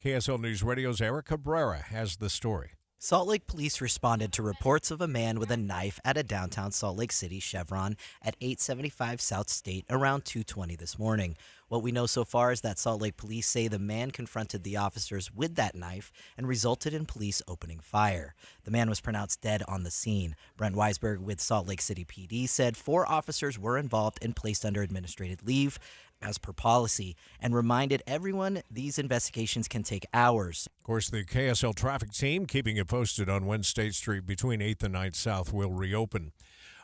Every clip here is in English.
KSL News Radio's Eric Cabrera has the story. Salt Lake police responded to reports of a man with a knife at a downtown Salt Lake City Chevron at 875 South State around 2:20 this morning. What we know so far is that Salt Lake police say the man confronted the officers with that knife and resulted in police opening fire. The man was pronounced dead on the scene. Brent Weisberg with Salt Lake City PD said 4 officers were involved and placed under administrative leave as per policy, and reminded everyone these investigations can take hours. Of course, the KSL traffic team keeping you posted on when State Street between 8th and 9th South will reopen.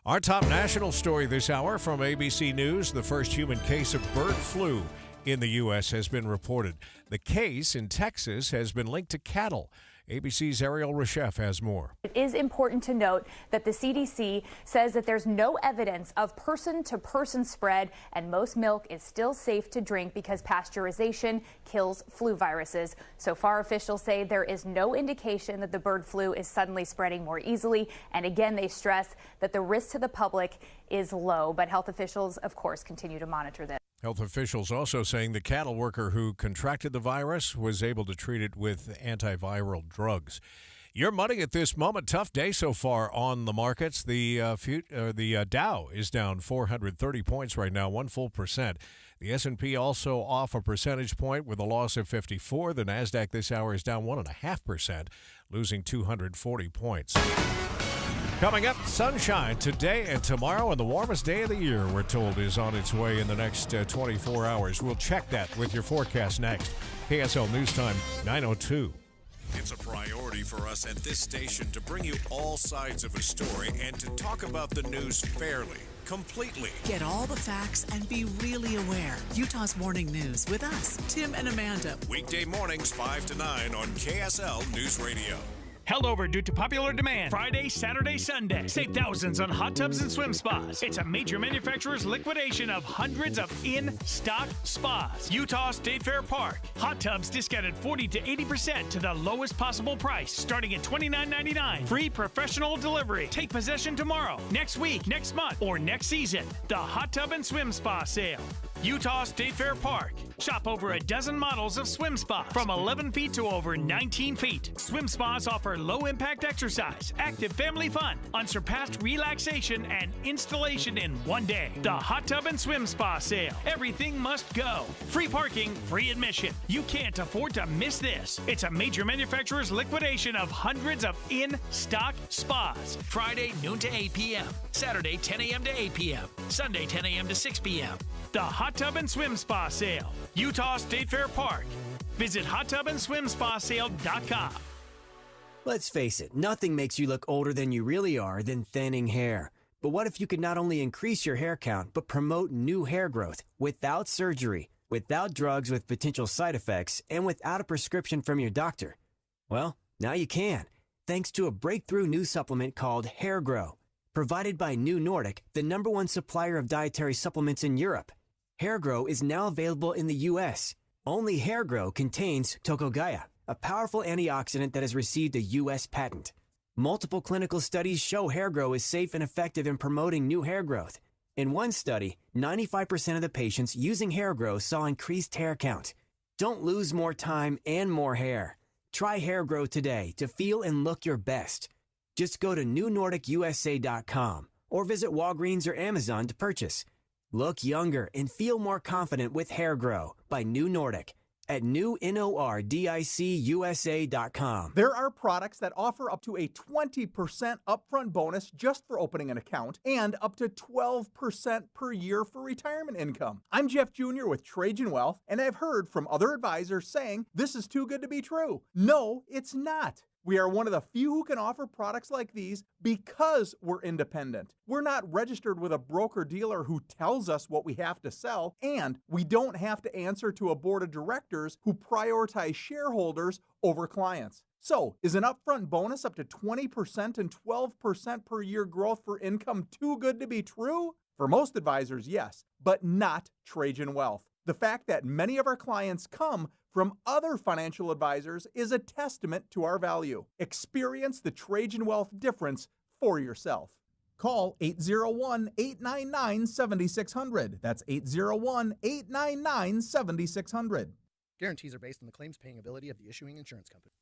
Our top national story this hour from ABC News, the first human case of bird flu in the U.S. has been reported. The case in Texas has been linked to cattle. ABC's Ariel Reshef has more. It is important to note that the CDC says that there's no evidence of person-to-person spread, and most milk is still safe to drink because pasteurization kills flu viruses. So far, officials say there is no indication that the bird flu is suddenly spreading more easily. And again, they stress that the risk to the public is low. But health officials, of course, continue to monitor this. Health officials also saying the cattle worker who contracted the virus was able to treat it with antiviral drugs. Your money at this moment, tough day so far on the markets. The Dow is down 430 points right now, 1%. The S&P also off a percentage point with a loss of 54. The Nasdaq this hour is down 1.5%, losing 240 points. Coming up, sunshine today and tomorrow, and the warmest day of the year, we're told, is on its way in the next 24 hours. We'll check that with your forecast next. KSL News Time, 9:02. It's a priority for us at this station to bring you all sides of a story and to talk about the news fairly, completely. Get all the facts and be really aware. Utah's Morning News with us, Tim and Amanda. Weekday mornings 5 to 9 on KSL News Radio. Held over due to popular demand. Friday, Saturday, Sunday. Save thousands on hot tubs and swim spas. It's a major manufacturer's liquidation of hundreds of in-stock spas. Utah State Fair Park. Hot tubs discounted 40 to 80% to the lowest possible price, starting at $29.99. Free professional delivery. Take possession tomorrow, next week, next month, or next season. The Hot Tub and Swim Spa Sale. Utah State Fair Park. Shop over a dozen models of swim spas from 11 feet to over 19 feet. Swim spas offer low-impact exercise, active family fun, unsurpassed relaxation, and installation in one day. The Hot Tub and Swim Spa Sale. Everything must go. Free parking, free admission. You can't afford to miss this. It's a major manufacturer's liquidation of hundreds of in-stock spas. Friday, noon to 8 p.m. Saturday, 10 a.m. to 8 p.m. Sunday, 10 a.m. to 6 p.m. The Hot Tub and Swim Spa Sale. Utah State Fair Park. Visit hottubandswimspasale.com. Let's face it, nothing makes you look older than you really are than thinning hair. But what if you could not only increase your hair count, but promote new hair growth without surgery, without drugs with potential side effects, and without a prescription from your doctor? Well, now you can, thanks to a breakthrough new supplement called Hair Grow, provided by New Nordic, the #1 supplier of dietary supplements in Europe. Hair Grow is now available in the U.S. Only Hair Grow contains Tocogaya, a powerful antioxidant that has received a U.S. patent. Multiple clinical studies show Hair Grow is safe and effective in promoting new hair growth. In one study, 95% of the patients using Hair Grow saw increased hair count. Don't lose more time and more hair. Try Hair Grow today to feel and look your best. Just go to newnordicusa.com or visit Walgreens or Amazon to purchase. Look younger and feel more confident with Hair Grow by New Nordic at newnordicusa.com. There are products that offer up to a 20% upfront bonus just for opening an account and up to 12% per year for retirement income. I'm Jeff Jr. with Trajan Wealth, and I've heard from other advisors saying this is too good to be true. No, it's not. We are one of the few who can offer products like these because we're independent. We're not registered with a broker-dealer who tells us what we have to sell, and we don't have to answer to a board of directors who prioritize shareholders over clients. So, is an upfront bonus up to 20% and 12% per year growth for income too good to be true? For most advisors, yes, but not Trajan Wealth. The fact that many of our clients come from other financial advisors is a testament to our value. Experience the Trajan Wealth difference for yourself. Call 801-899-7600. That's 801-899-7600. Guarantees are based on the claims paying ability of the issuing insurance company.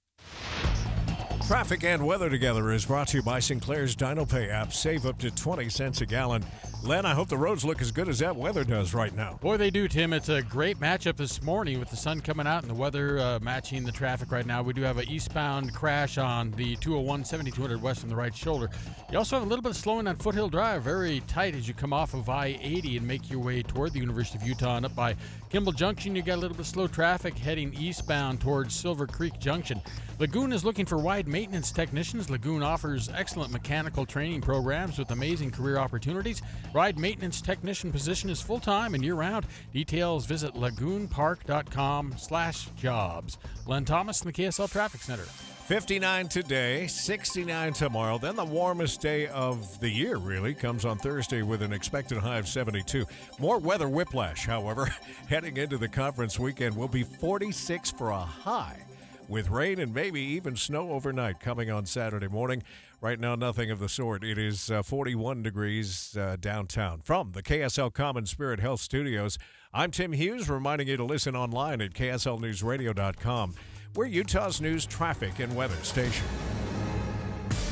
Traffic and weather together is brought to you by Sinclair's DinoPay app. Save up to 20 cents a gallon. Len, I hope the roads look as good as that weather does right now. Boy, they do, Tim. It's a great matchup this morning with the sun coming out and the weather matching the traffic right now. We do have an eastbound crash on the 201 7200 west on the right shoulder. You also have a little bit of slowing on Foothill Drive, very tight as you come off of I-80 and make your way toward the University of Utah. And up by Kimball Junction, you got a little bit of slow traffic heading eastbound towards Silver Creek Junction. Lagoon is looking for wide maintenance technicians. Lagoon offers excellent mechanical training programs with amazing career opportunities. Ride maintenance technician position is full-time and year-round. Details visit lagoonpark.com/jobs. Len Thomas in the KSL Traffic Center. 59 today, 69 tomorrow. Then the warmest day of the year, really, comes on Thursday with an expected high of 72. More weather whiplash, however, heading into the conference weekend will be 46 for a high, with rain and maybe even snow overnight coming on Saturday morning. Right now, nothing of the sort. It is 41 degrees downtown. From the KSL Common Spirit Health Studios, I'm Tim Hughes, reminding you to listen online at kslnewsradio.com. We're Utah's news, traffic, and weather station.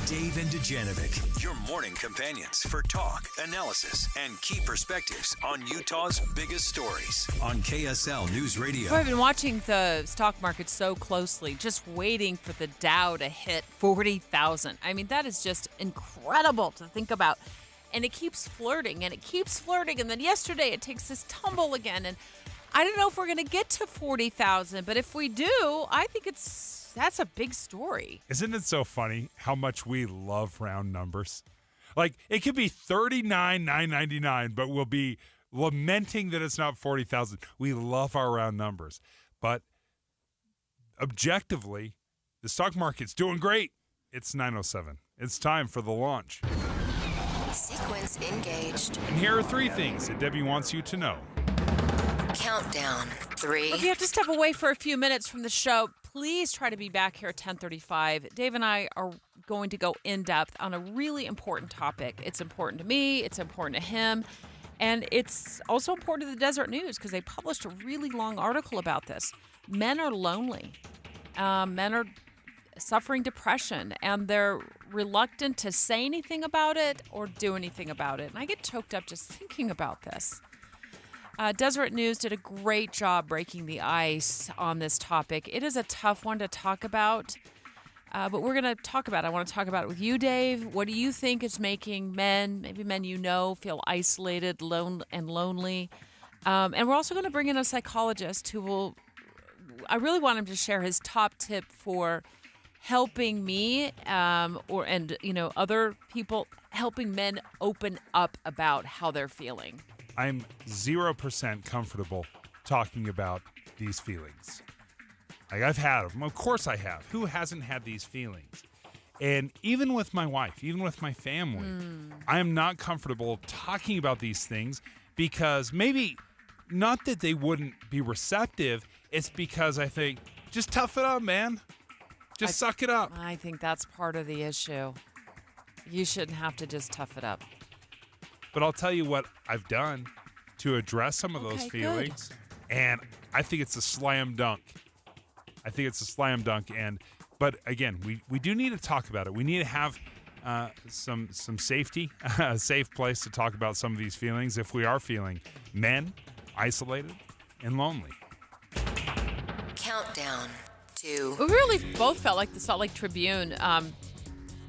Dave and Dujanovic, your morning companions for talk, analysis, and key perspectives on Utah's biggest stories on KSL News Radio. So I've been watching the stock market so closely, just waiting for the Dow to hit 40,000. I mean, that is just incredible to think about. And it keeps flirting, and it keeps flirting. And then yesterday it takes this tumble again. And I don't know if we're going to get to 40,000, but if we do, I think that's a big story. Isn't it so funny how much we love round numbers? Like, it could be 39,999, but we'll be lamenting that it's not 40,000. We love our round numbers. But objectively, the stock market's doing great. It's 9:07. It's time for the launch. Sequence engaged. And here are 3 things that Debbie wants you to know. Countdown. 3. If you have to step away for a few minutes from the show, please try to be back here at 10:35. Dave and I are going to go in depth on a really important topic. It's important to me. It's important to him. And it's also important to the Desert News because they published a really long article about this. Men are lonely. Men are suffering depression, and they're reluctant to say anything about it or do anything about it. And I get choked up just thinking about this. Deseret News did a great job breaking the ice on this topic. It is a tough one to talk about, but we're going to talk about it. I want to talk about it with you, Dave. What do you think is making men, maybe men you know, feel isolated, lonely? And we're also going to bring in a psychologist who will, I really want him to share his top tip for helping me other people, helping men open up about how they're feeling. I'm 0% comfortable talking about these feelings. Like, I've had them. Of course I have. Who hasn't had these feelings? And even with my wife, even with my family, I am not comfortable talking about these things because maybe not that they wouldn't be receptive. It's because I think, just tough it up, man. Just suck it up. I think that's part of the issue. You shouldn't have to just tough it up. But I'll tell you what I've done to address some of those feelings. Good. And I think it's a slam dunk. But again, we do need to talk about it. We need to have some safety, a safe place to talk about some of these feelings if we are feeling men, isolated, and lonely. Countdown. 2. We really both felt like the Salt Lake Tribune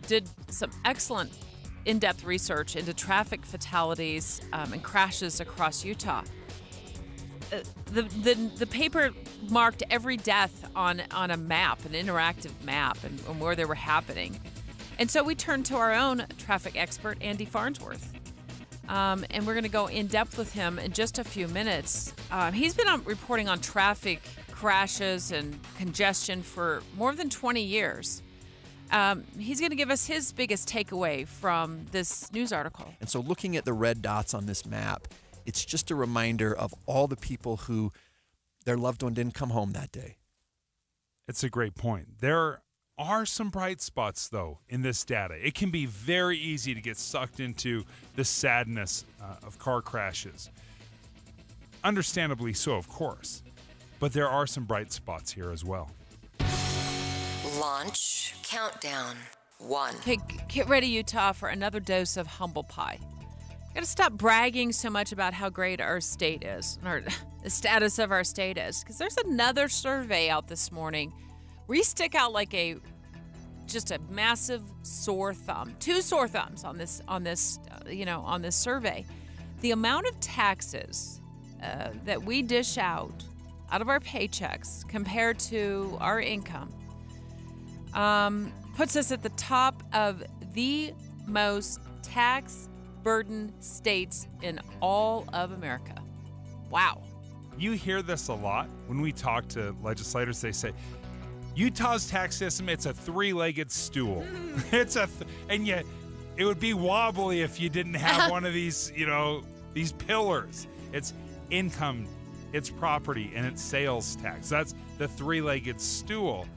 did some excellent in-depth research into traffic fatalities and crashes across Utah. The paper marked every death on a map, an interactive map, and where they were happening. And so we turned to our own traffic expert, Andy Farnsworth. And we're going to go in depth with him in just a few minutes. He's been reporting on traffic crashes and congestion for more than 20 years. He's going to give us his biggest takeaway from this news article. And so looking at the red dots on this map, it's just a reminder of all the people who their loved one didn't come home that day. It's a great point. There are some bright spots, though, in this data. It can be very easy to get sucked into the sadness of car crashes. Understandably so, of course. but there are some bright spots here as well. Launch countdown 1. Okay, get ready, Utah, for another dose of humble pie. Got to stop bragging so much about how great our state is, or the status of our state is, because there's another survey out this morning. We stick out like just a massive sore thumb, 2 sore thumbs on this survey. The amount of taxes that we dish out of our paychecks compared to our income puts us at the top of the most tax-burdened states in all of America. Wow. You hear this a lot when we talk to legislators. They say, Utah's tax system, it's a 3-legged stool. And yet it would be wobbly if you didn't have one of these, these pillars. It's income, it's property, and it's sales tax. That's the 3-legged stool.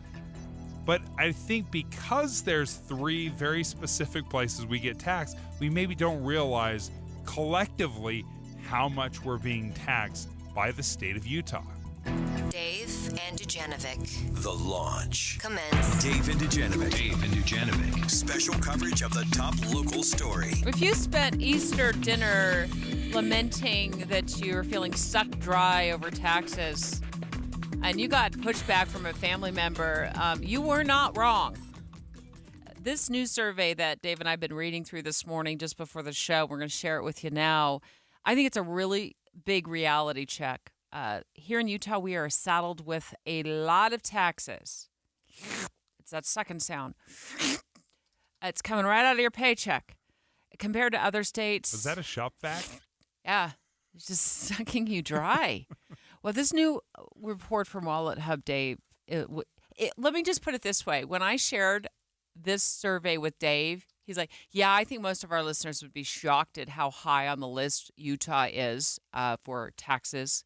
But I think because there's 3 very specific places we get taxed, we maybe don't realize collectively how much we're being taxed by the state of Utah. Dave and Dujanovic. The Launch. Commence. Dave and Dujanovic. Special coverage of the top local story. If you spent Easter dinner lamenting that you were feeling sucked dry over taxes and you got pushback from a family member, you were not wrong. This new survey that Dave and I have been reading through this morning just before the show, we're going to share it with you now. I think it's a really big reality check. Here in Utah, we are saddled with a lot of taxes. It's that sucking sound. It's coming right out of your paycheck. Compared to other states. Was that a shop vac? Yeah. It's just sucking you dry. Well, this new report from Wallet Hub, Dave, let me just put it this way. When I shared this survey with Dave, he's like, yeah, I think most of our listeners would be shocked at how high on the list Utah is for taxes.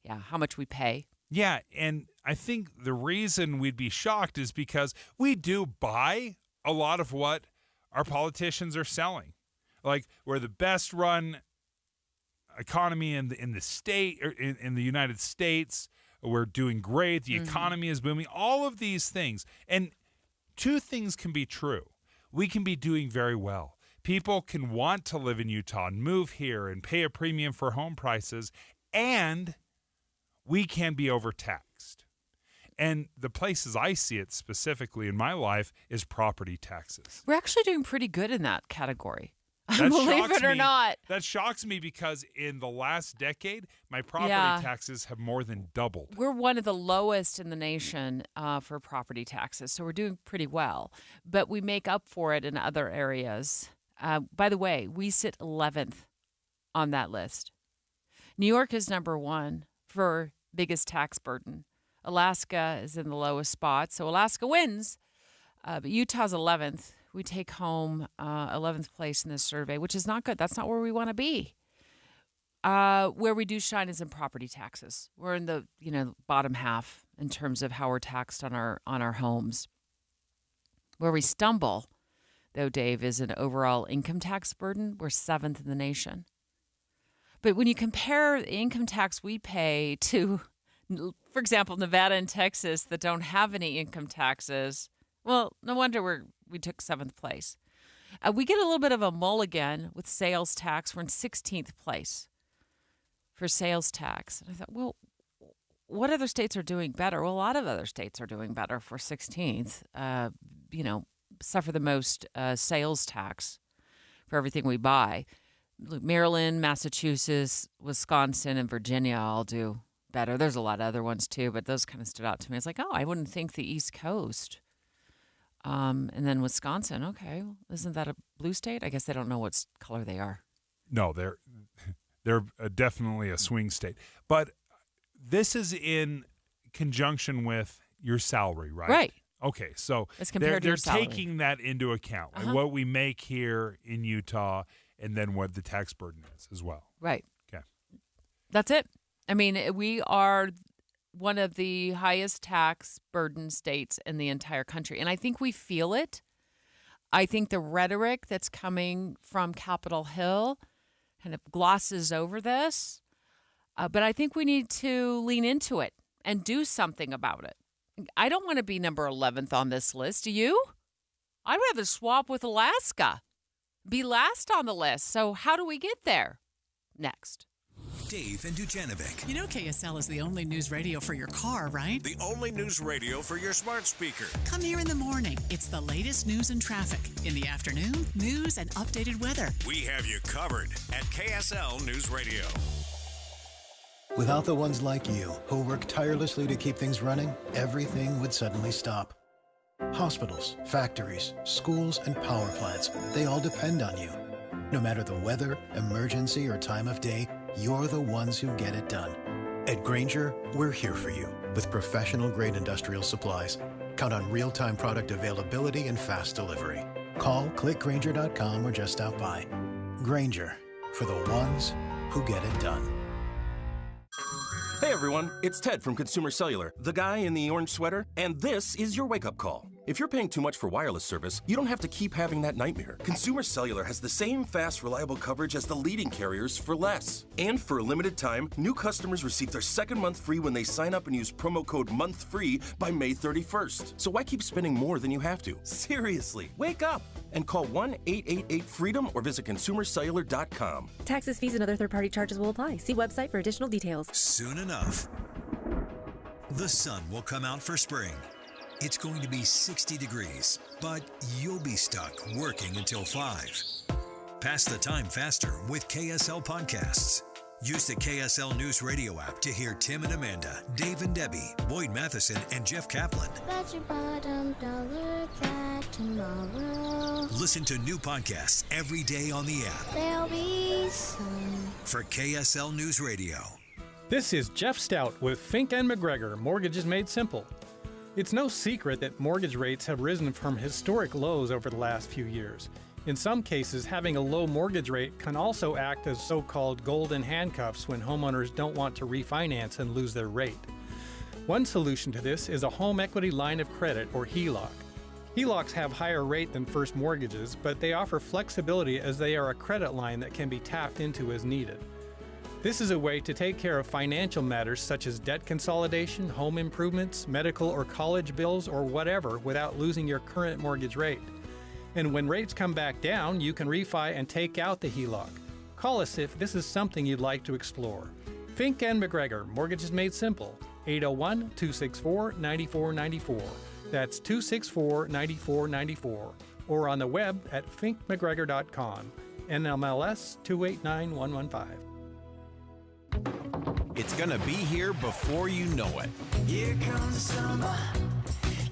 Yeah, how much we pay. Yeah, and I think the reason we'd be shocked is because we do buy a lot of what our politicians are selling. Like, we're the best run economy in the state, or in the United States. We're doing great. The economy is booming. All of these things. And 2 things can be true. We can be doing very well. People can want to live in Utah and move here and pay a premium for home prices, and we can be overtaxed. And the places I see it specifically in my life is property taxes. We're actually doing pretty good in that category. That Believe it or not. That shocks me because in the last decade, my property taxes have more than doubled. We're one of the lowest in the nation for property taxes, so we're doing pretty well. But we make up for it in other areas. By the way, we sit 11th on that list. New York is number 1 for biggest tax burden. Alaska is in the lowest spot, so Alaska wins. But Utah's 11th. We take home 11th place in this survey, which is not good. That's not where we want to be. Where we do shine is in property taxes. We're in the bottom half in terms of how we're taxed on our homes. Where we stumble, though, Dave, is an overall income tax burden. We're 7th in the nation. But when you compare the income tax we pay to, for example, Nevada and Texas that don't have any income taxes, well, no wonder we took 7th place. We get a little bit of a mulligan with sales tax. We're in 16th place for sales tax. And I thought, well, what other states are doing better? Well, a lot of other states are doing better for 16th. Suffer the most sales tax for everything we buy. Maryland, Massachusetts, Wisconsin, and Virginia all do better. There's a lot of other ones too, but those kind of stood out to me. It's like, oh, I wouldn't think the East Coast. And then Wisconsin, okay, well, isn't that a blue state? I guess they don't know what color they are. No, they're definitely a swing state. But this is in conjunction with your salary, right? Right. Okay, so they're taking that into account, like what we make here in Utah and then what the tax burden is as well. Right. Okay. That's it. I mean, we are one of the highest tax burden states in the entire country. And I think we feel it. I think the rhetoric that's coming from Capitol Hill kind of glosses over this. But I think we need to lean into it and do something about it. I don't want to be number 11th on this list. Do you? I'd rather swap with Alaska. Be last on the list. So how do we get there? Next. Dave and Dujanovic. You know KSL is the only news radio for your car, right? The only news radio for your smart speaker. Come here in the morning. It's the latest news and traffic. In the afternoon, news and updated weather. We have you covered at KSL News Radio. Without the ones like you, who work tirelessly to keep things running, everything would suddenly stop. Hospitals, factories, schools, and power plants, they all depend on you. No matter the weather, emergency, or time of day, you're the ones who get it done. At Grainger, we're here for you with professional-grade industrial supplies. Count on real-time product availability and fast delivery. Call, click Grainger.com, or just stop by. Grainger, for the ones who get it done. Hey everyone, it's Ted from Consumer Cellular, the guy in the orange sweater, and this is your wake-up call. If you're paying too much for wireless service, you don't have to keep having that nightmare. Consumer Cellular has the same fast, reliable coverage as the leading carriers for less. And for a limited time, new customers receive their second month free when they sign up and use promo code MONTHFREE by May 31st. So why keep spending more than you have to? Seriously, wake up and call 1-888-FREEDOM or visit consumercellular.com. Taxes, fees, and other third-party charges will apply. See website for additional details. Soon enough, the sun will come out for spring. It's going to be 60 degrees, but you'll be stuck working until 5. Pass the time faster with KSL Podcasts. Use the KSL News Radio app to hear Tim and Amanda, Dave and Debbie, Boyd Matheson, and Jeff Kaplan. Bet your bottom dollar that tomorrow Listen to new podcasts every day on the app. there'll be sun. For KSL News Radio. This is Jeff Stout with Fink & McGregor, Mortgages Made Simple. It's no secret that mortgage rates have risen from historic lows over the last few years. In some cases, having a low mortgage rate can also act as so-called golden handcuffs when homeowners don't want to refinance and lose their rate. One solution to this is a home equity line of credit, or HELOC. HELOCs have higher rate than first mortgages, but they offer flexibility as they are a credit line that can be tapped into as needed. This is a way to take care of financial matters such as debt consolidation, home improvements, medical or college bills, or whatever without losing your current mortgage rate. And when rates come back down, you can refi and take out the HELOC. Call us if this is something you'd like to explore. Fink & McGregor, Mortgages Made Simple, 801-264-9494. That's 264-9494. Or on the web at finkmcgregor.com. NMLS 289115. It's gonna be here before you know it. Here comes the summer,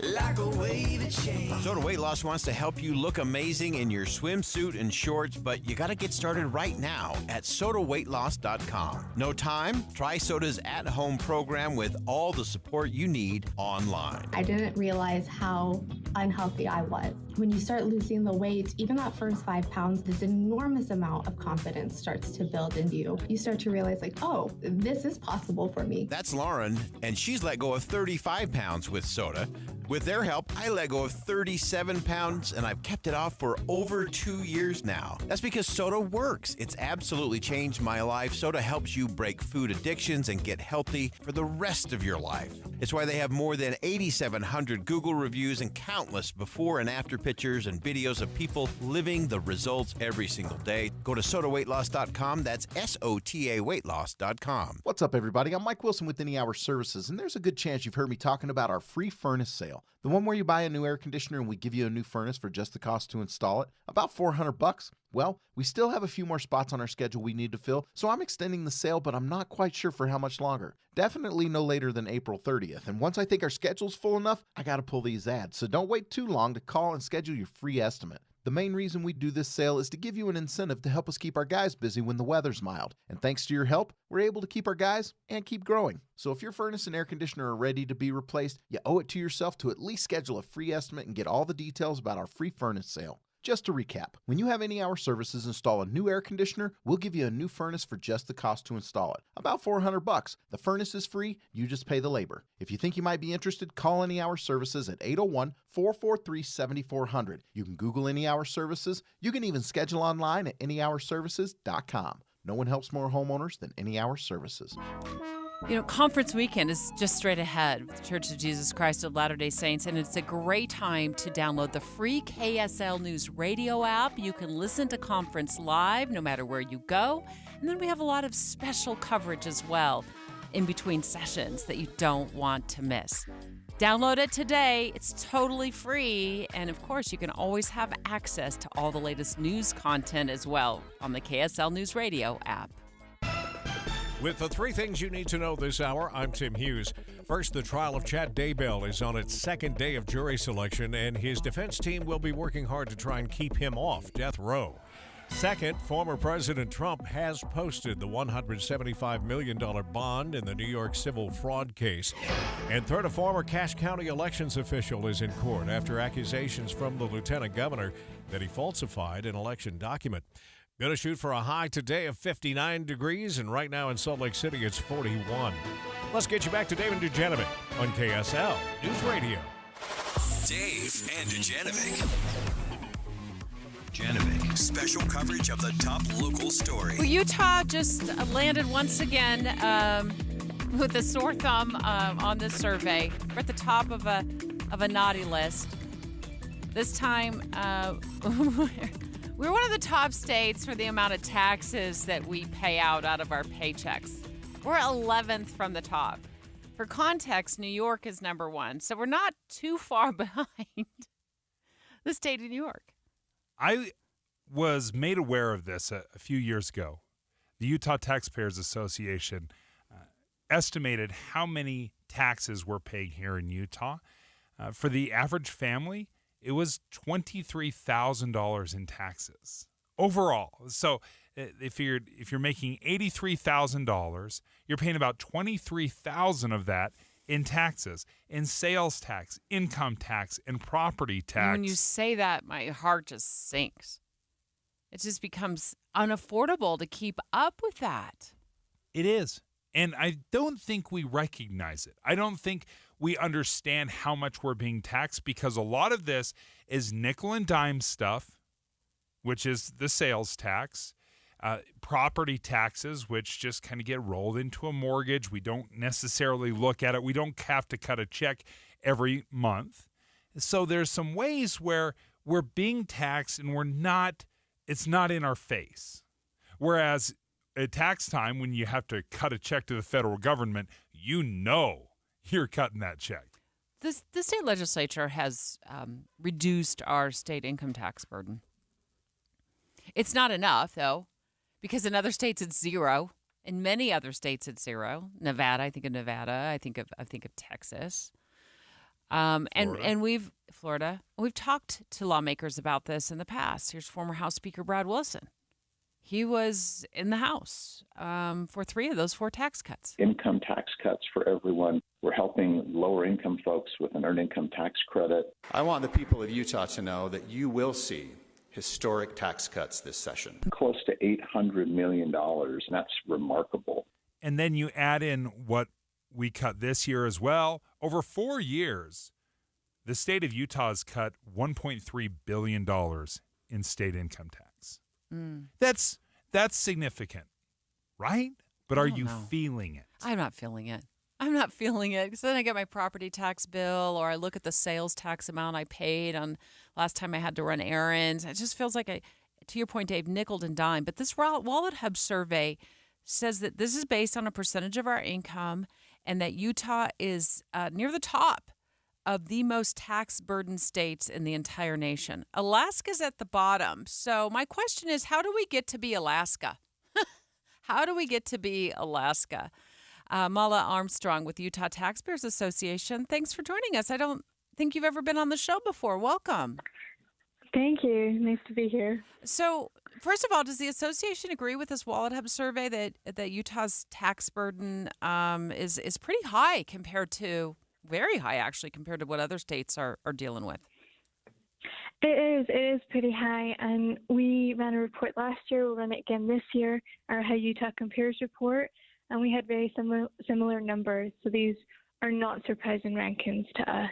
like a wave of change. Soda Weight Loss wants to help you look amazing in your swimsuit and shorts, but you gotta get started right now at sodaweightloss.com. No time? Try Soda's at-home program with all the support you need online. I didn't realize how unhealthy I was. When you start losing the weight, even that first 5 pounds, this enormous amount of confidence starts to build into you. You start to realize, like, oh, this is possible for me. That's Lauren, and she's let go of 35 pounds with Soda. With their help, I let go of 37 pounds, and I've kept it off for over 2 years now. That's because Soda works. It's absolutely changed my life. Soda helps you break food addictions and get healthy for the rest of your life. It's why they have more than 8,700 Google reviews and countless before and after pictures and videos of people living the results every single day. Go to sodaweightloss.com. That's SOTA weightloss.com. What's up, everybody? I'm Mike Wilson with Any Hour Services, and there's a good chance you've heard me talking about our free furnace sale. The one where you buy a new air conditioner and we give you a new furnace for just the cost to install it, about $400. Well, we still have a few more spots on our schedule we need to fill, so I'm extending the sale, but I'm not quite sure for how much longer. Definitely no later than April 30th, and once I think our schedule's full enough, I gotta pull these ads, so don't wait too long to call and schedule your free estimate. The main reason we do this sale is to give you an incentive to help us keep our guys busy when the weather's mild. And thanks to your help, we're able to keep our guys and keep growing. So if your furnace and air conditioner are ready to be replaced, you owe it to yourself to at least schedule a free estimate and get all the details about our free furnace sale. Just to recap, when you have Any Hour Services install a new air conditioner, we'll give you a new furnace for just the cost to install it. About $400. The furnace is free, you just pay the labor. If you think you might be interested, call Any Hour Services at 801-443-7400. You can Google Any Hour Services. You can even schedule online at anyhourservices.com. No one helps more homeowners than Any Hour Services. You know, conference weekend is just straight ahead with the Church of Jesus Christ of Latter-day Saints, and it's a great time to download the free KSL News radio app. You can listen to conference live no matter where you go. And then we have a lot of special coverage as well in between sessions that you don't want to miss. Download it today. It's totally free. And of course, you can always have access to all the latest news content as well on the KSL News radio app. With the three things you need to know this hour, I'm Tim Hughes. First, the trial of Chad Daybell is on its second day of jury selection, and his defense team will be working hard to try and keep him off death row. Second, former President Trump has posted the $175 million bond in the New York civil fraud case. And third, a former Cache County elections official is in court after accusations from the lieutenant governor that he falsified an election document. Going to shoot for a high today of 59 degrees, and right now in Salt Lake City, it's 41. Let's get you back to Dave and Dujanovic on KSL News Radio. Dave and Dujanovic. Dujanovic. Special coverage of the top local story. Well, Utah just landed once again with a sore thumb on this survey. We're at the top of a naughty list. This time, we're one of the top states for the amount of taxes that we pay out of our paychecks. We're 11th from the top. For context, New York is number one, so we're not too far behind the state of New York. I was made aware of this a few years ago. The Utah Taxpayers Association estimated how many taxes we're paying here in Utah. For the average family, it was $23,000 in taxes overall. So they figured if you're making $83,000, you're paying about $23,000 of that in taxes, in sales tax, income tax, and property tax. When you say that, my heart just sinks. It just becomes unaffordable to keep up with that. It is. And I don't think we recognize it. I don't think we understand how much we're being taxed, because a lot of this is nickel and dime stuff, which is the sales tax, property taxes, which just kind of get rolled into a mortgage. We don't necessarily look at it. We don't have to cut a check every month. So there's some ways where we're being taxed and it's not in our face. Whereas at tax time, when you have to cut a check to the federal government, you're cutting that check. The state legislature has reduced our state income tax burden. It's not enough, though, because in other states it's zero. In many other states it's zero. Nevada, I think of Nevada. I think of Texas. Florida. We've talked to lawmakers about this in the past. Here's former House Speaker Brad Wilson. He was in the House for 3 of those 4 tax cuts. Income tax cuts for everyone. We're helping lower income folks with an earned income tax credit. I want the people of Utah to know that you will see historic tax cuts this session. Close to $800 million, and that's remarkable. And then you add in what we cut this year as well. Over 4 years, the state of Utah has cut $1.3 billion in state income tax. That's significant, right? But are you feeling it? I'm not feeling it. Because then I get my property tax bill, or I look at the sales tax amount I paid on last time I had to run errands. It just feels like, to your point, Dave, nickel and dime. But this Wallet Hub survey says that this is based on a percentage of our income, and that Utah is near the top of the most tax-burdened states in the entire nation. Alaska's at the bottom. So my question is, how do we get to be Alaska? How do we get to be Alaska? Mala Armstrong with Utah Taxpayers Association. Thanks for joining us. I don't think you've ever been on the show before. Welcome. Thank you. Nice to be here. So, first of all, does the association agree with this Wallet Hub survey that Utah's tax burden is pretty high very high, actually, compared to what other states are dealing with? It is pretty high, and we ran a report last year. We'll run it again this year, our How Utah Compares report, and we had very similar numbers. So these are not surprising rankings to us.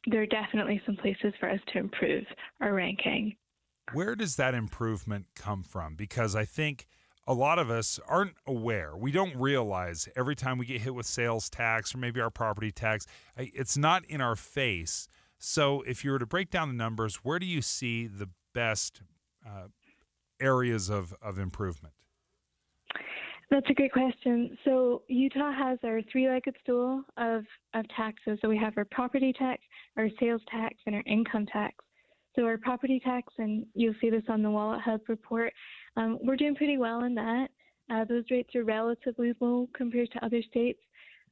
There are definitely some places for us to improve our ranking. Where does that improvement come from? Because I think a lot of us aren't aware. We don't realize every time we get hit with sales tax or maybe our property tax, it's not in our face. So if you were to break down the numbers, where do you see the best areas of improvement? That's a great question. So Utah has our three-legged stool of taxes. So we have our property tax, our sales tax, and our income tax. So our property tax, and you'll see this on the Wallet Hub report, we're doing pretty well in that. Those rates are relatively low compared to other states,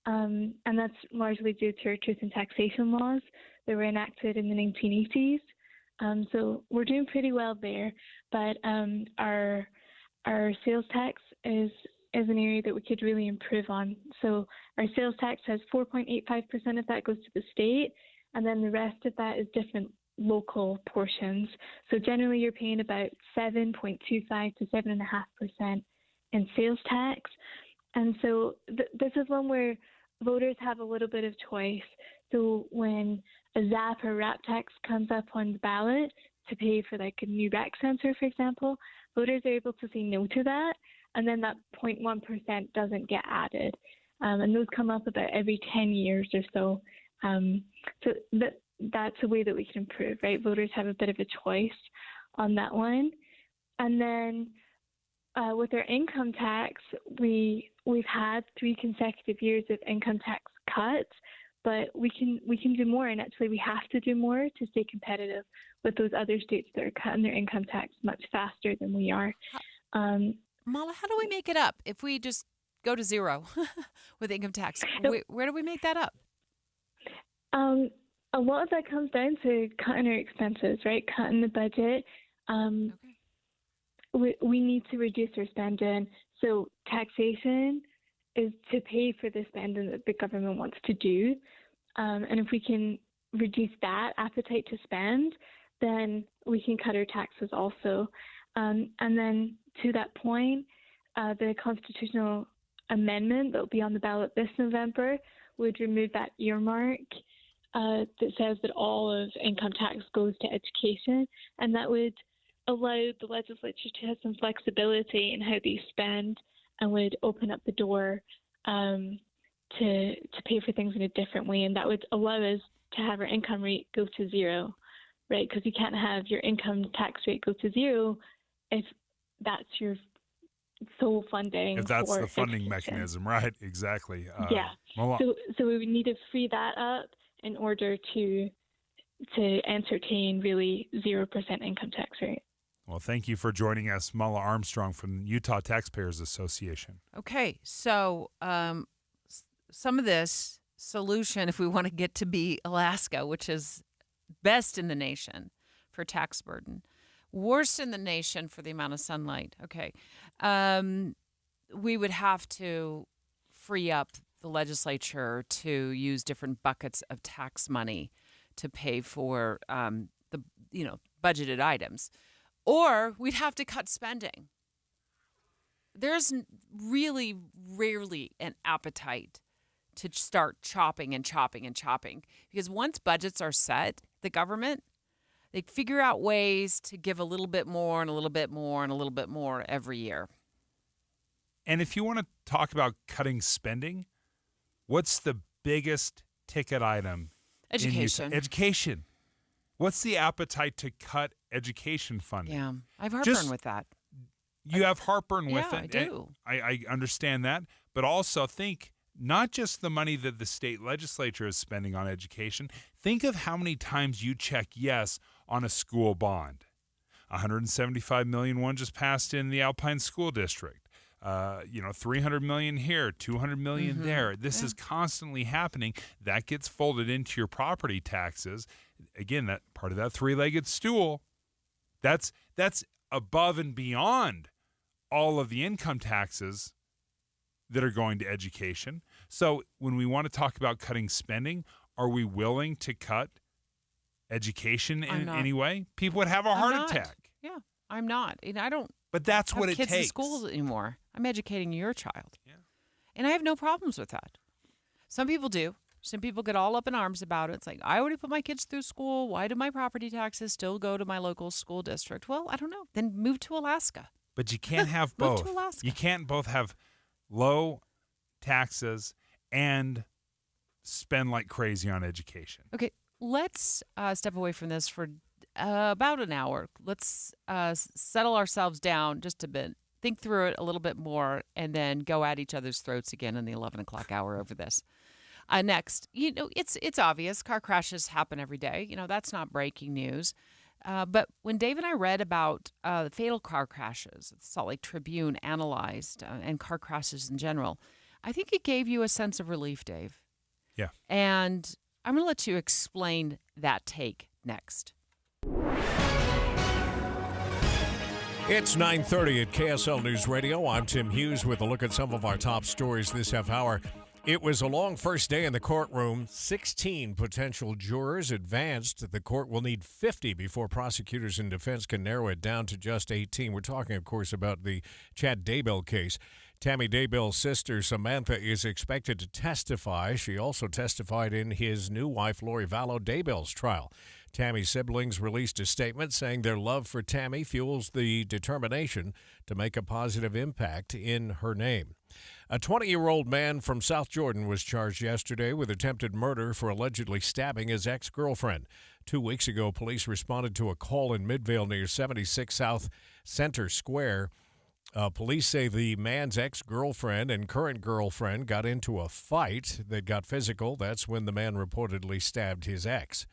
and that's largely due to our truth in taxation laws that were enacted in the 1980s. So we're doing pretty well there, but our sales tax is an area that we could really improve on. So our sales tax has 4.85% of that goes to the state, and then the rest of that is different local portions. So generally you're paying about 7.25 to 7.5% in sales tax. And so this is one where voters have a little bit of choice. So when a ZAP or RAP tax comes up on the ballot to pay for like a new rec sensor, for example, voters are able to say no to that, and then that 0.1% doesn't get added. And those come up about every 10 years or so. So that's a way that we can improve, right? Voters have a bit of a choice on that one. And then with our income tax, we've had 3 consecutive years of income tax cuts, but we can do more, and actually we have to do more to stay competitive with those other states that are cutting their income tax much faster than we are. Mala, how do we make it up if we just go to zero with income tax? Where do we make that up? A lot of that comes down to cutting our expenses, right? Cutting the budget. We need to reduce our spending. So taxation is to pay for the spending that the government wants to do. And if we can reduce that appetite to spend, then we can cut our taxes also. And then to that point, the constitutional amendment that will be on the ballot this November would remove that earmark that says that all of income tax goes to education, and that would allow the legislature to have some flexibility in how they spend, and would open up the door to pay for things in a different way, and that would allow us to have our income rate go to zero, right? Because you can't have your income tax rate go to zero if that's your sole funding. If that's the funding education. mechanism, right? Exactly. Yeah. So we would need to free that up in order to entertain really 0% income tax rate. Well, thank you for joining us, Mala Armstrong from Utah Taxpayers Association. Okay, so some of this solution, if we want to get to be Alaska, which is best in the nation for tax burden, worst in the nation for the amount of sunlight. Okay, we would have to free up the legislature to use different buckets of tax money to pay for the budgeted items, or we'd have to cut spending. There's really rarely an appetite to start chopping and chopping and chopping, because once budgets are set, the government, they figure out ways to give a little bit more and a little bit more and a little bit more every year. And if you want to talk about cutting spending, what's the biggest ticket item? Education. Education. What's the appetite to cut education funding? Yeah, I have heartburn with that. You have heartburn with it. I do. I understand that. But also think not just the money that the state legislature is spending on education. Think of how many times you check yes on a school bond. $175 million one just passed in the Alpine School District. $300 million here, $200 million there. This is constantly happening. That gets folded into your property taxes. Again, that part of that three-legged stool. That's above and beyond all of the income taxes that are going to education. So when we want to talk about cutting spending, are we willing to cut education in any way? People would have a heart attack. Yeah, I'm not. And I don't. But that's what it kids takes. in schools anymore. I'm educating your child. Yeah. And I have no problems with that. Some people do. Some people get all up in arms about it. It's like, I already put my kids through school. Why do my property taxes still go to my local school district? Well, I don't know. Then move to Alaska. But you can't have Move both. to Alaska. You can't both have low taxes and spend like crazy on education. Okay, let's step away from this for about an hour. Let's settle ourselves down just a bit, think through it a little bit more, and then go at each other's throats again in the 11 o'clock hour over this. Next, it's obvious car crashes happen every day. That's not breaking news. But when Dave and I read about the fatal car crashes, the Salt Lake Tribune analyzed, and car crashes in general, I think it gave you a sense of relief, Dave. Yeah. And I'm going to let you explain that take next. It's 9:30 at KSL News Radio. I'm Tim Hughes with a look at some of our top stories this half hour. It was a long first day in the courtroom. 16 potential jurors advanced. The court will need 50 before prosecutors and defense can narrow it down to just 18. We're talking, of course, about the Chad Daybell case. Tammy Daybell's sister, Samantha, is expected to testify. She also testified in his new wife, Lori Vallow Daybell's trial. Tammy's siblings released a statement saying their love for Tammy fuels the determination to make a positive impact in her name. A 20-year-old man from South Jordan was charged yesterday with attempted murder for allegedly stabbing his ex-girlfriend. 2 weeks ago, police responded to a call in Midvale near 76 South Center Square. Police say the man's ex-girlfriend and current girlfriend got into a fight that got physical. That's when the man reportedly stabbed his ex.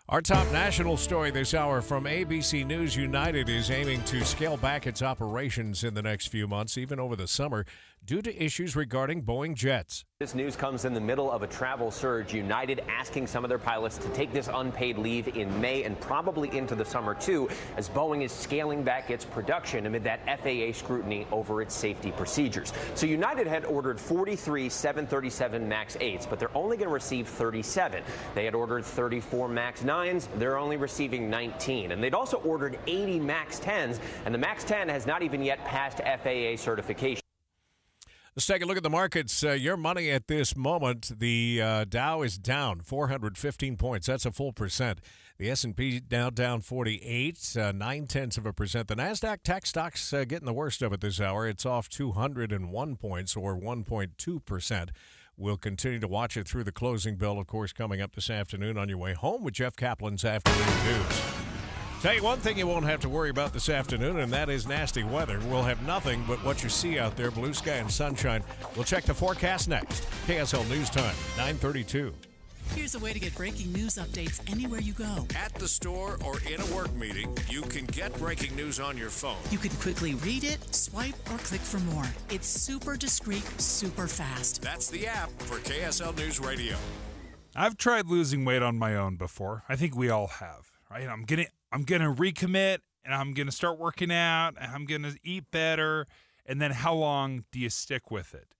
Our top national story this hour from ABC News: United is aiming to scale back its operations in the next few months, even over the summer, due to issues regarding Boeing jets. This news comes in the middle of a travel surge. United asking some of their pilots to take this unpaid leave in May and probably into the summer, too, as Boeing is scaling back its production amid that FAA scrutiny over its safety procedures. So United had ordered 43 737 MAX 8s, but they're only going to receive 37. They had ordered 34 MAX 9s. They're only receiving 19. And they'd also ordered 80 MAX 10s, and the MAX 10 has not even yet passed FAA certification. Let's take a look at the markets. Your money at this moment, the Dow is down 415 points. That's a full percent. The S&P now down 48, 0.9%. The NASDAQ tech stocks getting the worst of it this hour. It's off 201 points, or 1.2%. We'll continue to watch it through the closing bell, of course, coming up this afternoon on your way home with Jeff Kaplan's Afternoon News. Tell you one thing you won't have to worry about this afternoon, and that is nasty weather. We'll have nothing but what you see out there, blue sky and sunshine. We'll check the forecast next. KSL News Time, 9:32. Here's a way to get breaking news updates anywhere you go. At the store or in a work meeting, you can get breaking news on your phone. You can quickly read it, swipe, or click for more. It's super discreet, super fast. That's the app for KSL News Radio. I've tried losing weight on my own before. I think we all have, right? I'm gonna recommit, and I'm gonna start working out, and I'm gonna eat better. And then how long do you stick with it?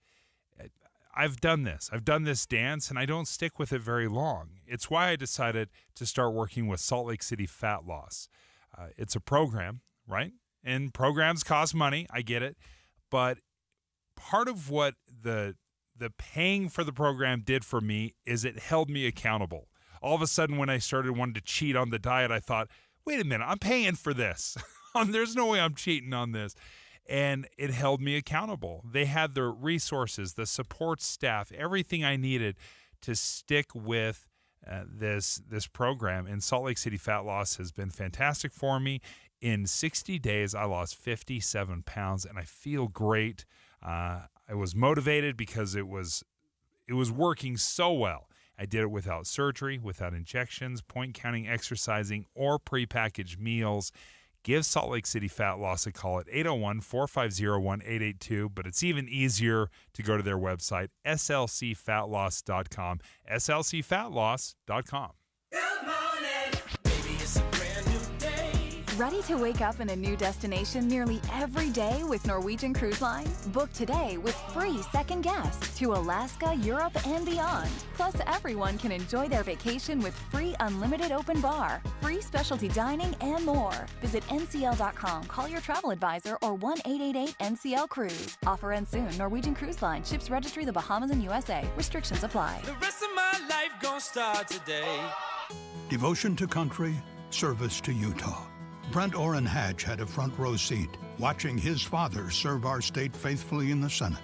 I've done this. I've done this dance, and I don't stick with it very long. It's why I decided to start working with Salt Lake City Fat Loss. It's a program, right? And programs cost money. I get it. But part of what the paying for the program did for me is it held me accountable. All of a sudden, when I started wanting to cheat on the diet, I thought, wait a minute, I'm paying for this. There's no way I'm cheating on this. And it held me accountable. They had the resources, the support staff, everything I needed to stick with this program. And Salt Lake City Fat Loss has been fantastic for me. In 60 days, I lost 57 pounds, and I feel great. I was motivated because it was working so well. I did it without surgery, without injections, point counting, exercising, or prepackaged meals. Give Salt Lake City Fat Loss a call at 801-450-1882, but it's even easier to go to their website, slcfatloss.com, slcfatloss.com. Ready to wake up in a new destination nearly every day with Norwegian Cruise Line? Book today with free second guests to Alaska, Europe, and beyond. Plus, everyone can enjoy their vacation with free unlimited open bar, free specialty dining, and more. Visit ncl.com, call your travel advisor, or 1-888-NCL-CRUISE. Offer ends soon. Norwegian Cruise Line. Ships registry the Bahamas and USA. Restrictions apply. The rest of my life gonna start today. Devotion to country, service to Utah. Brent Orrin Hatch had a front row seat, watching his father serve our state faithfully in the Senate.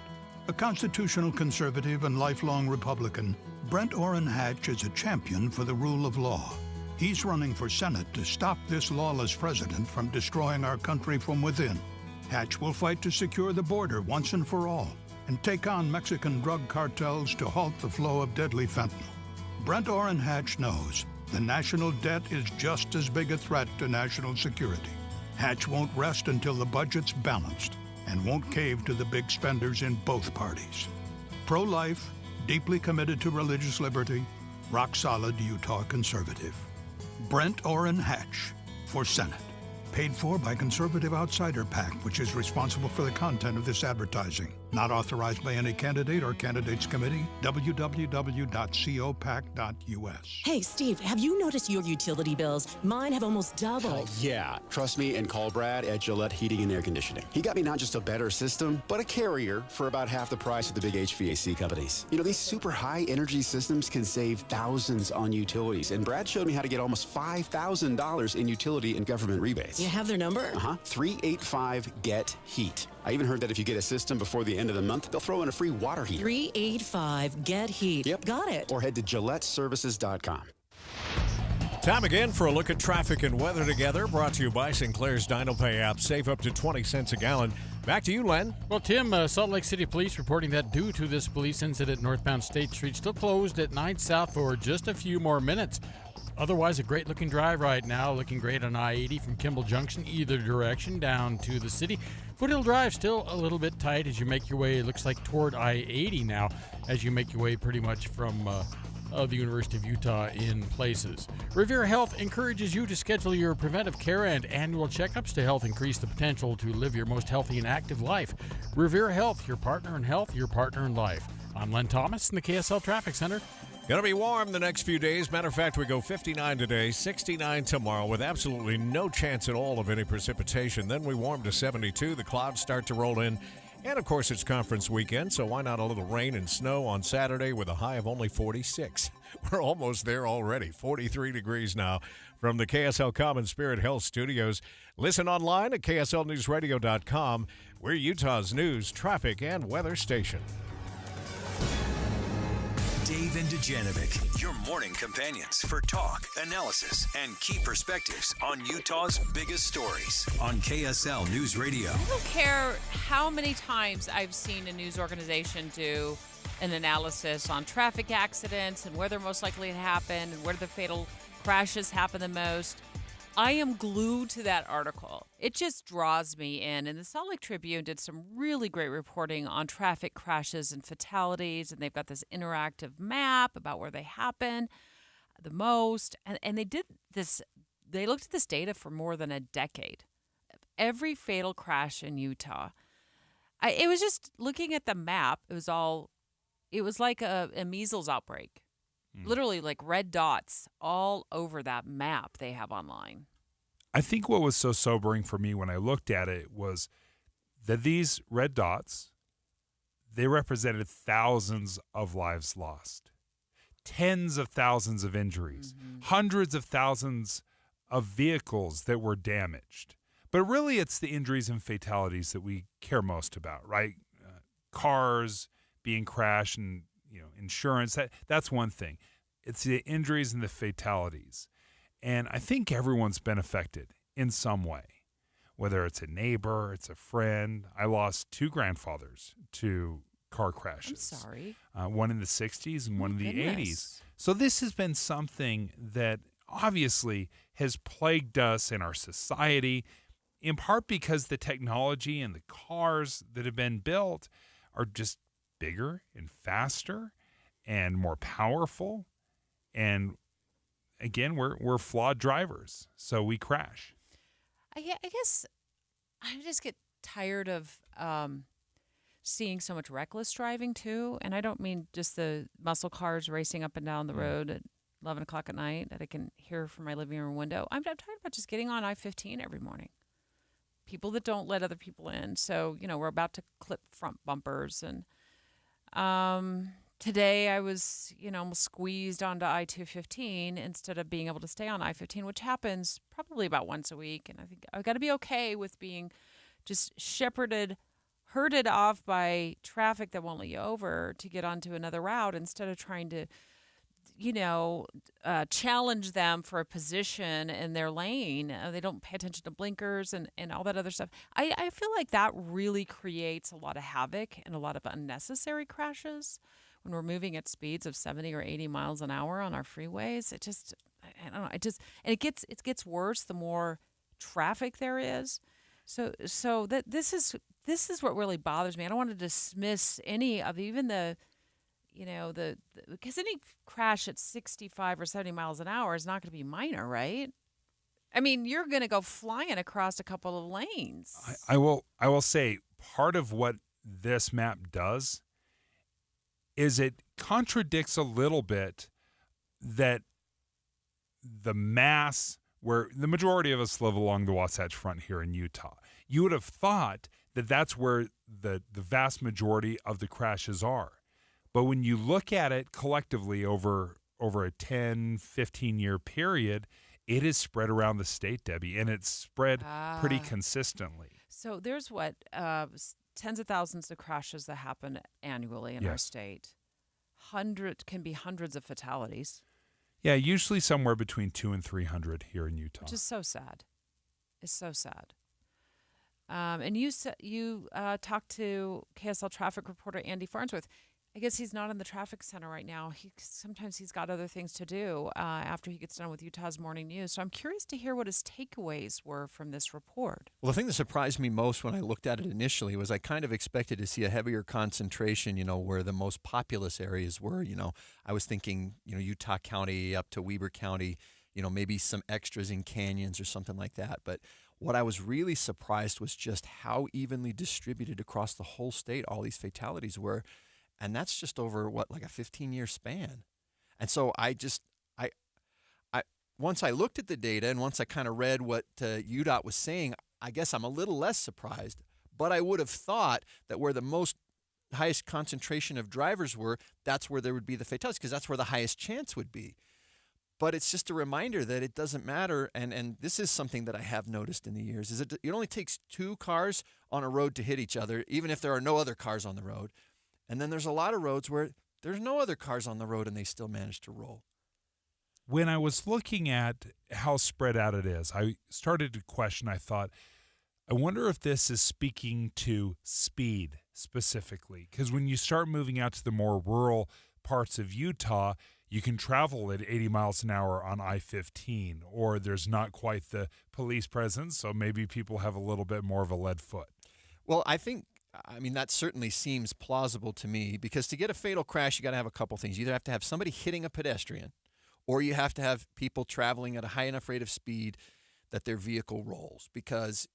A constitutional conservative and lifelong Republican, Brent Orrin Hatch is a champion for the rule of law. He's running for Senate to stop this lawless president from destroying our country from within. Hatch will fight to secure the border once and for all and take on Mexican drug cartels to halt the flow of deadly fentanyl. Brent Orrin Hatch knows the national debt is just as big a threat to national security. Hatch won't rest until the budget's balanced and won't cave to the big spenders in both parties. Pro-life, deeply committed to religious liberty, rock-solid Utah conservative. Brent Orrin Hatch for Senate. Paid for by Conservative Outsider PAC, which is responsible for the content of this advertising. Not authorized by any candidate or candidates committee. www.copac.us. Hey, Steve, have you noticed your utility bills? Mine have almost doubled. Yeah, trust me and call Brad at Gillette Heating and Air Conditioning. He got me not just a better system, but a carrier for about half the price of the big HVAC companies. You know, these super high energy systems can save thousands on utilities, and Brad showed me how to get almost $5,000 in utility and government rebates. You have their number? 385-GET-HEAT. I even heard that if you get a system before the end of the month, they'll throw in a free water heater. 385-GET-HEAT. Yep. Got it. Or head to GilletteServices.com. Time again for a look at traffic and weather together, brought to you by Sinclair's DinoPay app. Save up to 20 cents a gallon. Back to you, Len. Well, Tim, Salt Lake City Police reporting that due to this police incident, northbound State Street still closed at 9 South for just a few more minutes. Otherwise, a great-looking drive right now. Looking great on I-80 from Kimball Junction, either direction, down to the city. Foothill Drive still a little bit tight as you make your way, it looks like, toward I-80 now, as you make your way pretty much from the University of Utah in places. Revere Health encourages you to schedule your preventive care and annual checkups to help increase the potential to live your most healthy and active life. Revere Health, your partner in health, your partner in life. I'm Len Thomas in the KSL Traffic Center. Going to be warm the next few days. Matter of fact, we go 59 today, 69 tomorrow with absolutely no chance at all of any precipitation. Then we warm to 72. The clouds start to roll in. And, of course, it's conference weekend, so why not a little rain and snow on Saturday with a high of only 46? We're almost there already. 43 degrees now from the KSL Common Spirit Health Studios. Listen online at kslnewsradio.com. We're Utah's news, traffic, and weather station. Dave and Dujanovic, your morning companions for talk, analysis, and key perspectives on Utah's biggest stories on KSL News Radio. I don't care how many times I've seen a news organization do an analysis on traffic accidents and where they're most likely to happen and where the fatal crashes happen the most. I am glued to that article. It just draws me in. And the Salt Lake Tribune did some really great reporting on traffic crashes and fatalities. And they've got this interactive map about where they happen the most. And they did this, they looked at this data for more than a decade. Every fatal crash in Utah. It was just looking at the map. It was like a measles outbreak. Literally like red dots all over that map they have online. I think what was so sobering for me when I looked at it was that these red dots, they represented thousands of lives lost, tens of thousands of injuries, hundreds of thousands of vehicles that were damaged. But really, it's the injuries and fatalities that we care most about, right? Cars being crashed and insurance, that's one thing. It's the injuries and the fatalities. And I think everyone's been affected in some way, whether it's a neighbor, it's a friend. I lost 2 grandfathers to car crashes. I'm sorry. One in the 60s and one in the 80s. So this has been something that obviously has plagued us in our society, in part because the technology and the cars that have been built are just bigger and faster and more powerful. And again, we're flawed drivers, so we crash. I guess I just get tired of seeing so much reckless driving too. And I don't mean just the muscle cars racing up and down the road at 11 o'clock at night that I can hear from my living room window. I'm tired about just getting on I-15 every morning. People that don't let other people in. So, we're about to clip front bumpers and Today I was, almost squeezed onto I-215 instead of being able to stay on I-15, which happens probably about once a week. And I think I've got to be okay with being just herded off by traffic that won't let you over to get onto another route instead of trying to, challenge them for a position in their lane. They don't pay attention to blinkers and all that other stuff. I feel like that really creates a lot of havoc and a lot of unnecessary crashes when we're moving at speeds of 70 or 80 miles an hour on our freeways. I don't know. And it gets worse the more traffic there is. So that this is what really bothers me. I don't want to dismiss any of even because any crash at 65 or 70 miles an hour is not going to be minor, right? I mean, you're going to go flying across a couple of lanes. I will say part of what this map does is it contradicts a little bit that the mass, where the majority of us live along the Wasatch Front here in Utah. You would have thought that that's where the vast majority of the crashes are. But when you look at it collectively over a 10, 15-year period, it is spread around the state, Debbie, and it's spread pretty consistently. So there's tens of thousands of crashes that happen annually in our state. Can be hundreds of fatalities. Yeah, usually somewhere between 200 and 300 here in Utah. Which is so sad. It's so sad. And you talked to KSL traffic reporter Andy Farnsworth. I guess he's not in the traffic center right now. Sometimes he's got other things to do after he gets done with Utah's Morning News. So I'm curious to hear what his takeaways were from this report. Well, the thing that surprised me most when I looked at it initially was I kind of expected to see a heavier concentration, where the most populous areas were. I was thinking, Utah County up to Weber County, maybe some extras in canyons or something like that. But what I was really surprised was just how evenly distributed across the whole state all these fatalities were. And that's just over like a 15-year span. And so I once I looked at the data and once I kind of read what UDOT was saying, I guess I'm a little less surprised. But I would have thought that where the highest concentration of drivers were, that's where there would be the fatalities, because that's where the highest chance would be. But it's just a reminder that it doesn't matter, and this is something that I have noticed in the years, is it only takes two cars on a road to hit each other, even if there are no other cars on the road. And then there's a lot of roads where there's no other cars on the road and they still manage to roll. When I was looking at how spread out it is, I started to question, I thought, I wonder if this is speaking to speed specifically. Because when you start moving out to the more rural parts of Utah, you can travel at 80 miles an hour on I-15, or there's not quite the police presence, so maybe people have a little bit more of a lead foot. Well, that certainly seems plausible to me, because to get a fatal crash, you got to have a couple things. You either have to have somebody hitting a pedestrian, or you have to have people traveling at a high enough rate of speed that their vehicle rolls. Because,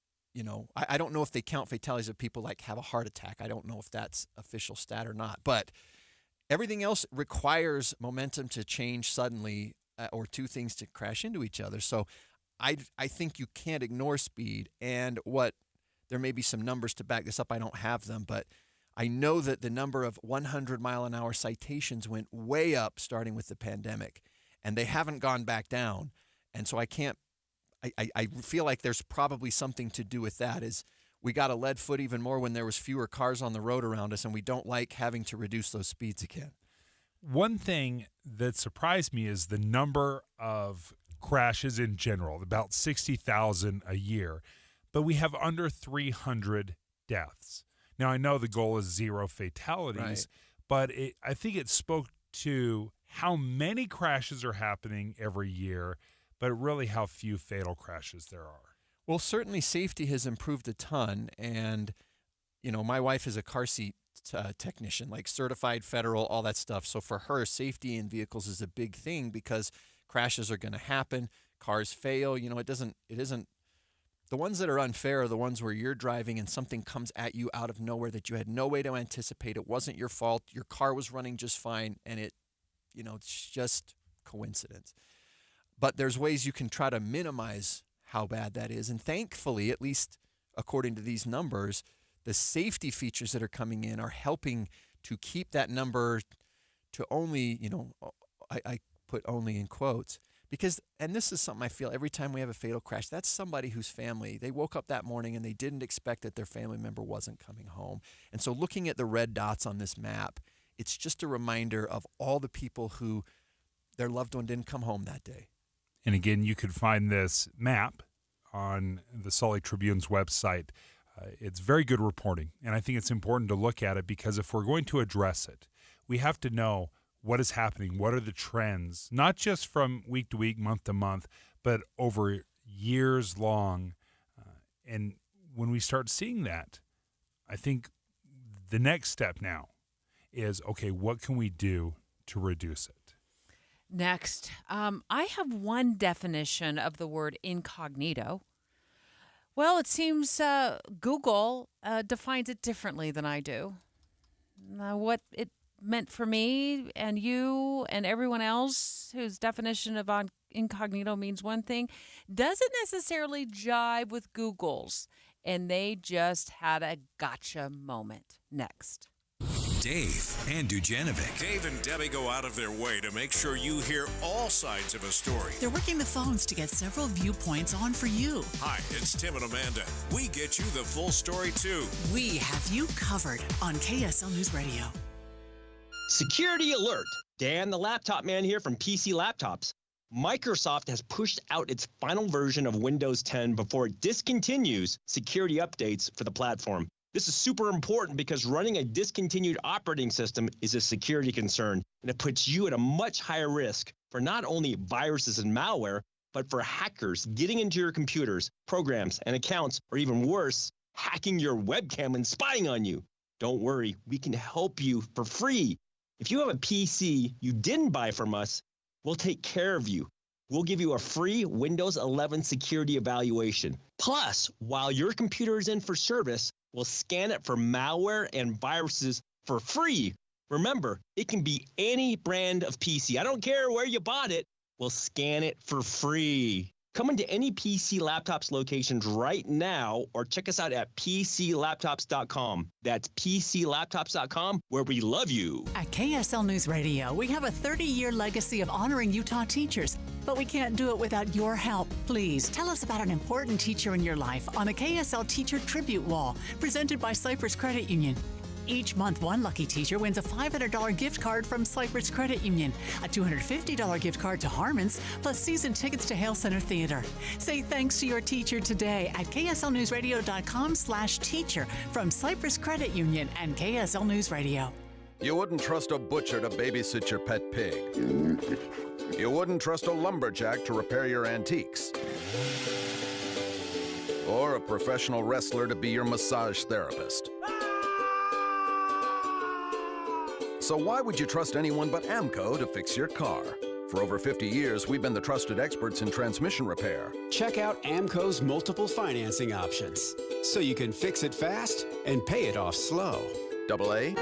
I don't know if they count fatalities of people like have a heart attack. I don't know if that's official stat or not. But everything else requires momentum to change suddenly, or two things to crash into each other. So I think you can't ignore speed. And there may be some numbers to back this up. I don't have them, but I know that the number of 100-mile-an-hour citations went way up starting with the pandemic, and they haven't gone back down. And so I feel like there's probably something to do with that, is we got a lead foot even more when there was fewer cars on the road around us, and we don't like having to reduce those speeds again. One thing that surprised me is the number of crashes in general, about 60,000 a year. But we have under 300 deaths. Now, I know the goal is 0 fatalities, right, but I think it spoke to how many crashes are happening every year, but really how few fatal crashes there are. Well, certainly safety has improved a ton. And, my wife is a car seat technician, like certified federal, all that stuff. So for her, safety in vehicles is a big thing, because crashes are going to happen. Cars fail. It isn't. The ones that are unfair are the ones where you're driving and something comes at you out of nowhere that you had no way to anticipate. It wasn't your fault. Your car was running just fine, and it's just coincidence. But there's ways you can try to minimize how bad that is. And thankfully, at least according to these numbers, the safety features that are coming in are helping to keep that number to only, I put only in quotes, because, and this is something I feel every time we have a fatal crash, that's somebody whose family, they woke up that morning and they didn't expect that their family member wasn't coming home. And so looking at the red dots on this map, it's just a reminder of all the people who their loved one didn't come home that day. And again, you could find this map on the Salt Lake Tribune's website. It's very good reporting, and I think it's important to look at it because if we're going to address it, we have to know what is happening, what are the trends, not just from week to week, month to month, but over years long. And when we start seeing that, I think the next step now is, okay, what can we do to reduce it? Next, I have one definition of the word incognito. Well, it seems Google defines it differently than I do. What it meant for me and you and everyone else whose definition of incognito means one thing doesn't necessarily jive with Google's, and they just had a gotcha moment. Next. Dave and Dujanovic. Dave and Debbie go out of their way to make sure you hear all sides of a story. They're working the phones to get several viewpoints on for you. Hi, it's Tim and Amanda. We get you the full story, too. We have you covered on KSL News Radio. Security alert. Dan, the laptop man here from PC Laptops. Microsoft has pushed out its final version of Windows 10 before it discontinues security updates for the platform. This is super important because running a discontinued operating system is a security concern, and it puts you at a much higher risk for not only viruses and malware, but for hackers getting into your computers, programs, and accounts, or even worse, hacking your webcam and spying on you. Don't worry, we can help you for free. If you have a PC you didn't buy from us, we'll take care of you. We'll give you a free Windows 11 security evaluation. Plus, while your computer is in for service, we'll scan it for malware and viruses for free. Remember, it can be any brand of PC. I don't care where you bought it. We'll scan it for free. Come into any PC Laptops locations right now or check us out at PCLaptops.com. That's PCLaptops.com, where we love you. At KSL News Radio, we have a 30-year legacy of honoring Utah teachers, but we can't do it without your help. Please tell us about an important teacher in your life on the KSL Teacher Tribute Wall, presented by Cypress Credit Union. Each month, one lucky teacher wins a $500 gift card from Cypress Credit Union, a $250 gift card to Harmon's, plus season tickets to Hale Center Theater. Say thanks to your teacher today at kslnewsradio.com/teacher from Cypress Credit Union and KSL News Radio. You wouldn't trust a butcher to babysit your pet pig. You wouldn't trust a lumberjack to repair your antiques. Or a professional wrestler to be your massage therapist. So why would you trust anyone but AMCO to fix your car? For over 50 years, we've been the trusted experts in transmission repair. Check out AMCO's multiple financing options, so you can fix it fast and pay it off slow. AA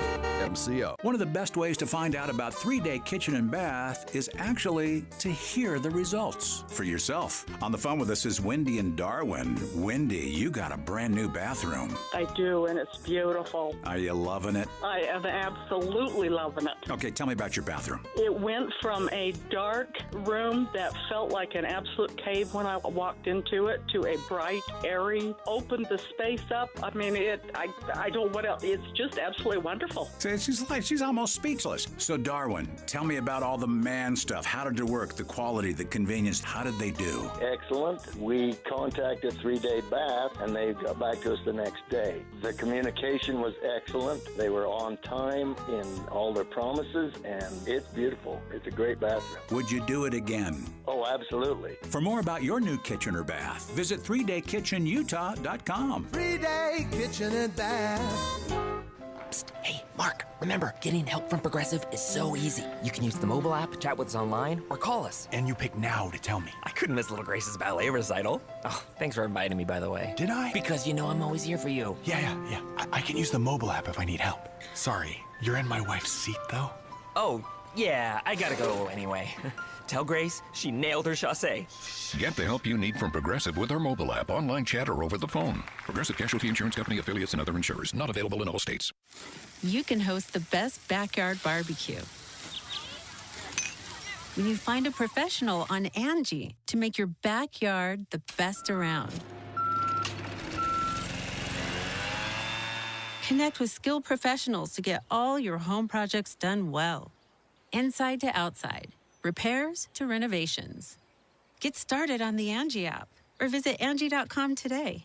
MCO. One of the best ways to find out about 3-Day Kitchen and Bath is actually to hear the results for yourself. On the phone with us is Wendy in Darwin. Wendy, you got a brand new bathroom. I do, and it's beautiful. Are you loving it? I am absolutely loving it. Okay, tell me about your bathroom. It went from a dark room that felt like an absolute cave when I walked into it to a bright, airy, opened the space up. I mean, I don't know what else. It's just absolutely wonderful. She's almost speechless. So, Darwin, tell me about all the man stuff. How did it work? The quality, the convenience. How did they do? Excellent. We contacted 3-Day Bath, and they got back to us the next day. The communication was excellent. They were on time in all their promises, and it's beautiful. It's a great bathroom. Would you do it again? Oh, absolutely. For more about your new kitchen or bath, visit 3daykitchenutah.com. 3-Day Kitchen and Bath. Psst. Hey, Mark, remember, getting help from Progressive is so easy. You can use the mobile app, chat with us online, or call us. And you pick now to tell me. I couldn't miss Little Grace's ballet recital. Oh, thanks for inviting me, by the way. Did I? Because you know I'm always here for you. Yeah. I can use the mobile app if I need help. Sorry, you're in my wife's seat, though? Oh, yeah, I gotta go anyway. Tell Grace she nailed her chassé. Get the help you need from Progressive with our mobile app, online chat, or over the phone. Progressive Casualty Insurance Company, affiliates, and other insurers. Not available in all states. You can host the best backyard barbecue when you find a professional on Angie to make your backyard the best around. Connect with skilled professionals to get all your home projects done well. Inside to outside, repairs to renovations. Get started on the Angie app or visit Angie.com today.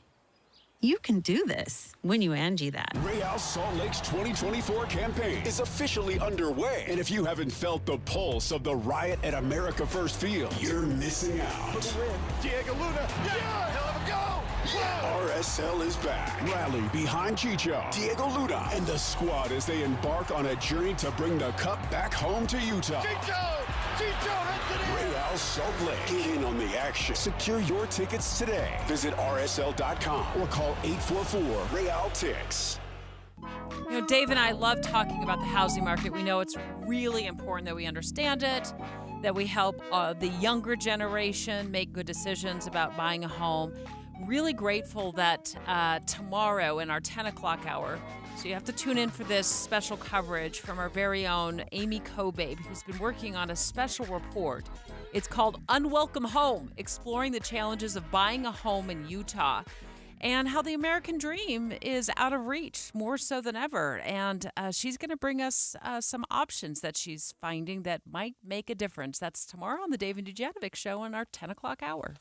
You can do this when you Angie that. Real Salt Lake's 2024 campaign is officially underway. And if you haven't felt the pulse of the riot at America First Field, you're missing out. Diego Luna, yeah, he'll have a go. RSL is back. Rally behind Chicho, Diego Luna, and the squad as they embark on a journey to bring the cup back home to Utah. Chicho hits it in. Real Salt Lake. Get in on the action. Secure your tickets today. Visit RSL.com or call 844-REAL-TICKS. You know, Dave and I love talking about the housing market. We know it's really important that we understand it, that we help the younger generation make good decisions about buying a home. Really grateful that tomorrow in our 10 o'clock hour, so you have to tune in for this special coverage from our very own Amy Kobabe, who's been working on a special report. It's called Unwelcome Home, exploring the challenges of buying a home in Utah and how the American dream is out of reach more so than ever. And she's going to bring us some options that she's finding that might make a difference. That's tomorrow on the Dave and Dujanovic Show in our 10 o'clock hour.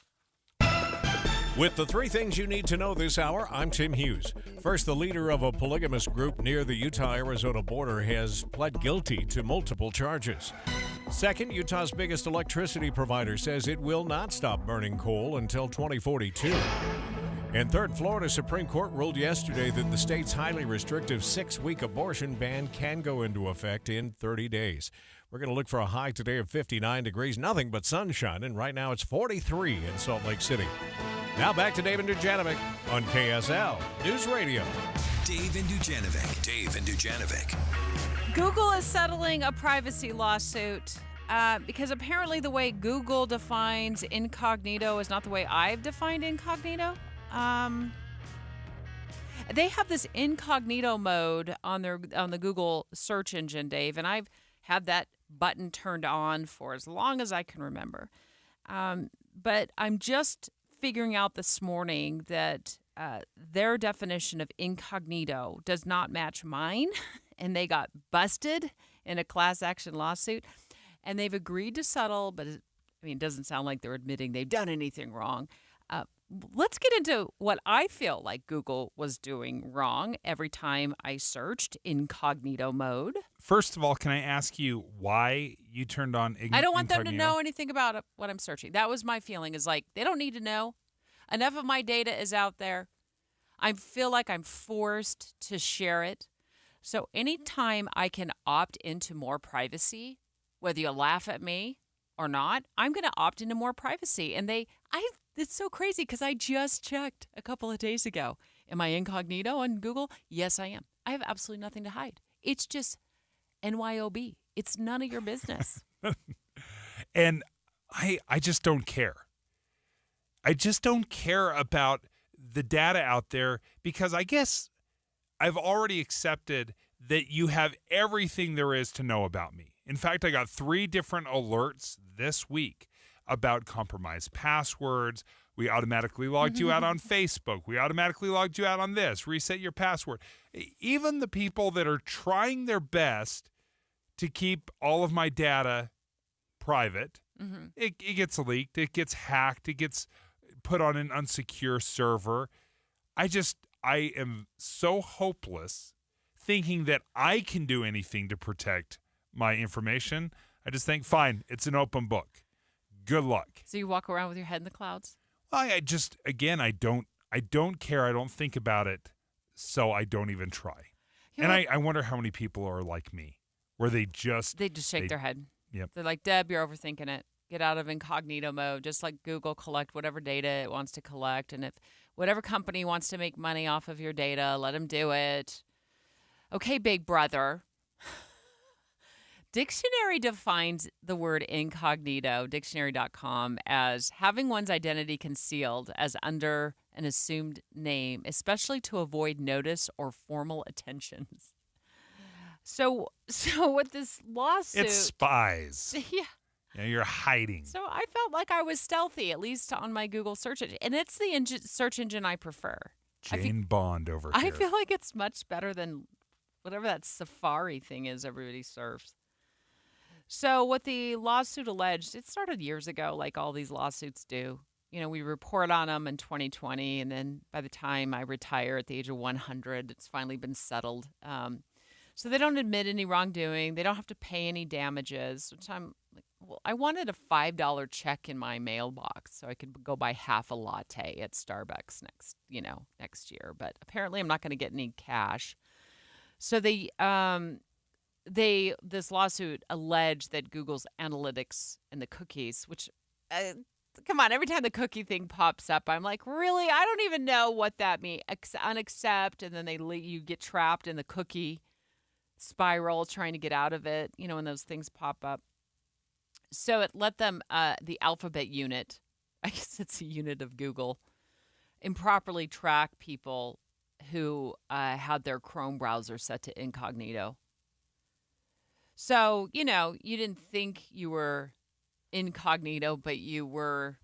With the three things you need to know this hour, I'm Tim Hughes. First, the leader of a polygamous group near the Utah-Arizona border has pled guilty to multiple charges. Second, Utah's biggest electricity provider says it will not stop burning coal until 2042. And third, Florida Supreme Court ruled yesterday that the state's highly restrictive 6-week abortion ban can go into effect in 30 days. We're going to look for a high today of 59 degrees, nothing but sunshine, and right now it's 43 in Salt Lake City. Now back to Dave and Dujanovic on KSL News Radio. Dave and Dujanovic. Dave and Dujanovic. Google is settling a privacy lawsuit because apparently the way Google defines incognito is not the way I've defined incognito. They have this incognito mode on the Google search engine, Dave, and I've had that button turned on for as long as I can remember. But I'm just figuring out this morning that their definition of incognito does not match mine, and they got busted in a class action lawsuit, and they've agreed to settle, but it doesn't sound like they're admitting they've done anything wrong. Let's get into what I feel like Google was doing wrong every time I searched incognito mode. First of all, can I ask you why you turned on incognito? I don't want them to know anything about what I'm searching. That was my feeling, is like, they don't need to know. Enough of my data is out there. I feel like I'm forced to share it. So anytime I can opt into more privacy, whether you laugh at me or not, I'm going to opt into more privacy. And it's so crazy because I just checked a couple of days ago. Am I incognito on Google? Yes, I am. I have absolutely nothing to hide. It's just NYOB. It's none of your business. And I just don't care. I just don't care about the data out there because I guess I've already accepted that you have everything there is to know about me. In fact, I got 3 different alerts this week about compromised passwords. We automatically logged you out on Facebook. We automatically logged you out on this. Reset your password. Even the people that are trying their best to keep all of my data private, it gets leaked, it gets hacked, it gets put on an unsecure server. I am so hopeless thinking that I can do anything to protect my information. I just think, fine, it's an open book. Good luck. So you walk around with your head in the clouds? I don't care. I don't think about it, so I don't even try. And I wonder how many people are like me, where they just shake their head. Yep. They're like, Deb, you're overthinking it. Get out of incognito mode. Just like Google, collect whatever data it wants to collect. And if whatever company wants to make money off of your data, let them do it. Okay, big brother. Dictionary defines the word incognito, dictionary.com, as having one's identity concealed as under an assumed name, especially to avoid notice or formal attentions. So with this lawsuit, it's spies. Yeah. Yeah, you're hiding. So I felt like I was stealthy, at least on my Google search engine. And it's the search engine I prefer. Jane Bond over here. I feel like it's much better than whatever that Safari thing is everybody surfs. So what the lawsuit alleged, it started years ago, like all these lawsuits do. You know, we report on them in 2020, and then by the time I retire at the age of 100, it's finally been settled. So they don't admit any wrongdoing. They don't have to pay any damages, which I'm like, well, I wanted a $5 check in my mailbox so I could go buy half a latte at Starbucks next year. But apparently I'm not going to get any cash. So this lawsuit alleged that Google's analytics and the cookies, which, come on, every time the cookie thing pops up, I'm like, really? I don't even know what that means. Unaccept, and then you get trapped in the cookie spiral trying to get out of it, when those things pop up. So it let them, the alphabet unit, I guess it's a unit of Google, improperly track people who had their Chrome browser set to incognito. So, you didn't think you were incognito, but you were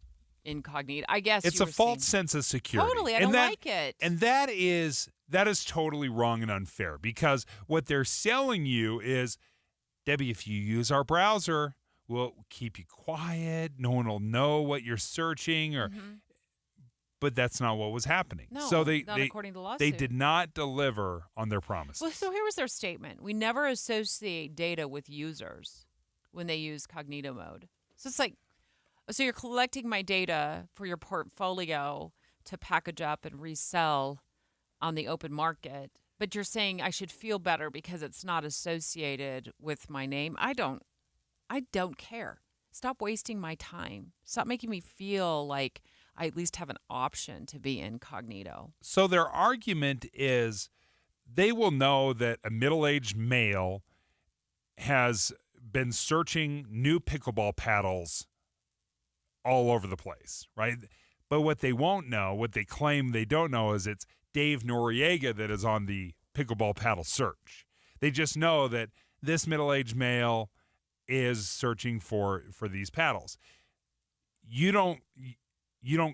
incognito. I guess it's a false sense of security. Totally, I don't like it. And that is totally wrong and unfair, because what they're selling you is, Debbie, if you use our browser, we'll keep you quiet. No one will know what you're searching, but that's not what was happening. No, so not according to the lawsuit. They did not deliver on their promises. Well, so here was their statement: we never associate data with users when they use cognito mode. So it's like, so you're collecting my data for your portfolio to package up and resell on the open market, but you're saying I should feel better because it's not associated with my name. I don't care. Stop wasting my time. Stop making me feel like I at least have an option to be incognito. So their argument is they will know that a middle-aged male has been searching new pickleball paddles all over the place, right? But what they won't know, what they claim they don't know, is it's Dave Noriega that is on the pickleball paddle search. They just know that this middle-aged male is searching for these paddles. You don't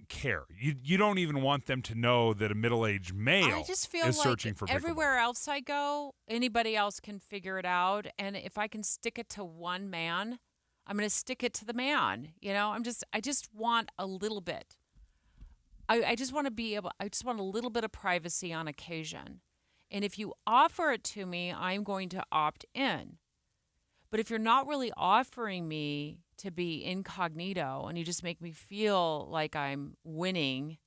care. You don't even want them to know that a middle-aged male I just feel is like searching for pickleball. Everywhere else I go, anybody else can figure it out. And if I can stick it to one man, I'm going to stick it to the man. I just want a little bit. I just want a little bit of privacy on occasion. And if you offer it to me, I'm going to opt in. But if you're not really offering me to be incognito and you just make me feel like I'm winning,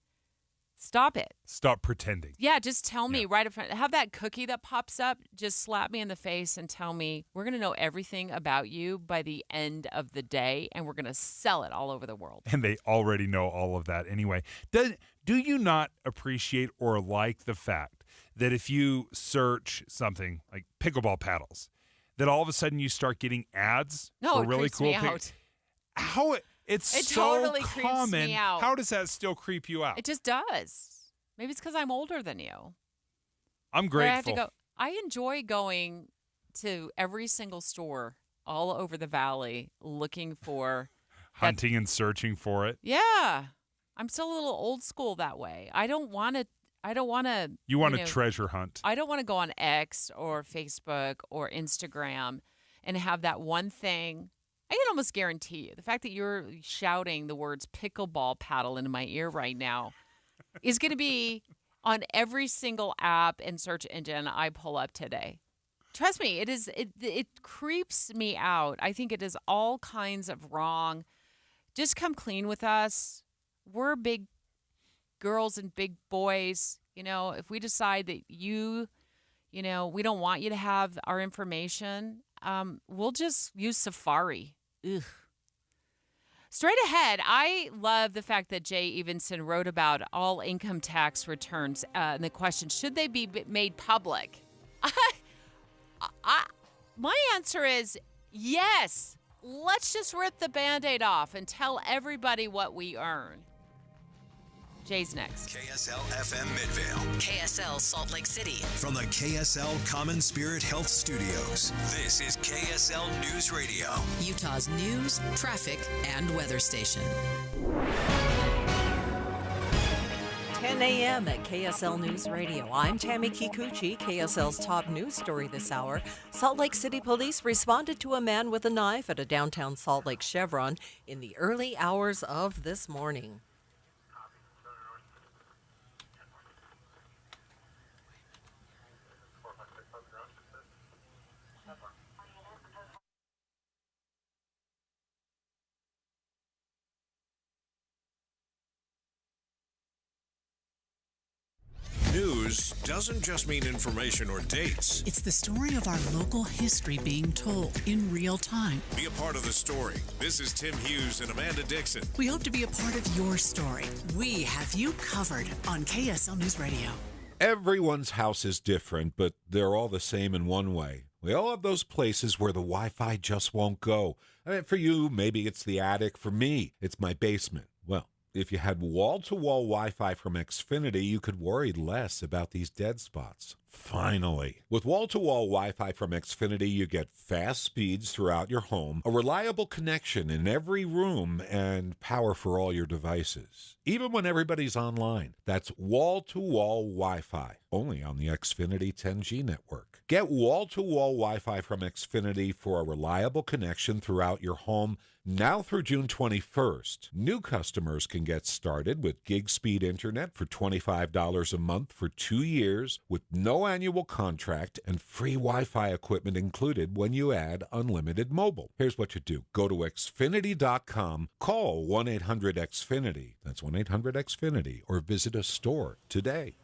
stop it. Stop pretending. Yeah, just tell me right up front. Have that cookie that pops up, just slap me in the face and tell me we're going to know everything about you by the end of the day, and we're going to sell it all over the world. And they already know all of that anyway. Do you not appreciate or like the fact that if you search something like pickleball paddles, that all of a sudden you start getting ads for really cool out. How it's It so totally creeps common. me out. How does that still creep you out? It just does. Maybe it's because I'm older than you. I'm grateful. I enjoy going to every single store all over the valley looking for hunting and searching for it. Yeah. I'm still a little old school that way. I don't want to. You want to treasure hunt. I don't want to go on X or Facebook or Instagram and have that one thing. I can almost guarantee you the fact that you're shouting the words pickleball paddle into my ear right now is going to be on every single app and search engine I pull up today. Trust me, it creeps me out. I think it is all kinds of wrong. Just come clean with us. We're big girls and big boys. If we decide that we don't want you to have our information, we'll just use Safari. Ugh. Straight ahead, I love the fact that Jay Evenson wrote about all income tax returns and the question, should they be made public? My answer is yes. Let's just rip the Band-Aid off and tell everybody what we earn. Jay's next. KSL FM Midvale. KSL Salt Lake City. From the KSL Common Spirit Health Studios, this is KSL News Radio. Utah's news, traffic, and weather station. 10 a.m. at KSL News Radio. I'm Tammy Kikuchi. KSL's top news story this hour. Salt Lake City police responded to a man with a knife at a downtown Salt Lake Chevron in the early hours of this morning. News doesn't just mean information or dates. It's the story of our local history being told in real time. Be a part of the story. This is Tim Hughes and Amanda Dixon. We hope to be a part of your story. We have you covered on KSL News Radio. Everyone's house is different, but they're all the same in one way. We all have those places where the Wi-Fi just won't go. I mean, for you, maybe it's the attic. For me, it's my basement. Well, if you had wall-to-wall Wi-Fi from Xfinity, you could worry less about these dead spots. Finally. With wall-to-wall Wi-Fi from Xfinity, you get fast speeds throughout your home, a reliable connection in every room, and power for all your devices, even when everybody's online. That's wall-to-wall Wi-Fi, only on the Xfinity 10G network. Get wall-to-wall Wi-Fi from Xfinity for a reliable connection throughout your home now through June 21st. New customers can get started with gig speed internet for $25 a month for 2 years with no annual contract and free Wi-Fi equipment included when you add unlimited mobile. Here's what you do. Go to Xfinity.com, call 1-800-XFINITY, that's 1-800-XFINITY, or visit a store today.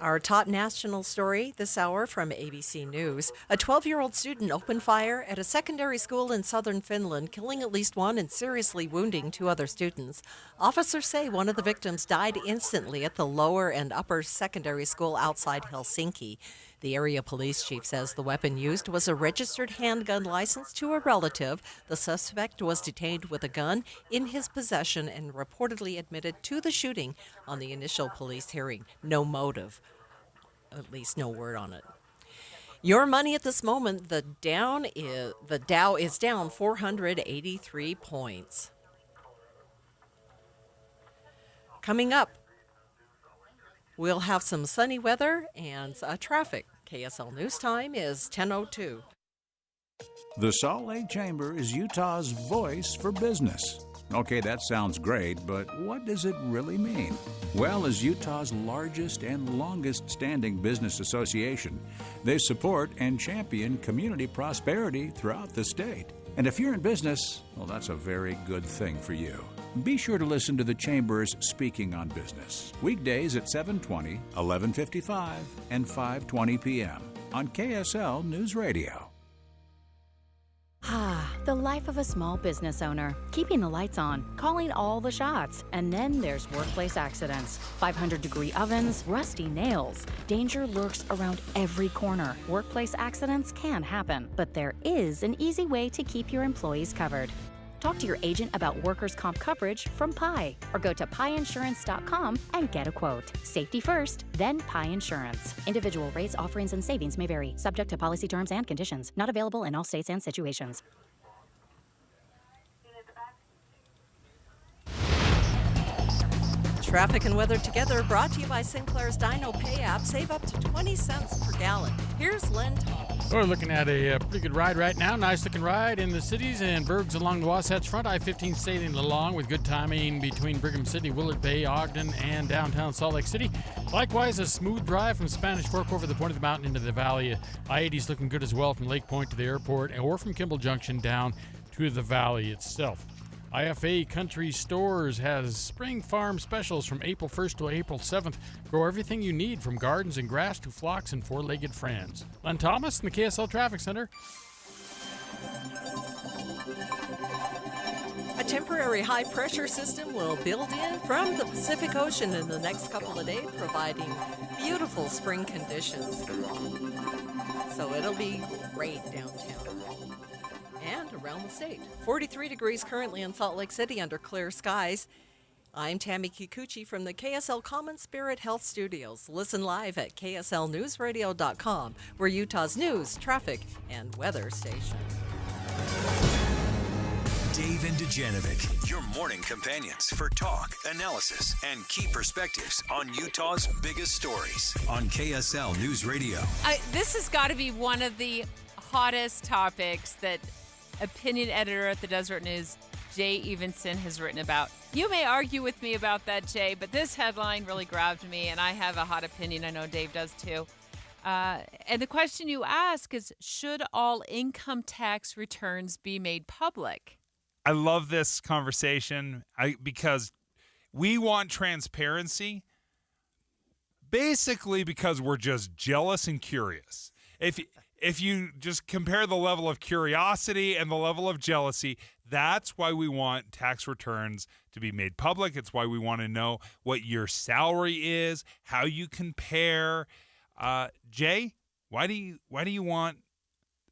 Our top national story this hour from ABC News. A 12-year-old student opened fire at a secondary school in southern Finland, killing at least one and seriously wounding 2 other students. Officers say one of the victims died instantly at the lower and upper secondary school outside Helsinki. The area police chief says the weapon used was a registered handgun license to a relative. The suspect was detained with a gun in his possession and reportedly admitted to the shooting on the initial police hearing. No motive, at least no word on it. Your money at this moment, the Dow is down 483 points. Coming up, we'll have some sunny weather and traffic. KSL News Time is 10:02. The Salt Lake Chamber is Utah's voice for business. Okay, that sounds great, but what does it really mean? Well, as Utah's largest and longest-standing business association, they support and champion community prosperity throughout the state. And if you're in business, well, that's a very good thing for you. Be sure to listen to the Chamber's Speaking on Business, weekdays at 7:20, 11:55, and 5:20 p.m. on KSL News Radio. The life of a small business owner. Keeping the lights on, calling all the shots. And then there's workplace accidents. 500-degree ovens, rusty nails. Danger lurks around every corner. Workplace accidents can happen, but there is an easy way to keep your employees covered. Talk to your agent about workers' comp coverage from Pi, or go to piinsurance.com and get a quote. Safety first, then Pi Insurance. Individual rates, offerings, and savings may vary, subject to policy terms and conditions. Not available in all states and situations. Traffic and weather together, brought to you by Sinclair's Dino Pay app. Save up to 20 cents per gallon. Here's Len Thomas. We're looking at a pretty good ride right now. Nice looking ride in the cities and Bergs along the Wasatch Front. I-15 sailing along with good timing between Brigham City, Willard Bay, Ogden, and downtown Salt Lake City. Likewise, a smooth drive from Spanish Fork over the point of the mountain into the valley. I-80's looking good as well from Lake Point to the airport, or from Kimball Junction down to the valley itself. IFA Country Stores has spring farm specials from April 1st to April 7th. Grow everything you need, from gardens and grass to flocks and four-legged friends. Len Thomas in the KSL Traffic Center. A temporary high-pressure system will build in from the Pacific Ocean in the next couple of days, providing beautiful spring conditions. So it'll be great downtown. and around the state. 43 degrees currently in Salt Lake City under clear skies. I'm Tammy Kikuchi from the KSL Common Spirit Health Studios. Listen live at KSLNewsRadio.com, we're Utah's news, traffic, and weather station. Dave and Dujanovic, your morning companions for talk, analysis, and key perspectives on Utah's biggest stories on KSL News Radio. This has got to be one of the hottest topics that opinion editor at the Deseret News, Jay Evenson, has written about. You may argue with me about that, Jay, but this headline really grabbed me, and I have a hot opinion. I know Dave does too. And the question you ask is, should all income tax returns be made public? I love this conversation because we want transparency, basically because we're just jealous and curious. If you just compare the level of curiosity and the level of jealousy, that's why we want tax returns to be made public. It's why we want to know what your salary is, how you compare. Jay, why do you want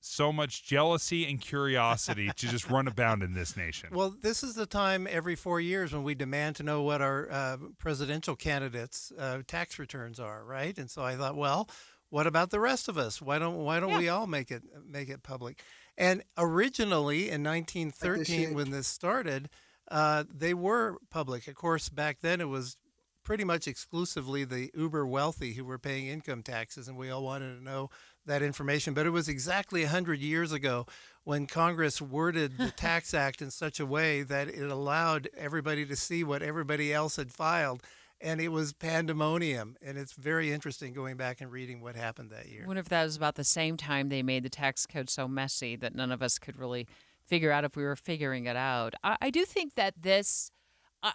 so much jealousy and curiosity to just run abound in this nation? Well, this is the time every 4 years when we demand to know what our presidential candidates' tax returns are, right? And so I thought, well, what about the rest of us? Why don't we all make it public? And originally in 1913, when this started, they were public. Of course, back then it was pretty much exclusively the uber wealthy who were paying income taxes, and we all wanted to know that information. But it was exactly 100 years ago when Congress worded the Tax Act in such a way that it allowed everybody to see what everybody else had filed. And it was pandemonium. And it's very interesting going back and reading what happened that year. I wonder if that was about the same time they made the tax code so messy that none of us could really figure out if we were figuring it out. I do think that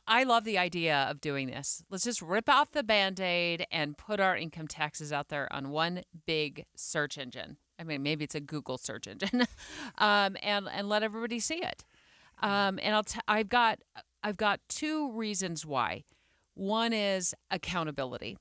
I love the idea of doing this. Let's just rip off the Band-Aid and put our income taxes out there on one big search engine. I mean, maybe it's a Google search engine, and let everybody see it. And I've got two reasons why. One is accountability.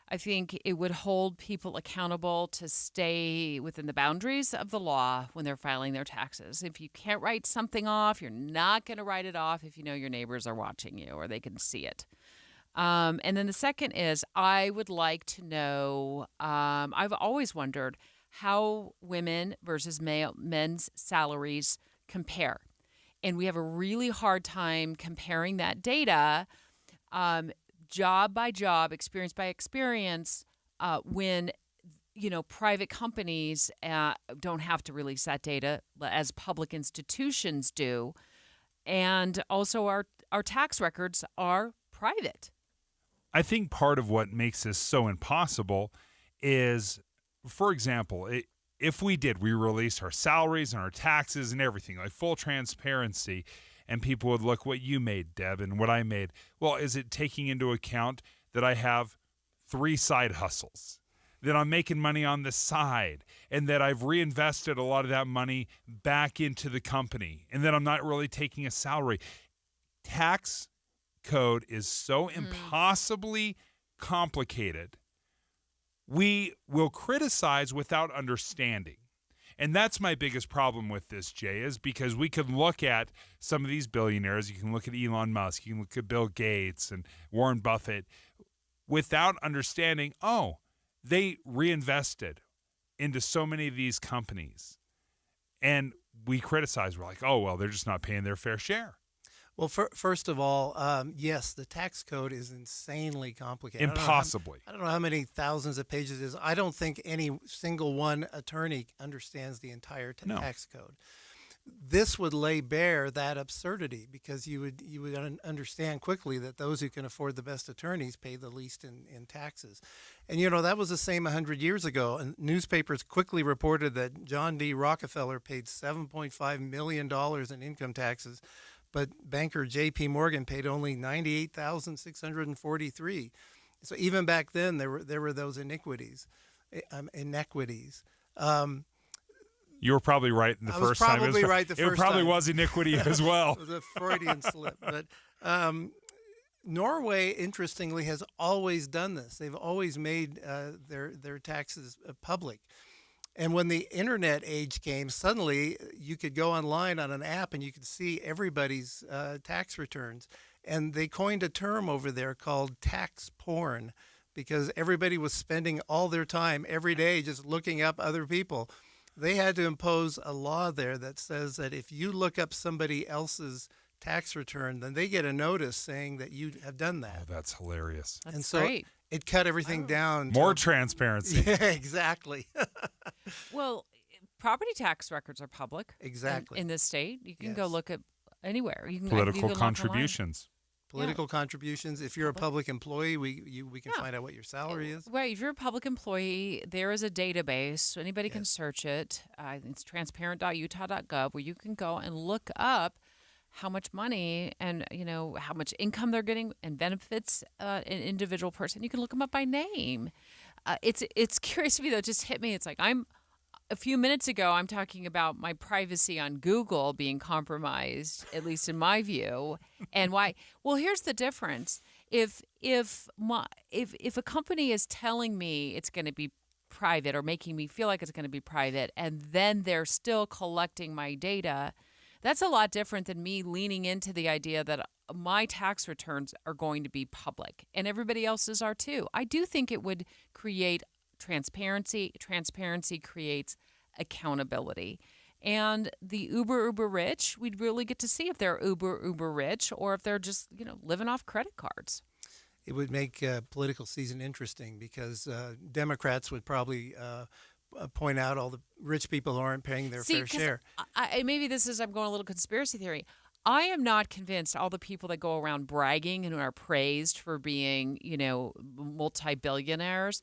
I think it would hold people accountable to stay within the boundaries of the law when they're filing their taxes. If you can't write something off, you're not going to write it off if you know your neighbors are watching you or they can see it. And then the second is I would like to know, I've always wondered how women versus men's salaries compare. And we have a really hard time comparing that data job by job, experience by experience, when, private companies don't have to release that data as public institutions do. And also our tax records are private. I think part of what makes this so impossible is, for example, if we released our salaries and our taxes and everything, like full transparency, and people would look what you made, Deb, and what I made. Well, is it taking into account that I have 3 side hustles, that I'm making money on the side, and that I've reinvested a lot of that money back into the company, and that I'm not really taking a salary? Tax code is so impossibly complicated. We will criticize without understanding. And that's my biggest problem with this, Jay, is because we could look at some of these billionaires. You can look at Elon Musk. You can look at Bill Gates and Warren Buffett without understanding, they reinvested into so many of these companies. And we criticize. We're like, they're just not paying their fair share. Well, first of all, yes, the tax code is insanely complicated. Impossibly. I don't know how many thousands of pages it is. I don't think any single one attorney understands the entire tax code. This would lay bare that absurdity because you would understand quickly that those who can afford the best attorneys pay the least in taxes. And, that was the same 100 years ago. And newspapers quickly reported that John D. Rockefeller paid $7.5 million in income taxes, but banker J.P. Morgan paid only $98,643. So even back then, there were those inequities. You were probably right in the first time. I was probably right the first time. It probably was iniquity as well. It was a Freudian slip. But Norway, interestingly, has always done this. They've always made their taxes public. And when the internet age came, suddenly you could go online on an app and you could see everybody's tax returns. And they coined a term over there called tax porn, because everybody was spending all their time every day just looking up other people. They had to impose a law there that says that if you look up somebody else's tax return, then they get a notice saying that you have done that. Oh, that's hilarious. That's and so great. It cut everything down. More transparency. Yeah, exactly. Well, property tax records are public. Exactly. In this state, you can go look at anywhere. You can Political you can look contributions. Political contributions. If you're a public employee, we can find out what your salary is. Right. If you're a public employee, there is a database. So anybody can search it. It's transparent.utah.gov, where you can go and look up how much money and how much income they're getting and benefits an individual person. You can look them up by name. It's curious to me though. It just hit me. It's like a few minutes ago I'm talking about my privacy on Google being compromised, at least in my view, and why. Well, here's the difference. If a company is telling me it's going to be private or making me feel like it's going to be private, and then they're still collecting my data, that's a lot different than me leaning into the idea that my tax returns are going to be public and everybody else's are too. I do think it would create transparency. Transparency creates accountability. And the uber rich, we'd really get to see if they're uber rich or if they're just, living off credit cards. It would make political season interesting because Democrats would probably point out all the rich people who aren't paying their fair share. Maybe I'm going a little conspiracy theory. I am not convinced all the people that go around bragging and are praised for being, multi-billionaires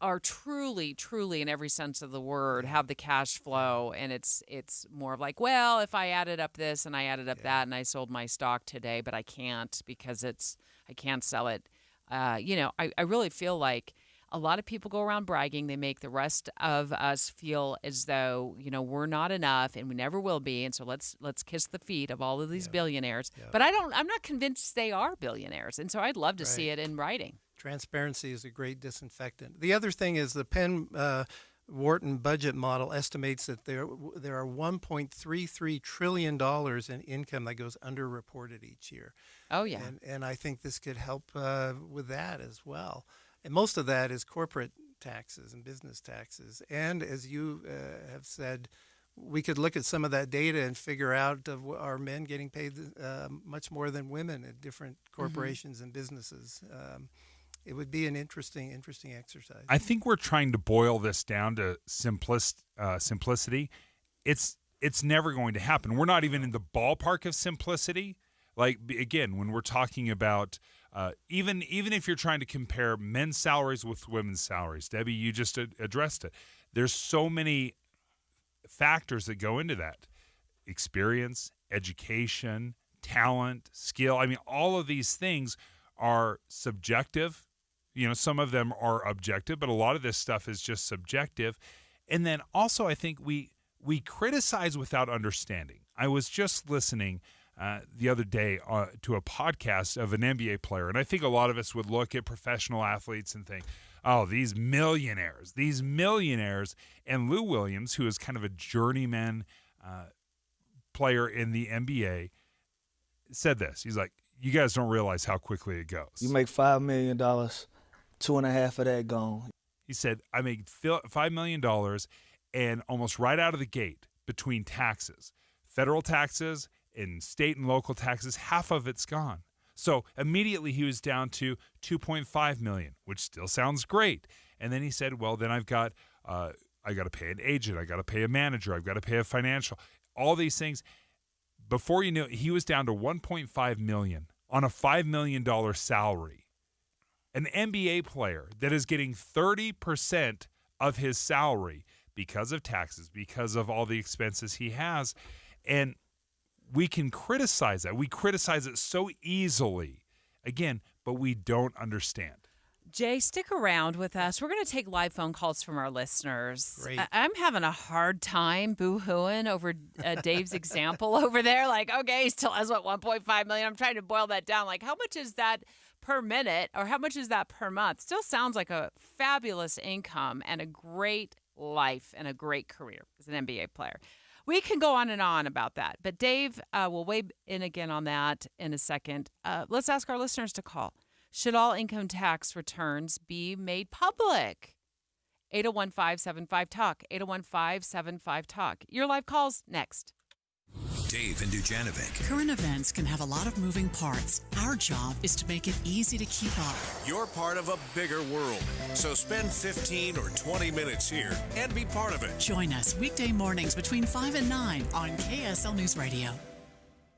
are truly in every sense of the word, have the cash flow. And it's more of like, well, if I added up this and I added up that and I sold my stock today, but I can't because I can't sell it. I really feel like a lot of people go around bragging. They make the rest of us feel as though, we're not enough and we never will be. And so let's kiss the feet of all of these billionaires. Yeah. But I'm not convinced they are billionaires. And so I'd love to see it in writing. Transparency is a great disinfectant. The other thing is the Penn Wharton budget model estimates that there are $1.33 trillion in income that goes underreported each year. Oh, yeah. And I think this could help with that as well. And most of that is corporate taxes and business taxes. And as you have said, we could look at some of that data and figure out are men getting paid much more than women at different corporations and businesses. It would be an interesting exercise. I think we're trying to boil this down to simplicity. It's never going to happen. We're not even in the ballpark of simplicity. Like, again, when we're talking about even if you're trying to compare men's salaries with women's salaries, Debbie, you just addressed it. There's so many factors that go into that. Experience, education, talent, skill. I mean, all of these things are subjective. Some of them are objective, but a lot of this stuff is just subjective. And then also I think we criticize without understanding. I was just listening the other day to a podcast of an NBA player, and I think a lot of us would look at professional athletes and think, oh, these millionaires. And Lou Williams, who is kind of a journeyman player in the NBA, said this. He's like, you guys don't realize how quickly it goes. You make $5 million, 2.5 of that gone. He said, I make $5 million, and almost right out of the gate, between taxes, federal taxes and state and local taxes, half of it's gone. So immediately he was down to $2.5 million, which still sounds great. And then he said, well, then I got to pay an agent, I got to pay a manager, I've got to pay a financial, all these things. Before you knew it, he was down to $1.5 million on a $5 million salary. An NBA player that is getting 30% of his salary because of taxes, because of all the expenses he has. And we can criticize that. We criticize it so easily, again, but we don't understand. Jay, stick around with us. We're going to take live phone calls from our listeners. Great. I'm having a hard time boo-hooing over Dave's example over there. Like, okay, he still has, $1.5 million? I'm trying to boil that down. Like, how much is that per minute, or how much is that per month? Still sounds like a fabulous income and a great life and a great career as an NBA player. We can go on and on about that, but Dave will weigh in again on that in a second. Let's ask our listeners to call. Should all income tax returns be made public? 801-575-TALK, 801-575-TALK. Your live calls next. Dave and Dujanovic. Current events can have a lot of moving parts. Our job is to make it easy to keep up. You're part of a bigger world, so spend 15 or 20 minutes here and be part of it. Join us weekday mornings between 5 and 9 on KSL News Radio.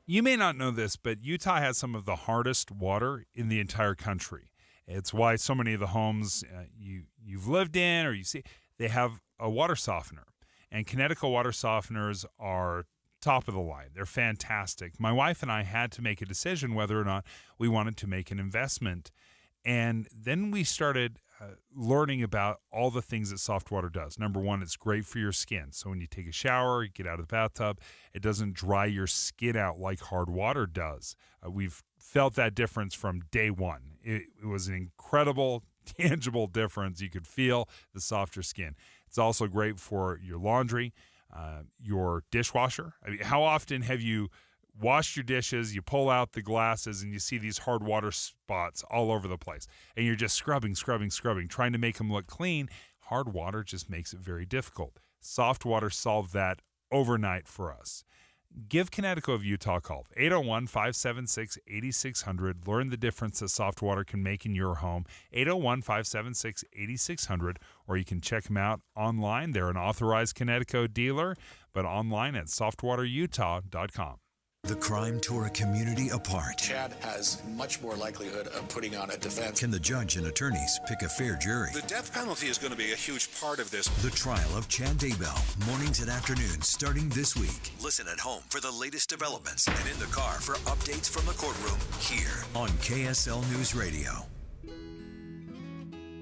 You may not know this, but Utah has some of the hardest water in the entire country. It's why so many of the homes you've lived in or you see, they have a water softener. And Connecticut water softeners are top of the line. They're fantastic. My wife and I had to make a decision whether or not we wanted to make an investment. And then we started learning about all the things that soft water does. Number one, it's great for your skin. So when you take a shower, you get out of the bathtub, it doesn't dry your skin out like hard water does. We've felt that difference from day one. It was an incredible, tangible difference. You could feel the softer skin. It's also great for your laundry, your dishwasher. I mean, how often have you washed your dishes, you pull out the glasses, and you see these hard water spots all over the place, and you're just scrubbing, trying to make them look clean? Hard water just makes it very difficult. Soft water solved that overnight for us. Give Connecticut of Utah a call, 801-576-8600. Learn the difference that soft water can make in your home, 801-576-8600, or you can check them out online. They're an authorized Connecticut dealer, but online at softwaterutah.com. The crime tore a community apart. Chad has much more likelihood of putting on a defense. Can the judge and attorneys pick a fair jury? The death penalty is going to be a huge part of this. The trial of Chad Daybell, mornings and afternoons starting this week. Listen at home for the latest developments and in the car for updates from the courtroom here on KSL News Radio.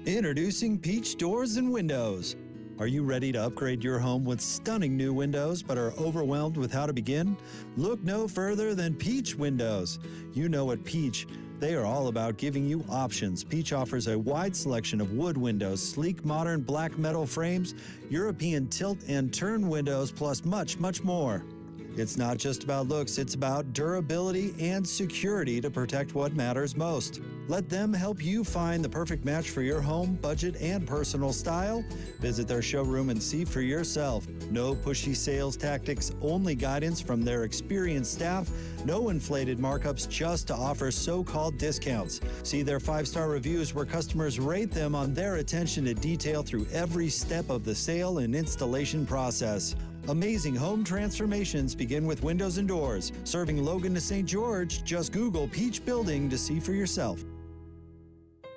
Introducing Peach Doors and Windows. Are you ready to upgrade your home with stunning new windows but are overwhelmed with how to begin? Look no further than Peach Windows. You know at Peach, they are all about giving you options. Peach offers a wide selection of wood windows, sleek modern black metal frames, European tilt and turn windows, plus much, much more. It's not just about looks, it's about durability and security to protect what matters most. Let them help you find the perfect match for your home, budget, and personal style. Visit their showroom and see for yourself. No pushy sales tactics, only guidance from their experienced staff. No inflated markups just to offer so-called discounts. See their 5-star reviews where customers rate them on their attention to detail through every step of the sale and installation process. Amazing home transformations begin with windows and doors. Serving Logan to St. George, just Google Peach Building to see for yourself.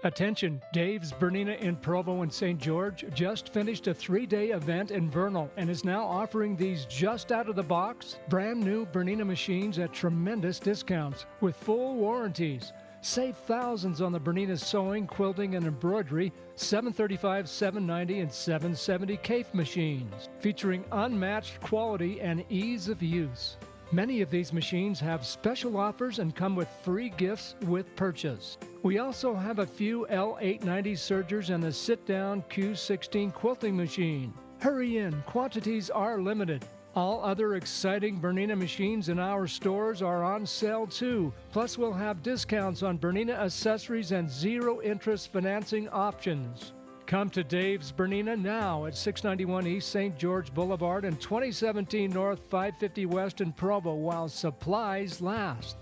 Attention, Dave's Bernina in Provo and St. George just finished a 3-day event in Vernal and is now offering these just out of the box, brand new Bernina machines at tremendous discounts with full warranties. Save thousands on the Bernina sewing, quilting, and embroidery, $735, $790, and $770 Cafe machines, featuring unmatched quality and ease of use. Many of these machines have special offers and come with free gifts with purchase. We also have a few L890 sergers and the sit-down Q16 quilting machine. Hurry in, quantities are limited. All other exciting Bernina machines in our stores are on sale too. Plus, we'll have discounts on Bernina accessories and zero-interest financing options. Come to Dave's Bernina now at 691 East St. George Boulevard and 2017 North 550 West in Provo while supplies last.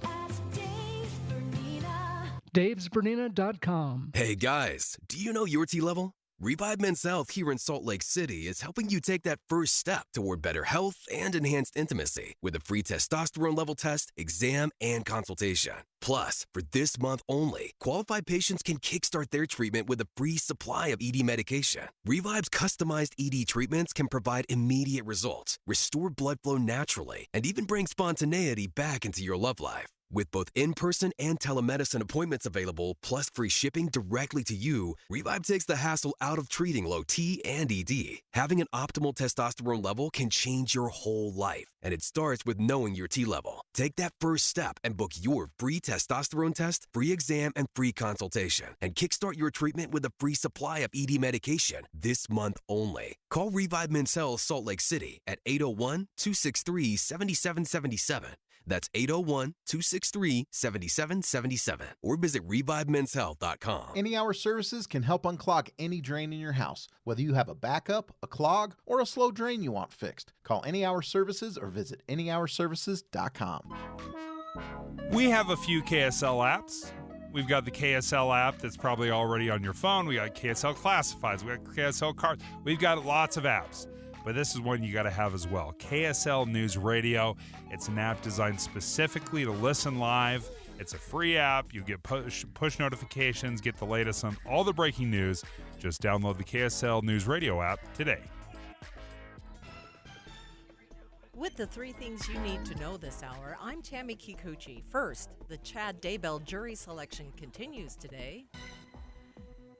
Dave'sBernina.com. Hey guys, do you know your T-level? Revive Men's Health here in Salt Lake City is helping you take that first step toward better health and enhanced intimacy with a free testosterone level test, exam, and consultation. Plus, for this month only, qualified patients can kickstart their treatment with a free supply of ED medication. Revive's customized ED treatments can provide immediate results, restore blood flow naturally, and even bring spontaneity back into your love life. With both in-person and telemedicine appointments available, plus free shipping directly to you, Revive takes the hassle out of treating low T and ED. Having an optimal testosterone level can change your whole life, and it starts with knowing your T level. Take that first step and book your free testosterone test, free exam, and free consultation, and kickstart your treatment with a free supply of ED medication this month only. Call Revive Men's Health Salt Lake City at 801-263-7777. That's 801-263-7777. Or visit ReviveMen'sHealth.com. Any Hour Services can help unclog any drain in your house, whether you have a backup, a clog, or a slow drain you want fixed. Call Any Hour Services or visit AnyHourServices.com. We have a few KSL apps. We've got the KSL app that's probably already on your phone. We got KSL Classifieds. We got KSL Cards. We've got lots of apps. But this is one you got to have as well. KSL News Radio. It's an app designed specifically to listen live. It's a free app. You get push notifications, get the latest on all the breaking news. Just download the KSL News Radio app today. With the 3 things you need to know this hour, I'm Tammy Kikuchi. First, the Chad Daybell jury selection continues today.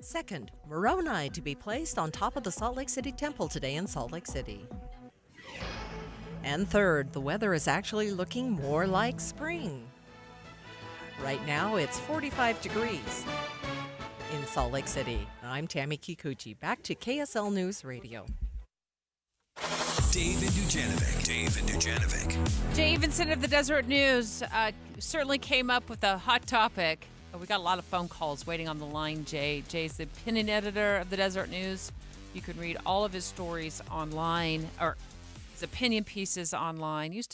Second, Moroni to be placed on top of the Salt Lake City Temple today in Salt Lake City. And third, the weather is actually looking more like spring. Right now, it's 45 degrees in Salt Lake City. I'm Tammy Kikuchi. Back to KSL News Radio. Dave and Dujanovic. Jay Evenson of the Desert News certainly came up with a hot topic. We got a lot of phone calls waiting on the line, Jay. Jay's the opinion editor of the Desert News. You can read all of his stories online, or his opinion pieces online. You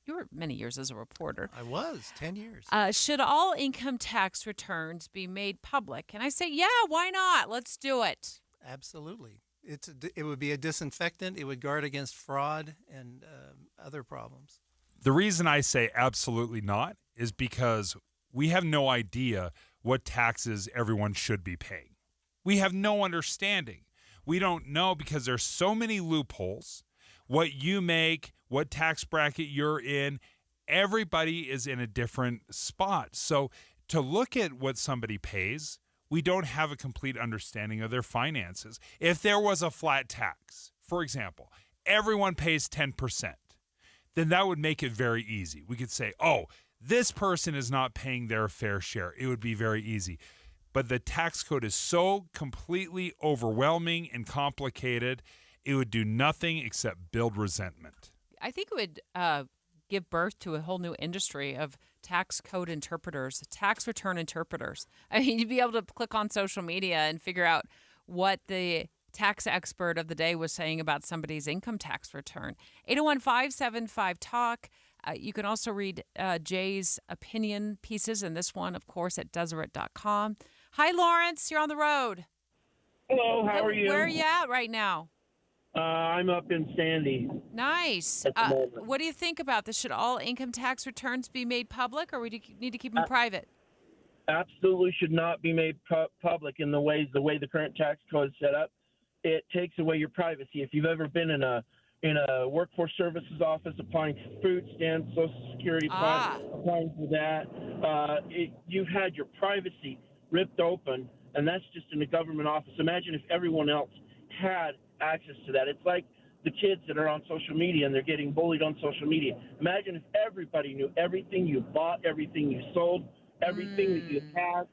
were many years as a reporter. I was, 10 years. Should all income tax returns be made public? And I say, yeah, why not? Let's do it. Absolutely. It would be a disinfectant. It would guard against fraud and other problems. The reason I say absolutely not is because we have no idea what taxes everyone should be paying. We have no understanding. We don't know because there's so many loopholes. What you make, what tax bracket you're in, everybody is in a different spot. So to look at what somebody pays, we don't have a complete understanding of their finances. If there was a flat tax, for example, everyone pays 10%, then that would make it very easy. We could say, oh, this person is not paying their fair share. It would be very easy. But the tax code is so completely overwhelming and complicated, it would do nothing except build resentment. I think it would give birth to a whole new industry of tax code interpreters, tax return interpreters. I mean, you'd be able to click on social media and figure out what the tax expert of the day was saying about somebody's income tax return. 801-575-TALK. You can also read Jay's opinion pieces, and this one, of course, at Deseret.com. Hi, Lawrence. You're on the road. Hello. How are you? Where are you at right now? I'm up in Sandy. Nice. At the moment. What do you think about this? Should all income tax returns be made public, or we need to keep them private? Absolutely should not be made public in the way the current tax code is set up. It takes away your privacy. If you've ever been in a workforce services office applying for food stamps, Social Security, applying for that, you've had your privacy ripped open, and that's just in a government office. Imagine if everyone else had access to that. It's like the kids that are on social media and they're getting bullied on social media. Imagine if everybody knew everything you bought, everything you sold, everything that you had,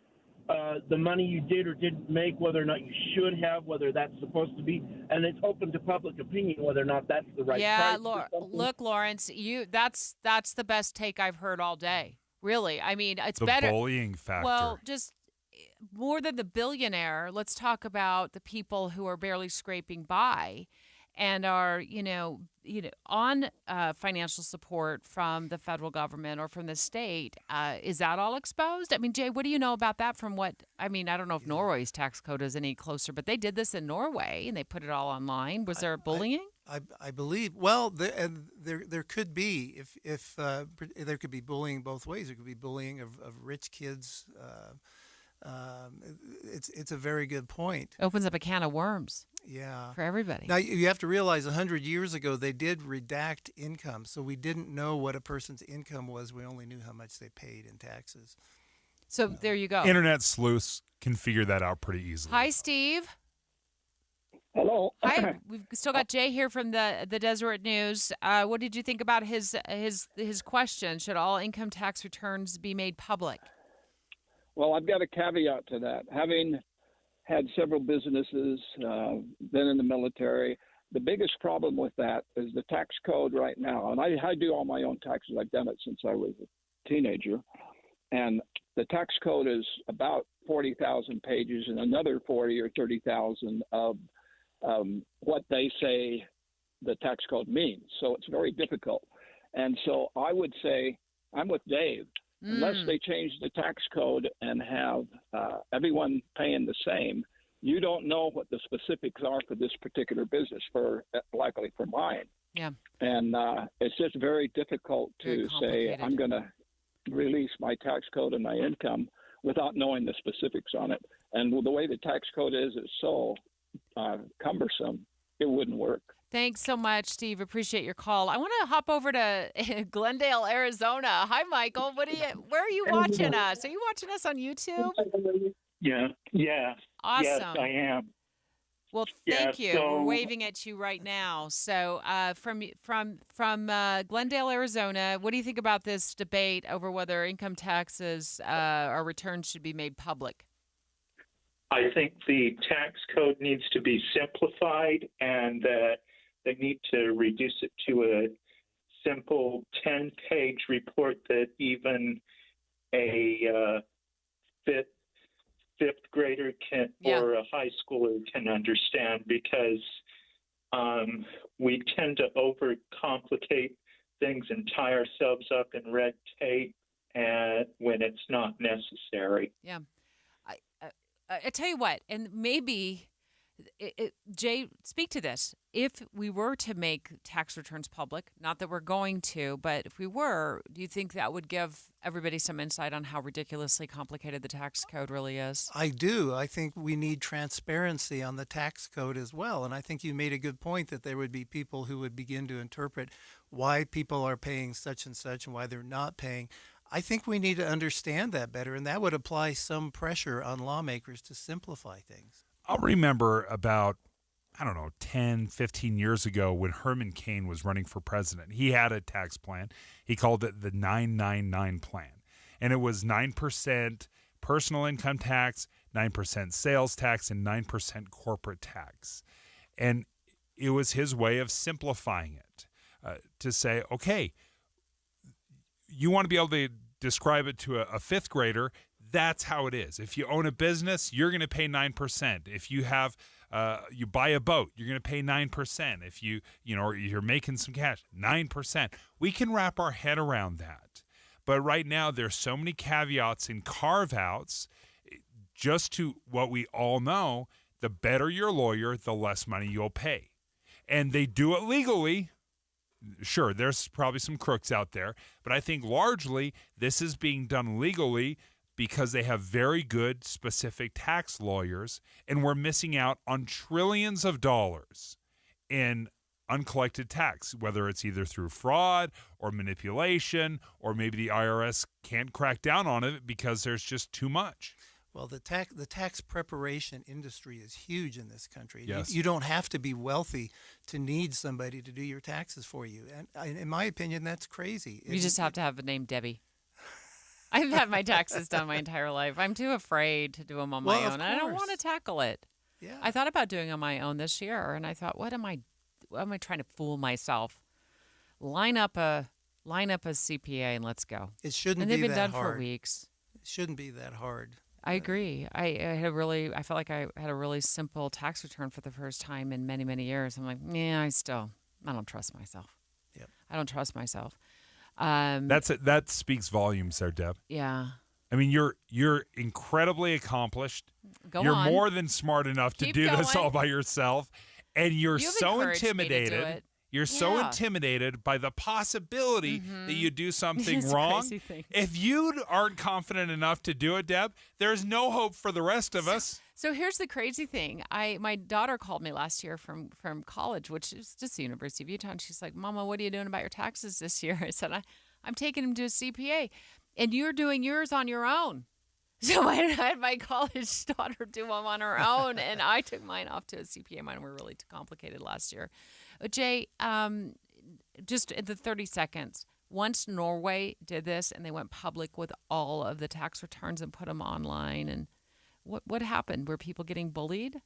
the money you did or didn't make, whether or not you should have, whether that's supposed to be, and it's open to public opinion whether or not that's the right price. Yeah, look, Lawrence, that's the best take I've heard all day. Really, I mean, it's better. The bullying factor. Well, just more than the billionaire, let's talk about the people who are barely scraping by and are, on financial support from the federal government or from the state. Is that all exposed? I mean, Jay, what do you know about that I don't know if Norway's tax code is any closer, but they did this in Norway and they put it all online. Was there bullying? I believe. Well, there could be if there could be bullying both ways. There could be bullying of rich kids It's a very good point. Opens up a can of worms. Yeah. For everybody. Now, you have to realize 100 years ago, they did redact income. So we didn't know what a person's income was. We only knew how much they paid in taxes. So there you go. Internet sleuths can figure that out pretty easily. Hi, Steve. Hello. Hi. We've still got Jay here from the Deseret News. What did you think about his question? Should all income tax returns be made public? Well, I've got a caveat to that. Having had several businesses, been in the military, the biggest problem with that is the tax code right now. And I do all my own taxes. I've done it since I was a teenager. And the tax code is about 40,000 pages and another 40 or 30,000 of what they say the tax code means. So it's very difficult. And so I would say I'm with Dave. Unless they change the tax code and have everyone paying the same, you don't know what the specifics are for this particular business, likely for mine. Yeah. And it's just very difficult to say I'm going to release my tax code and my income without knowing the specifics on it. And the way the tax code is, it's so cumbersome, it wouldn't work. Thanks so much, Steve. Appreciate your call. I want to hop over to Glendale, Arizona. Hi, Michael. Where are you watching us? Are you watching us on YouTube? Yeah. Awesome. Yes, I am. Well, thank you. We're waving at you right now. So, from Glendale, Arizona, what do you think about this debate over whether income taxes or returns should be made public? I think the tax code needs to be simplified, and that they need to reduce it to a simple 10-page report that even a fifth grader or a high schooler can understand, because we tend to overcomplicate things and tie ourselves up in red tape when it's not necessary. Yeah. I tell you what, and maybe, Jay, speak to this. If we were to make tax returns public, not that we're going to, but if we were, do you think that would give everybody some insight on how ridiculously complicated the tax code really is? I do. I think we need transparency on the tax code as well. And I think you made a good point that there would be people who would begin to interpret why people are paying such and such and why they're not paying. I think we need to understand that better, and that would apply some pressure on lawmakers to simplify things. I'll remember about, 10, 15 years ago when Herman Cain was running for president. He had a tax plan. He called it the 999 plan. And it was 9% personal income tax, 9% sales tax, and 9% corporate tax. And it was his way of simplifying it to say, okay, you want to be able to describe it to a fifth grader, that's how it is. If you own a business, you're going to pay 9%. If you have, you buy a boat, you're going to pay 9%. If or you're making some cash, 9%. We can wrap our head around that. But right now, there's so many caveats and carve-outs. Just to what we all know, the better your lawyer, the less money you'll pay. And they do it legally. Sure, there's probably some crooks out there, but I think largely this is being done legally because they have very good specific tax lawyers, and we're missing out on trillions of dollars in uncollected tax, whether it's either through fraud or manipulation, or maybe the IRS can't crack down on it because there's just too much. Well, the tax preparation industry is huge in this country. Yes. You don't have to be wealthy to need somebody to do your taxes for you. And in my opinion, that's crazy. You just have to have a name, Debbie. I've had my taxes done my entire life. I'm too afraid to do them on my own. I don't want to tackle it. Yeah. I thought about doing on my own this year, and I thought, what am I trying to fool myself? Line up a CPA and let's go. It shouldn't and be they've been that done hard. for weeks. It shouldn't be that hard. I agree. I felt like I had a really simple tax return for the first time in many, many years. I'm like, I don't trust myself. Yep. I don't trust myself. That speaks volumes there, Deb. Yeah. I mean, you're incredibly accomplished. You're more than smart enough to do this all by yourself, and you've so intimidated. You're so Yeah. intimidated by the possibility that you do something It's a wrong. crazy thing. If you aren't confident enough to do it, Deb, there's no hope for the rest of us. So here's the crazy thing. My daughter called me last year from college, which is just the University of Utah, and she's like, "Mama, what are you doing about your taxes this year?" I said, I'm taking him to a CPA, and you're doing yours on your own. So I had my college daughter do them on her own, and I took mine off to a CPA. Mine were really too complicated last year. Jay, just in the 30 seconds, once Norway did this and they went public with all of the tax returns and put them online, and what happened? Were people getting bullied?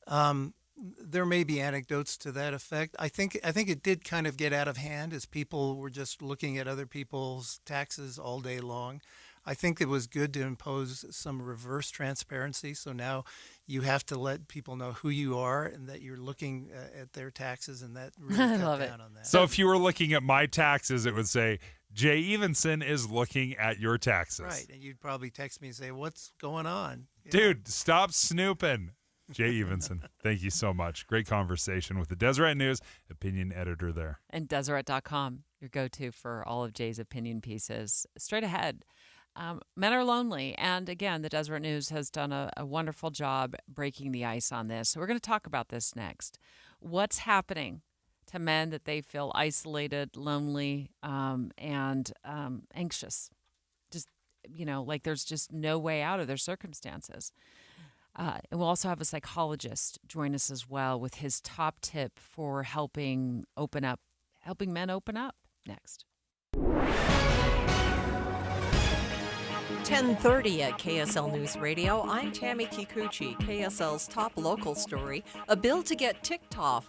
There may be anecdotes to that effect. I think it did kind of get out of hand as people were just looking at other people's taxes all day long. I think it was good to impose some reverse transparency. So now you have to let people know who you are and that you're looking at their taxes, and that really cut down on that. So if you were looking at my taxes, it would say, Jay Evenson is looking at your taxes. Right, and you'd probably text me and say, "What's going on?" Dude, stop snooping. Jay Evenson, thank you so much. Great conversation with the Deseret News opinion editor there. And Deseret.com, your go-to for all of Jay's opinion pieces. Straight ahead. Men are lonely. And again, the Deseret News has done a wonderful job breaking the ice on this. So we're going to talk about this next. What's happening to men that they feel isolated, lonely, and anxious? Just, like there's just no way out of their circumstances. And we'll also have a psychologist join us as well with his top tip for helping men open up next. 10:30 at KSL News Radio. I'm Tammy Kikuchi. KSL's top local story: a bill to get TikTok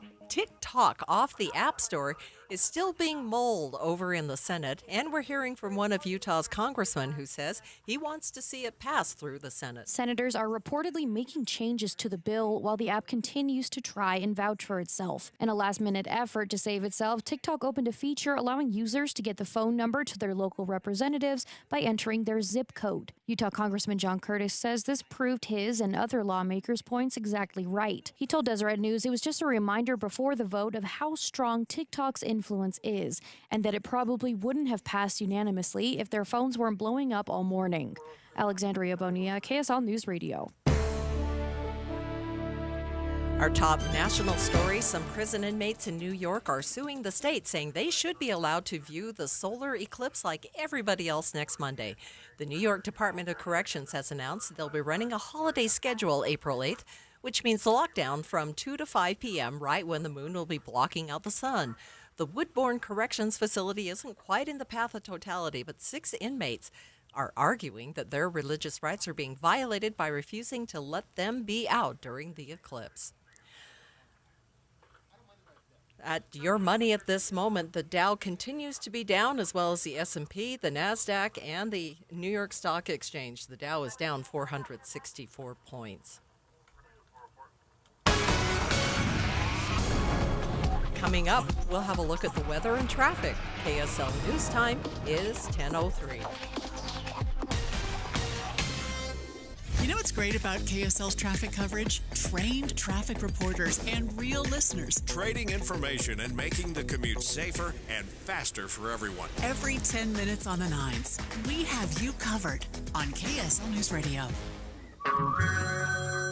off the App Store is still being mulled over in the Senate, and we're hearing from one of Utah's congressmen who says he wants to see it pass through the Senate. Senators are reportedly making changes to the bill while the app continues to try and vouch for itself. In a last-minute effort to save itself, TikTok opened a feature allowing users to get the phone number to their local representatives by entering their zip code. Utah Congressman John Curtis says this proved his and other lawmakers' points exactly right. He told Deseret News it was just a reminder before the vote of how strong TikTok's influence is, and that it probably wouldn't have passed unanimously if their phones weren't blowing up all morning. Alexandria Bonilla, KSL News Radio. Our top national story: some prison inmates in New York are suing the state, saying they should be allowed to view the solar eclipse like everybody else next Monday. The New York Department of Corrections has announced they'll be running a holiday schedule April 8th, which means the lockdown from 2 to 5 p.m., right when the moon will be blocking out the sun. The Woodbourne Corrections Facility isn't quite in the path of totality, but 6 inmates are arguing that their religious rights are being violated by refusing to let them be out during the eclipse. At your money at this moment, the Dow continues to be down, as well as the S&P, the NASDAQ, and the New York Stock Exchange. The Dow is down 464 points. Coming up, we'll have a look at the weather and traffic. KSL News Time is 10:03. You know what's great about KSL's traffic coverage? Trained traffic reporters and real listeners. Trading information and making the commute safer and faster for everyone. Every 10 minutes on the 9s, we have you covered on KSL News Radio.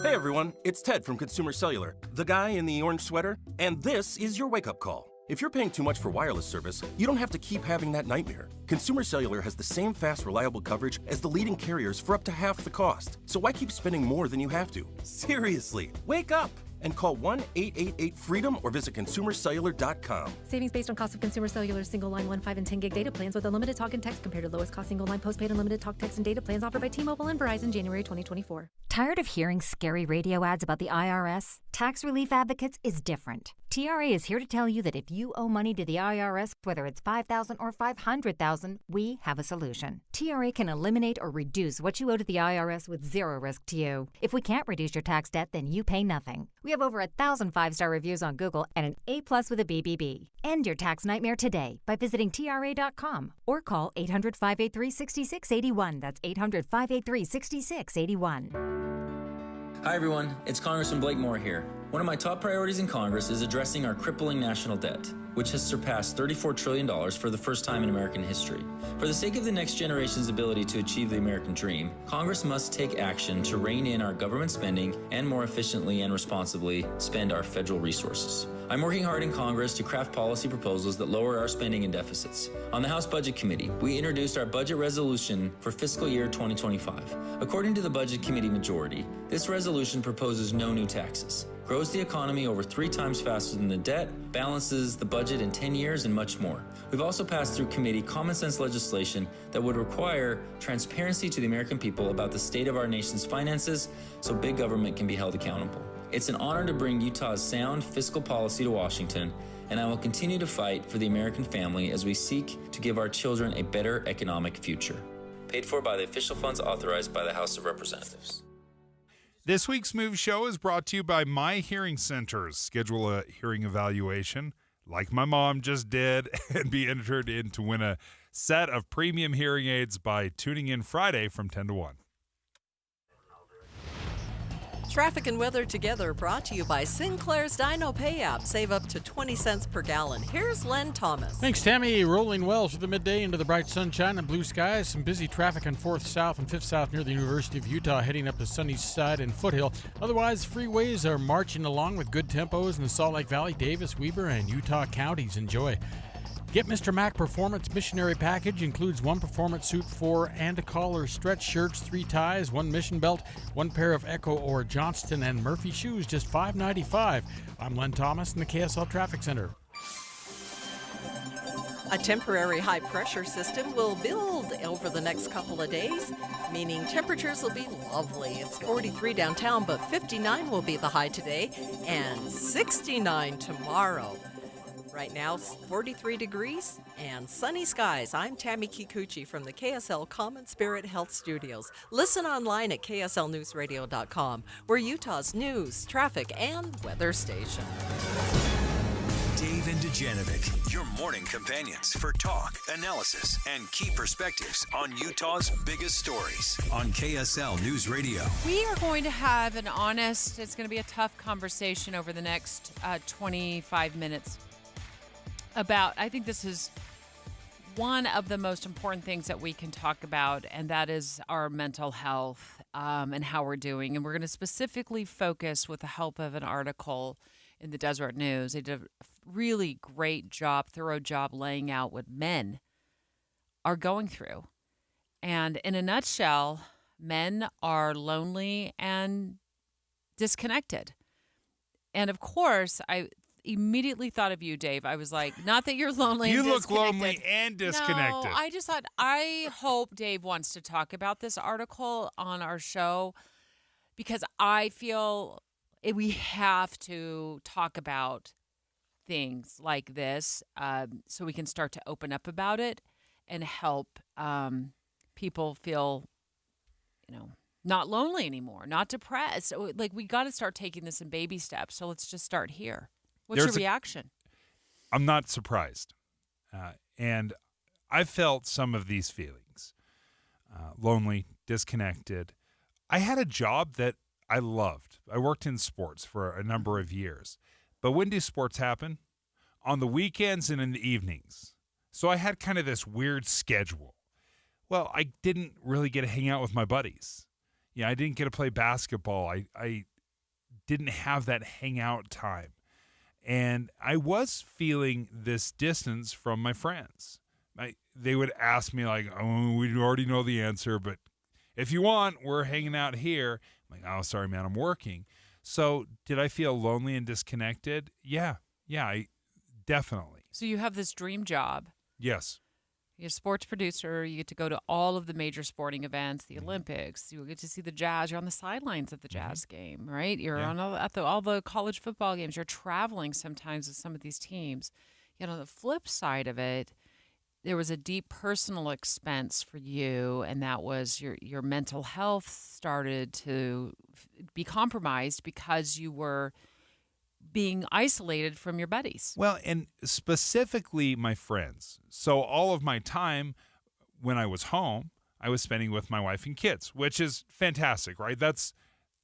Hey everyone, it's Ted from Consumer Cellular, the guy in the orange sweater, and this is your wake-up call. If you're paying too much for wireless service, you don't have to keep having that nightmare. Consumer Cellular has the same fast, reliable coverage as the leading carriers for up to half the cost. So why keep spending more than you have to? Seriously, wake up and call 1-888-FREEDOM or visit consumercellular.com. Savings based on cost of Consumer Cellular single line 1, 5, and 10 gig data plans with unlimited talk and text compared to lowest cost single line postpaid unlimited talk, text, and data plans offered by T-Mobile and Verizon January 2024. Tired of hearing scary radio ads about the IRS? Tax Relief Advocates is different. TRA is here to tell you that if you owe money to the IRS, whether it's $5,000 or $500,000, we have a solution. TRA can eliminate or reduce what you owe to the IRS with zero risk to you. If we can't reduce your tax debt, then you pay nothing. We have over 1,000 5-star reviews on Google and an A+ with a BBB. End your tax nightmare today by visiting TRA.com or call 800-583-6681. That's 800-583-6681. Hi, everyone. It's Congressman Blake Moore here. One of my top priorities in Congress is addressing our crippling national debt, which has surpassed $34 trillion for the first time in American history. For the sake of the next generation's ability to achieve the American dream, Congress must take action to rein in our government spending and more efficiently and responsibly spend our federal resources. I'm working hard in Congress to craft policy proposals that lower our spending and deficits. On the House Budget Committee, we introduced our budget resolution for fiscal year 2025. According to the Budget Committee majority, this resolution proposes no new taxes, grows the economy over 3 times faster than the debt, balances the budget in 10 years, and much more. We've also passed through committee common sense legislation that would require transparency to the American people about the state of our nation's finances so big government can be held accountable. It's an honor to bring Utah's sound fiscal policy to Washington, and I will continue to fight for the American family as we seek to give our children a better economic future. Paid for by the official funds authorized by the House of Representatives. This week's Move Show is brought to you by My Hearing Centers. Schedule a hearing evaluation like my mom just did and be entered in to win a set of premium hearing aids by tuning in Friday from 10 to 1. Traffic and weather together brought to you by Sinclair's Dino Pay app. Save up to 20 cents per gallon. Here's Len Thomas. Thanks, Tammy. Rolling well through the midday into the bright sunshine and blue skies. Some busy traffic on 4th South and 5th South near the University of Utah, heading up the Sunnyside and Foothill. Otherwise, freeways are marching along with good tempos in the Salt Lake Valley, Davis, Weber, and Utah counties. Enjoy. Get Mr. Mac Performance Missionary Package. Includes 1 performance suit, 4 and a collar, stretch shirts, 3 ties, 1 mission belt, 1 pair of Echo or Johnston and Murphy shoes, just $5.95. I'm Len Thomas in the KSL Traffic Center. A temporary high-pressure system will build over the next couple of days, meaning temperatures will be lovely. It's 43 downtown, but 59 will be the high today and 69 tomorrow. Right now, 43 degrees and sunny skies. I'm Tammy Kikuchi from the KSL Common Spirit Health Studios. Listen online at kslnewsradio.com. We're Utah's news, traffic, and weather station. Dave and Dujanovic, your morning companions for talk, analysis, and key perspectives on Utah's biggest stories on KSL News Radio. We are going to have an honest, it's going to be a tough conversation over the next 25 minutes. I think this is one of the most important things that we can talk about, and that is our mental health and how we're doing. And we're going to specifically focus with the help of an article in the Deseret News. They did a really great job, thorough job laying out what men are going through. And in a nutshell, men are lonely and disconnected. And of course, I immediately thought of you, Dave. I was like, not that you're lonely and disconnected. You look lonely and disconnected. No, I just thought, I hope Dave wants to talk about this article on our show because I feel we have to talk about things like this so we can start to open up about it and help people feel, not lonely anymore, not depressed. So, we got to start taking this in baby steps. So let's just start here. What's your reaction? I'm not surprised. And I felt some of these feelings. Lonely, disconnected. I had a job that I loved. I worked in sports for a number of years. But when do sports happen? On the weekends and in the evenings. So I had kind of this weird schedule. Well, I didn't really get to hang out with my buddies. I didn't get to play basketball. I didn't have that hangout time. And I was feeling this distance from my friends. They would ask me we already know the answer, but if you want, we're hanging out here. I'm like, oh, sorry, man, I'm working. So did I feel lonely and disconnected? Yeah, I definitely. So you have this dream job. Yes. You're a sports producer. You get to go to all of the major sporting events, the Olympics. You get to see the Jazz. You're on the sidelines of the Jazz game, right? You're on all the college football games. You're traveling sometimes with some of these teams. Yet on the flip side of it, there was a deep personal expense for you, and that was your mental health started to be compromised because you were being isolated from your buddies. Well, and specifically my friends. So all of my time when I was home, I was spending with my wife and kids, which is fantastic, right? That's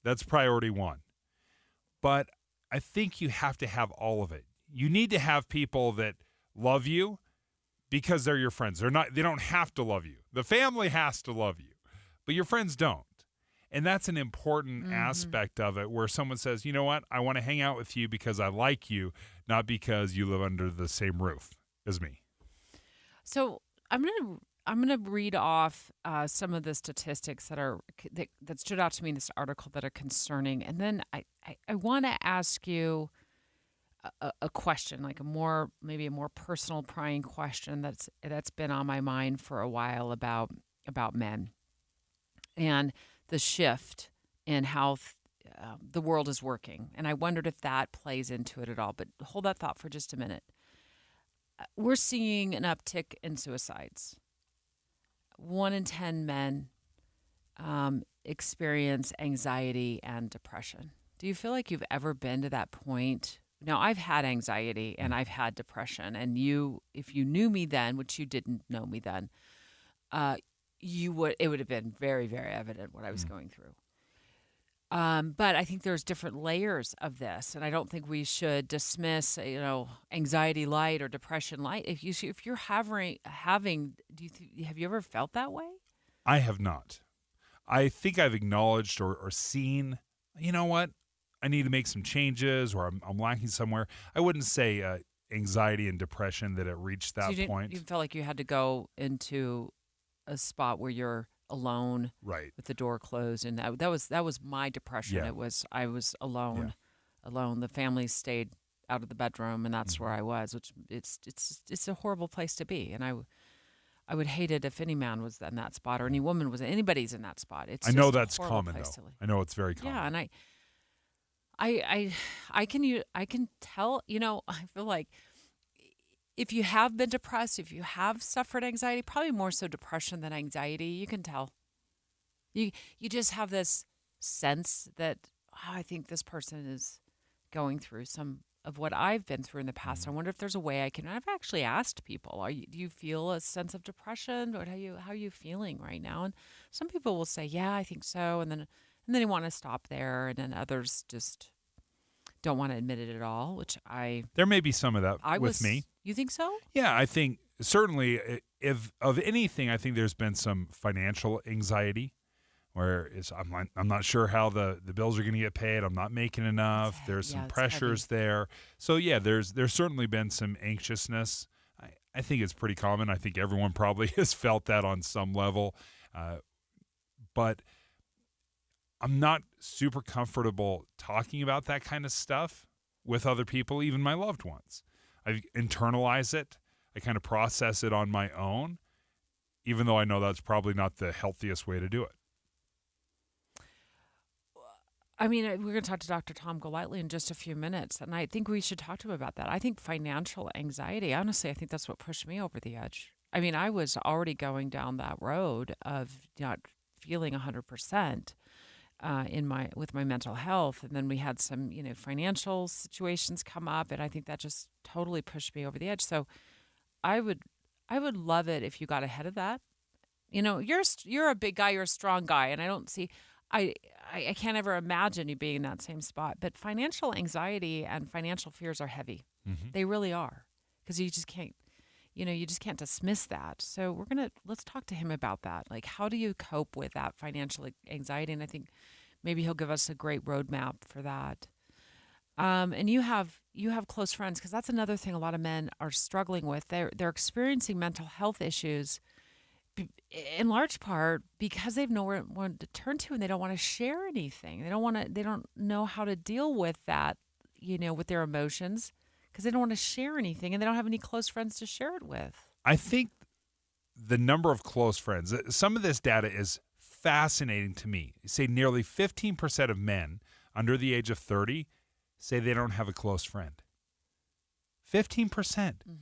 That's priority one. But I think you have to have all of it. You need to have people that love you because they're your friends. They don't have to love you. The family has to love you, but your friends don't. And that's an important aspect of it, where someone says, you know what, I want to hang out with you because I like you, not because you live under the same roof as me. So I'm gonna read off some of the statistics that stood out to me in this article that are concerning, and then I want to ask you a question, like maybe a more personal, prying question that's been on my mind for a while about men and the shift in how the world is working, and I wondered if that plays into it at all. But hold that thought for just a minute. We're seeing an uptick in suicides. 1 in 10 men experience anxiety and depression. Do you feel like you've ever been to that point? Now, I've had anxiety and I've had depression, and if you knew me then, which you didn't know me then, it would have been very, very evident what I was going through. But I think there's different layers of this, and I don't think we should dismiss, anxiety light or depression light. If you're having, have you ever felt that way? I have not. I think I've acknowledged or seen, you know what, I need to make some changes, or I'm lacking somewhere. I wouldn't say anxiety and depression that it reached that point. You felt like you had to go into a spot where you're alone, right, with the door closed, and that was my depression. Yeah. I was alone. The family stayed out of the bedroom, and that's where I was. Which it's a horrible place to be, and I would hate it if any man was in that spot, or any woman anybody's in that spot. I know that's common, though. I know it's very common. Yeah, and I can tell. I feel like if you have been depressed, if you have suffered anxiety, probably more so depression than anxiety, you can tell. You just have this sense that I think this person is going through some of what I've been through in the past. I wonder if there's a way I can. I've actually asked people, do you feel a sense of depression, or how are you feeling right now? And some people will say, yeah, I think so, and then they want to stop there, and then others just don't want to admit it at all, which there may be some of that with me. You think so? Yeah, I think certainly, if of anything, I think there's been some financial anxiety, where I'm not sure how the bills are going to get paid. I'm not making enough. There's some pressures there. So yeah, there's certainly been some anxiousness. I think it's pretty common. I think everyone probably has felt that on some level, but I'm not super comfortable talking about that kind of stuff with other people, even my loved ones. I internalize it. I kind of process it on my own, even though I know that's probably not the healthiest way to do it. I mean, we're going to talk to Dr. Tom Golightly in just a few minutes, and I think we should talk to him about that. I think financial anxiety, honestly, I think that's what pushed me over the edge. I mean, I was already going down that road of not feeling 100%. With my mental health, and then we had some financial situations come up, and I think that just totally pushed me over the edge. So I would love it if you got ahead of that. You're a big guy, you're a strong guy, and I don't see I can't ever imagine you being in that same spot. But financial anxiety and financial fears are heavy. Mm-hmm. They really are, because you just can't dismiss that. So let's talk to him about that. Like, how do you cope with that financial anxiety? And I think maybe he'll give us a great roadmap for that. And you have close friends, because that's another thing a lot of men are struggling with. They're experiencing mental health issues in large part because they've nowhere to turn to, and they don't want to share anything. They don't know how to deal with that, with their emotions, because they don't want to share anything, and they don't have any close friends to share it with. I think the number of close friends, some of this data is fascinating to me. Say nearly 15% of men under the age of 30 say they don't have a close friend. 15%. Mm-hmm.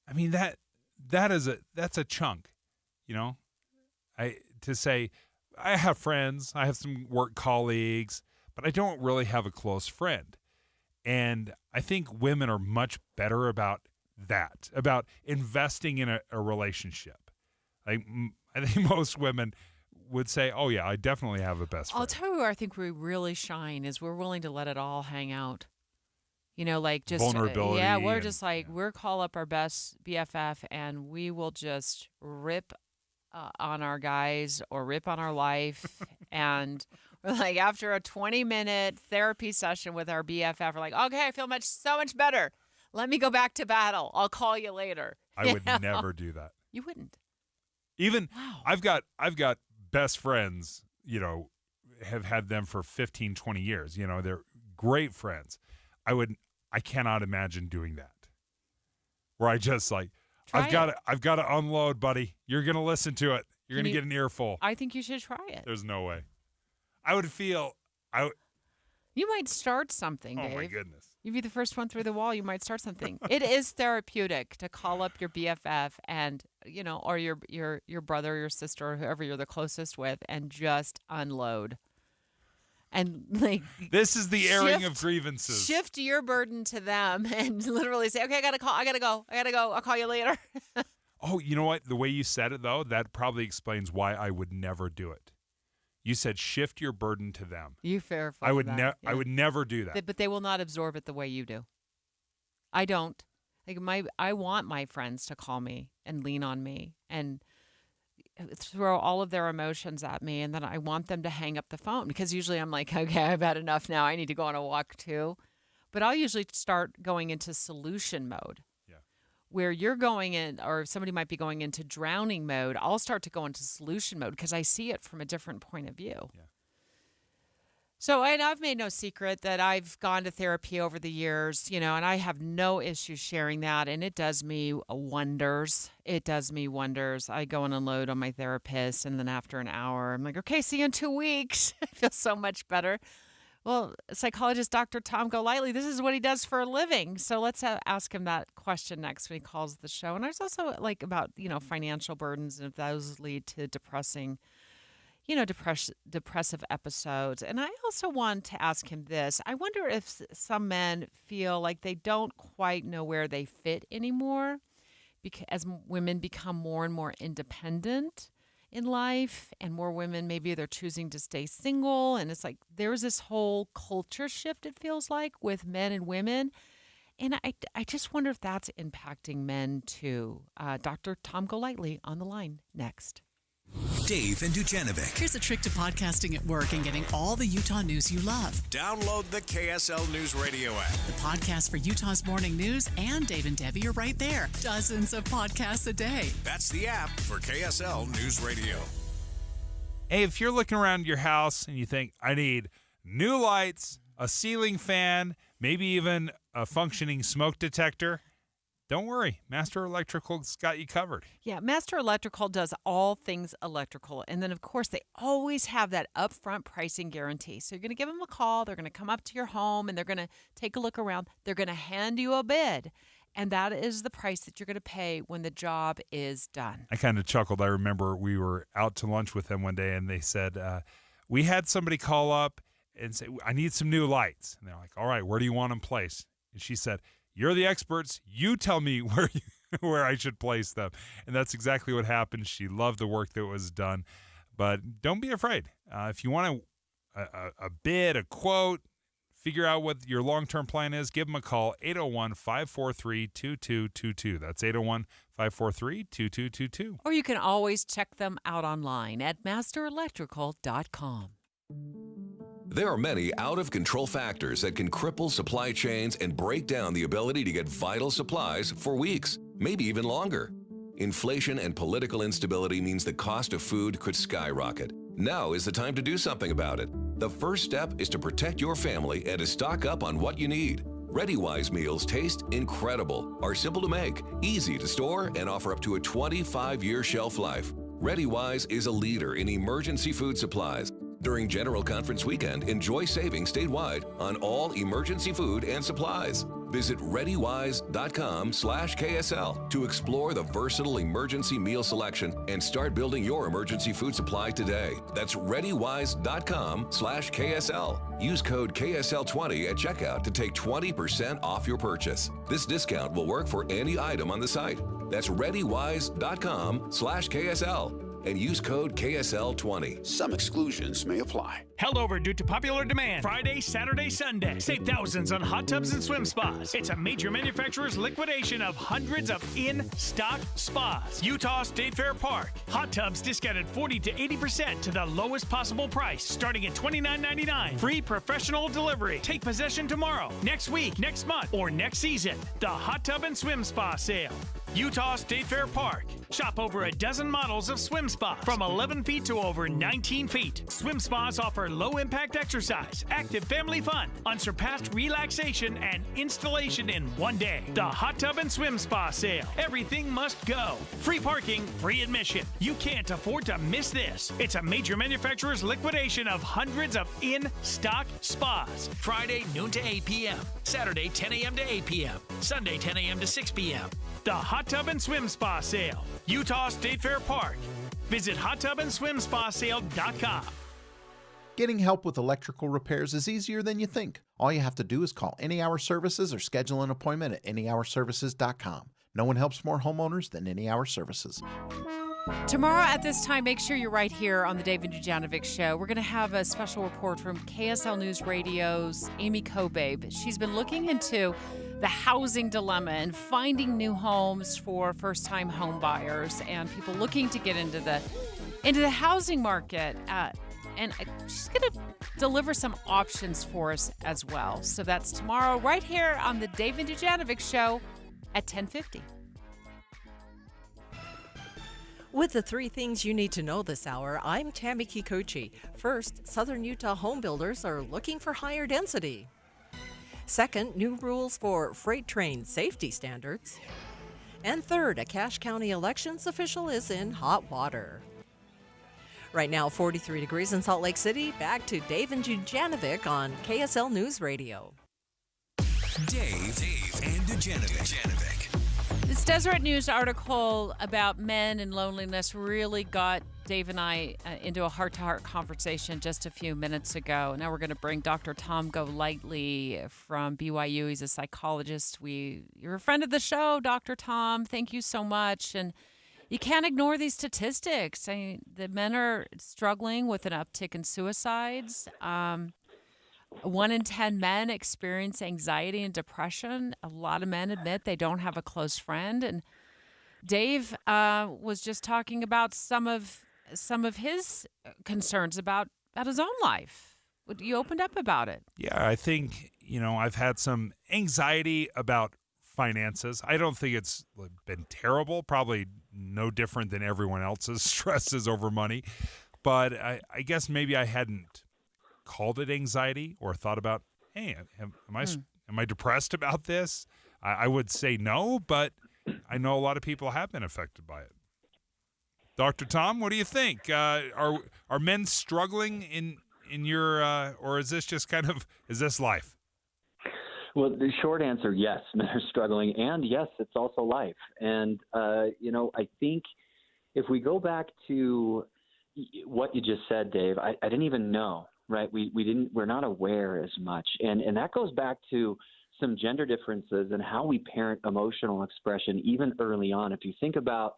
I mean, that's a chunk, to say I have friends, I have some work colleagues, but I don't really have a close friend. And I think women are much better about that, about investing in a relationship. I think most women would say, oh, yeah, I definitely have a best friend. I'll tell you where I think we really shine is we're willing to let it all hang out. You know, like just vulnerability. Yeah, we're just like we're call up our best BFF and we will just rip on our guys or rip on our life. And we're like, after a 20-minute therapy session with our BFF, we're like, okay, I feel so much better. Let me go back to battle. I'll call you later. I would never do that. You wouldn't. Even I've got best friends, you know, have had them for 15, 20 years. You know, they're great friends. I cannot imagine doing that. Where I just like, I've got to unload, buddy. You're going to listen to it. You're going to get an earful. I think you should try it. There's no way. I would feel, you might start something, Dave. Oh my goodness. You'd be the first one through the wall. You might start something. It is therapeutic to call up your BFF and, you know, or your brother, your sister, or whoever you're the closest with, and just unload. And like this is the airing of grievances. Shift your burden to them and literally say, okay, I gotta go. I'll call you later. Oh, you know what? The way you said it though, that probably explains why I would never do it. You said shift your burden to them. You fair. I would never. I would never do that. But they will not absorb it the way you do. I don't. Like I want my friends to call me and lean on me and throw all of their emotions at me, and then I want them to hang up the phone because usually I'm like, okay, I've had enough now. I need to go on a walk too. But I'll usually start going into solution mode. Yeah. Where you're going in, or somebody might be going into drowning mode, I'll start to go into solution mode because I see it from a different point of view. Yeah. So I've made no secret that I've gone to therapy over the years, you know, and I have no issue sharing that. And it does me wonders. It does me wonders. I go and unload on my therapist. And then after an hour, I'm like, okay, see you in 2 weeks. I feel so much better. Well, psychologist Dr. Tom Golightly, this is what he does for a living. So let's ask him that question next when he calls the show. And there's also like about, you know, financial burdens and if those lead to depressive episodes. And I also want to ask him this. I wonder if some men feel like they don't quite know where they fit anymore because as women become more and more independent in life and more women, maybe they're choosing to stay single. And it's like there's this whole culture shift, it feels like, with men and women. And I just wonder if that's impacting men too. Dr. Tom Golightly on the line next. Dave and Dujanovic. Here's a trick to podcasting at work and getting all the Utah news you love. Download the KSL News Radio app. The podcast for Utah's morning news and Dave and Debbie are right there. Dozens of podcasts a day. That's the app for KSL News Radio. Hey, if you're looking around your house and you think, I need new lights, a ceiling fan, maybe even a functioning smoke detector, don't worry, Master Electrical's got you covered. Yeah, Master Electrical does all things electrical. And then, of course, they always have that upfront pricing guarantee. So you're going to give them a call. They're going to come up to your home, and they're going to take a look around. They're going to hand you a bid. And that is the price that you're going to pay when the job is done. I kind of chuckled. I remember we were out to lunch with them one day, and they said, we had somebody call up and say, I need some new lights. And they're like, all right, where do you want them placed? And she said, you're the experts. You tell me where I should place them. And that's exactly what happened. She loved the work that was done. But don't be afraid. If you want a bid, a quote, figure out what your long-term plan is, give them a call, 801-543-2222. That's 801-543-2222. Or you can always check them out online at masterelectrical.com. There are many out-of-control factors that can cripple supply chains and break down the ability to get vital supplies for weeks, maybe even longer. Inflation and political instability means the cost of food could skyrocket. Now is the time to do something about it. The first step is to protect your family and to stock up on what you need. ReadyWise meals taste incredible, are simple to make, easy to store, and offer up to a 25-year shelf life. ReadyWise is a leader in emergency food supplies. During General Conference Weekend, enjoy savings statewide on all emergency food and supplies. Visit ReadyWise.com/KSL to explore the versatile emergency meal selection and start building your emergency food supply today. That's ReadyWise.com/KSL. Use code KSL20 at checkout to take 20% off your purchase. This discount will work for any item on the site. That's ReadyWise.com/KSL. and use code KSL20. Some exclusions may apply. Held over due to popular demand. Friday, Saturday, Sunday. Save thousands on hot tubs and swim spas. It's a major manufacturer's liquidation of hundreds of in-stock spas. Utah State Fair Park. Hot tubs discounted 40 to 80% to the lowest possible price, starting at $29.99. Free professional delivery. Take possession tomorrow, next week, next month, or next season. The Hot Tub and Swim Spa Sale. Utah State Fair Park. Shop over a dozen models of swim spas from 11 feet to over 19 feet. Swim spas offer low-impact exercise, active family fun, unsurpassed relaxation, and installation in one day. The Hot Tub and Swim Spa Sale. Everything must go. Free parking, free admission. You can't afford to miss this. It's a major manufacturer's liquidation of hundreds of in-stock spas. Friday, noon to 8 p.m. Saturday, 10 a.m. to 8 p.m. Sunday, 10 a.m. to 6 p.m. The Hot Tub and Swim Spa Sale. Utah State Fair Park. Visit hottubandswimspasale.com. Getting help with electrical repairs is easier than you think. All you have to do is call Any Hour Services or schedule an appointment at anyhourservices.com. No one helps more homeowners than Any Hour Services. Tomorrow at this time, make sure you're right here on the Dave and Dujanovic Show. We're going to have a special report from KSL News Radio's Amy Kobabe. She's been looking into the housing dilemma and finding new homes for first-time home buyers and people looking to get into the housing market. And she's going to deliver some options for us as well. So that's tomorrow right here on the Dave and Dujanovic Show at 10:50. With the 3 things you need to know this hour, I'm Tammy Kikuchi. First, Southern Utah home builders are looking for higher density. Second, new rules for freight train safety standards. And third, a Cache County elections official is in hot water. Right now, 43 degrees in Salt Lake City. Back to Dave and Dujanovic on KSL News Radio. Dave and Dujanovic. This Deseret News article about men and loneliness really got Dave and I into a heart-to-heart conversation just a few minutes ago. Now we're going to bring Dr. Tom Golightly from BYU. He's a psychologist. You're a friend of the show, Dr. Tom. Thank you so much. And you can't ignore these statistics. I mean, the men are struggling with an uptick in suicides. 1 in 10 men experience anxiety and depression. A lot of men admit they don't have a close friend. And Dave was just talking about some of his concerns about his own life. You opened up about it. Yeah, I think, I've had some anxiety about finances. I don't think it's been terrible, probably no different than everyone else's stresses over money. But I guess maybe I hadn't called it anxiety or thought about, hey, am I depressed about this? I would say no, but I know a lot of people have been affected by it. Dr. Tom, what do you think? Are men struggling in your, or is this just is this life? Well, the short answer, yes, men are struggling, and yes, it's also life. And, I think if we go back to what you just said, Dave, I didn't even know, right? We're not aware as much. And that goes back to some gender differences and how we parent emotional expression even early on. If you think about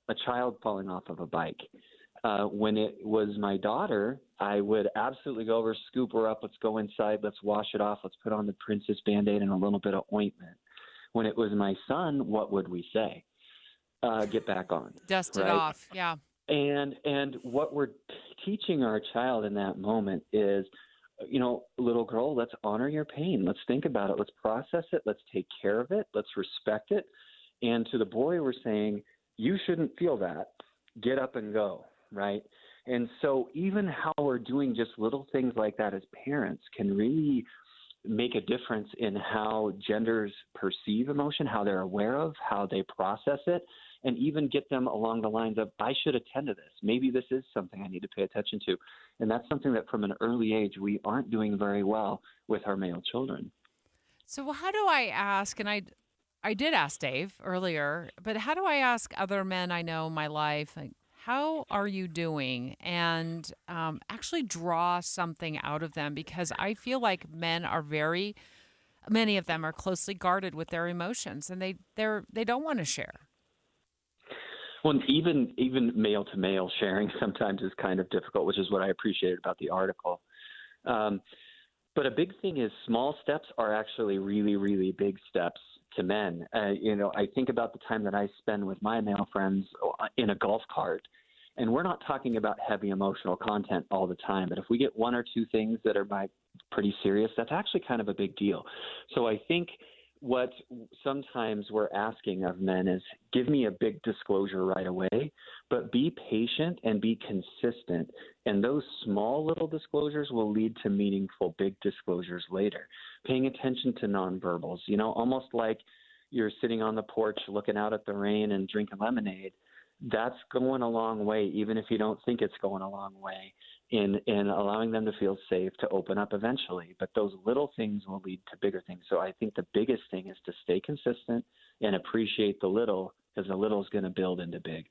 a child falling off of a bike, when it was my daughter, I would absolutely go over, scoop her up, let's go inside, let's wash it off, let's put on the Princess Band-Aid and a little bit of ointment. When it was my son, what would we say? Get back on. Dust right? it off, yeah. And what we're teaching our child in that moment is, little girl, let's honor your pain. Let's think about it. Let's process it. Let's take care of it. Let's respect it. And to the boy, we're saying, you shouldn't feel that. Get up and go, right? And so even how we're doing just little things like that as parents can really make a difference in how genders perceive emotion, how they're aware of, how they process it, and even get them along the lines of, I should attend to this. Maybe this is something I need to pay attention to. And that's something that from an early age, we aren't doing very well with our male children. So how do I ask, and I did ask Dave earlier, but how do I ask other men I know in my life, like, how are you doing? And actually draw something out of them, because I feel like men are many of them are closely guarded with their emotions, and they don't want to share. Well, even male to male sharing sometimes is kind of difficult, which is what I appreciated about the article. But a big thing is small steps are actually really, really big steps to men. I think about the time that I spend with my male friends in a golf cart, and we're not talking about heavy emotional content all the time. But if we get one or two things that are pretty serious, that's actually kind of a big deal. So I think what sometimes we're asking of men is give me a big disclosure right away, but be patient and be consistent. And those small little disclosures will lead to meaningful big disclosures later. Paying attention to nonverbals, almost like you're sitting on the porch looking out at the rain and drinking lemonade. That's going a long way, even if you don't think it's going a long way in allowing them to feel safe to open up eventually. But those little things will lead to bigger things. So I think the biggest thing is to stay consistent and appreciate the little, because the little is going to build into big.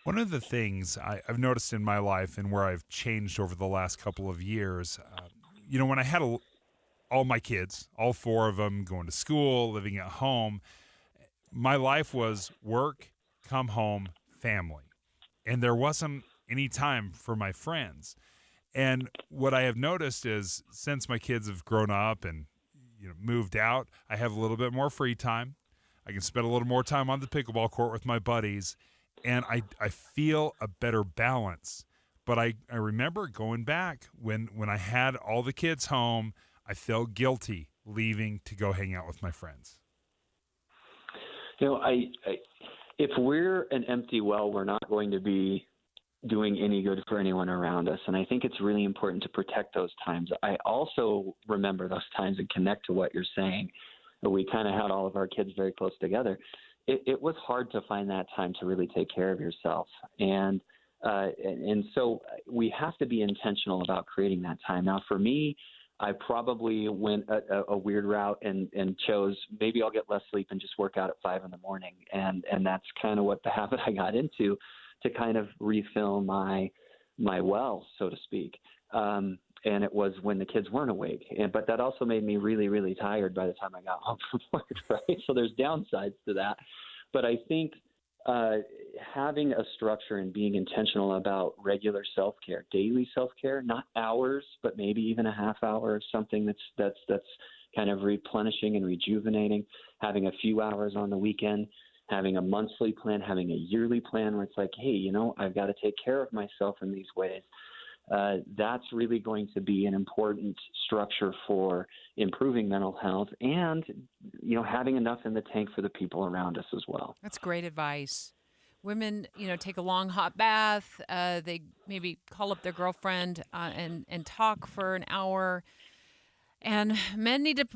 One of the things I've noticed in my life and where I've changed over the last couple of years, when I had all my kids, all four of them going to school, living at home, my life was work, come home, family. And there wasn't any time for my friends. And what I have noticed is since my kids have grown up and moved out, I have a little bit more free time. I can spend a little more time on the pickleball court with my buddies, and I feel a better balance. But I remember going back when I had all the kids home, I felt guilty leaving to go hang out with my friends. If we're an empty well, we're not going to be doing any good for anyone around us. And I think it's really important to protect those times. I also remember those times and connect to what you're saying. We kind of had all of our kids very close together. It was hard to find that time to really take care of yourself. And so we have to be intentional about creating that time. Now, for me, I probably went a weird route and chose maybe I'll get less sleep and just work out at 5 a.m. And that's kind of what the habit I got into to kind of refill my well, so to speak. And it was when the kids weren't awake. But that also made me really, really tired by the time I got home from work, right? So there's downsides to that. But I think having a structure and being intentional about regular self-care, daily self-care, not hours, but maybe even a half hour of something that's kind of replenishing and rejuvenating, having a few hours on the weekend, having a monthly plan, having a yearly plan where it's like, hey, I've got to take care of myself in these ways. That's really going to be an important structure for improving mental health and, having enough in the tank for the people around us as well. That's great advice. Women, take a long hot bath. They maybe call up their girlfriend and talk for an hour. And men need to,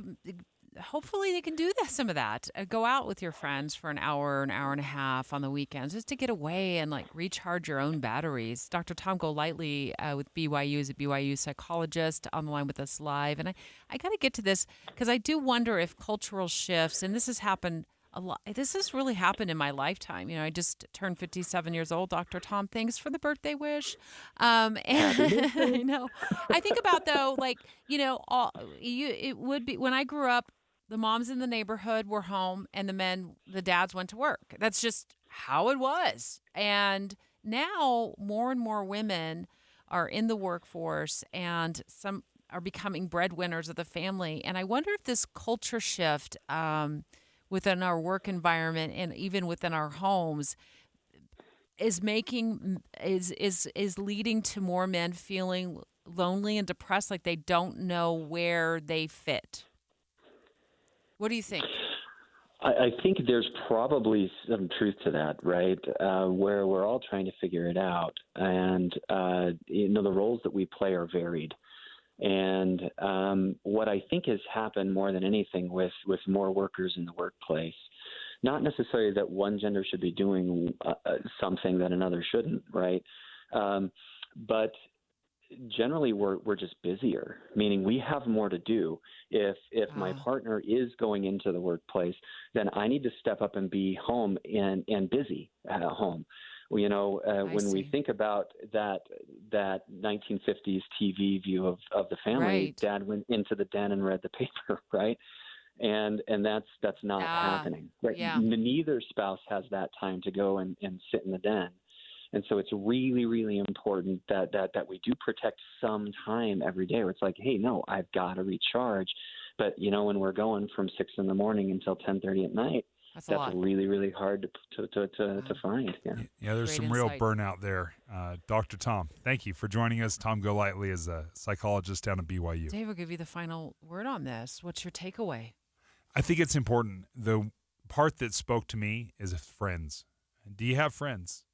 hopefully they can do some of that. Go out with your friends for an hour and a half on the weekends just to get away and recharge your own batteries. Dr. Tom Golightly with BYU is a BYU psychologist on the line with us live. And I got to get to this because I do wonder if cultural shifts, and this has happened a lot. This has really happened in my lifetime. I just turned 57 years old. Dr. Tom, thanks for the birthday wish. And I know. I think about though, it would be when I grew up, the moms in the neighborhood were home and the dads went to work. That's just how it was. And now more and more women are in the workforce and some are becoming breadwinners of the family. And I wonder if this culture shift within our work environment and even within our homes is leading to more men feeling lonely and depressed, like they don't know where they fit. What do you think? I think there's probably some truth to that, right? Where we're all trying to figure it out. And, the roles that we play are varied. And what I think has happened more than anything with more workers in the workplace, not necessarily that one gender should be doing something that another shouldn't, right? But generally we're just busier, meaning we have more to do. If my partner is going into the workplace, then I need to step up and be home and busy at home. When we think about that 1950s TV view of the family, right. Dad went into the den and read the paper, right? and that's not happening. Right? Yeah. Neither spouse has that time to go and sit in the den. And so it's really, really important that we do protect some time every day where it's like, hey, no, I've got to recharge. But, when we're going from 6 in the morning until 10:30 at night, that's really, really hard to find. Yeah, there's some real burnout there. Dr. Tom, thank you for joining us. Tom Golightly is a psychologist down at BYU. Dave will give you the final word on this. What's your takeaway? I think it's important. The part that spoke to me is friends. Do you have friends?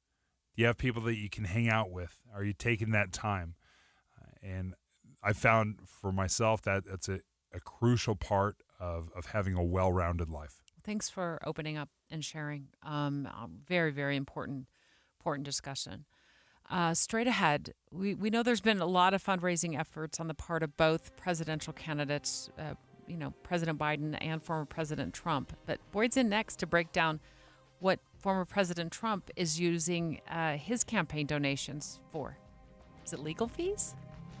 Do you have people that you can hang out with? Are you taking that time? And I found for myself that that's a crucial part of having a well-rounded life. Thanks for opening up and sharing. Very, very important discussion. Straight ahead, we know there's been a lot of fundraising efforts on the part of both presidential candidates, President Biden and former President Trump. But Boyd's in next to break down what former President Trump is using his campaign donations for. Is it legal fees?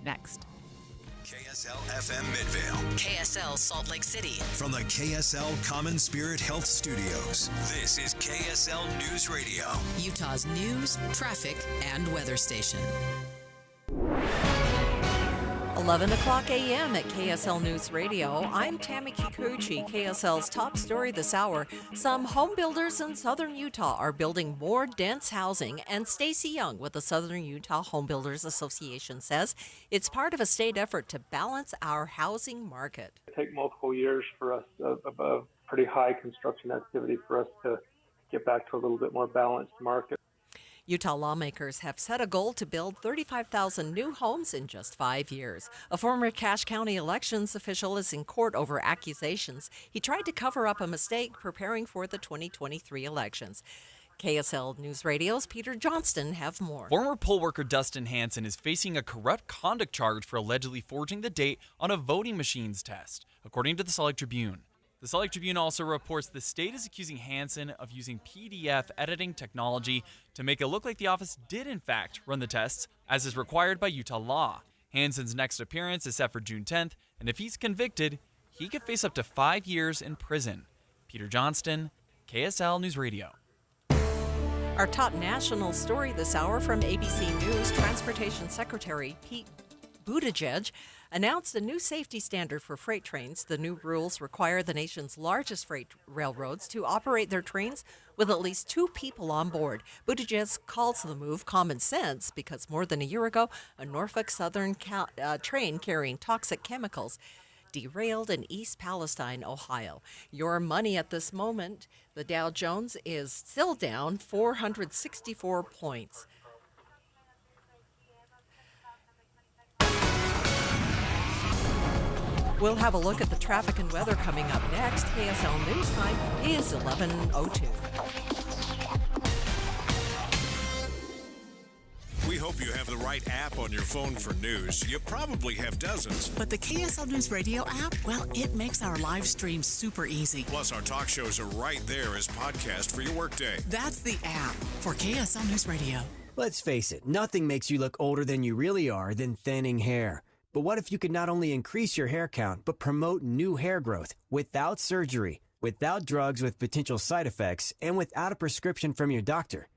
Next. KSL FM Midvale. KSL Salt Lake City. From the KSL Common Spirit Health Studios, this is KSL News Radio. Utah's news, traffic, and weather station. 11 o'clock a.m. at KSL News Radio. I'm Tammy Kikuchi. KSL's top story this hour. Some home builders in southern Utah are building more dense housing, and Stacy Young with the Southern Utah Home Builders Association says it's part of a state effort to balance our housing market. It take multiple years for us of pretty high construction activity for us to get back to a little bit more balanced market. Utah lawmakers have set a goal to build 35,000 new homes in just 5 years. A former Cache County elections official is in court over accusations he tried to cover up a mistake preparing for the 2023 elections. KSL News Radio's Peter Johnston have more. Former poll worker Dustin Hanson is facing a corrupt conduct charge for allegedly forging the date on a voting machines test, according to the Salt Lake Tribune. The Salt Lake Tribune also reports the state is accusing Hanson of using PDF editing technology to make it look like the office did in fact run the tests, as is required by Utah law. Hanson's next appearance is set for June 10th, and if he's convicted, he could face up to 5 years in prison. Peter Johnston, KSL News Radio. Our top national story this hour from ABC News, Transportation Secretary Pete Buttigieg announced a new safety standard for freight trains. The new rules require the nation's largest freight railroads to operate their trains with at least 2 people on board. Buttigieg calls the move common sense because more than a year ago, a Norfolk Southern train carrying toxic chemicals derailed in East Palestine, Ohio. Your money at this moment, the Dow Jones is still down 464 points. We'll have a look at the traffic and weather coming up next. KSL News Time is 11:02. We hope you have the right app on your phone for news. You probably have dozens. But the KSL News Radio app, well, it makes our live stream super easy. Plus, our talk shows are right there as podcast for your workday. That's the app for KSL News Radio. Let's face it, nothing makes you look older than you really are than thinning hair. But what if you could not only increase your hair count, but promote new hair growth without surgery, without drugs with potential side effects, and without a prescription from your doctor?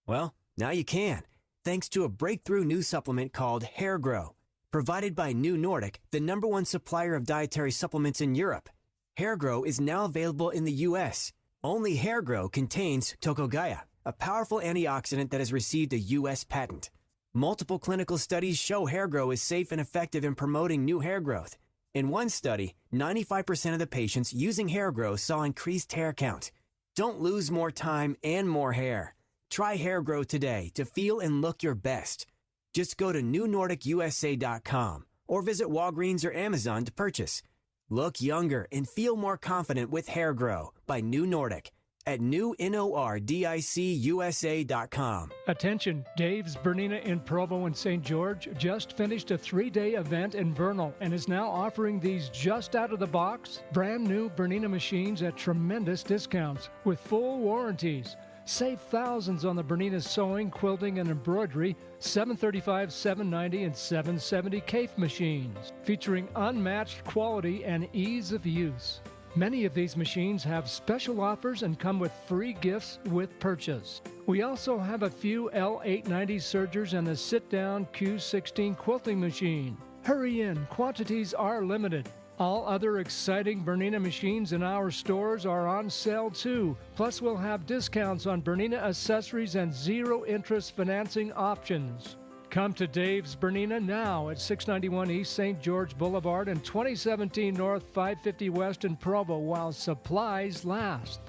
Well, now you can, thanks to a breakthrough new supplement called Hair Grow, provided by New Nordic, the #1 supplier of dietary supplements in Europe. Hair Grow is now available in the U.S. Only Hair Grow contains Tocogaya, a powerful antioxidant that has received a U.S. patent. Multiple clinical studies show Hair Grow is safe and effective in promoting new hair growth. In one study, 95% of the patients using Hair Grow saw increased hair count. Don't lose more time and more hair. Try Hair Grow today to feel and look your best. Just go to newnordicusa.com or visit Walgreens or Amazon to purchase. Look younger and feel more confident with Hair Grow by New Nordic at newnordicusa.com. Attention, Dave's Bernina in Provo and St. George just finished a 3-day event in Vernal and is now offering these just out of the box, brand new Bernina machines at tremendous discounts with full warranties. Save thousands on the Bernina sewing, quilting, and embroidery, $735, $790, and $770 CAFE machines, featuring unmatched quality and ease of use. Many of these machines have special offers and come with free gifts with purchase. We also have a few L890 sergers and a sit-down Q16 quilting machine. Hurry in, quantities are limited. All other exciting Bernina machines in our stores are on sale too. Plus, we'll have discounts on Bernina accessories and zero-interest financing options. Come to Dave's Bernina now at 691 East St. George Boulevard and 2017 North 550 West in Provo while supplies last.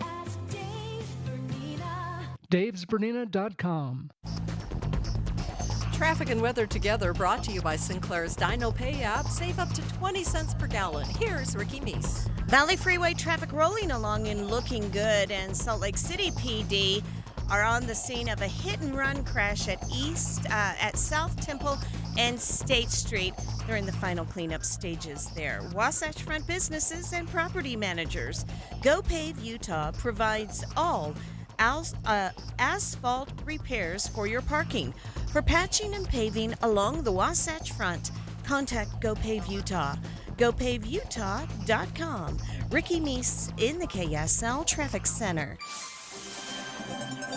Dave'sBernina.com. Traffic and weather together brought to you by Sinclair's Dino Pay app. Save up to 20 cents per gallon. Here's Ricky Meese. Valley Freeway traffic rolling along and looking good, and Salt Lake City PD are on the scene of a hit-and-run crash at South Temple and State Street. They're in the final cleanup stages there. Wasatch Front businesses and property managers. GoPave Utah provides all asphalt repairs for your parking. For patching and paving along the Wasatch Front, contact GoPave Utah. GoPaveUtah.com. Ricky Meese in the KSL Traffic Center.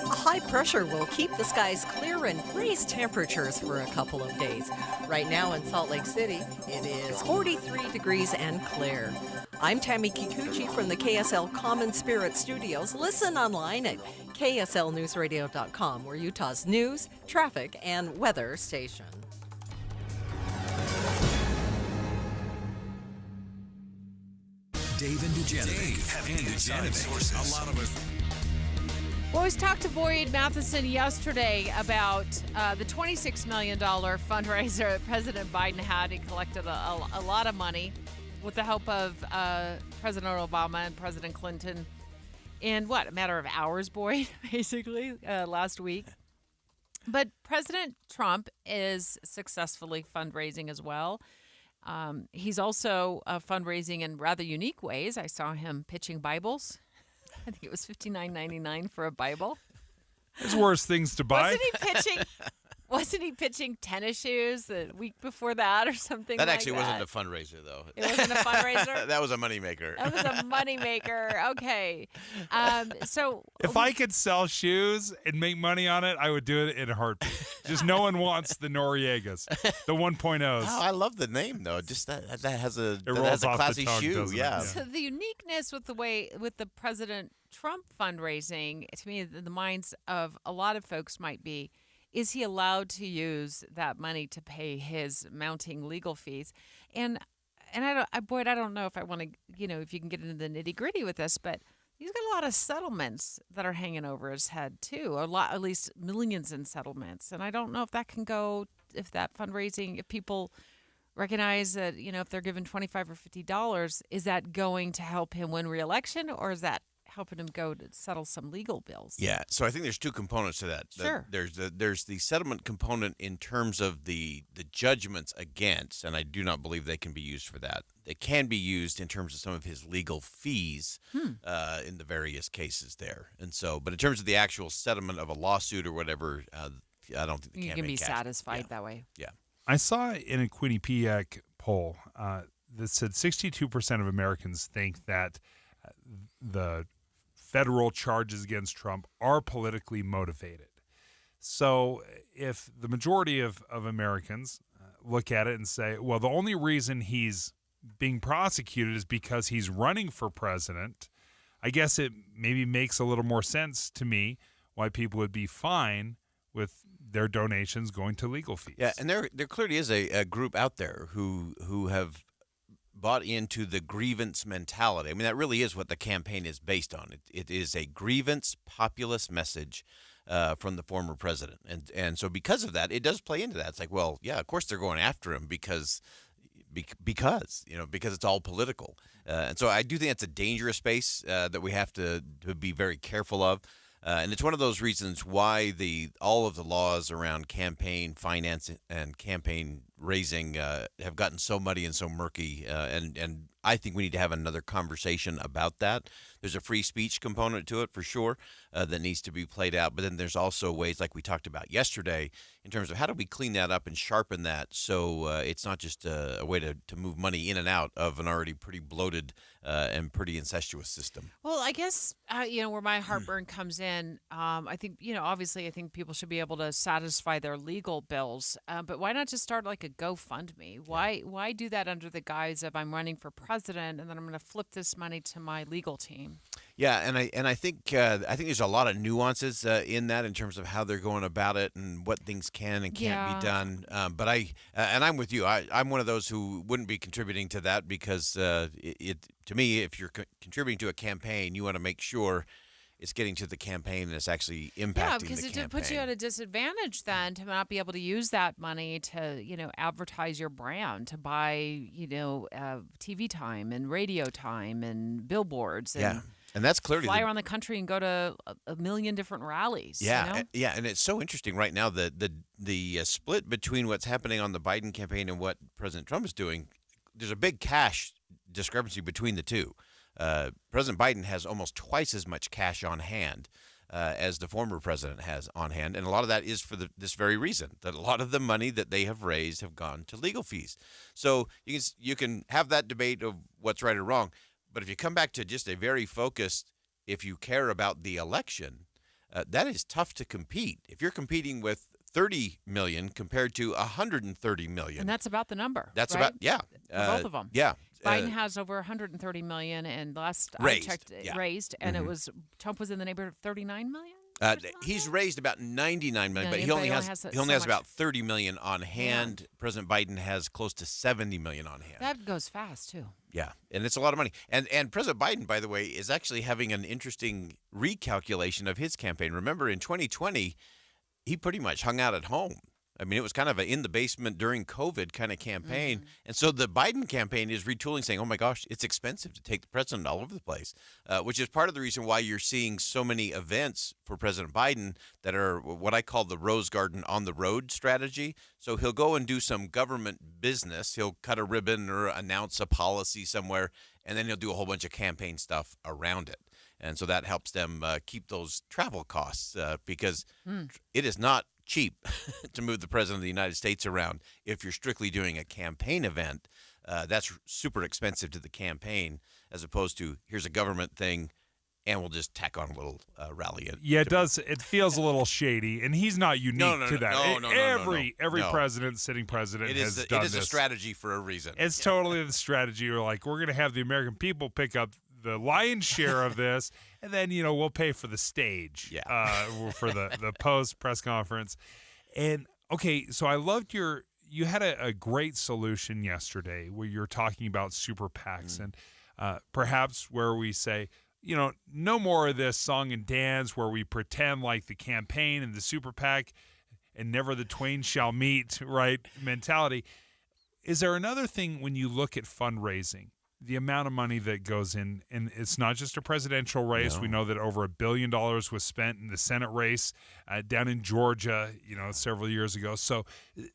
A high pressure will keep the skies clear and raise temperatures for a couple of days. Right now in Salt Lake City, it is 43 degrees and clear. I'm Tammy Kikuchi from the KSL Common Spirit Studios. Listen online at KSLNewsRadio.com. We're Utah's news, traffic, and weather station. Dave and Dujanovic. A lot of us. Well, we talked to Boyd Matheson yesterday about the $26 million fundraiser that President Biden had. He collected a lot of money with the help of President Obama and President Clinton in, a matter of hours, Boyd, basically, last week. But President Trump is successfully fundraising as well. He's also fundraising in rather unique ways. I saw him pitching Bibles. I think it was $59.99 for a Bible. There's worse things to buy. Wasn't he pitching tennis shoes the week before that or something That like actually that? wasn't a fundraiser, though. It wasn't a fundraiser? That was a moneymaker. That was a moneymaker. Okay. So if I could sell shoes and make money on it, I would do it in a heartbeat. Just no one wants the Noriegas, the 1.0s. Oh, I love the name, though. Just that has a rolls off the classy tongue, shoe. doesn't it? Yeah. So the uniqueness with the President Trump fundraising, to me, the minds of a lot of folks might be, is he allowed to use that money to pay his mounting legal fees? And I don't know if I want to, if you can get into the nitty gritty with this, but he's got a lot of settlements that are hanging over his head too. At least millions in settlements. And I don't know if that can go, if that fundraising, if people recognize that, if they're given $25 or $50, is that going to help him win re-election, or is that helping him go to settle some legal bills? Yeah, so I think there's two components to that. Sure. There's the settlement component in terms of the judgments against, and I do not believe they can be used for that. They can be used in terms of some of his legal fees in the various cases there. And so, but in terms of the actual settlement of a lawsuit or whatever, I don't think you can be satisfied that way. Yeah. I saw in a Quinnipiac poll that said 62% of Americans think that the federal charges against Trump are politically motivated. So if the majority of Americans look at it and say, well, the only reason he's being prosecuted is because he's running for president, I guess it maybe makes a little more sense to me why people would be fine with their donations going to legal fees. Yeah, and there clearly is a group out there who have bought into the grievance mentality. I mean, that really is what the campaign is based on. It is a grievance populist message from the former president. And so because of that, it does play into that. It's like, well, yeah, of course they're going after him because it's all political. And so I do think it's a dangerous space that we have to be very careful of. And it's one of those reasons why all of the laws around campaign finance and campaign raising have gotten so muddy and so murky, and I think we need to have another conversation about that. There's a free speech component to it for sure that needs to be played out, but then there's also ways like we talked about yesterday in terms of how do we clean that up and sharpen that so it's not just a way to move money in and out of an already pretty bloated and pretty incestuous system. Well, I guess, where my heartburn comes in, I think, obviously I think people should be able to satisfy their legal bills, but why not just start like a GoFundMe? Why do that under the guise of I'm running for president and then I'm going to flip this money to my legal team? Yeah, and I think there's a lot of nuances in that in terms of how they're going about it and what things can and can't be done. But I'm with you. I'm one of those who wouldn't be contributing to that because to me, if you're contributing to a campaign, you want to make sure it's getting to the campaign and it's actually impacting the campaign. Yeah, because it puts you at a disadvantage then to not be able to use that money to, advertise your brand, to buy, TV time and radio time and billboards. And And that's clearly fly around the country and go to a million different rallies. Yeah, and it's so interesting right now the split between what's happening on the Biden campaign and what President Trump is doing. There's a big cash discrepancy between the two. President Biden has almost twice as much cash on hand as the former president has on hand, and a lot of that is for this very reason, that a lot of the money that they have raised have gone to legal fees. So you can have that debate of what's right or wrong, but if you come back to just a very focused, if you care about the election, that is tough to compete. If you're competing with 30 million compared to 130 million. And that's about the number. That's right? about, For both of them. Yeah. Biden has over 130 million, and last raised, I checked, raised, and it was Trump was in the neighborhood of 39 million. He's raised about 99 million, but he only has about 30 million on hand. Yeah. President Biden has close to 70 million on hand. That goes fast too. Yeah, and it's a lot of money. And President Biden, by the way, is actually having an interesting recalculation of his campaign. Remember, in 2020, he pretty much hung out at home. I mean, it was kind of an in the basement during COVID kind of campaign. Mm-hmm. And so the Biden campaign is retooling, saying, oh, my gosh, it's expensive to take the president all over the place, which is part of the reason why you're seeing so many events for President Biden that are what I call the Rose Garden on the road strategy. So he'll go and do some government business. He'll cut a ribbon or announce a policy somewhere, and then he'll do a whole bunch of campaign stuff around it. And so that helps them keep those travel costs because it is not cheap to move the president of the United States around. If you're strictly doing a campaign event, that's super expensive to the campaign as opposed to here's a government thing and we'll just tack on a little rally. Yeah, it does. It feels a little shady, and he's not unique to that. Every president, sitting president has done this. It is a strategy for a reason. It's totally the strategy. We're like, we're going to have the American people pick up the lion's share of this, and then we'll pay for the stage for the post press conference. And okay, so I loved you had a great solution yesterday where you're talking about super PACs and perhaps where we say, no more of this song and dance where we pretend like the campaign and the super PAC and never the twain shall meet, right, mentality. Is there another thing when you look at fundraising? The amount of money that goes in, and it's not just a presidential race. No. We know that over $1 billion was spent in the Senate race down in Georgia, several years ago. So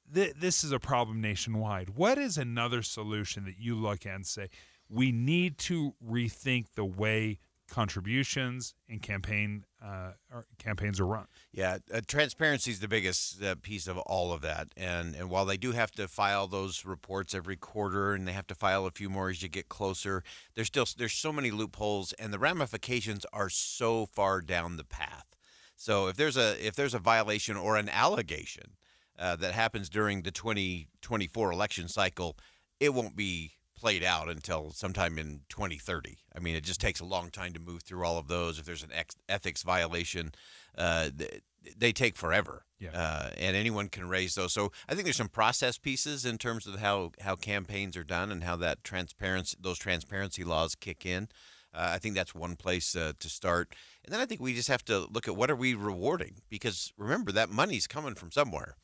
this is a problem nationwide. What is another solution that you look at and say, we need to rethink the way contributions and campaigns are run? Yeah, transparency is the biggest piece of all of that. And while they do have to file those reports every quarter and they have to file a few more as you get closer, there's so many loopholes and the ramifications are so far down the path. So if there's a violation or an allegation that happens during the 2024 election cycle, it won't be played out until sometime in 2030. I mean, it just takes a long time to move through all of those. If there's an ethics violation, they take forever. Yeah. And anyone can raise those. So I think there's some process pieces in terms of how campaigns are done and how those transparency laws kick in. I think that's one place to start. And then I think we just have to look at what are we rewarding? Because remember, that money's coming from somewhere.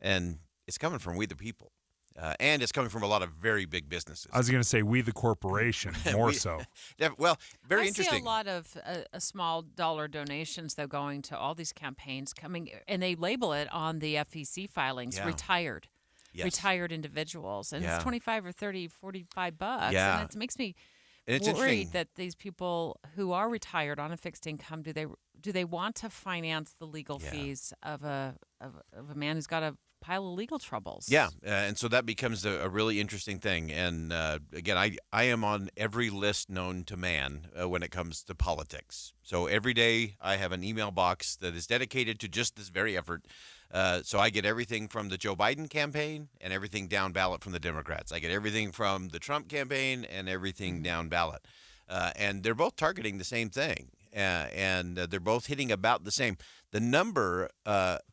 And it's coming from we the people. And it's coming from a lot of very big businesses. I was going to say we the corporation, more so. Well, very interesting. I see a lot of small dollar donations, though, going to all these campaigns coming, and they label it on the FEC filings, retired. retired individuals, and Yeah. it's 25 or 30, 45 bucks. Yeah. And it makes me And it's worried interesting. that these people who are retired on a fixed income, do they want to finance the legal fees of a man who's got a pile of legal troubles? Yeah, and so that becomes a really interesting thing. And again, I am on every list known to man when it comes to politics. So every day I have an email box that is dedicated to just this very effort. So I get everything from the Joe Biden campaign and everything down ballot from the Democrats. I get everything from the Trump campaign and everything down ballot. And they're both targeting the same thing. And they're both hitting about the same. The number,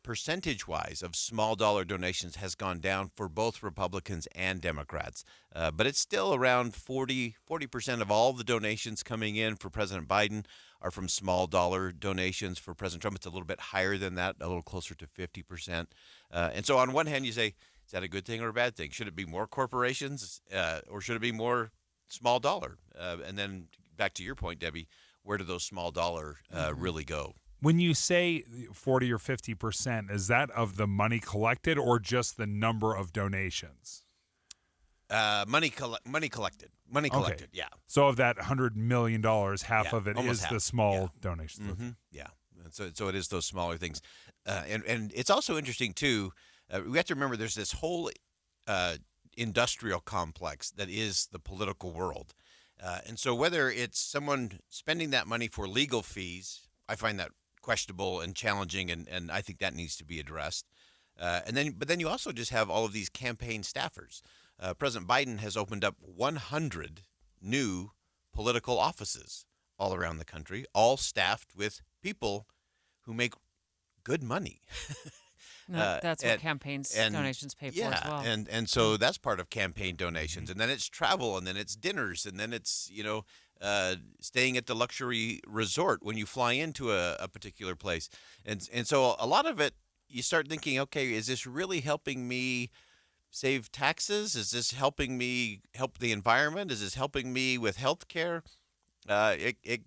percentage-wise, of small dollar donations has gone down for both Republicans and Democrats. But it's still around 40% of all the donations coming in for President Biden are from small dollar donations. For President Trump, it's a little bit higher than that, a little closer to 50%. And so on one hand, you say, is that a good thing or a bad thing? Should it be more corporations or should it be more small dollar? And then back to your point, Debbie, where do those small dollar really go? When you say 40 or 50%, is that of the money collected or just the number of donations? Money collected. Money collected, yeah. So of that $100 million, half of it is half. the small donations. Mm-hmm. Yeah. And so it is those smaller things. And it's also interesting, too, we have to remember there's this whole industrial complex that is the political world. And so whether it's someone spending that money for legal fees, I find that questionable and challenging, and I think that needs to be addressed. But then you also just have all of these campaign staffers. President Biden has opened up 100 new political offices all around the country, all staffed with people who make good money. No, that's what campaigns donations pay for as well. And so that's part of campaign donations. And then it's travel, and then it's dinners, and then it's, staying at the luxury resort when you fly into a particular place. And so a lot of it, you start thinking, okay, is this really helping me save taxes? Is this helping me help the environment? Is this helping me with health care? It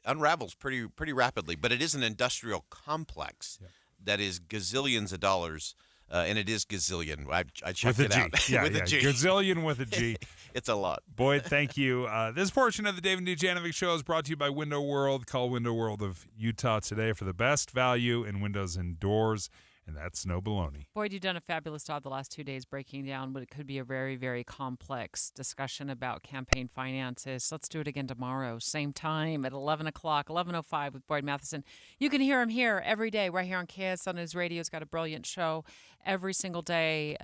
unravels pretty rapidly, but it is an industrial complex. Yep. That is gazillions of dollars, and it is gazillion. I checked it out. Yeah, with a G. Gazillion with a G. It's a lot. Boyd, thank you. This portion of the David Dujanovic Show is brought to you by Window World. Call Window World of Utah today for the best value in windows and doors, and that's no baloney. Boyd, you've done a fabulous job the last 2 days breaking down what it could be a very, very complex discussion about campaign finances. Let's do it again tomorrow, same time at 11 o'clock, 11:05 with Boyd Matheson. You can hear him here every day right here on KSL News Radio. He's got a brilliant show every single day,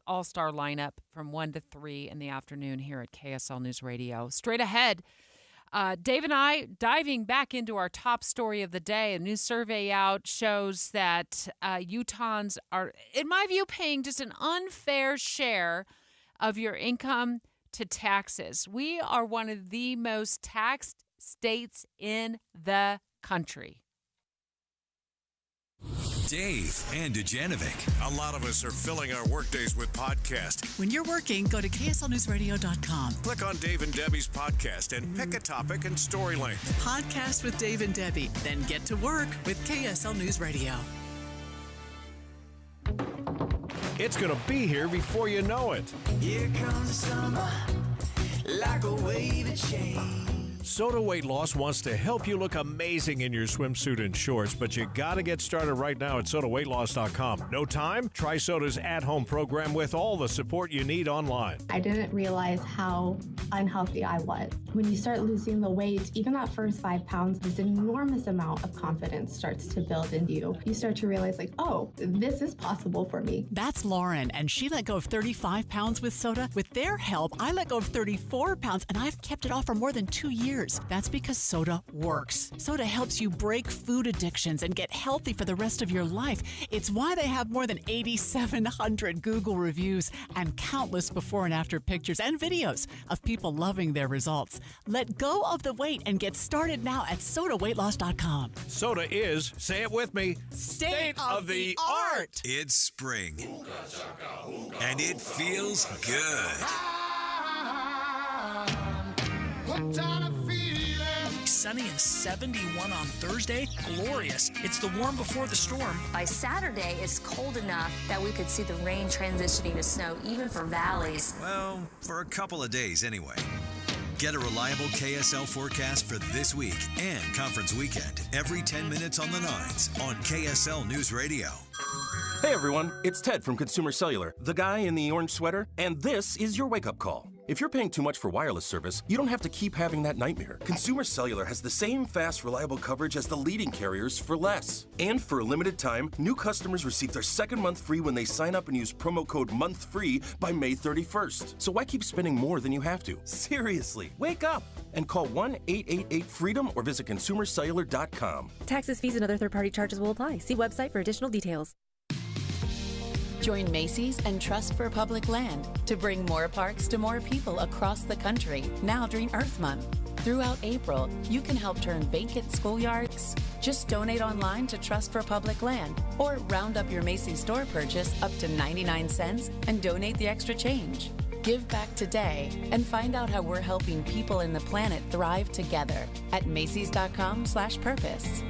all-star lineup from 1 to 3 in the afternoon here at KSL News Radio. Straight ahead, Dave and I diving back into our top story of the day. A new survey out shows that Utahns are, in my view, paying just an unfair share of your income to taxes. We are one of the most taxed states in the country. Dave and Dujanovic. A lot of us are filling our workdays with podcasts. When you're working, go to KSLNewsRadio.com. Click on Dave and Debbie's podcast and pick a topic and story length. Podcast with Dave and Debbie. Then get to work with KSL News Radio. It's going to be here before you know it. Here comes the summer, like a wave of change. Soda Weight Loss wants to help you look amazing in your swimsuit and shorts, but you got to get started right now at SodaWeightLoss.com. No time? Try Soda's at-home program with all the support you need online. I didn't realize how unhealthy I was. When you start losing the weight, even that first 5 pounds, this enormous amount of confidence starts to build in you. You start to realize, oh, this is possible for me. That's Lauren, and she let go of 35 pounds with Soda. With their help, I let go of 34 pounds, and I've kept it off for more than 2 years. That's because Soda works. Soda helps you break food addictions and get healthy for the rest of your life. It's why they have more than 8,700 Google reviews and countless before and after pictures and videos of people loving their results. Let go of the weight and get started now at SodaWeightLoss.com. Soda is, say it with me, state of the art. It's spring, and it feels good. sunny and 71 on Thursday. Glorious. It's the warm before the storm. By Saturday, it's cold enough that we could see the rain transitioning to snow, even for valleys. Well, for a couple of days anyway. Get a reliable KSL forecast for this week and conference weekend every 10 minutes on the 9s on KSL News Radio. Hey everyone, it's Ted from Consumer Cellular, the guy in the orange sweater, and this is your wake-up call. If you're paying too much for wireless service, you don't have to keep having that nightmare. Consumer Cellular has the same fast, reliable coverage as the leading carriers for less. And for a limited time, new customers receive their second month free when they sign up and use promo code MONTHFREE by May 31st. So why keep spending more than you have to? Seriously, wake up and call 1-888-FREEDOM or visit consumercellular.com. Taxes, fees, and other third-party charges will apply. See website for additional details. Join Macy's and Trust for Public Land to bring more parks to more people across the country now during Earth Month. Throughout April, you can help turn vacant schoolyards. Just donate online to Trust for Public Land or round up your Macy's store purchase up to 99 cents and donate the extra change. Give back today and find out how we're helping people in the planet thrive together at Macys.com/purpose.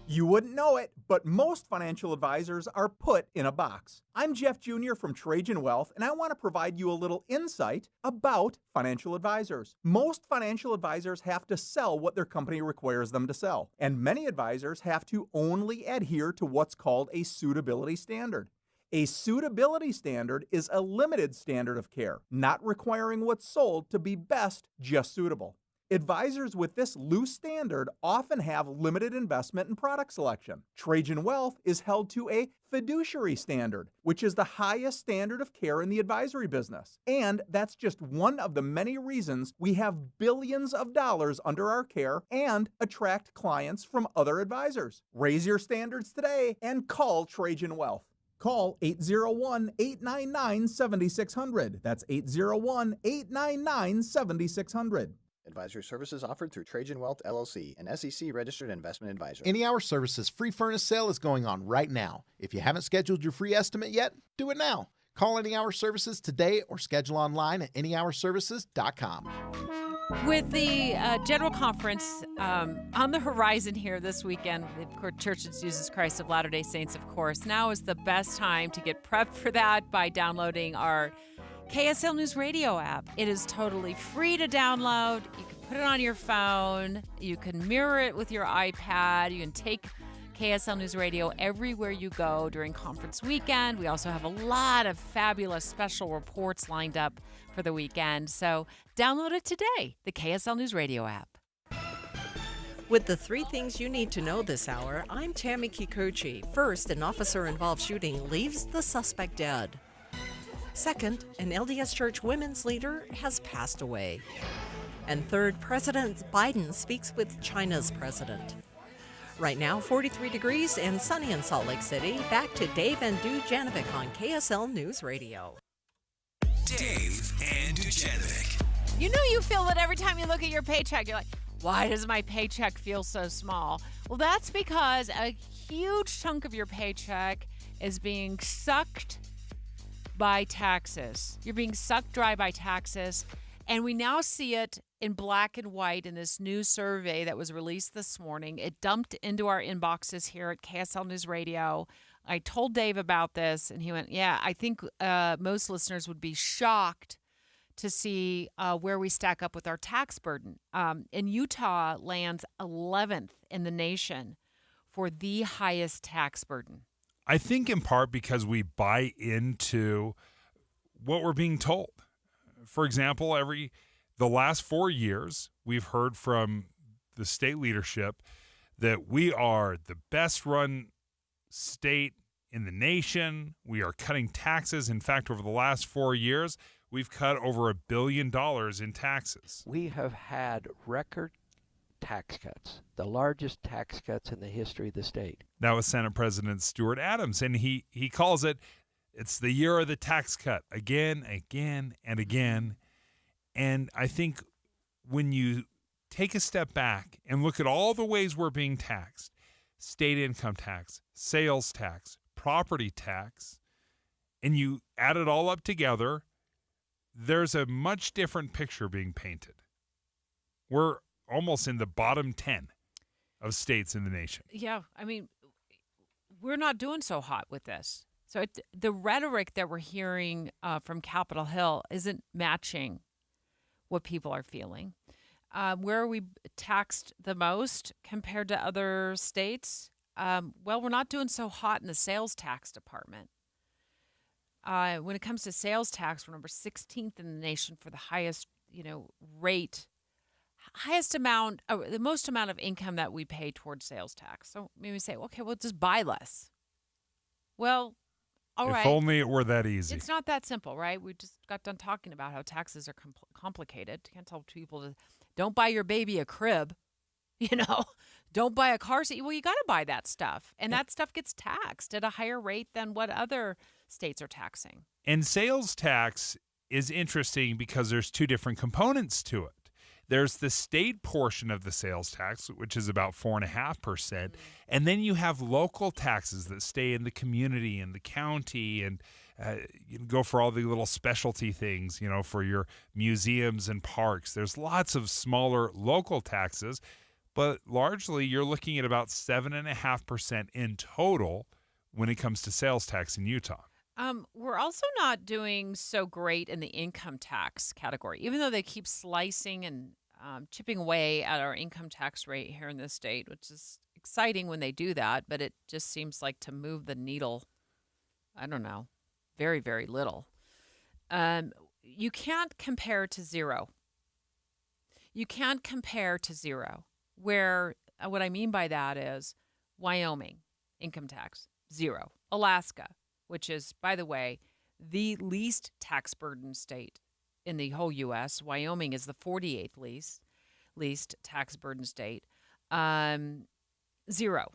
You wouldn't know it, but most financial advisors are put in a box. I'm Jeff Jr. from Trajan Wealth, and I want to provide you a little insight about financial advisors. Most financial advisors have to sell what their company requires them to sell, and many advisors have to only adhere to what's called a suitability standard. A suitability standard is a limited standard of care, not requiring what's sold to be best just suitable. Advisors with this loose standard often have limited investment and product selection. Trajan Wealth is held to a fiduciary standard, which is the highest standard of care in the advisory business. And that's just one of the many reasons we have billions of dollars under our care and attract clients from other advisors. Raise your standards today and call Trajan Wealth. Call 801-899-7600. That's 801-899-7600. Advisory services offered through Trajan Wealth, LLC, an SEC-registered investment advisor. Any Hour Services free furnace sale is going on right now. If you haven't scheduled your free estimate yet, do it now. Call Any Hour Services today or schedule online at anyhourservices.com. With the General Conference on the horizon here this weekend, the Church of Jesus Christ of Latter-day Saints, of course, now is the best time to get prepped for that by downloading our KSL News Radio app. It is totally free to download. You can put it on your phone. You can mirror it with your iPad. You can take KSL News Radio everywhere you go during conference weekend. We also have a lot of fabulous special reports lined up for the weekend. So download it today, the KSL News Radio app. With the 3 things you need to know this hour, I'm Tammy Kikuchi. First, an officer-involved shooting leaves the suspect dead. Second, an LDS Church women's leader has passed away. And third, President Biden speaks with China's president. Right now, 43 degrees and sunny in Salt Lake City. Back to Dave and Dujanovic on KSL News Radio. Dave and Dujanovic. You know you feel that every time you look at your paycheck, you're like, why does my paycheck feel so small? Well, that's because a huge chunk of your paycheck is being sucked by taxes. You're being sucked dry by taxes. And we now see it in black and white in this new survey that was released this morning. It dumped into our inboxes here at KSL News Radio. I told Dave about this, and he went, yeah, I think most listeners would be shocked to see where we stack up with our tax burden. And Utah lands 11th in the nation for the highest tax burden. I think in part because we buy into what we're being told. For example, the last 4 years, we've heard from the state leadership that we are the best run state in the nation. We are cutting taxes. In fact, over the last 4 years, we've cut over $1 billion in taxes. We have had record tax cuts, the largest tax cuts in the history of the state. That was Senate President Stuart Adams, and he calls it's the year of the tax cut again, and again. And I think when you take a step back and look at all the ways we're being taxed, state income tax, sales tax, property tax, and you add it all up together, there's a much different picture being painted. We're almost in the bottom 10 of states in the nation. Yeah, I mean, we're not doing so hot with this. So the rhetoric that we're hearing from Capitol Hill isn't matching what people are feeling. Where are we taxed the most compared to other states? Well, we're not doing so hot in the sales tax department. When it comes to sales tax, we're number 16th in the nation for the highest, rate, highest amount, the most amount of income that we pay towards sales tax. So maybe say, okay, well, just buy less. Well, all right. If only it were that easy. It's not that simple, right? We just got done talking about how taxes are complicated. You can't tell people to don't buy your baby a crib, don't buy a car seat. Well, you got to buy that stuff. And that stuff gets taxed at a higher rate than what other states are taxing. And sales tax is interesting because there's two different components to it. There's the state portion of the sales tax, which is about 4.5%. And then you have local taxes that stay in the community and the county, and you can go for all the little specialty things, for your museums and parks. There's lots of smaller local taxes, but largely you're looking at about 7.5% in total when it comes to sales tax in Utah. We're also not doing so great in the income tax category, even though they keep slicing and chipping away at our income tax rate here in this state, which is exciting when they do that, but it just seems like to move the needle, I don't know, very, very little. You can't compare to zero. You can't compare to zero, where what I mean by that is Wyoming, income tax, 0. Alaska, which is, by the way, the least tax burden state in the whole U.S. Wyoming is the 48th least tax burden state. 0.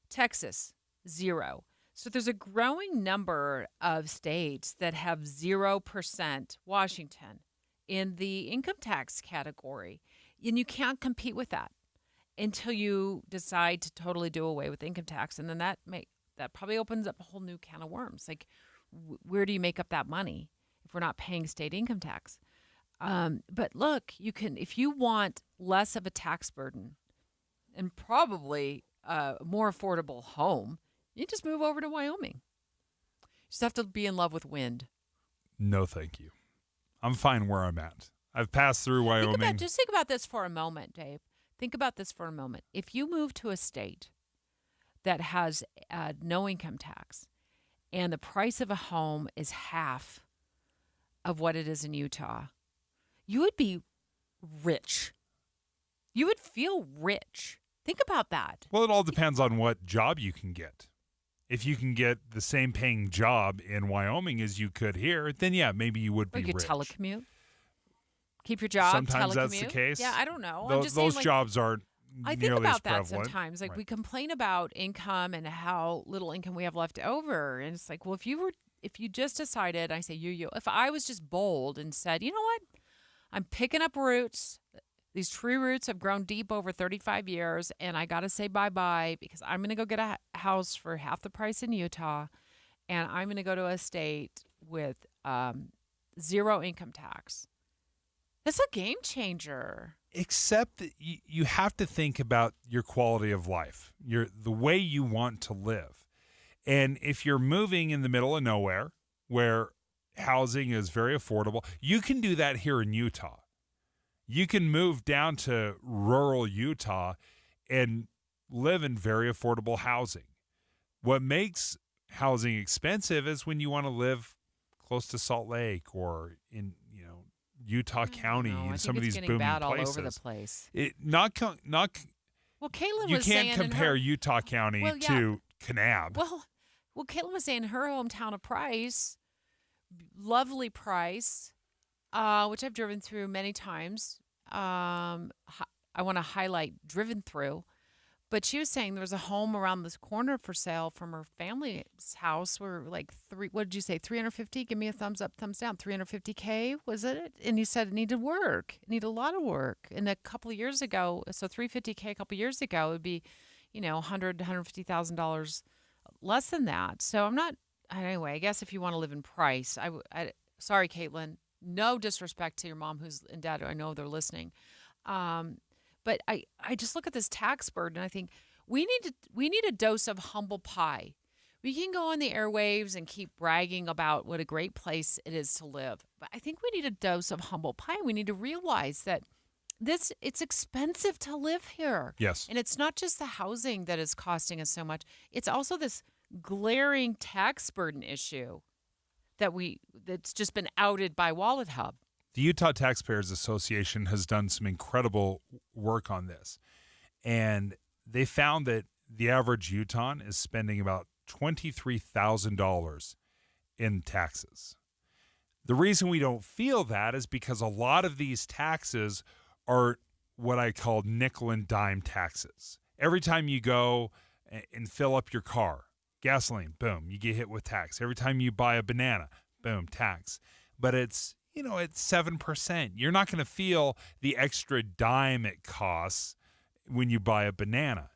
Texas, 0. So there's a growing number of states that have 0%, Washington, in the income tax category. And you can't compete with that until you decide to totally do away with income tax. And then that probably opens up a whole new can of worms. Like, where do you make up that money if we're not paying state income tax? But look, you can, if you want less of a tax burden and probably a more affordable home, you just move over to Wyoming. You just have to be in love with wind. No, thank you. I'm fine where I'm at. I've passed through Wyoming. Just think about this for a moment, Dave. Think about this for a moment. If you move to a state that has no income tax and the price of a home is half of what it is in Utah, you would be rich. You would feel rich. Think about that. Well, it all depends on what job you can get. If you can get the same paying job in Wyoming as you could here, then yeah, maybe you would be rich. You could telecommute. Keep your job. Sometimes telecommute. That's the case. Yeah, I don't know. I'm just saying, those jobs aren't I think nearly about as that prevalent. sometimes. Like, Right. we complain about income and how little income we have left over, and it's like, well, if you just decided, I say if I was just bold and said, you know what, I'm picking up roots. These tree roots have grown deep over 35 years, and I got to say bye-bye because I'm going to go get a house for half the price in Utah, and I'm going to go to a state with 0 income tax. That's a game changer. Except that you have to think about your quality of life, the way you want to live. And if you're moving in the middle of nowhere where housing is very affordable, you can do that here in Utah. You can move down to rural Utah and live in very affordable housing. What makes housing expensive is when you want to live close to Salt Lake or in Utah County and some of these booming bad places. All over the place. Well, Caitlin you was can't saying compare Utah County to Kanab. Well, Caitlin was saying her hometown of Price, lovely Price, which I've driven through many times. I want to highlight driven through. But she was saying there was a home around this corner for sale from her family's house where what did you say, 350? Give me a thumbs up, thumbs down. 350K, was it? And you said it needed work. It needed a lot of work. And a couple of years ago, so 350K a couple of years ago would be, $150,000 less than that. So anyway, I guess if you want to live in Price, sorry, Caitlin, no disrespect to your mom who's in debt. I know they're listening. But I just look at this tax burden and I think we need a dose of humble pie. We can go on the airwaves and keep bragging about what a great place it is to live. But I think we need a dose of humble pie. We need to realize that it's expensive to live here. Yes. And it's not just the housing that is costing us so much. It's also this glaring tax burden issue that's just been outed by Wallet Hub. The Utah Taxpayers Association has done some incredible work on this. And they found that the average Utahn is spending about $23,000 in taxes. The reason we don't feel that is because a lot of these taxes are what I call nickel and dime taxes. Every time you go and fill up your car, gasoline, boom, you get hit with tax. Every time you buy a banana, boom, tax. But it's 7%. You're not going to feel the extra dime it costs when you buy a banana.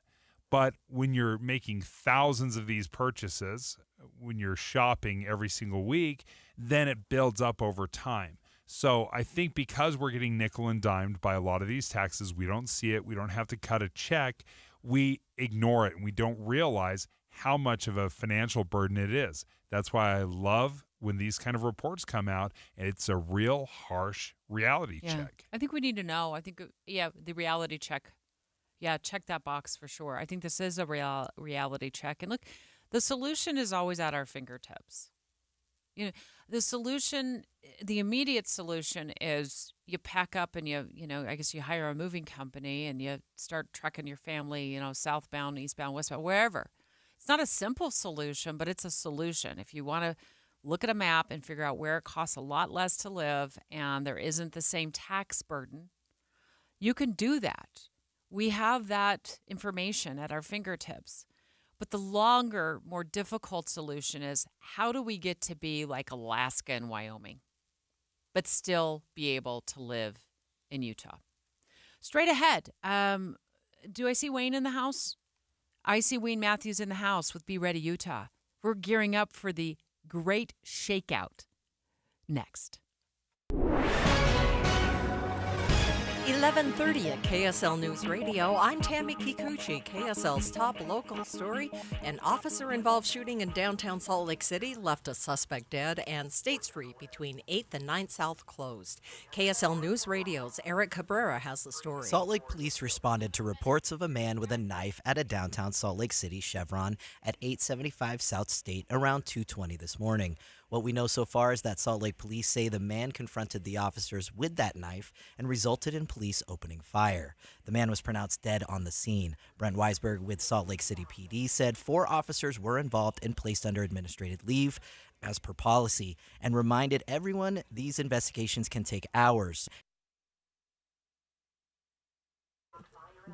But when you're making thousands of these purchases, when you're shopping every single week, then it builds up over time. So I think because we're getting nickel and dimed by a lot of these taxes, we don't see it, we don't have to cut a check, we ignore it, and we don't realize how much of a financial burden it is. That's why I love when these kind of reports come out, and it's a real harsh reality check. I think we need to know. I think, the reality check. Yeah, check that box for sure. I think this is a reality check. And look, the solution is always at our fingertips. The solution, the immediate solution is you pack up and I guess you hire a moving company and you start trucking your family, southbound, eastbound, westbound, wherever. It's not a simple solution, but it's a solution. If you want to look at a map and figure out where it costs a lot less to live and there isn't the same tax burden, you can do that. We have that information at our fingertips. But the longer, more difficult solution is how do we get to be like Alaska and Wyoming, but still be able to live in Utah? Straight ahead, do I see Wayne in the house? I see Wayne Matthews in the house with Be Ready Utah. We're gearing up for the Great Shakeout next. 11:30 at KSL News Radio. I'm Tammy Kikuchi. KSL's top local story. An officer-involved shooting in downtown Salt Lake City left a suspect dead, and State Street between 8th and 9th South closed. KSL News Radio's Eric Cabrera has the story. Salt Lake police responded to reports of a man with a knife at a downtown Salt Lake City Chevron at 875 South State around 2:20 this morning. What we know so far is that Salt Lake police say the man confronted the officers with that knife and resulted in police opening fire. The man was pronounced dead on the scene. Brent Weisberg with Salt Lake City PD said 4 officers were involved and placed under administrative leave as per policy, and reminded everyone these investigations can take hours.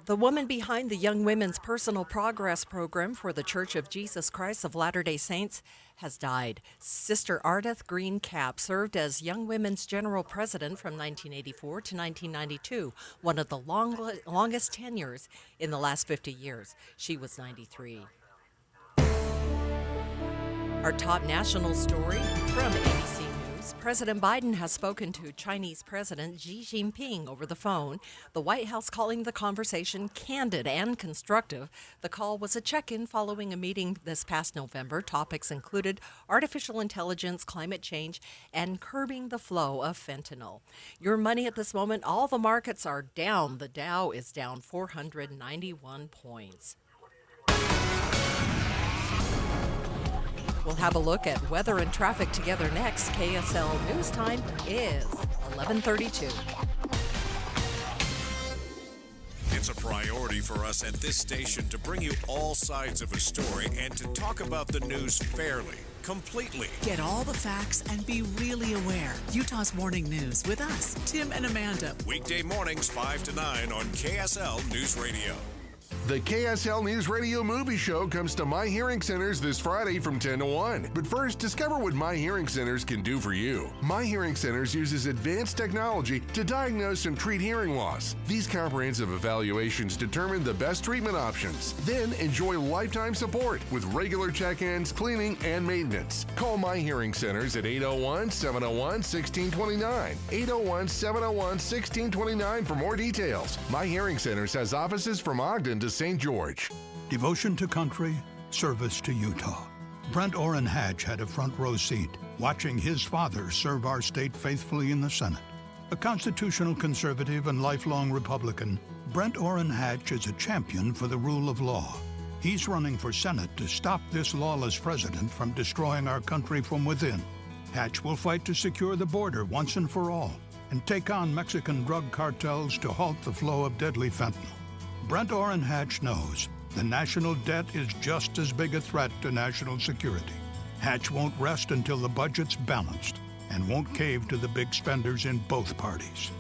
The woman behind the Young Women's Personal Progress Program for the Church of Jesus Christ of Latter-day Saints has died. Sister Ardeth Green Cap served as Young Women's General President from 1984 to 1992, one of the longest tenures in the last 50 years. She was 93. Our top national story from ABC News. President Biden has spoken to Chinese President Xi Jinping over the phone, the White House calling the conversation candid and constructive. The call was a check-in following a meeting this past November. Topics included artificial intelligence, climate change, and curbing the flow of fentanyl. Your money at this moment, all the markets are down. The Dow is down 491 points. We'll have a look at weather and traffic together next. KSL News Time is 11:32. It's a priority for us at this station to bring you all sides of a story and to talk about the news fairly, completely. Get all the facts and be really aware. Utah's Morning News with us, Tim and Amanda. Weekday mornings 5 to 9 on KSL News Radio. The KSL News Radio movie show comes to My Hearing Centers this Friday from 10 to 1. But first, discover what My Hearing Centers can do for you. My Hearing Centers uses advanced technology to diagnose and treat hearing loss. These comprehensive evaluations determine the best treatment options. Then enjoy lifetime support with regular check-ins, cleaning, and maintenance. Call My Hearing Centers at 801-701-1629. 801-701-1629 for more details. My Hearing Centers has offices from Ogden to St. George. Devotion to country, service to Utah. Brent Orrin Hatch had a front row seat, watching his father serve our state faithfully in the Senate. A constitutional conservative and lifelong Republican, Brent Orrin Hatch is a champion for the rule of law. He's running for Senate to stop this lawless president from destroying our country from within. Hatch will fight to secure the border once and for all and take on Mexican drug cartels to halt the flow of deadly fentanyl. Brent Orrin Hatch knows the national debt is just as big a threat to national security. Hatch won't rest until the budget's balanced and won't cave to the big spenders in both parties.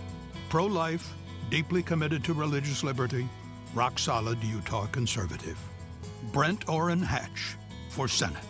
Pro-life, deeply committed to religious liberty, rock-solid Utah conservative. Brent Orrin Hatch for Senate.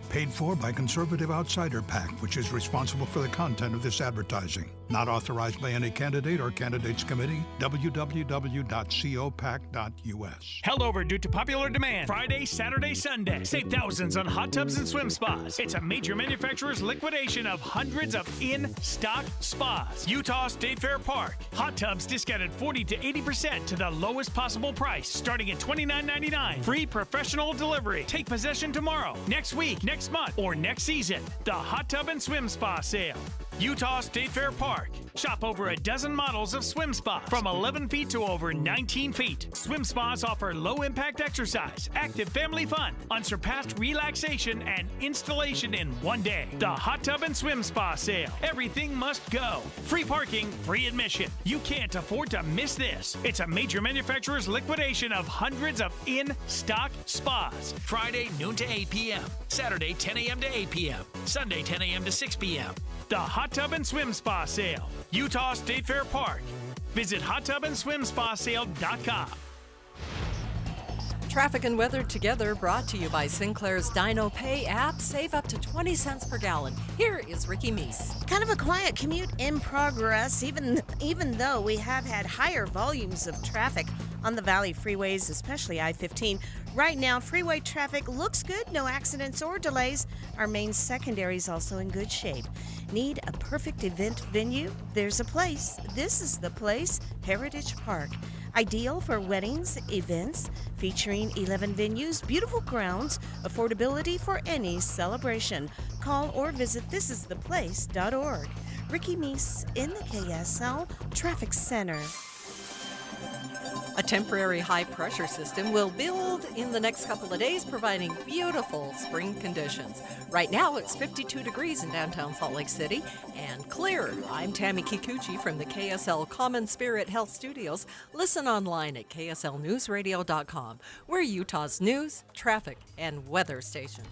Paid for by Conservative Outsider PAC, which is responsible for the content of this advertising. Not authorized by any candidate or candidates committee. www.copac.us. Held over due to popular demand. Friday, Saturday, Sunday. Save thousands on hot tubs and swim spas. It's a major manufacturer's liquidation of hundreds of in-stock spas. Utah State Fair Park. Hot tubs discounted 40 to 80% to the lowest possible price, starting at $29.99. Free professional delivery. Take possession tomorrow, next week, next month, or next season. The Hot Tub and Swim Spa Sale. Utah State Fair Park. Shop over a dozen models of swim spas from 11 feet to over 19 feet. Swim spas offer low-impact exercise, active family fun, unsurpassed relaxation, and installation in one day. The Hot Tub and Swim Spa Sale. Everything must go. Free parking, free admission. You can't afford to miss this. It's a major manufacturer's liquidation of hundreds of in-stock spas. Friday, noon to 8 p.m. Saturday, 10 a.m. to 8 p.m. Sunday, 10 a.m. to 6 p.m. The Hot Tub and Swim Spa Sale. Utah State Fair Park. Visit hottubandswimspasale.com. Traffic and weather together brought to you by Sinclair's Dino Pay app. Save up to 20 cents per gallon. Here is Ricky Meese. Kind of a quiet commute in progress, even though we have had higher volumes of traffic on the Valley freeways, especially I-15. Right now, freeway traffic looks good. No accidents or delays. Our main secondary is also in good shape. Need a perfect event venue? There's a place. This is the place, Heritage Park. Ideal for weddings, events, featuring 11 venues, beautiful grounds, affordability for any celebration. Call or visit thisistheplace.org. Ricky Meese in the KSL Traffic Center. A temporary high-pressure system will build in the next couple of days, providing beautiful spring conditions. Right now, it's 52 degrees in downtown Salt Lake City and clear. I'm Tammy Kikuchi from the KSL Common Spirit Health Studios. Listen online at kslnewsradio.com. We're Utah's news, traffic, and weather station.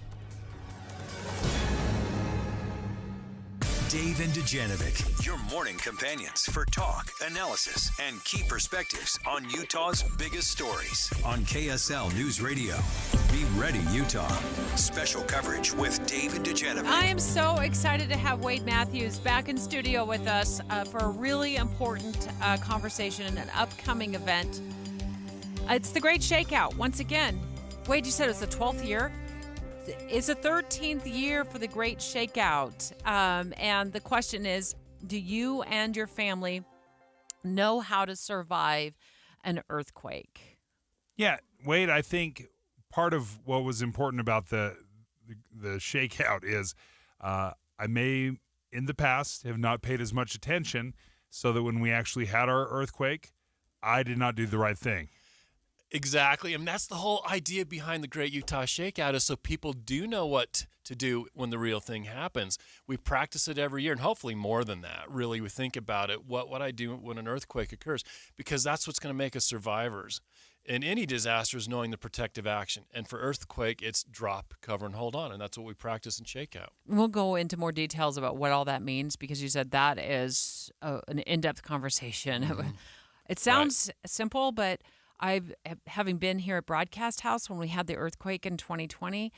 Dave and Dujanovic, your morning companions for talk, analysis, and key perspectives on Utah's biggest stories on KSL News Radio. Be ready, Utah. Special coverage with Dave and Dujanovic. I am so excited to have Wade Matthews back in studio with us for a really important conversation and an upcoming event. It's the Great Shakeout. Once again, Wade, you said it's the 12th year? It's the 13th year for the Great Shakeout. And the question is, do you and your family know how to survive an earthquake? Yeah, Wade, I think part of what was important about the shakeout is I may, in the past, have not paid as much attention so that when we actually had our earthquake, I did not do the right thing. Exactly. And that's the whole idea behind the Great Utah Shakeout, is so people do know what to do when the real thing happens. We practice it every year, and hopefully more than that. Really, we think about it, what I do when an earthquake occurs, because that's what's going to make us survivors. In any disaster is knowing the protective action. And for earthquake, it's drop, cover, and hold on. And that's what we practice in Shakeout. We'll go into more details about what all that means, because you said that is an in-depth conversation. Mm-hmm. It sounds simple, but having been here at Broadcast House when we had the earthquake in 2020,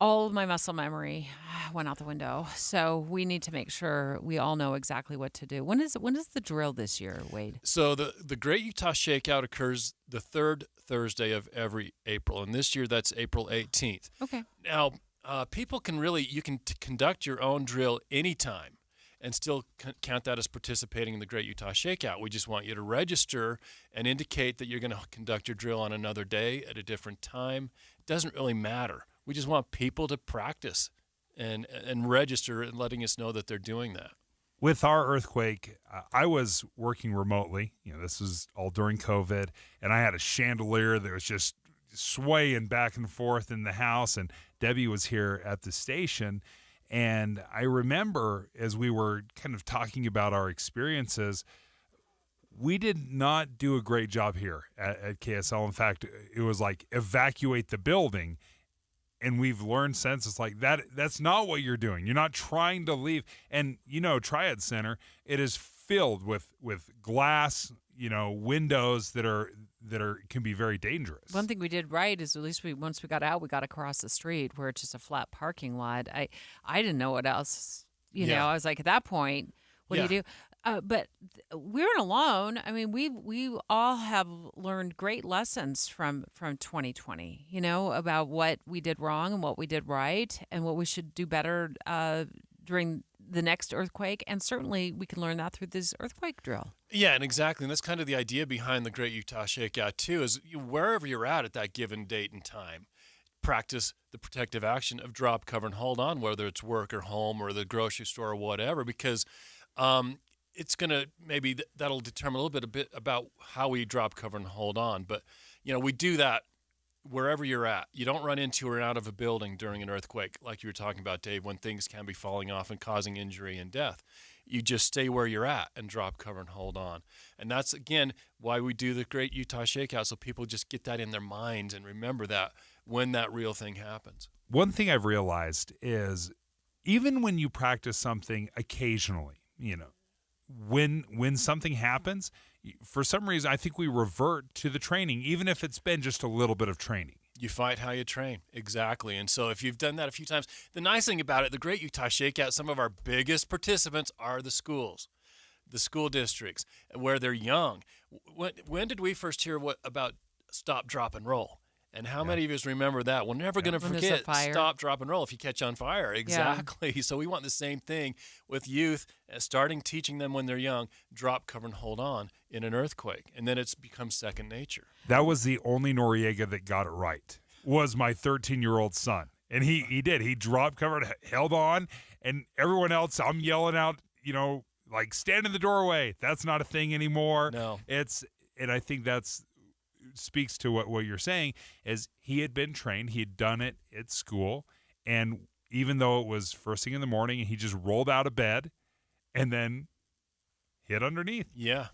all of my muscle memory went out the window. So we need to make sure we all know exactly what to do. When is the drill this year, Wade? So the Great Utah Shakeout occurs the third Thursday of every April, and this year that's April 18th. Okay. Now, people can you can conduct your own drill anytime and still count that as participating in the Great Utah Shakeout. We just want you to register and indicate that you're going to conduct your drill on another day at a different time. It doesn't really matter. We just want people to practice and register and letting us know that they're doing that. With our earthquake, I was working remotely. This was all during COVID, and I had a chandelier that was just swaying back and forth in the house, and Debbie was here at the station. And I remember as we were kind of talking about our experiences, we did not do a great job here at KSL. In fact, it was like evacuate the building. And we've learned since it's like that's not what you're doing. You're not trying to leave. And, Triad Center, it is filled with glass, windows that can be very dangerous. One thing we did right is at least once we got out, we got across the street where it's just a flat parking lot. I didn't know what else, I was like, at that point, what do you do? But we weren't alone. I mean, we all have learned great lessons from 2020, about what we did wrong and what we did right and what we should do better during the next earthquake. And certainly we can learn that through this earthquake drill. Yeah, and exactly. And that's kind of the idea behind the Great Utah Shakeout, too, is wherever you're at that given date and time, practice the protective action of drop, cover, and hold on, whether it's work or home or the grocery store or whatever, because it's going to that'll determine a little bit about how we drop, cover, and hold on. But, we do that wherever you're at. You don't run into or out of a building during an earthquake, like you were talking about, Dave, when things can be falling off and causing injury and death. You just stay where you're at and drop, cover, and hold on. And that's, again, why we do the Great Utah Shakeout, so people just get that in their minds and remember that when that real thing happens. One thing I've realized is even when you practice something occasionally, when something happens, for some reason, I think we revert to the training, even if it's been just a little bit of training. You fight how you train. Exactly. And so if you've done that a few times, the nice thing about it, the Great Utah Shakeout, some of our biggest participants are the schools, the school districts, where they're young. When did we first hear about stop, drop, and roll? And how many of us remember that? We're never going to forget stop, drop, and roll if you catch on fire. Exactly. Yeah. So we want the same thing with youth, starting teaching them when they're young, drop, cover, and hold on in an earthquake. And then it's become second nature. That was the only Noriega that got it right, was my 13-year-old son. And he did. He dropped, covered, held on, and everyone else, I'm yelling out, like, stand in the doorway. That's not a thing anymore. No. And I think that's speaks to what you're saying, is he had been trained, he had done it at school, and even though it was first thing in the morning, he just rolled out of bed and then hit underneath. Yeah.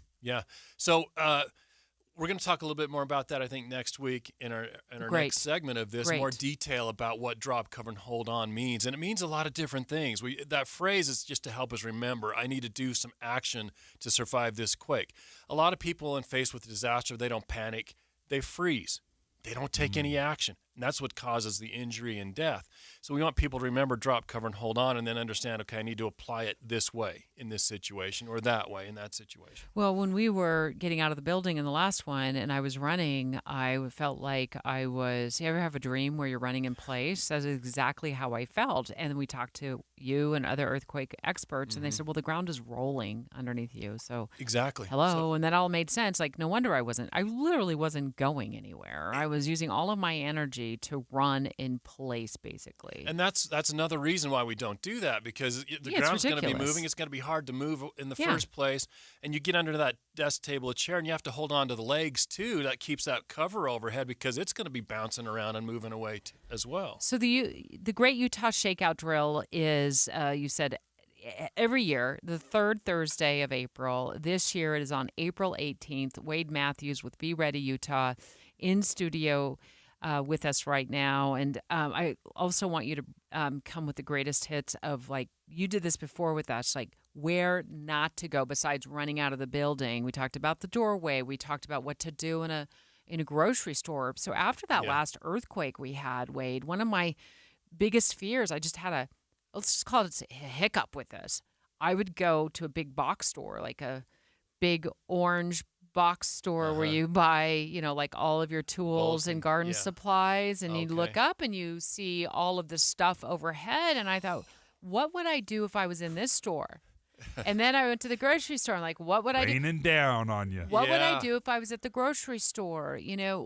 So we're going to talk a little bit more about that, I think, next week in our next segment of this, more detail about what drop, cover, and hold on means. And it means a lot of different things. That phrase is just to help us remember, I need to do some action to survive this quake. A lot of people, when faced with disaster, they don't panic. They freeze. They don't take any action. And that's what causes the injury and death. So we want people to remember drop, cover, and hold on, and then understand, okay, I need to apply it this way in this situation or that way in that situation. Well, when we were getting out of the building in the last one and I was running, I felt like I was, you ever have a dream where you're running in place? That's exactly how I felt. And then we talked to you and other earthquake experts, and they said, well, the ground is rolling underneath you. So exactly. Hello. And that all made sense. Like, no wonder I literally wasn't going anywhere. I was using all of my energy to run in place, basically. And that's another reason why we don't do that, because the ground's going to be moving. It's going to be hard to move in the first place. And you get under that desk, table, a chair, and you have to hold on to the legs, too. That keeps that cover overhead, because it's going to be bouncing around and moving away as well. So the Great Utah Shakeout drill is, you said, every year, the third Thursday of April. This year it is on April 18th. Wade Matthews with Be Ready Utah in studio with us right now. And I also want you to come with the greatest hits of, like, you did this before with us, like where not to go besides running out of the building. We talked about the doorway. We talked about what to do in in a grocery store. So after that last earthquake we had, Wade, one of my biggest fears, I just had let's just call it a hiccup with this. I would go to a big box store, like a big orange box store where you buy, like all of your tools and garden supplies, and you look up and you see all of this stuff overhead. And I thought, what would I do if I was in this store? And then I went to the grocery store. I'm like, what would I do? Raining down on you. What would I do if I was at the grocery store?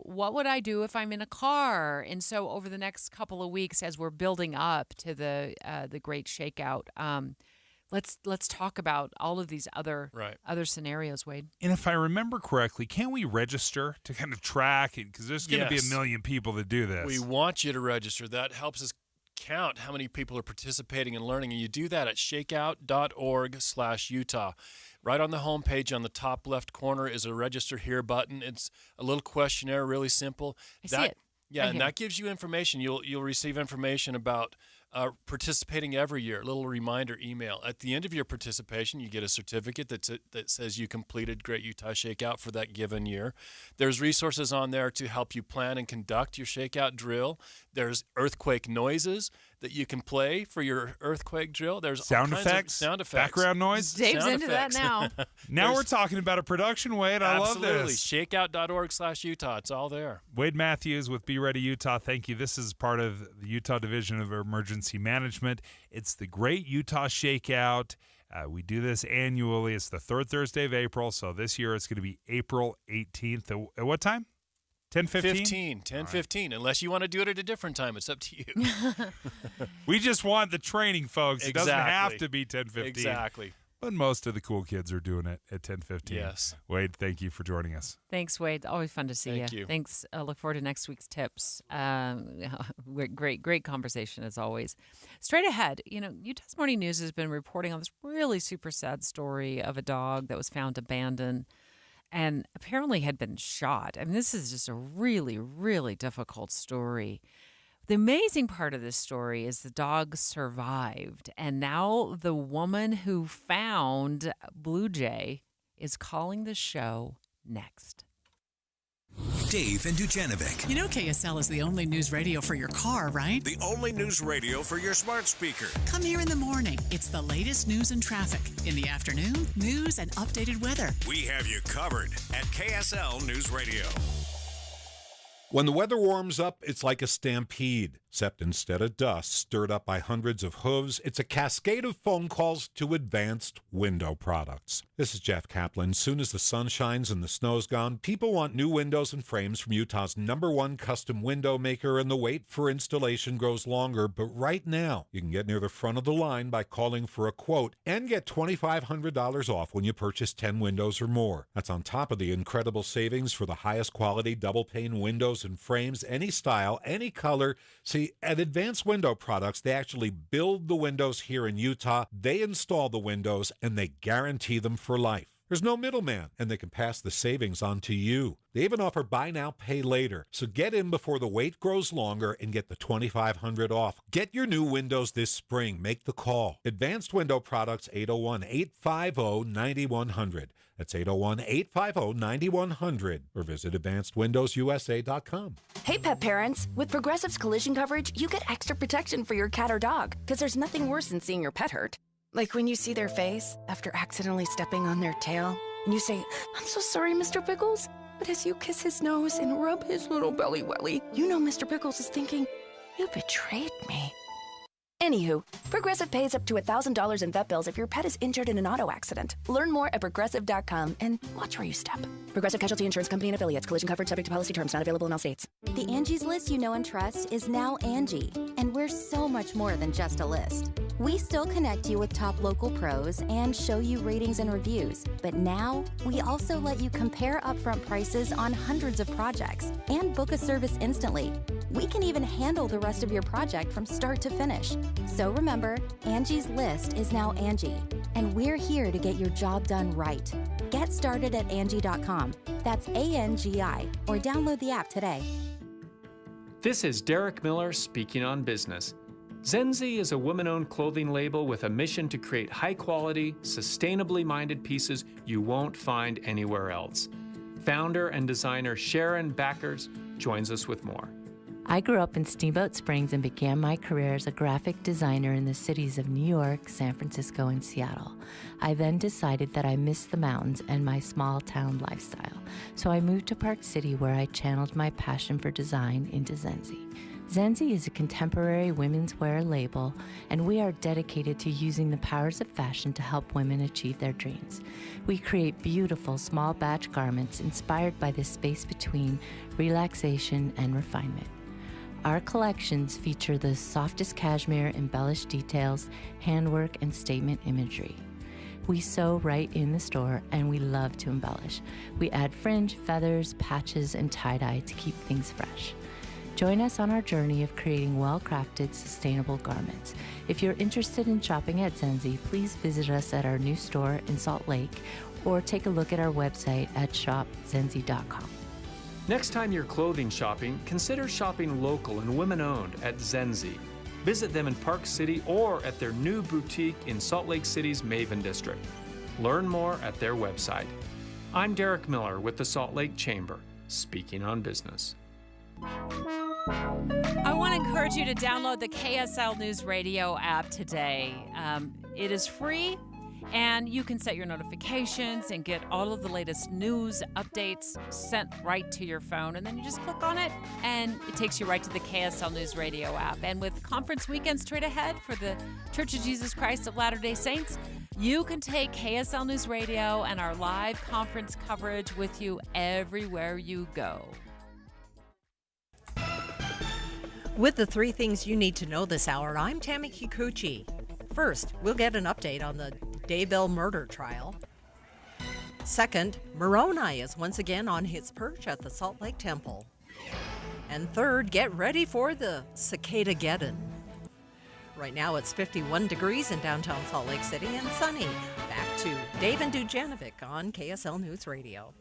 What would I do if I'm in a car? And so over the next couple of weeks, as we're building up to the great shakeout, let's talk about all of these other scenarios, Wade. And if I remember correctly, can we register to kind of track it? Because there's going to be a million people that do this. We want you to register. That helps us count how many people are participating and learning, and you do that at shakeout.org/Utah. Right on the homepage on the top left corner is a register here button. It's a little questionnaire, really simple. I see it. Yeah, and that gives you information. You'll receive information about participating every year, a little reminder email. At the end of your participation, you get a certificate that says you completed Great Utah Shakeout for that given year. There's resources on there to help you plan and conduct your shakeout drill. There's earthquake noises that you can play for your earthquake drill. There's sound effects, background noise. Dave's into that now. Now we're talking about a production, Wade. I love absolutely. this. Shakeout.org/Utah. It's all there. Wade Matthews with Be Ready Utah. Thank you. This is part of the Utah Division of Emergency Management. It's the Great Utah Shakeout. We do this annually. It's the third Thursday of April. So this year it's going to be April 18th. At what time? 10:15? 10:15. Right. Unless you want to do it at a different time, it's up to you. We just want the training, folks. It doesn't have to be 10:15. Exactly. But most of the cool kids are doing it at 10:15. Yes. Wade, thank you for joining us. Thanks, Wade. Always fun to see you. Thank you. Thanks. I look forward to next week's tips. Great conversation as always. Straight ahead, Utah's Morning News has been reporting on this really super sad story of a dog that was found abandoned and apparently had been shot. I mean, this is just a really, really difficult story. The amazing part of this story is the dog survived, and now the woman who found Blue Jay is calling the show next. Dave and Dujanovic. You know KSL is the only news radio for your car, right? The only news radio for your smart speaker. Come here in the morning. It's the latest news and traffic. In the afternoon, news and updated weather. We have you covered at KSL News Radio. When the weather warms up, it's like a stampede, except instead of dust stirred up by hundreds of hooves, it's a cascade of phone calls to Advanced Window Products. This is Jeff Kaplan. Soon as the sun shines and the snow's gone, people want new windows and frames from Utah's #1 custom window maker, and the wait for installation grows longer. But right now, you can get near the front of the line by calling for a quote and get $2,500 off when you purchase 10 windows or more. That's on top of the incredible savings for the highest quality double-pane windows and frames, any style, any color. See, at Advanced Window Products, they actually build the windows here in Utah, they install the windows, and they guarantee them for life. There's no middleman, and they can pass the savings on to you. They even offer buy now, pay later. So get in before the wait grows longer and get the $2,500 off. Get your new windows this spring. Make the call. Advanced Window Products, 801-850-9100. That's 801-850-9100. Or visit AdvancedWindowsUSA.com. Hey, pet parents. With Progressive's collision coverage, you get extra protection for your cat or dog. Because there's nothing worse than seeing your pet hurt. Like when you see their face after accidentally stepping on their tail, and you say, "I'm so sorry, Mr. Pickles." But as you kiss his nose and rub his little belly welly, you know Mr. Pickles is thinking, "You betrayed me." Anywho, Progressive pays up to $1,000 in vet bills if your pet is injured in an auto accident. Learn more at Progressive.com and watch where you step. Progressive Casualty Insurance Company and Affiliates. Collision coverage subject to policy terms. Not available in all states. The Angie's List you know and trust is now Angie, and we're so much more than just a list. We still connect you with top local pros and show you ratings and reviews, but now we also let you compare upfront prices on hundreds of projects and book a service instantly. We can even handle the rest of your project from start to finish. So remember, Angie's List is now Angie, and we're here to get your job done right. Get started at Angie.com. That's ANGI, or download the app today. This is Derek Miller speaking on business. Zenzi is a woman-owned clothing label with a mission to create high-quality, sustainably minded pieces you won't find anywhere else. Founder and designer Sharon Backers joins us with more. I grew up in Steamboat Springs and began my career as a graphic designer in the cities of New York, San Francisco, and Seattle. I then decided that I missed the mountains and my small town lifestyle, so I moved to Park City where I channeled my passion for design into Zenzi. Zenzi is a contemporary women's wear label, and we are dedicated to using the powers of fashion to help women achieve their dreams. We create beautiful small batch garments inspired by the space between relaxation and refinement. Our collections feature the softest cashmere, embellished details, handwork, and statement imagery. We sew right in the store, and we love to embellish. We add fringe, feathers, patches, and tie-dye to keep things fresh. Join us on our journey of creating well-crafted, sustainable garments. If you're interested in shopping at Zenzi, please visit us at our new store in Salt Lake or take a look at our website at shopzenzi.com. Next time you're clothing shopping, consider shopping local and women-owned at Zenzi. Visit them in Park City or at their new boutique in Salt Lake City's Maven District. Learn more at their website. I'm Derek Miller with the Salt Lake Chamber, speaking on business. I want to encourage you to download the KSL News Radio app today. It is free, and you can set your notifications and get all of the latest news updates sent right to your phone. And then you just click on it, and it takes you right to the KSL News Radio app. And with conference weekend straight ahead for the Church of Jesus Christ of Latter-day Saints, you can take KSL News Radio and our live conference coverage with you everywhere you go. With the 3 things you need to know this hour, I'm Tammy Kikuchi. First, we'll get an update on the Daybell murder trial. Second, Moroni is once again on his perch at the Salt Lake Temple. And third, get ready for the Cicada-geddon. Right now it's 51 degrees in downtown Salt Lake City and sunny. Back to Dave and Dujanovic on KSL News Radio.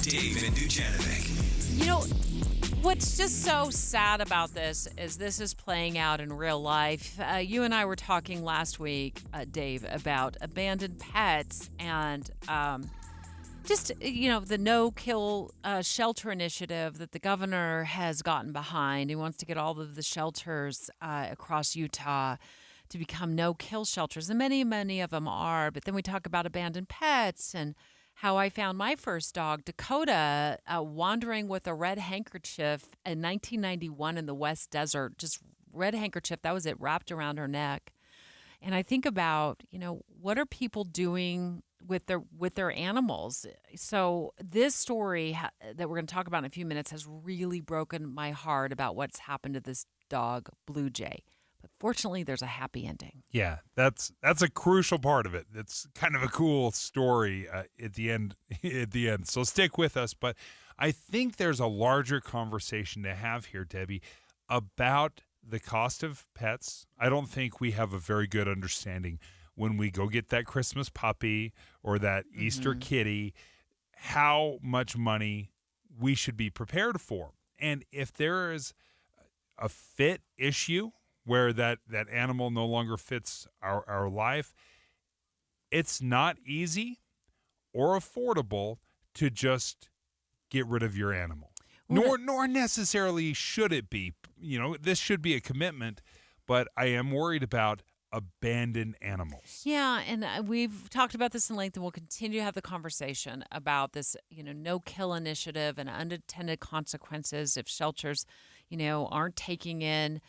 Dave and Dujanovic. You know, what's just so sad about this is playing out in real life. You and I were talking last week, Dave, about abandoned pets and just, the no-kill shelter initiative that the governor has gotten behind. He wants to get all of the shelters across Utah to become no-kill shelters, and many, many of them are. But then we talk about abandoned pets and how I found my first dog, Dakota, wandering with a red handkerchief in 1991 in the West Desert. Just red handkerchief, that was it, wrapped around her neck. And I think about, what are people doing with their animals? So this story that we're going to talk about in a few minutes has really broken my heart about what's happened to this dog, Blue Jay. But fortunately, there's a happy ending. Yeah, that's a crucial part of it. It's kind of a cool story at the end. So stick with us. But I think there's a larger conversation to have here, Debbie, about the cost of pets. I don't think we have a very good understanding when we go get that Christmas puppy or that Easter kitty, how much money we should be prepared for. And if there is a fit issue where that animal no longer fits our life, it's not easy or affordable to just get rid of your animal. Nor necessarily should it be. This should be a commitment, but I am worried about abandoned animals. Yeah, and we've talked about this in length, and we'll continue to have the conversation about this, no-kill initiative and unintended consequences if shelters, aren't taking in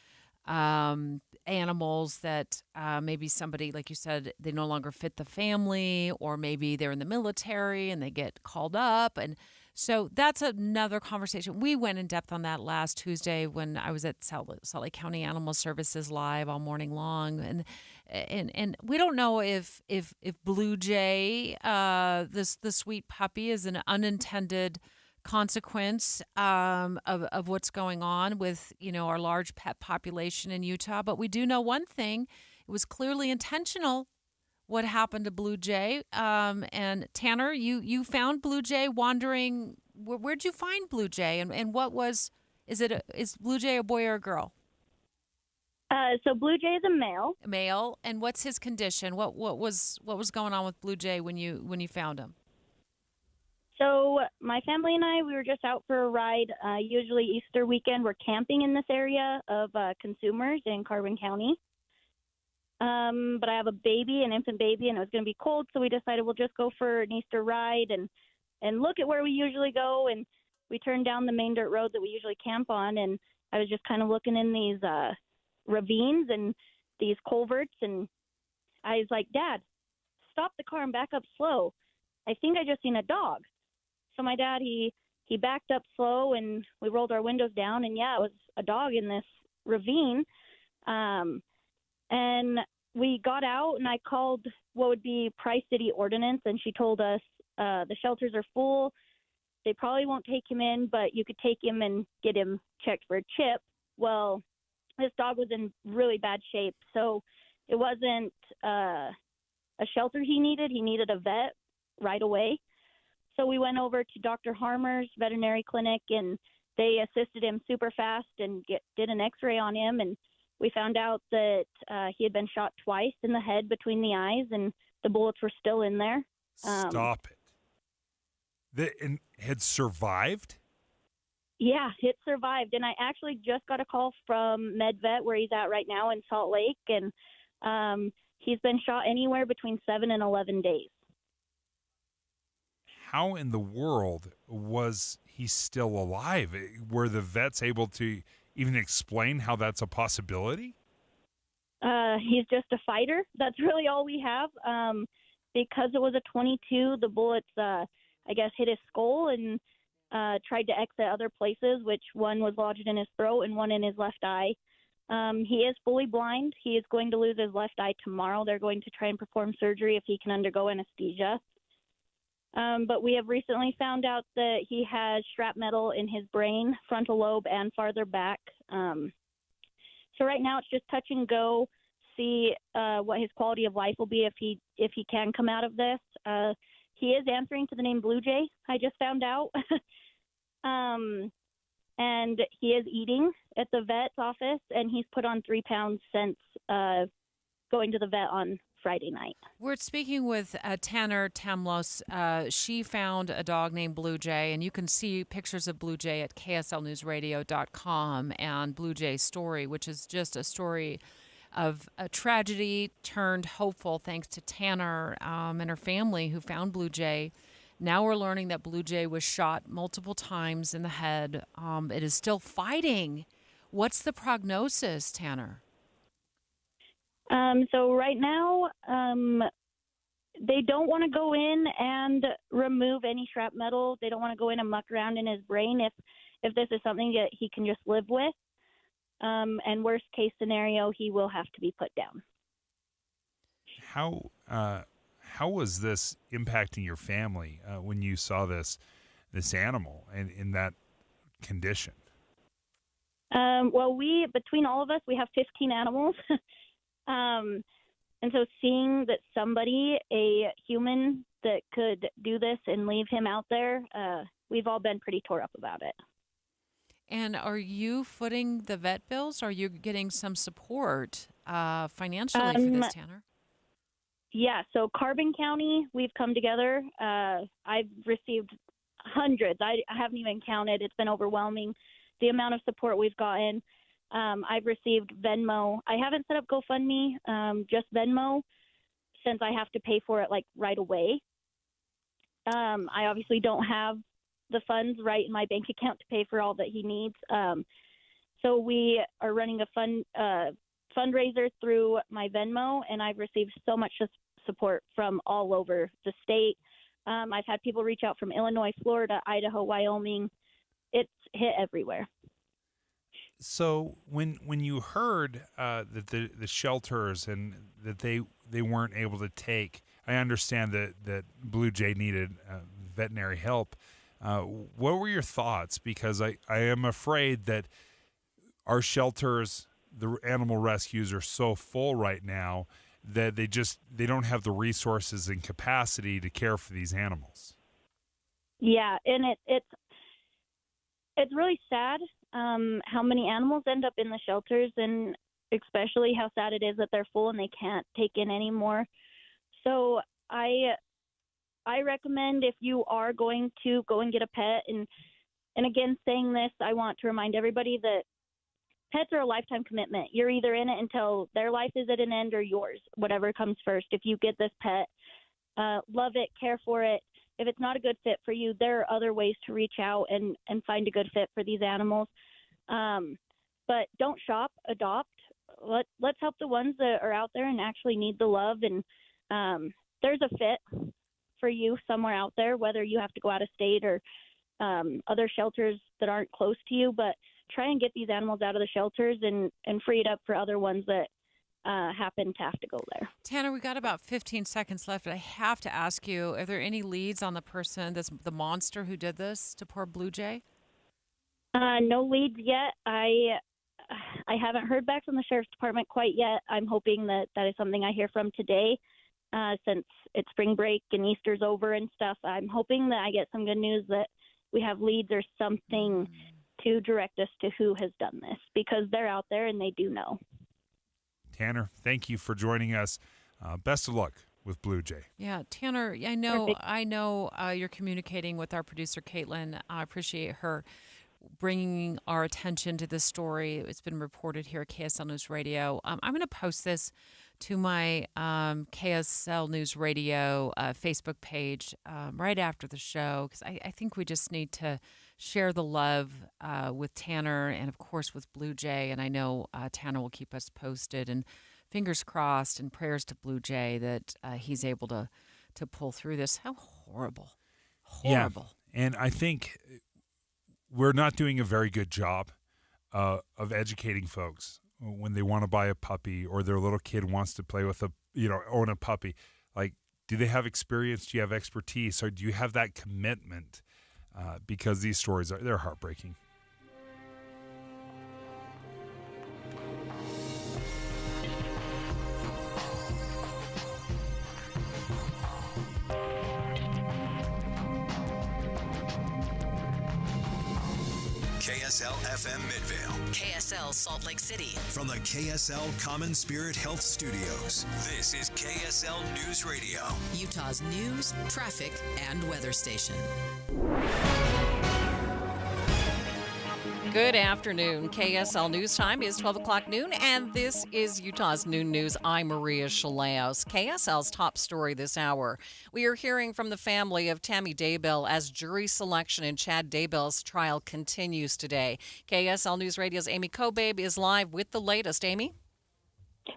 animals that maybe somebody, like you said, they no longer fit the family, or maybe they're in the military and they get called up. And so that's another conversation. We went in depth on that last Tuesday when I was at Salt Lake County Animal Services Live all morning long. And we don't know if Blue Jay, the sweet puppy, is an unintended consequence of what's going on with our large pet population in Utah. But we do know one thing: it was clearly intentional what happened to Blue Jay. And Tanner, you found Blue Jay wandering. Where'd you find Blue Jay, and what was is Blue Jay a boy or a girl? So Blue Jay is a male. Male. And what's his condition? What was going on with Blue Jay when you found him? So my family and I, we were just out for a ride. Usually Easter weekend, we're camping in this area of Consumers in Carbon County. But I have a baby, an infant baby, and it was going to be cold, so we decided we'll just go for an Easter ride and look at where we usually go. And we turned down the main dirt road that we usually camp on, and I was just kind of looking in these ravines and these culverts, and I was like, Dad, stop the car and back up slow. I think I just seen a dog. So my dad, he backed up slow, and we rolled our windows down, and yeah, it was a dog in this ravine. And we got out, and I called what would be Price City Ordinance, and she told us the shelters are full. They probably won't take him in, but you could take him and get him checked for a chip. Well, this dog was in really bad shape, so it wasn't a shelter he needed. He needed a vet right away. So we went over to Dr. Harmer's veterinary clinic, and they assisted him super fast and did an x-ray on him, and we found out that he had been shot twice in the head between the eyes, and the bullets were still in there. Stop it. And had survived? Yeah, it survived. And I actually just got a call from MedVet, where he's at right now in Salt Lake, and he's been shot anywhere between 7 and 11 days. How in the world was he still alive? Were the vets able to even explain how that's a possibility? He's just a fighter. That's really all we have. Because it was a .22, the bullets, I guess, hit his skull and tried to exit other places, which one was lodged in his throat and one in his left eye. He is fully blind. He is going to lose his left eye tomorrow. They're going to try and perform surgery if he can undergo anesthesia. But we have recently found out that he has shrapnel in his brain, frontal lobe, and farther back. So right now it's just touch and go, see what his quality of life will be if he can come out of this. He is answering to the name Blue Jay, I just found out. And he is eating at the vet's office, and he's put on 3 pounds since going to the vet on Friday night. We're speaking with Tanner Tamlos. She found a dog named Blue Jay, and you can see pictures of Blue Jay at kslnewsradio.com and Blue Jay's story, which is just a story of a tragedy turned hopeful thanks to Tanner and her family who found Blue Jay. Now we're learning that Blue Jay was shot multiple times in the head. It is still fighting. What's the prognosis, Tanner? So right now, they don't want to go in and remove any shrapnel. They don't want to go in and muck around in his brain if this is something that he can just live with. And worst case scenario, he will have to be put down. How was this impacting your family when you saw this animal and in that condition? Well, between all of us, we have 15 animals. And so seeing that somebody, a human that could do this and leave him out there, we've all been pretty tore up about it. And are you footing the vet bills? Are you getting some support financially for this, Tanner? Yeah, so Carbon County, we've come together. I've received hundreds. I haven't even counted. It's been overwhelming, the amount of support we've gotten. I've received Venmo. I haven't set up GoFundMe, just Venmo, since I have to pay for it like right away. I obviously don't have the funds right in my bank account to pay for all that he needs. So we are running a fundraiser through my Venmo, and I've received so much support from all over the state. I've had people reach out from Illinois, Florida, Idaho, Wyoming. It's hit everywhere. So when you heard that the shelters and that they weren't able to take, I understand that Blue Jay needed veterinary help. What were your thoughts? Because I am afraid that our shelters, the animal rescues, are so full right now that they don't have the resources and capacity to care for these animals. Yeah, and it's really sad how many animals end up in the shelters, and especially how sad it is that they're full and they can't take in any more. So I I recommend if you are going to go and get a pet, and again, saying this, I want to remind everybody that pets are a lifetime commitment. You're either in it until their life is at an end or yours, whatever comes first. If you get this pet, love it, care for it. If it's not a good fit for you, there are other ways to reach out and find a good fit for these animals. But don't shop, adopt. Let's help the ones that are out there and actually need the love. And there's a fit for you somewhere out there, whether you have to go out of state or other shelters that aren't close to you. But try and get these animals out of the shelters and free it up for other ones that happen to have to go there. Tanner, we got about 15 seconds left, but I have to ask you, are there any leads on the person, the monster who did this to poor Blue Jay? No leads yet. I haven't heard back from the sheriff's department quite yet. I'm hoping that is something I hear from today, since it's spring break and Easter's over and stuff. I'm hoping that I get some good news that we have leads or something to direct us to who has done this, because they're out there and they do know. Tanner, thank you for joining us. Best of luck with Blue Jay. Yeah, Tanner, I know you're communicating with our producer, Caitlin. I appreciate her bringing our attention to this story. It's been reported here at KSL News Radio. I'm going to post this to my KSL News Radio Facebook page right after the show, because I think we just need to share the love with Tanner and, of course, with Blue Jay. And I know Tanner will keep us posted. And fingers crossed and prayers to Blue Jay that he's able to pull through this. How horrible. Horrible. Yeah. And I think we're not doing a very good job of educating folks when they want to buy a puppy or their little kid wants to play with own a puppy. Like, do they have experience? Do you have expertise? Or do you have that commitment? Because these stories they're heartbreaking. KSL FM Midvale. KSL Salt Lake City. From the KSL Common Spirit Health Studios, this is KSL News Radio. Utah's news, traffic, and weather station. Good afternoon. KSL News Time is 12 o'clock noon, and this is Utah's Noon News. I'm Maria Shaleos. KSL's top story this hour. We are hearing from the family of Tammy Daybell as jury selection in Chad Daybell's trial continues today. KSL News Radio's Amy Kobabe is live with the latest. Amy?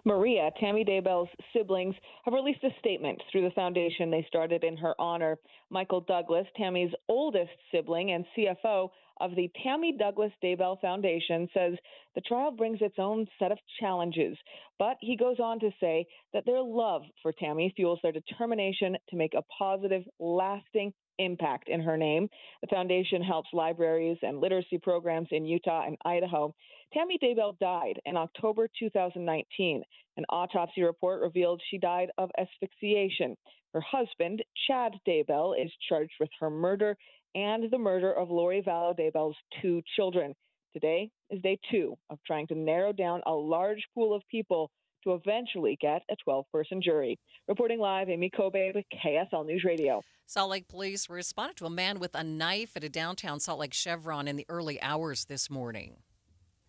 Maria, Tammy Daybell's siblings, have released a statement through the foundation they started in her honor. Michael Douglas, Tammy's oldest sibling and CFO of the Tammy Douglas Daybell Foundation, says the trial brings its own set of challenges. But he goes on to say that their love for Tammy fuels their determination to make a positive, lasting impact in her name. The foundation helps libraries and literacy programs in Utah and Idaho. Tammy Daybell died in October 2019. An autopsy report revealed she died of asphyxiation. Her husband, Chad Daybell, is charged with her murder and the murder of Lori Vallow Daybell's 2 children. Today is day 2 of trying to narrow down a large pool of people to eventually get a 12-person jury. Reporting live, Amy Kobe with KSL News Radio. Salt Lake police responded to a man with a knife at a downtown Salt Lake Chevron in the early hours this morning.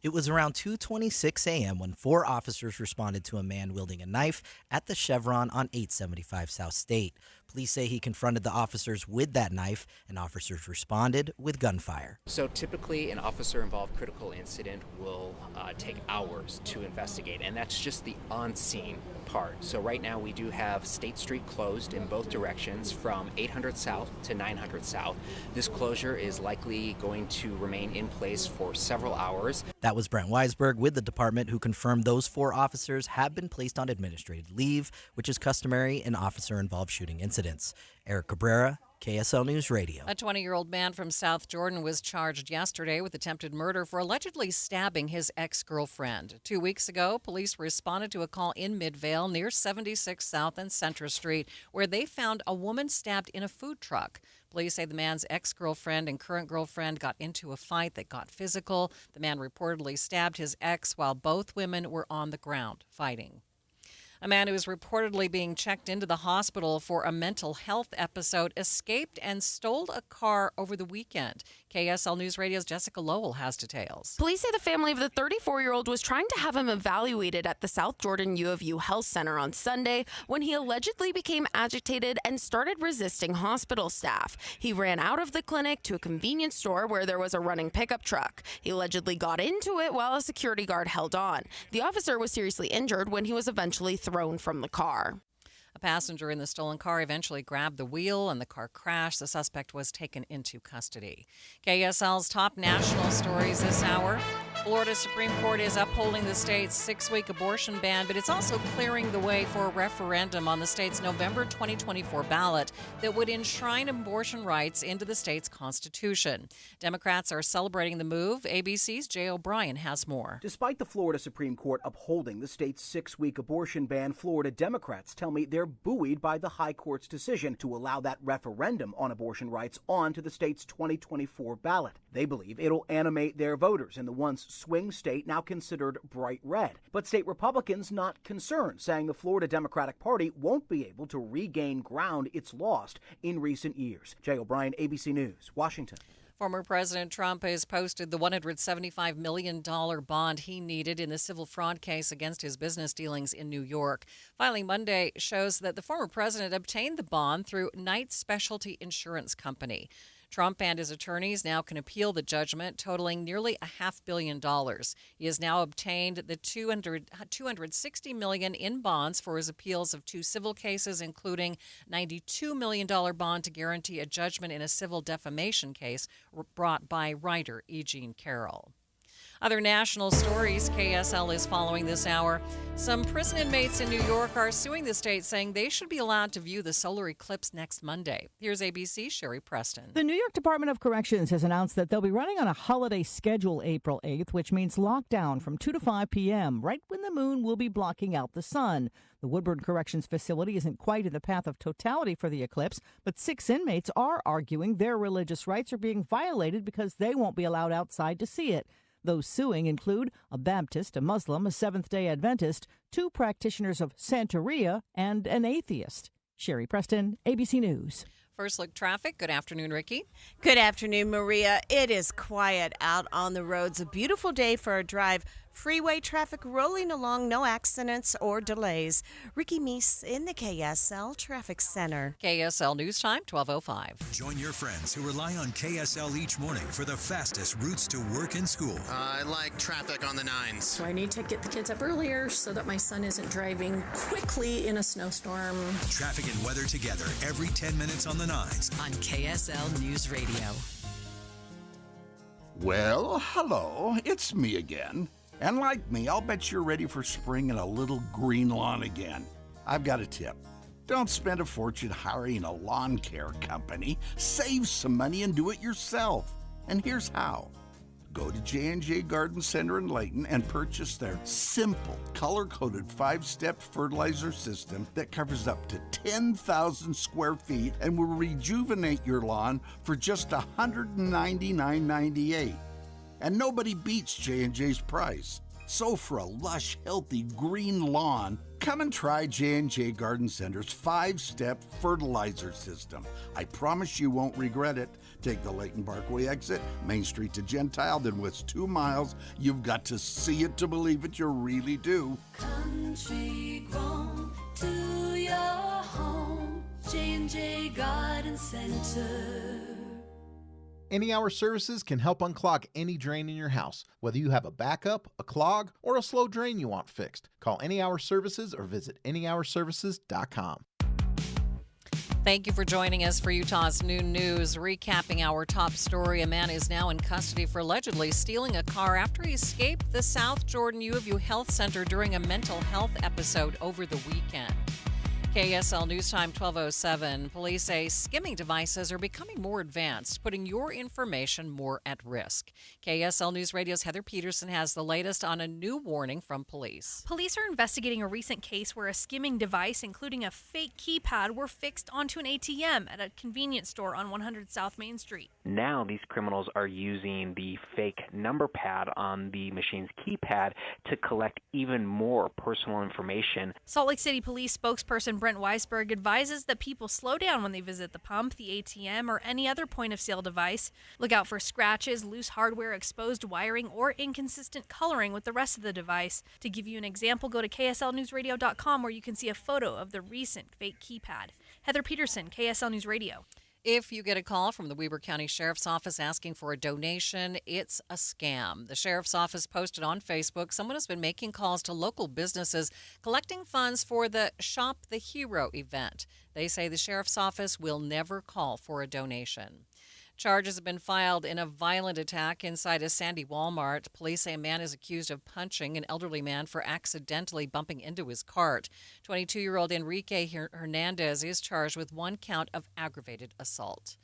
It was around 2:26 a.m. when 4 officers responded to a man wielding a knife at the Chevron on 875 South State. Police say he confronted the officers with that knife, and officers responded with gunfire. So typically an officer-involved critical incident will take hours to investigate, and that's just the on-scene part. So right now we do have State Street closed in both directions from 800 South to 900 South. This closure is likely going to remain in place for several hours. That was Brent Weisberg with the department, who confirmed those 4 officers have been placed on administrative leave, which is customary in officer-involved shooting incidents. Eric Cabrera, KSL News Radio. A 20-year-old man from South Jordan was charged yesterday with attempted murder for allegedly stabbing his ex-girlfriend. 2 weeks ago, police responded to a call in Midvale near 76 South and Central Street, where they found a woman stabbed in a food truck. Police say the man's ex-girlfriend and current girlfriend got into a fight that got physical. The man reportedly stabbed his ex while both women were on the ground fighting. A man who is reportedly being checked into the hospital for a mental health episode escaped and stole a car over the weekend. KSL News Radio's Jessica Lowell has details. Police say the family of the 34-year-old was trying to have him evaluated at the South Jordan U of U Health Center on Sunday when he allegedly became agitated and started resisting hospital staff. He ran out of the clinic to a convenience store where there was a running pickup truck. He allegedly got into it while a security guard held on. The officer was seriously injured when he was eventually thrown from the car. A passenger in the stolen car eventually grabbed the wheel and the car crashed. The suspect was taken into custody. KSL's top national stories this hour. Florida Supreme Court is upholding the state's 6-week abortion ban, but it's also clearing the way for a referendum on the state's November 2024 ballot that would enshrine abortion rights into the state's constitution. Democrats are celebrating the move. ABC's Jay O'Brien has more. Despite the Florida Supreme Court upholding the state's 6-week abortion ban, Florida Democrats tell me they're buoyed by the high court's decision to allow that referendum on abortion rights onto the state's 2024 ballot. They believe it'll animate their voters in the once swing state now considered bright red. But state Republicans not concerned, saying the Florida Democratic Party won't be able to regain ground it's lost in recent years. Jay O'Brien, ABC News, Washington. Former President Trump has posted the $175 million bond he needed in the civil fraud case against his business dealings in New York. Filing Monday shows that the former president obtained the bond through Knight Specialty Insurance Company. Trump and his attorneys now can appeal the judgment, totaling nearly $500 million. He has now obtained the $260 million in bonds for his appeals of 2 civil cases, including $92 million bond to guarantee a judgment in a civil defamation case brought by writer E. Jean Carroll. Other national stories KSL is following this hour. Some prison inmates in New York are suing the state, saying they should be allowed to view the solar eclipse next Monday. Here's ABC's Sherry Preston. The New York Department of Corrections has announced that they'll be running on a holiday schedule April 8th, which means lockdown from 2 to 5 p.m., right when the moon will be blocking out the sun. The Woodburn Corrections Facility isn't quite in the path of totality for the eclipse, but 6 inmates are arguing their religious rights are being violated because they won't be allowed outside to see it. Those suing include a Baptist, a Muslim, a Seventh-day Adventist, 2 practitioners of Santeria, and an atheist. Sherry Preston, ABC News. First look traffic. Good afternoon, Ricky. Good afternoon, Maria. It is quiet out on the roads. A beautiful day for a drive. Freeway traffic rolling along, no accidents or delays. Ricky Meese in the KSL Traffic Center. KSL News Time, 12:05. Join your friends who rely on KSL each morning for the fastest routes to work and school. I like traffic on the 9s. So I need to get the kids up earlier so that my son isn't driving quickly in a snowstorm. Traffic and weather together every 10 minutes on the 9s. On KSL News Radio. Well, hello, it's me again. And like me, I'll bet you're ready for spring and a little green lawn again. I've got a tip. Don't spend a fortune hiring a lawn care company. Save some money and do it yourself. And here's how. Go to J&J Garden Center in Layton and purchase their simple, color-coded 5-step fertilizer system that covers up to 10,000 square feet and will rejuvenate your lawn for just $199.98. And nobody beats J&J's price. So for a lush, healthy green lawn, come and try J&J Garden Center's 5-step fertilizer system. I promise you won't regret it. Take the Layton Parkway exit, Main Street to Gentile, then what's 2 miles. You've got to see it to believe it, you really do. Country grown to your home, J&J Garden Center. Any Hour Services can help unclog any drain in your house, whether you have a backup, a clog, or a slow drain you want fixed. Call Any Hour Services or visit anyhourservices.com. Thank you for joining us for Utah's Noon News. Recapping our top story, a man is now in custody for allegedly stealing a car after he escaped the South Jordan U of U Health Center during a mental health episode over the weekend. KSL News Time 12:07. Police say skimming devices are becoming more advanced, putting your information more at risk. KSL News Radio's Heather Peterson has the latest on a new warning from police. Police are investigating a recent case where a skimming device, including a fake keypad, were fixed onto an ATM at a convenience store on 100 South Main Street. Now these criminals are using the fake number pad on the machine's keypad to collect even more personal information. Salt Lake City Police spokesperson Brent Weisberg advises that people slow down when they visit the pump, the ATM, or any other point-of-sale device. Look out for scratches, loose hardware, exposed wiring, or inconsistent coloring with the rest of the device. To give you an example, go to kslnewsradio.com where you can see a photo of the recent fake keypad. Heather Peterson, KSL News Radio. If you get a call from the Weber County Sheriff's Office asking for a donation, it's a scam. The Sheriff's Office posted on Facebook someone has been making calls to local businesses collecting funds for the Shop the Hero event. They say the Sheriff's Office will never call for a donation. Charges have been filed in a violent attack inside a Sandy Walmart. Police say a man is accused of punching an elderly man for accidentally bumping into his cart. 22-year-old Enrique Hernandez is charged with 1 count of aggravated assault.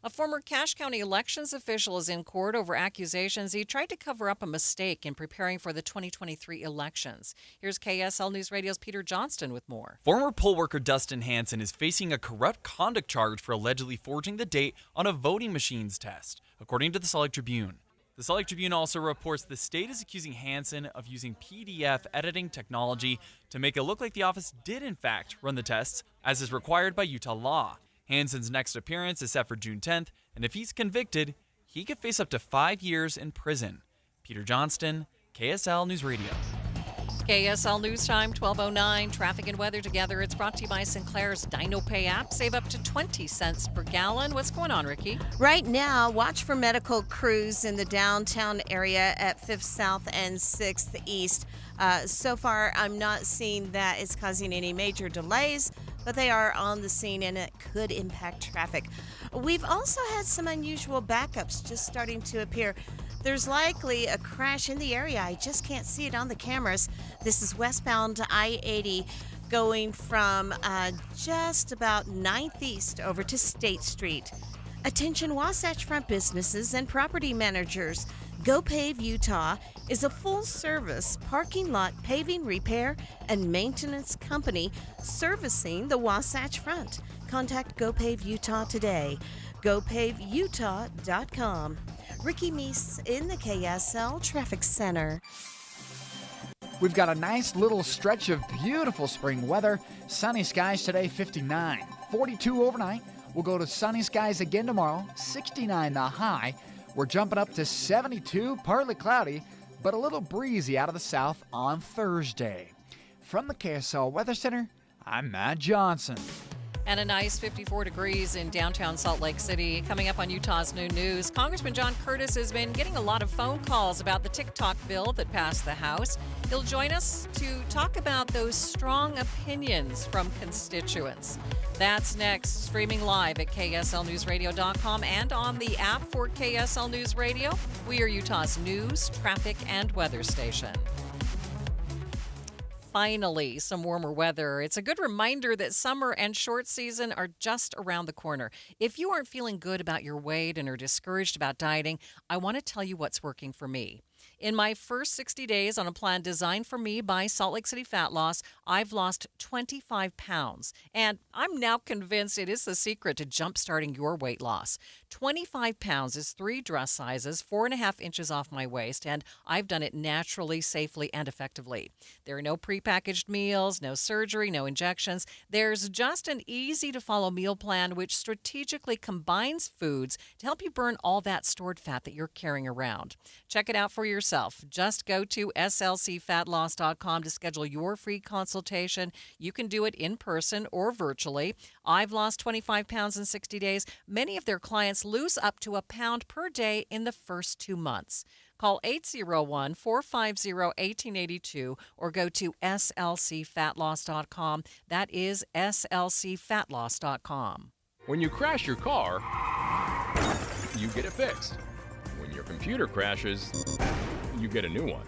A former Cache County elections official is in court over accusations he tried to cover up a mistake in preparing for the 2023 elections. Here's KSL News Radio's Peter Johnston with more. Former poll worker Dustin Hansen is facing a corrupt conduct charge for allegedly forging the date on a voting machines test, according to the Salt Lake Tribune. The Salt Lake Tribune also reports the state is accusing Hansen of using PDF editing technology to make it look like the office did in fact run the tests, as is required by Utah law. Hansen's next appearance is set for June 10th, and if he's convicted, he could face up to 5 years in prison. Peter Johnston, KSL News Radio. KSL News Time 12:09. Traffic and weather together. It's brought to you by Sinclair's Dino Pay app. Save up to 20 cents per gallon. What's going on, Ricky? Right now, watch for medical crews in the downtown area at 5th South and 6th East. So far, I'm not seeing that it's causing any major delays, but they are on the scene and it could impact traffic. We've also had some unusual backups just starting to appear. There's likely a crash in the area. I just can't see it on the cameras. This is westbound I-80 going from just about 9th East over to State Street. Attention Wasatch Front businesses and property managers. GoPave Utah is a full-service parking lot paving repair and maintenance company servicing the Wasatch Front. Contact GoPave Utah today. GoPaveUtah.com. Ricky Meese in the KSL Traffic Center. We've got a nice little stretch of beautiful spring weather. Sunny skies today, 59. 42 overnight. We'll go to sunny skies again tomorrow, 69 the high. We're jumping up to 72, partly cloudy, but a little breezy out of the south on Thursday. From the KSL Weather Center, I'm Matt Johnson. And a nice 54 degrees in downtown Salt Lake City. Coming up on Utah's New News, Congressman John Curtis has been getting a lot of phone calls about the TikTok bill that passed the House. He'll join us to talk about those strong opinions from constituents. That's next, streaming live at KSLNewsRadio.com and on the app for KSL News Radio. We are Utah's news, traffic, and weather station. Finally, some warmer weather. It's a good reminder that summer and short season are just around the corner. If you aren't feeling good about your weight and are discouraged about dieting, I want to tell you what's working for me. In my first 60 days on a plan designed for me by Salt Lake City Fat Loss, I've lost 25 pounds. And I'm now convinced it is the secret to jumpstarting your weight loss. 25 pounds is 3 dress sizes, 4.5 inches off my waist, and I've done it naturally, safely, and effectively. There are no prepackaged meals, no surgery, no injections. There's just an easy-to-follow meal plan which strategically combines foods to help you burn all that stored fat that you're carrying around. Check it out for yourself. Just go to slcfatloss.com to schedule your free consultation. You can do it in person or virtually. I've lost 25 pounds in 60 days. Many of their clients lose up to a pound per day in the first 2 months. Call 801-450-1882 or go to slcfatloss.com. That is slcfatloss.com. When you crash your car, you get it fixed. When your computer crashes, you get a new one.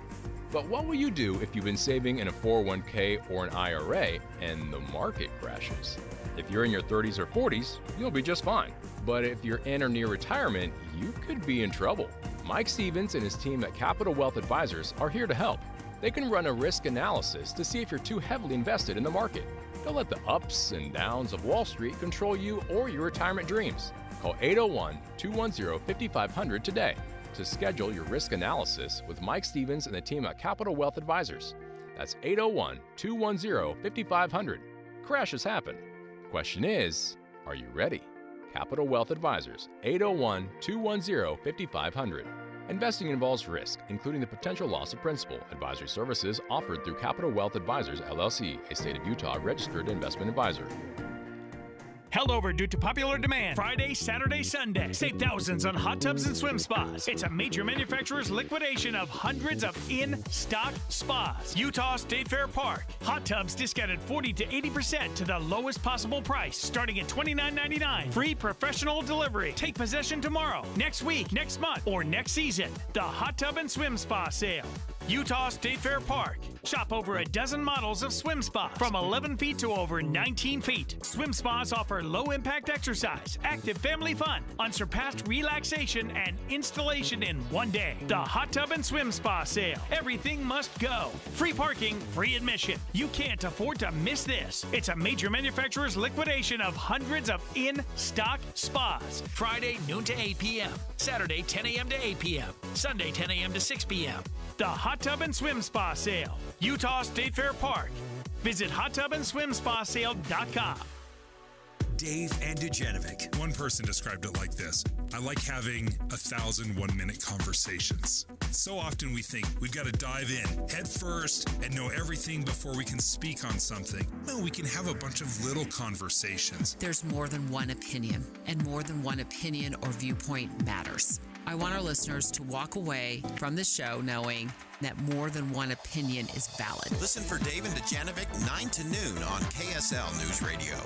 But what will you do if you've been saving in a 401k or an IRA and the market crashes? If you're in your 30s or 40s, you'll be just fine. But if you're in or near retirement, you could be in trouble. Mike Stevens and his team at Capital Wealth Advisors are here to help. They can run a risk analysis to see if you're too heavily invested in the market. Don't let the ups and downs of Wall Street control you or your retirement dreams. Call 801-210-5500 today to schedule your risk analysis with Mike Stevens and the team at Capital Wealth Advisors. That's 801-210-5500. Crashes happen. Question is, are you ready? Capital Wealth Advisors, 801-210-5500. Investing involves risk, including the potential loss of principal. Advisory services offered through Capital Wealth Advisors, LLC, a state of Utah registered investment advisor. Held over due to popular demand. Friday, Saturday, Sunday. Save thousands on hot tubs and swim spas. It's a major manufacturer's liquidation of hundreds of in-stock spas. Utah State Fair Park. Hot tubs discounted 40 to 80% to the lowest possible price, starting at $29.99. Free professional delivery. Take possession tomorrow, next week, next month, or next season. The Hot Tub and Swim Spa Sale. Utah State Fair Park. Shop over a dozen models of swim spas from 11 feet to over 19 feet. Swim spas offer low-impact exercise, active family fun, unsurpassed relaxation, and installation in one day. The Hot Tub and Swim Spa Sale. Everything must go. Free parking, free admission. You can't afford to miss this. It's a major manufacturer's liquidation of hundreds of in-stock spas. Friday, noon to 8 p.m. Saturday, 10 a.m. to 8 p.m. Sunday, 10 a.m. to 6 p.m. The Hot Tub and Swim Spa Sale. Utah State Fair Park. Visit hottubandswimspasale.com. Dave and Dujanovic. One person described it like this: I like having 1,000 one-minute conversations. So often we think we've got to dive in head first and know everything before we can speak on something. No, we can have a bunch of little conversations. There's more than one opinion, and more than one opinion or viewpoint matters. I want our listeners to walk away from the show knowing that more than one opinion is valid. Listen for Dave and Dujanovic 9 to noon on KSL News Radio.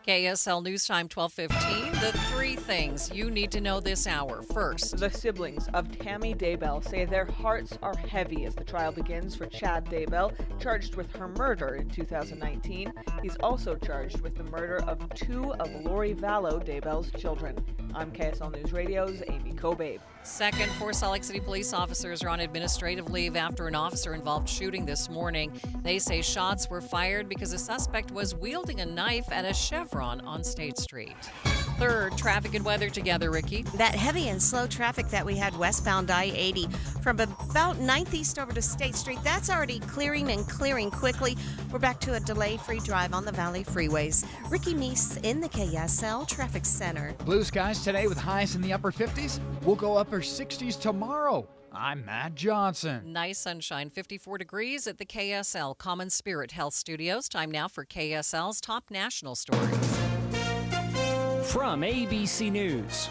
KSL News Time 12:15. The three things you need to know this hour. First, the siblings of Tammy Daybell say their hearts are heavy as the trial begins for Chad Daybell, charged with her murder in 2019. He's also charged with the murder of two of Lori Vallow Daybell's children. I'm KSL News Radio's Amy Kobabe. Second, 4 Salt Lake City police officers are on administrative leave after an officer-involved shooting this morning. They say shots were fired because a suspect was wielding a knife at a Chevron on State Street. Third, traffic and weather together, Ricky. That heavy and slow traffic that we had westbound I-80 from about 9th East over to State Street, that's already clearing and clearing quickly. We're back to a delay-free drive on the Valley freeways. Ricky Meese in the KSL Traffic Center. Blue skies today with highs in the upper 50s. We'll go upper 60s tomorrow. I'm Matt Johnson. Nice sunshine, 54 degrees at the KSL Common Spirit Health Studios. Time now for KSL's top national stories. From ABC News,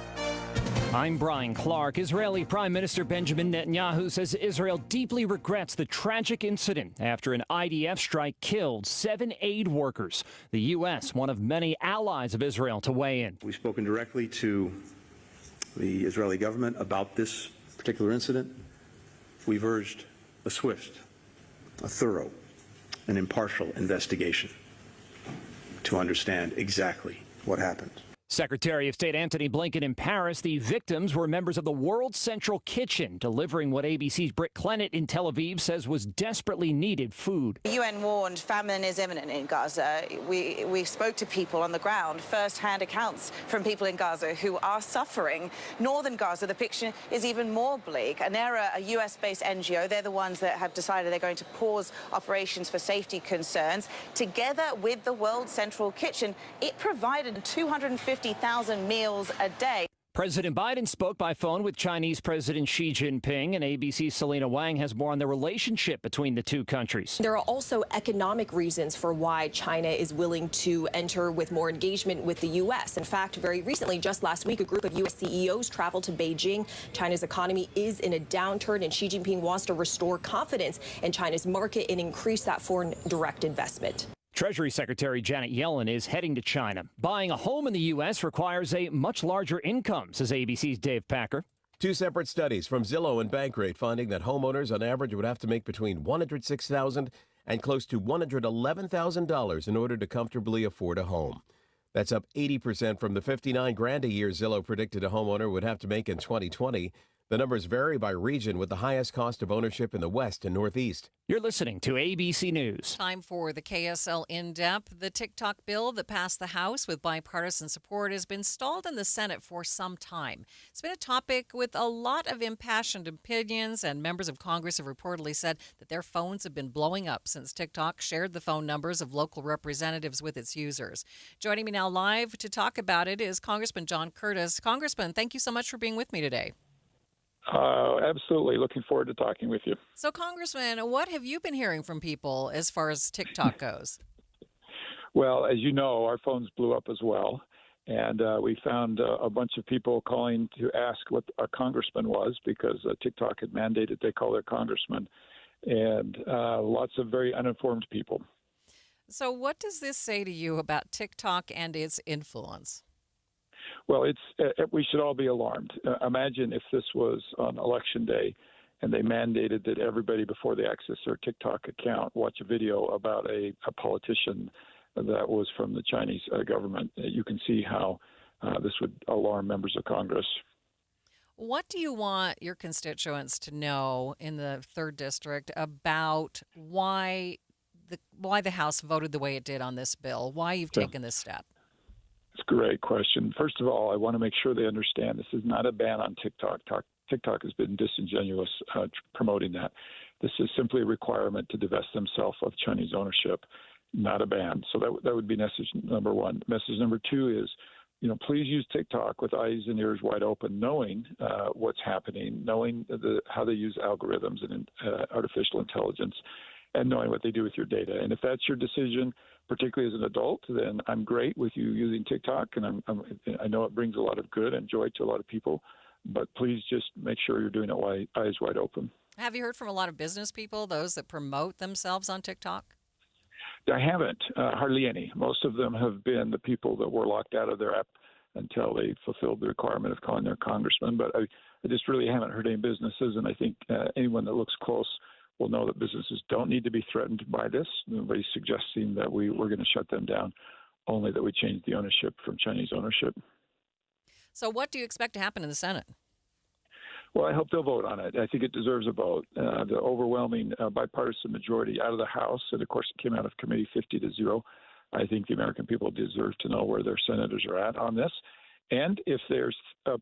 I'm Brian Clark. Israeli Prime Minister Benjamin Netanyahu says Israel deeply regrets the tragic incident after an IDF strike killed 7 aid workers. The U.S., one of many allies of Israel, to weigh in. We've spoken directly to the Israeli government about this particular incident. We've urged a swift, a thorough, and impartial investigation to understand exactly what happened. Secretary of State Antony Blinken in Paris. The victims were members of the World Central Kitchen, delivering what ABC's Britt Clennett in Tel Aviv says was desperately needed food. The UN warned famine is imminent in Gaza. We spoke to people on the ground, first-hand accounts from people in Gaza who are suffering. Northern Gaza, the picture is even more bleak. ANERA, a US-based NGO, they're the ones that have decided they're going to pause operations for safety concerns. Together with the World Central Kitchen, it provided 250,000 meals a day. President Biden spoke by phone with Chinese President Xi Jinping, and ABC's Selena Wang has more on the relationship between the two countries. There are also economic reasons for why China is willing to enter with more engagement with the U.S. In fact, very recently, just last week, a group of U.S. CEOs traveled to Beijing. China's economy is in a downturn, and Xi Jinping wants to restore confidence in China's market and increase that foreign direct investment. Treasury Secretary Janet Yellen is heading to China. Buying a home in the U.S. requires a much larger income, says ABC's Dave Packer. Two separate studies from Zillow and Bankrate finding that homeowners on average would have to make between $106,000 and close to $111,000 in order to comfortably afford a home. That's up 80% from the $59,000 a year Zillow predicted a homeowner would have to make in 2020. The numbers vary by region, with the highest cost of ownership in the West and Northeast. You're listening to ABC News. Time for the KSL In-Depth. The TikTok bill that passed the House with bipartisan support has been stalled in the Senate for some time. It's been a topic with a lot of impassioned opinions, and members of Congress have reportedly said that their phones have been blowing up since TikTok shared the phone numbers of local representatives with its users. Joining me now live to talk about it is Congressman John Curtis. Congressman, thank you so much for being with me today. Absolutely. Looking forward to talking with you. So, Congressman, what have you been hearing from people as far as TikTok goes? Well, as you know, our phones blew up as well. And we found a bunch of people calling to ask what a congressman was, because TikTok had mandated they call their congressman. And lots of very uninformed people. So what does this say to you about TikTok and its influence? Well, we should all be alarmed. Imagine if this was on Election Day and they mandated that everybody, before they access their TikTok account, watch a video about a politician that was from the Chinese government. You can see how this would alarm members of Congress. What do you want your constituents to know in the 3rd District about why the House voted the way it did on this bill, why you've taken this step? It's a great question. First of all, I want to make sure they understand this is not a ban on TikTok. TikTok has been disingenuous promoting that. This is simply a requirement to divest themselves of Chinese ownership, not a ban. So that would be message number one. Message number two is, please use TikTok with eyes and ears wide open, knowing what's happening, knowing how they use algorithms and artificial intelligence, and knowing what they do with your data. And if that's your decision, particularly as an adult, then I'm great with you using TikTok, and I know it brings a lot of good and joy to a lot of people, but please just make sure you're doing it eyes wide open. Have you heard from a lot of business people, those that promote themselves on TikTok? I haven't, hardly any. Most of them have been the people that were locked out of their app until they fulfilled the requirement of calling their congressman, but I just really haven't heard any businesses, and I think anyone that looks close will know that businesses don't need to be threatened by this. Nobody's suggesting that we're going to shut them down, only that we change the ownership from Chinese ownership. So what do you expect to happen in the Senate? Well, I hope they'll vote on it. I think it deserves a vote. The overwhelming bipartisan majority out of the House, and of course it came out of committee 50-0. I think the American people deserve to know where their senators are at on this. And if there's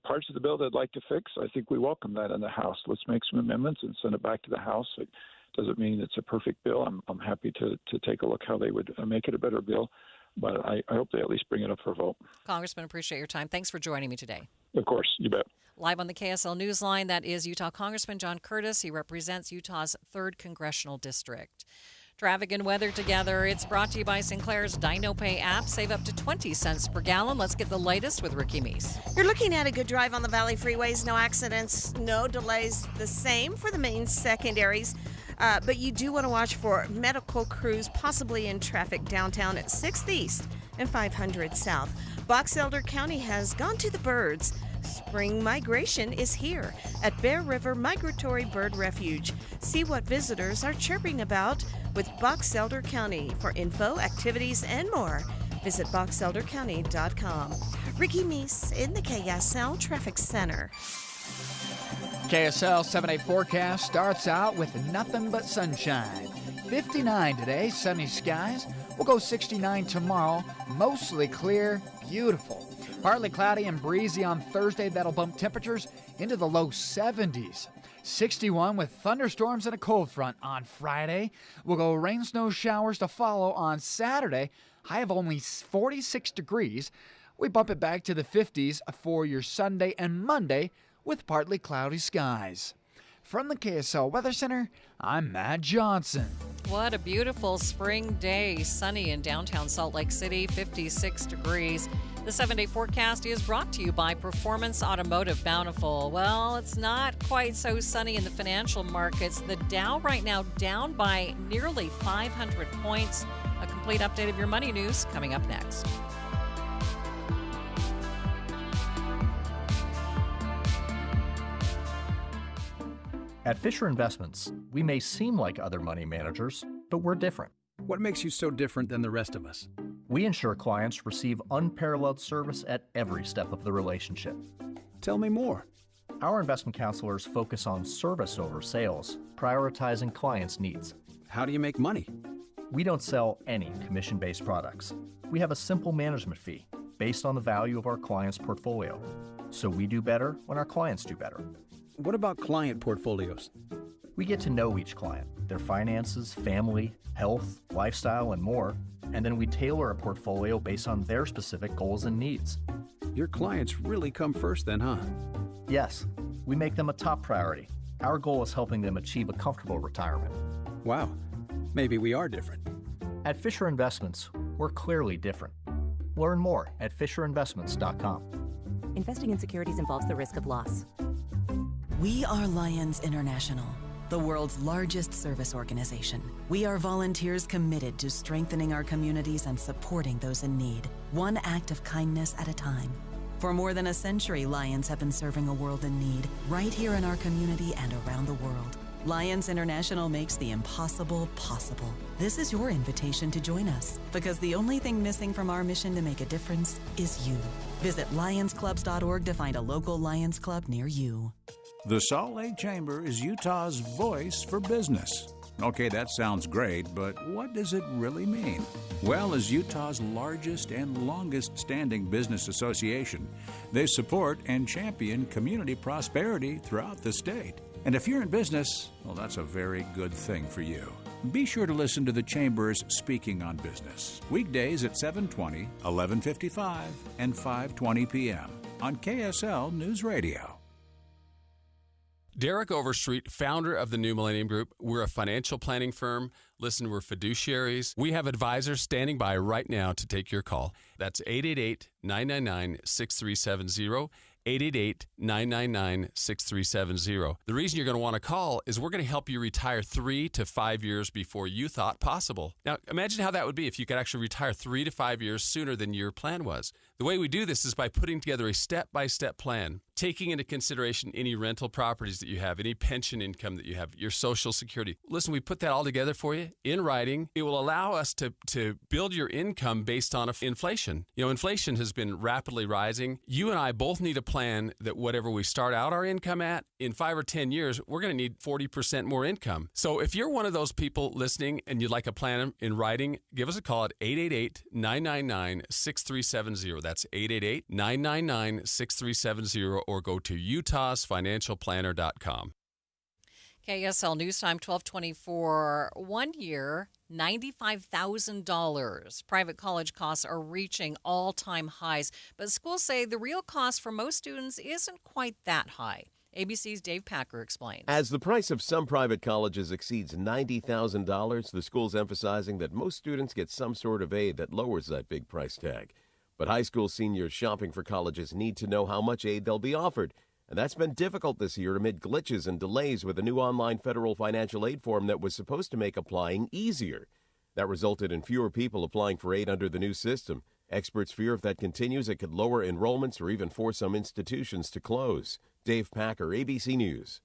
parts of the bill they'd like to fix, I think we welcome that in the House. Let's make some amendments and send it back to the House. It doesn't mean it's a perfect bill. I'm happy to take a look how they would make it a better bill. But I hope they at least bring it up for a vote. Congressman, appreciate your time. Thanks for joining me today. Of course, you bet. Live on the KSL Newsline, that is Utah Congressman John Curtis. He represents Utah's 3rd Congressional District. Traffic and weather together. It's brought to you by Sinclair's DinoPay app. Save up to 20 cents per gallon. Let's get the latest with Ricky Meese. You're looking at a good drive on the Valley freeways. No accidents, no delays. The same for the main secondaries. But you do want to watch for medical crews possibly in traffic downtown at 6th East and 500 South. Box Elder County has gone to the birds. Spring migration is here at Bear River Migratory Bird Refuge. See what visitors are chirping about with Box Elder County. For info, activities, and more, visit boxeldercounty.com. Ricky Meese in the KSL Traffic Center. KSL 7-day forecast starts out with nothing but sunshine. 59 today, sunny skies. We'll go 69 tomorrow, mostly clear, beautiful. Partly cloudy and breezy on Thursday. That'll bump temperatures into the low 70s. 61 with thunderstorms and a cold front on Friday. We'll go rain, snow showers to follow on Saturday. High of only 46 degrees. We bump it back to the 50s for your Sunday and Monday with partly cloudy skies. From the KSL Weather Center, I'm Matt Johnson. What a beautiful spring day. Sunny in downtown Salt Lake City, 56 degrees. The 7-day forecast is brought to you by Performance Automotive Bountiful. Well, it's not quite so sunny in the financial markets. The Dow right now down by nearly 500 points. A complete update of your money news coming up next. At Fisher Investments, we may seem like other money managers, but we're different. What makes you so different than the rest of us? We ensure clients receive unparalleled service at every step of the relationship. Tell me more. Our investment counselors focus on service over sales, prioritizing clients' needs. How do you make money? We don't sell any commission-based products. We have a simple management fee based on the value of our client's portfolio. So we do better when our clients do better. What about client portfolios? We get to know each client, their finances, family, health, lifestyle, and more, and then we tailor a portfolio based on their specific goals and needs. Your clients really come first then, huh? Yes, we make them a top priority. Our goal is helping them achieve a comfortable retirement. Wow, maybe we are different. At Fisher Investments, we're clearly different. Learn more at FisherInvestments.com. Investing in securities involves the risk of loss. We are Lions International, the world's largest service organization. We are volunteers committed to strengthening our communities and supporting those in need, one act of kindness at a time. For more than a century, Lions have been serving a world in need, right here in our community and around the world. Lions International makes the impossible possible. This is your invitation to join us, because the only thing missing from our mission to make a difference is you. Visit lionsclubs.org to find a local Lions Club near you. The Salt Lake Chamber is Utah's voice for business. Okay, that sounds great, but what does it really mean? Well, as Utah's largest and longest standing business association, they support and champion community prosperity throughout the state. And if you're in business, well, that's a very good thing for you. Be sure to listen to the Chamber's Speaking on Business, weekdays at 7:20, 11:55, and 5:20 p.m. on KSL News Radio. Derek Overstreet, founder of the New Millennium Group. We're a financial planning firm. Listen, we're fiduciaries. We have advisors standing by right now to take your call. That's 888-999-6370. 888-999-6370. The reason you're going to want to call is we're going to help you retire 3 to 5 years before you thought possible. Now, imagine how that would be if you could actually retire 3 to 5 years sooner than your plan was. The way we do this is by putting together a step-by-step plan, taking into consideration any rental properties that you have, any pension income that you have, your Social Security. Listen, we put that all together for you in writing. It will allow us to build your income based on inflation. You know, inflation has been rapidly rising. You and I both need a plan that whatever we start out our income at, in 5 or 10 years, we're going to need 40% more income. So if you're one of those people listening and you'd like a plan in writing, give us a call at 888-999-6370. That's 888-999-6370, or go to utahsfinancialplanner.com. KSL News Time 1224. 1 year, $95,000. Private college costs are reaching all-time highs, but schools say the real cost for most students isn't quite that high. ABC's Dave Packer explains. As the price of some private colleges exceeds $90,000, the school's emphasizing that most students get some sort of aid that lowers that big price tag. But high school seniors shopping for colleges need to know how much aid they'll be offered. And that's been difficult this year amid glitches and delays with a new online federal financial aid form that was supposed to make applying easier. That resulted in fewer people applying for aid under the new system. Experts fear if that continues, it could lower enrollments or even force some institutions to close. Dave Packer, ABC News.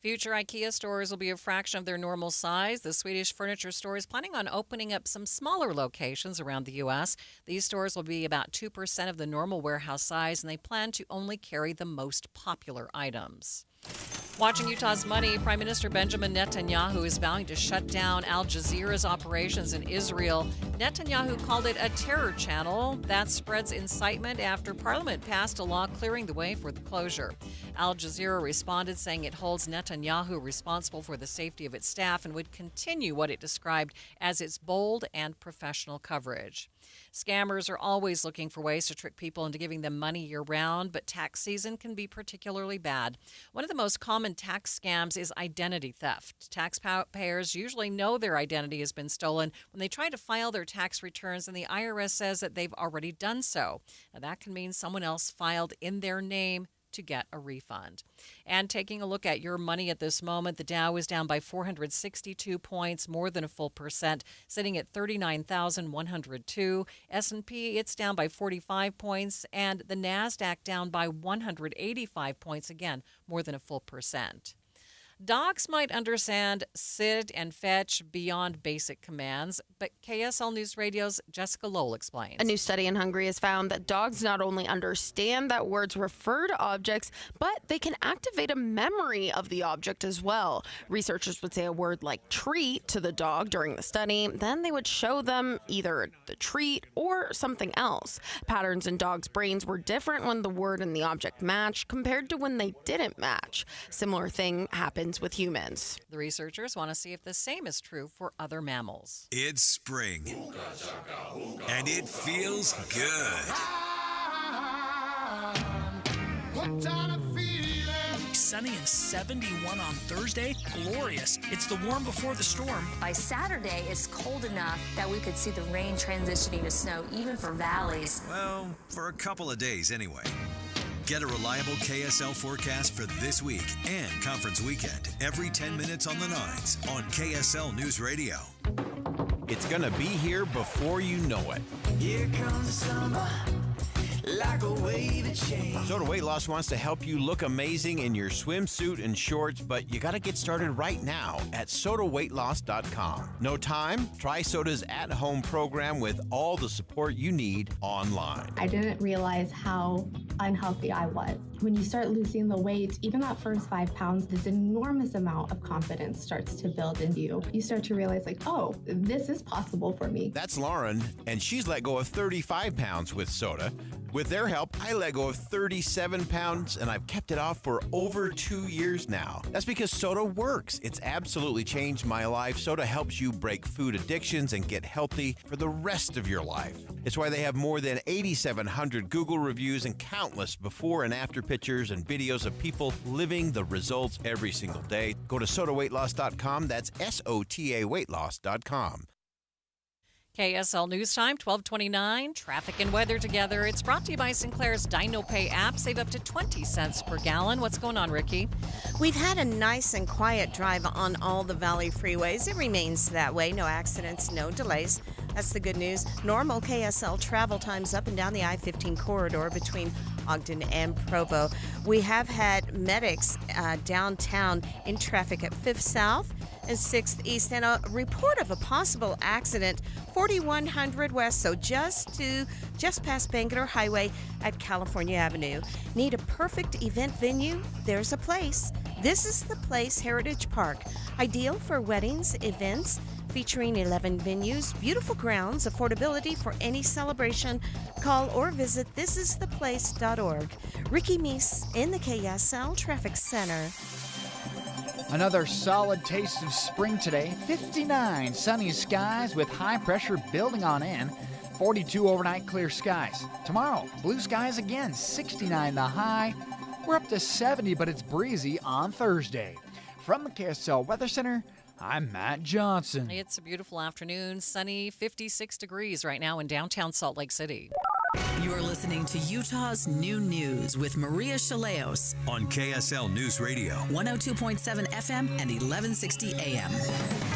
Future IKEA stores will be a fraction of their normal size. The Swedish furniture store is planning on opening up some smaller locations around the U.S. These stores will be about 2% of the normal warehouse size, and they plan to only carry the most popular items. Watching Utah's money, Prime Minister Benjamin Netanyahu is vowing to shut down Al Jazeera's operations in Israel. Netanyahu called it a terror channel that spreads incitement after Parliament passed a law clearing the way for the closure. Al Jazeera responded, saying it holds Netanyahu responsible for the safety of its staff and would continue what it described as its bold and professional coverage. Scammers are always looking for ways to trick people into giving them money year-round, but tax season can be particularly bad. One of the most common tax scams is identity theft. Taxpayers usually know their identity has been stolen when they try to file their tax returns, and the IRS says that they've already done so. Now, that can mean someone else filed in their name to get a refund. And taking a look at your money at this moment, the Dow is down by 462 points, more than a full percent, sitting at 39,102. S&P, it's down by 45 points, and the NASDAQ down by 185 points, again, more than a full percent. Dogs might understand sit and fetch beyond basic commands, but KSL News Radio's Jessica Lowell explains. A new study in Hungary has found that dogs not only understand that words refer to objects, but they can activate a memory of the object as well. Researchers would say a word like treat to the dog during the study, then they would show them either the treat or something else. Patterns in dogs' brains were different when the word and the object matched compared to when they didn't match. Similar thing happens with humans. The researchers want to see if the same is true for other mammals. It's spring, and it feels good. Sunny and 71 on Thursday. Glorious. It's the warm before the storm. By Saturday, it's cold enough that we could see the rain transitioning to snow, even for valleys. Well, for a couple of days anyway. Get a reliable KSL forecast for this week and conference weekend every 10 minutes on the 9s on KSL News Radio. It's gonna be here before you know it. Here comes the summer, like a wave of change. Soda Weight Loss wants to help you look amazing in your swimsuit and shorts, but you gotta get started right now at sodaweightloss.com. No time? Try Soda's at-home program with all the support you need online. I didn't realize how unhealthy I was. When you start losing the weight, even that first 5 pounds, this enormous amount of confidence starts to build in you. You start to realize, like, oh, this is possible for me. That's Lauren, and she's let go of 35 pounds with Soda. With their help, I let go of 37 pounds, and I've kept it off for over 2 years now. That's because Soda works. It's absolutely changed my life. Soda helps you break food addictions and get healthy for the rest of your life. It's why they have more than 8,700 Google reviews and countless before and after pictures and videos of people living the results every single day. Go to sodaweightloss.com. That's SOTA weightloss.com. KSL News Time, 12:29. Traffic and weather together. It's brought to you by Sinclair's DinoPay app. Save up to 20 cents per gallon. What's going on, Ricky? We've had a nice and quiet drive on all the Valley freeways. It remains that way. No accidents, no delays. That's the good news. Normal KSL travel times up and down the I-15 corridor between Ogden and Provo. We have had medics downtown in traffic at 5th South and 6th East, and a report of a possible accident 4100 West, so just past Bangalore Highway at California Avenue. Need a perfect event venue? There's a place. This is the place, Heritage Park. Ideal for weddings, events, featuring 11 venues, beautiful grounds, affordability for any celebration. Call or visit thisistheplace.org. Ricky Meese in the KSL Traffic Center. Another solid taste of spring today. 59 sunny skies with high pressure building on in. 42 overnight clear skies. Tomorrow, blue skies again. 69 the high. We're up to 70, but it's breezy on Thursday. From the KSL Weather Center, I'm Matt Johnson. It's a beautiful afternoon. Sunny, 56 degrees right now in downtown Salt Lake City. You're listening to Utah's New News with Maria Chaleos on KSL News Radio, 102.7 FM and 1160 AM.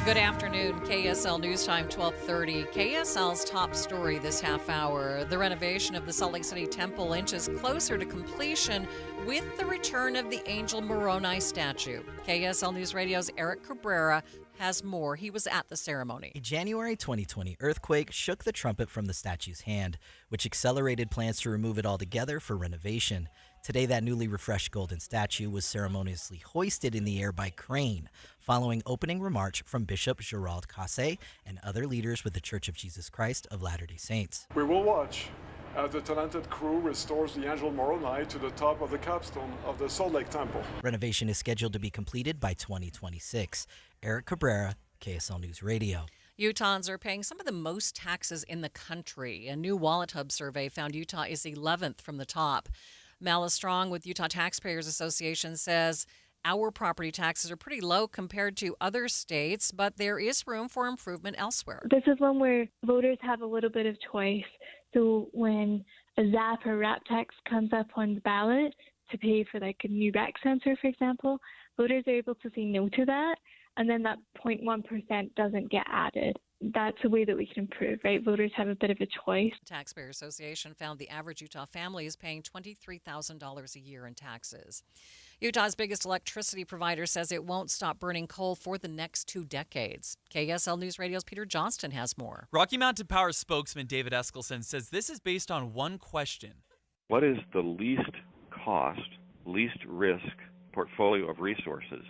Good afternoon, KSL News Time, 12:30. KSL's top story this half hour. The renovation of the Salt Lake City Temple inches closer to completion with the return of the Angel Moroni statue. KSL News Radio's Eric Cabrera has more. He was at the ceremony. A January 2020 earthquake shook the trumpet from the statue's hand, which accelerated plans to remove it altogether for renovation. Today, that newly refreshed golden statue was ceremoniously hoisted in the air by crane, following opening remarks from Bishop Gerald Casse and other leaders with the Church of Jesus Christ of Latter-day Saints. We will watch as the talented crew restores the Angel Moroni to the top of the capstone of the Salt Lake Temple. Renovation is scheduled to be completed by 2026. Eric Cabrera, KSL News Radio. Utahns are paying some of the most taxes in the country. A new Wallet Hub survey found Utah is 11th from the top. Mala Strong with Utah Taxpayers Association says our property taxes are pretty low compared to other states, but there is room for improvement elsewhere. This is one where voters have a little bit of choice. So when a ZAP or RAP tax comes up on the ballot to pay for like a new rec sensor, for example, voters are able to say no to that, and then that 0.1% doesn't get added. that's a way that we can improve, right? Voters have a bit of a choice. The Taxpayer Association found the average Utah family is paying $23,000 a year in taxes. Utah's biggest electricity provider says it won't stop burning coal for the next 2 decades. KSL News Radio's Peter Johnston has more. Rocky Mountain Power spokesman David Eskelson says this is based on one question. What is the least cost, least risk portfolio of resources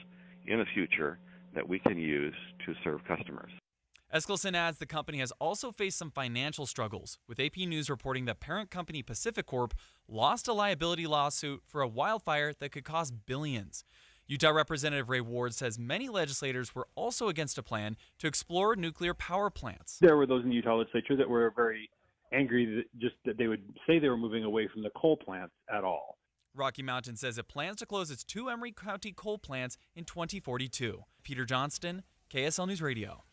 in the future that we can use to serve customers? Eskelson adds the company has also faced some financial struggles, with AP News reporting that parent company Pacific Corp lost a liability lawsuit for a wildfire that could cost billions. Utah Representative Ray Ward says many legislators were also against a plan to explore nuclear power plants. There were those in the Utah legislature that were very angry that they would say they were moving away from the coal plants at all. Rocky Mountain says it plans to close its 2 Emery County coal plants in 2042. Peter Johnston, KSL News Radio.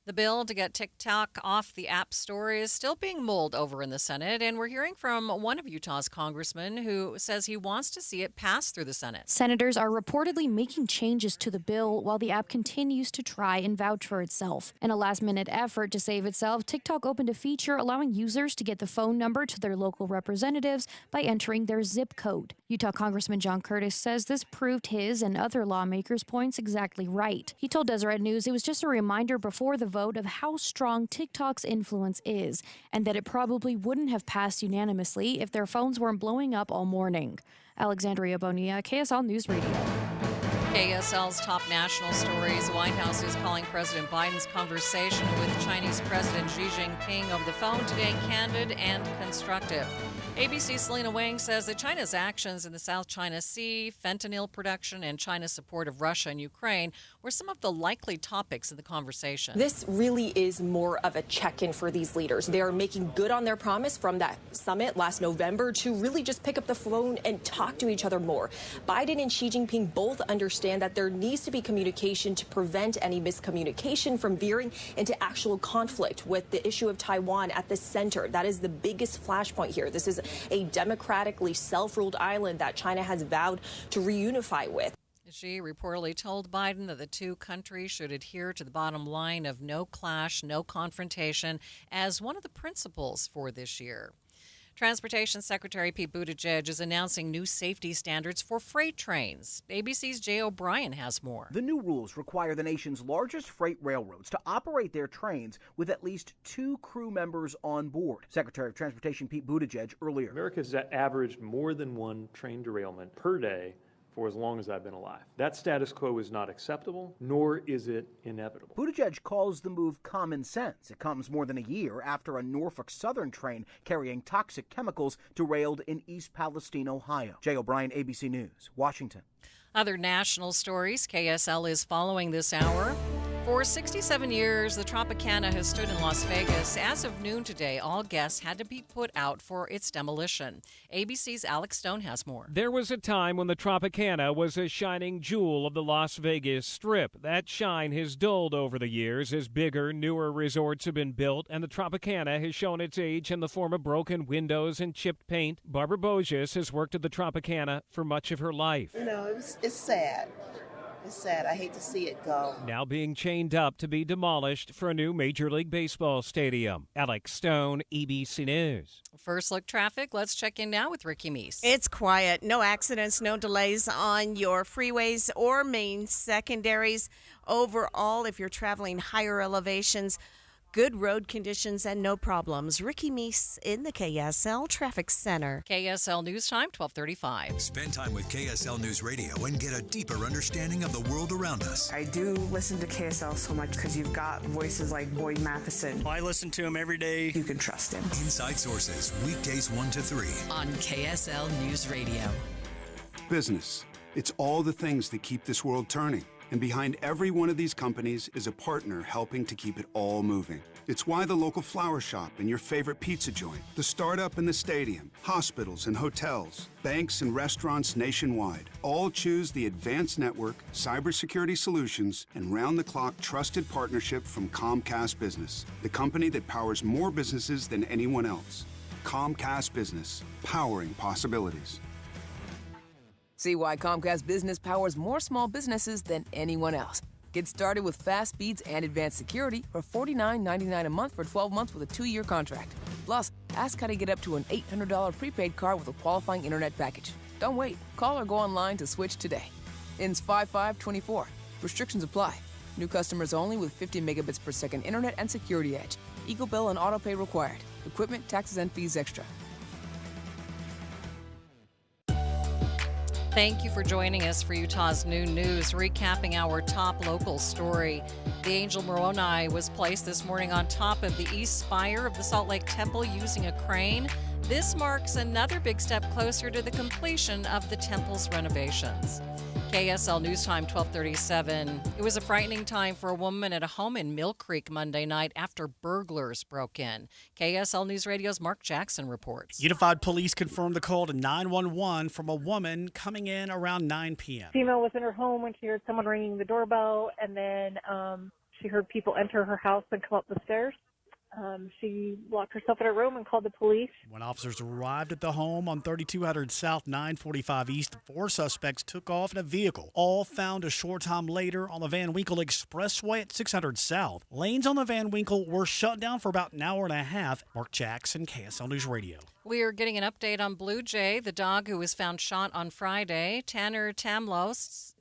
The bill to get TikTok off the App Store is still being mulled over in the Senate, and we're hearing from one of Utah's congressmen who says he wants to see it pass through the Senate. Senators are reportedly making changes to the bill while the app continues to try and vouch for itself. In a last-minute effort to save itself, TikTok opened a feature allowing users to get the phone number to their local representatives by entering their zip code. Utah Congressman John Curtis says this proved his and other lawmakers' points exactly right. He told Deseret News it was just a reminder before the vote of how strong TikTok's influence is, and that it probably wouldn't have passed unanimously if their phones weren't blowing up all morning. Alexandria Bonilla, KSL News Radio. KSL's top national stories. White House is calling President Biden's conversation with Chinese President Xi Jinping over the phone today candid and constructive. ABC's Selena Wang says that China's actions in the South China Sea, fentanyl production, and China's support of Russia and Ukraine were some of the likely topics in the conversation. This really is more of a check-in for these leaders. They are making good on their promise from that summit last November to really just pick up the phone and talk to each other more. Biden and Xi Jinping both understand that there needs to be communication to prevent any miscommunication from veering into actual conflict, with the issue of Taiwan at the center. That is the biggest flashpoint here. This is a democratically self-ruled island that China has vowed to reunify with. Xi reportedly told Biden that the two countries should adhere to the bottom line of no clash, no confrontation as one of the principles for this year. Transportation Secretary Pete Buttigieg is announcing new safety standards for freight trains. ABC's Jay O'Brien has more. The new rules require the nation's largest freight railroads to operate their trains with at least 2 crew members on board. Secretary of Transportation Pete Buttigieg earlier. America's averaged more than 1 train derailment per day for as long as I've been alive. That status quo is not acceptable, nor is it inevitable. Buttigieg calls the move common sense. It comes more than a year after a Norfolk Southern train carrying toxic chemicals derailed in East Palestine, Ohio. Jay O'Brien, ABC News, Washington. Other national stories KSL is following this hour. For 67 years, the Tropicana has stood in Las Vegas. As of noon today, all guests had to be put out for its demolition. ABC's Alex Stone has more. There was a time when the Tropicana was a shining jewel of the Las Vegas Strip. That shine has dulled over the years as bigger, newer resorts have been built, and the Tropicana has shown its age in the form of broken windows and chipped paint. Barbara Bogius has worked at the Tropicana for much of her life. It's sad. It's sad. I hate to see it go. Now being chained up to be demolished for a new Major League Baseball stadium. Alex Stone, ABC News. First look traffic. Let's check in now with Ricky Meese. It's quiet. No accidents, no delays on your freeways or main secondaries. Overall, if you're traveling higher elevations, good road conditions and no problems. Ricky Meese in the KSL Traffic Center. KSL News Time, 12:35. Spend time with KSL News Radio and get a deeper understanding of the world around us. I do listen to KSL so much because you've got voices like Boyd Matheson. I listen to him every day. You can trust him. Inside Sources, weekdays 1 to 3. On KSL News Radio. Business. It's all the things that keep this world turning. And behind every one of these companies is a partner helping to keep it all moving. It's why the local flower shop and your favorite pizza joint, the startup and the stadium, hospitals and hotels, banks and restaurants nationwide all choose the advanced network, cybersecurity solutions, and round-the-clock trusted partnership from Comcast Business, the company that powers more businesses than anyone else. Comcast Business, powering possibilities. See why Comcast Business powers more small businesses than anyone else. Get started with fast speeds and advanced security for $49.99 a month for 12 months with a 2-year contract. Plus, ask how to get up to an $800 prepaid card with a qualifying internet package. Don't wait. Call or go online to switch today. Ends 5/5/24. Restrictions apply. New customers only with 50 megabits per second internet and security edge. Equal bill and auto pay required. Equipment, taxes, and fees extra. Thank you for joining us for Utah's Noon News, recapping our top local story. The Angel Moroni was placed this morning on top of the east spire of the Salt Lake Temple using a crane. This marks another big step closer to the completion of the temple's renovations. KSL News Time, 1237. It was a frightening time for a woman at a home in Mill Creek Monday night after burglars broke in. KSL News Radio's Mark Jackson reports. Unified Police confirmed the call to 911 from a woman coming in around 9 p.m. Female was in her home when she heard someone ringing the doorbell, and then she heard people enter her house and come up the stairs. She locked herself in her room and called the police. When officers arrived at the home on 3200 South 945 East, 4 suspects took off in a vehicle, all found a short time later on the Van Winkle Expressway at 600 South. Lanes on the Van Winkle were shut down for about an hour and a half. Mark Jackson, KSL News Radio. We are getting an update on Blue Jay, the dog who was found shot on Friday. Tanner Tamlos,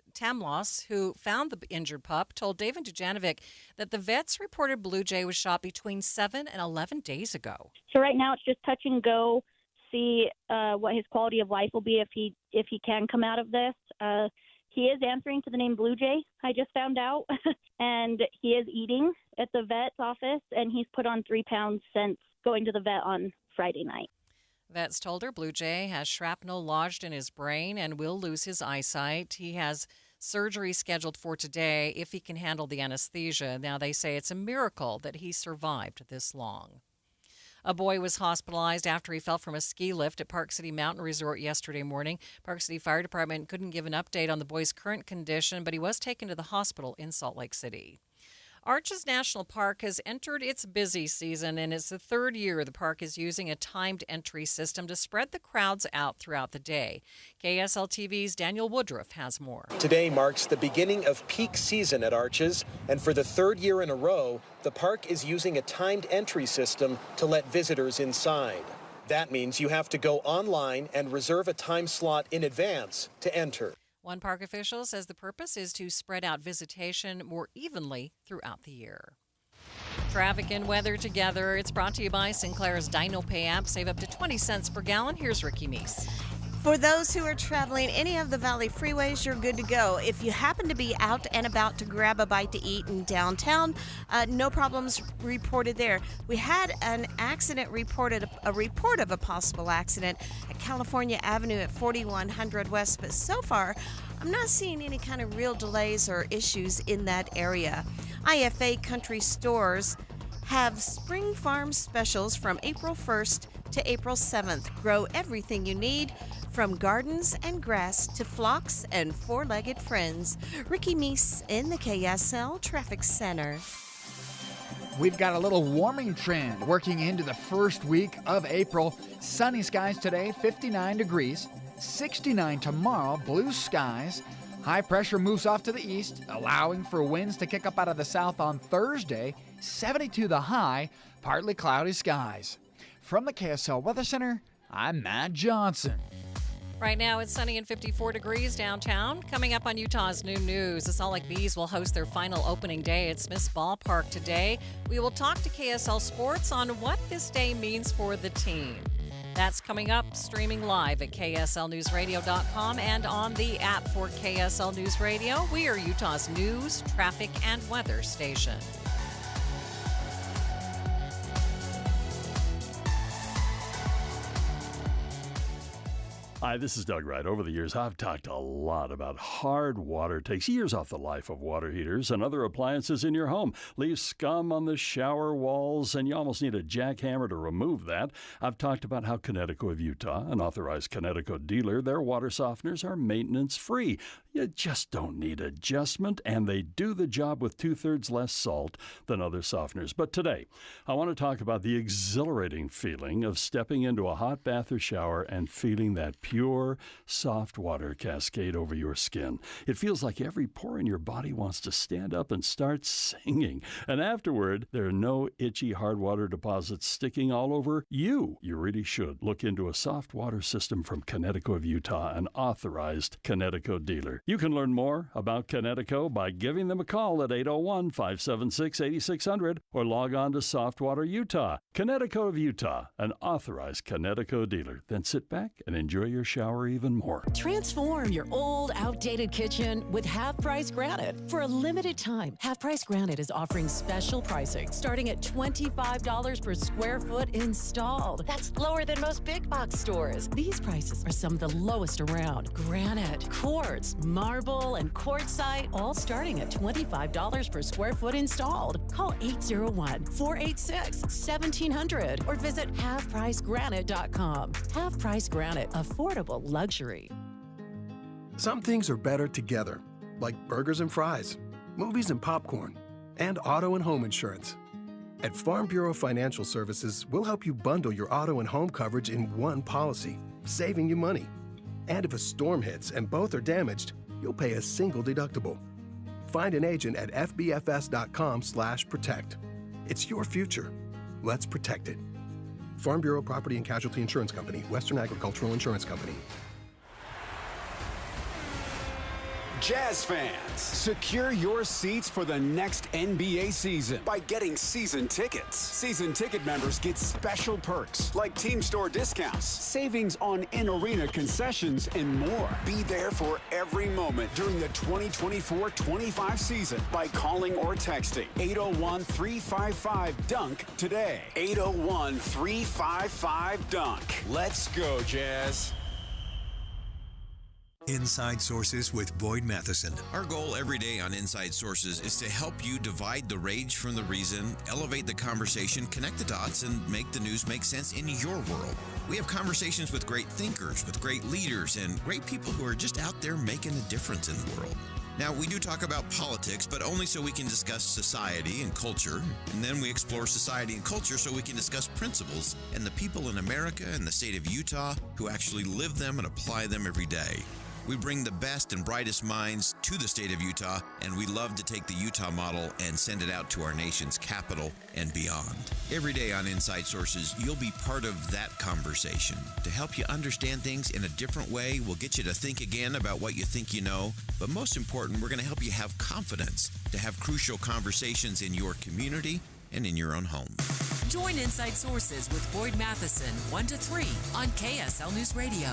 who found the injured pup, told David Dujanovic that the vets reported Blue Jay was shot between 7 and 11 days ago. So right now it's just touch and go, see what his quality of life will be if he can come out of this. He is answering to the name Blue Jay, I just found out, and he is eating at the vet's office, and he's put on 3 pounds since going to the vet on Friday night. Vets told her Blue Jay has shrapnel lodged in his brain and will lose his eyesight. He has surgery scheduled for today if he can handle the anesthesia. Now, they say it's a miracle that he survived this long. A boy was hospitalized after he fell from a ski lift at Park City Mountain Resort yesterday morning. Park City Fire Department couldn't give an update on the boy's current condition, but he was taken to the hospital in Salt Lake City. Arches National Park has entered its busy season, and it's the 3rd year the park is using a timed entry system to spread the crowds out throughout the day. KSL TV's Daniel Woodruff has more. Today marks the beginning of peak season at Arches, and for the 3rd year in a row, the park is using a timed entry system to let visitors inside. That means you have to go online and reserve a time slot in advance to enter. One park official says the purpose is to spread out visitation more evenly throughout the year. Traffic and weather together. It's brought to you by Sinclair's Dino Pay app. Save up to 20 cents per gallon. Here's Ricky Meese. For those who are traveling any of the Valley freeways, you're good to go. If you happen to be out and about to grab a bite to eat in downtown, no problems reported there. We had an accident reported, a report of a possible accident at California Avenue at 4100 West, but so far, I'm not seeing any kind of real delays or issues in that area. IFA Country Stores have Spring Farm specials from April 1st to April 7th. Grow everything you need, from gardens and grass to flocks and four-legged friends. Ricky Meese in the KSL Traffic Center. We've got a little warming trend working into the first week of April. Sunny skies today, 59 degrees. 69 tomorrow, blue skies. High pressure moves off to the east, allowing for winds to kick up out of the south on Thursday. 72 the high, partly cloudy skies. From the KSL Weather Center, I'm Matt Johnson. Right now, it's sunny and 54 degrees downtown. Coming up on Utah's Noon News, the Salt Lake Bees will host their final opening day at Smith's Ballpark today. We will talk to KSL Sports on what this day means for the team. That's coming up, streaming live at KSLNewsRadio.com and on the app for KSL News Radio. We are Utah's news, traffic, and weather station. Hi, this is Doug Wright. Over the years, I've talked a lot about hard water. It takes years off the life of water heaters and other appliances in your home. Leaves scum on the shower walls, and you almost need a jackhammer to remove that. I've talked about how Connecticut of Utah, an authorized Connecticut dealer, their water softeners are maintenance-free. You just don't need adjustment, and they do the job with 2/3 less salt than other softeners. But today, I want to talk about the exhilarating feeling of stepping into a hot bath or shower and feeling that pure, soft water cascade over your skin. It feels like every pore in your body wants to stand up and start singing. And afterward, there are no itchy hard water deposits sticking all over you. You really should look into a soft water system from Connecticut of Utah, an authorized Connecticut dealer. You can learn more about Connecticut by giving them a call at 801-576-8600 or log on to Softwater Utah. Connecticut of Utah, an authorized Connecticut dealer. Then sit back and enjoy your shower even more. Transform your old, outdated kitchen with Half Price Granite. For a limited time, Half Price Granite is offering special pricing starting at $25 per square foot installed. That's lower than most big box stores. These prices are some of the lowest around. Granite, quartz, marble, and quartzite, all starting at $25 per square foot installed. Call 801-486-1700 or visit halfpricegranite.com. Half Price Granite, affordable luxury. Some things are better together, like burgers and fries, movies and popcorn, and auto and home insurance. At Farm Bureau Financial Services, we'll help you bundle your auto and home coverage in one policy, saving you money. And if a storm hits and both are damaged, you'll pay a single deductible. Find an agent at fbfs.com/protect. It's your future. Let's protect it. Farm Bureau Property and Casualty Insurance Company, Western Agricultural Insurance Company. Jazz fans, secure your seats for the next NBA season by getting season tickets. Season ticket members get special perks like team store discounts, savings on in-arena concessions, and more. Be there for every moment during the 2024-25 season by calling or texting 801-355-DUNK today. 801-355-DUNK. Let's go, Jazz. Inside Sources with Boyd Matheson. Our goal every day on Inside Sources is to help you divide the rage from the reason, elevate the conversation, connect the dots, and make the news make sense in your world. We have conversations with great thinkers, with great leaders, and great people who are just out there making a difference in the world. Now, we do talk about politics, but only so we can discuss society and culture. And then we explore society and culture so we can discuss principles and the people in America and the state of Utah who actually live them and apply them every day. We bring the best and brightest minds to the state of Utah, and we love to take the Utah model and send it out to our nation's capital and beyond. Every day on Inside Sources, you'll be part of that conversation. To help you understand things in a different way, we'll get you to think again about what you think you know, but most important, we're going to help you have confidence to have crucial conversations in your community and in your own home. Join Inside Sources with Boyd Matheson, 1 to 3 on KSL News Radio.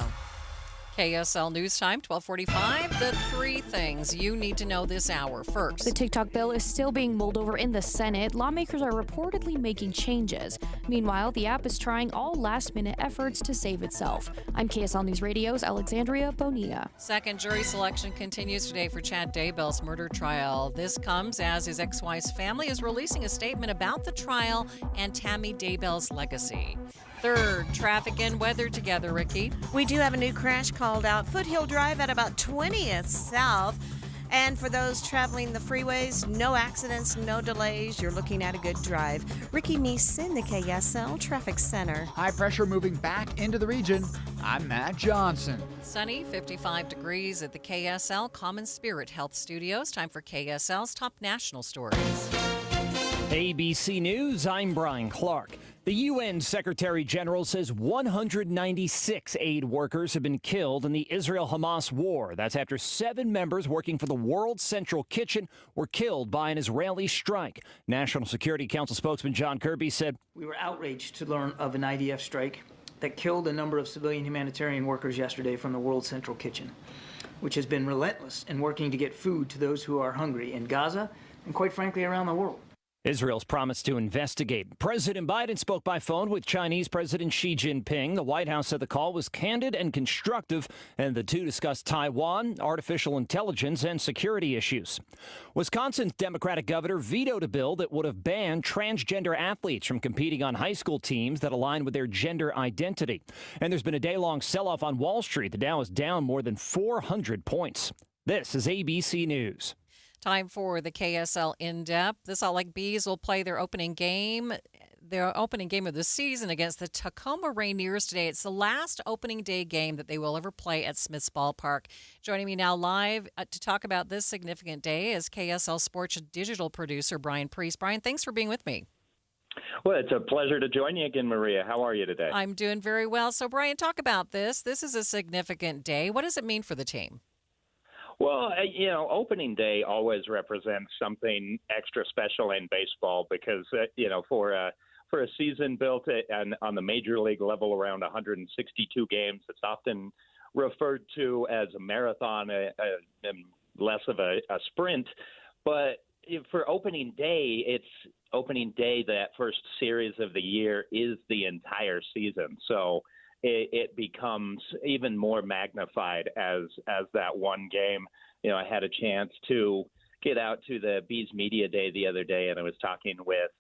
KSL News Time, 12:45. The three things you need to know this hour. First, the TikTok bill is still being mulled over in the Senate. Lawmakers are reportedly making changes. Meanwhile, the app is trying all last-minute efforts to save itself. I'm KSL News Radio's Alexandria Bonilla. Second, jury selection continues today for Chad Daybell's murder trial. This comes as his ex-wife's family is releasing a statement about the trial and Tammy Daybell's legacy. Third, traffic and weather together, Ricky. We do have a new crash called out. Foothill Drive at about 20th South. And for those traveling the freeways, no accidents, no delays. You're looking at a good drive. Ricky Meese in the KSL Traffic Center. High pressure moving back into the region. I'm Matt Johnson. Sunny, 55 degrees at the KSL Common Spirit Health Studios. Time for KSL's top national stories. ABC News, I'm Brian Clark. The UN Secretary General says 196 aid workers have been killed in the Israel-Hamas war. That's after 7 members working for the World Central Kitchen were killed by an Israeli strike. National Security Council spokesman John Kirby said, "We were outraged to learn of an IDF strike that killed a number of civilian humanitarian workers yesterday from the World Central Kitchen, which has been relentless in working to get food to those who are hungry in Gaza and, quite frankly, around the world." Israel's promised to investigate. President Biden spoke by phone with Chinese President Xi Jinping. The White House said the call was candid and constructive, and the two discussed Taiwan, artificial intelligence, and security issues. Wisconsin's Democratic governor vetoed a bill that would have banned transgender athletes from competing on high school teams that align with their gender identity. And there's been a day-long sell-off on Wall Street. The Dow is down more than 400 points. This is ABC News. Time for the KSL In-Depth. The Salt Lake Bees will play their opening game their opening game of the season against the Tacoma Rainiers today. It's the last opening day game that they will ever play at Smith's Ballpark. Joining me now live to talk about this significant day is KSL Sports digital producer Brian Priest. Brian, thanks for being with me. Well, it's a pleasure to join you again, Maria. How are you today? I'm doing very well. So, Brian, talk about this. This is a significant day. What does it mean for the team? Well, opening day always represents something extra special in baseball because, for a season built on the major league level around 162 games, it's often referred to as a marathon and less of a sprint. But for opening day, that first series of the year is the entire season. So it becomes even more magnified as that one game. I had a chance to get out to the Bees Media Day the other day, and I was talking with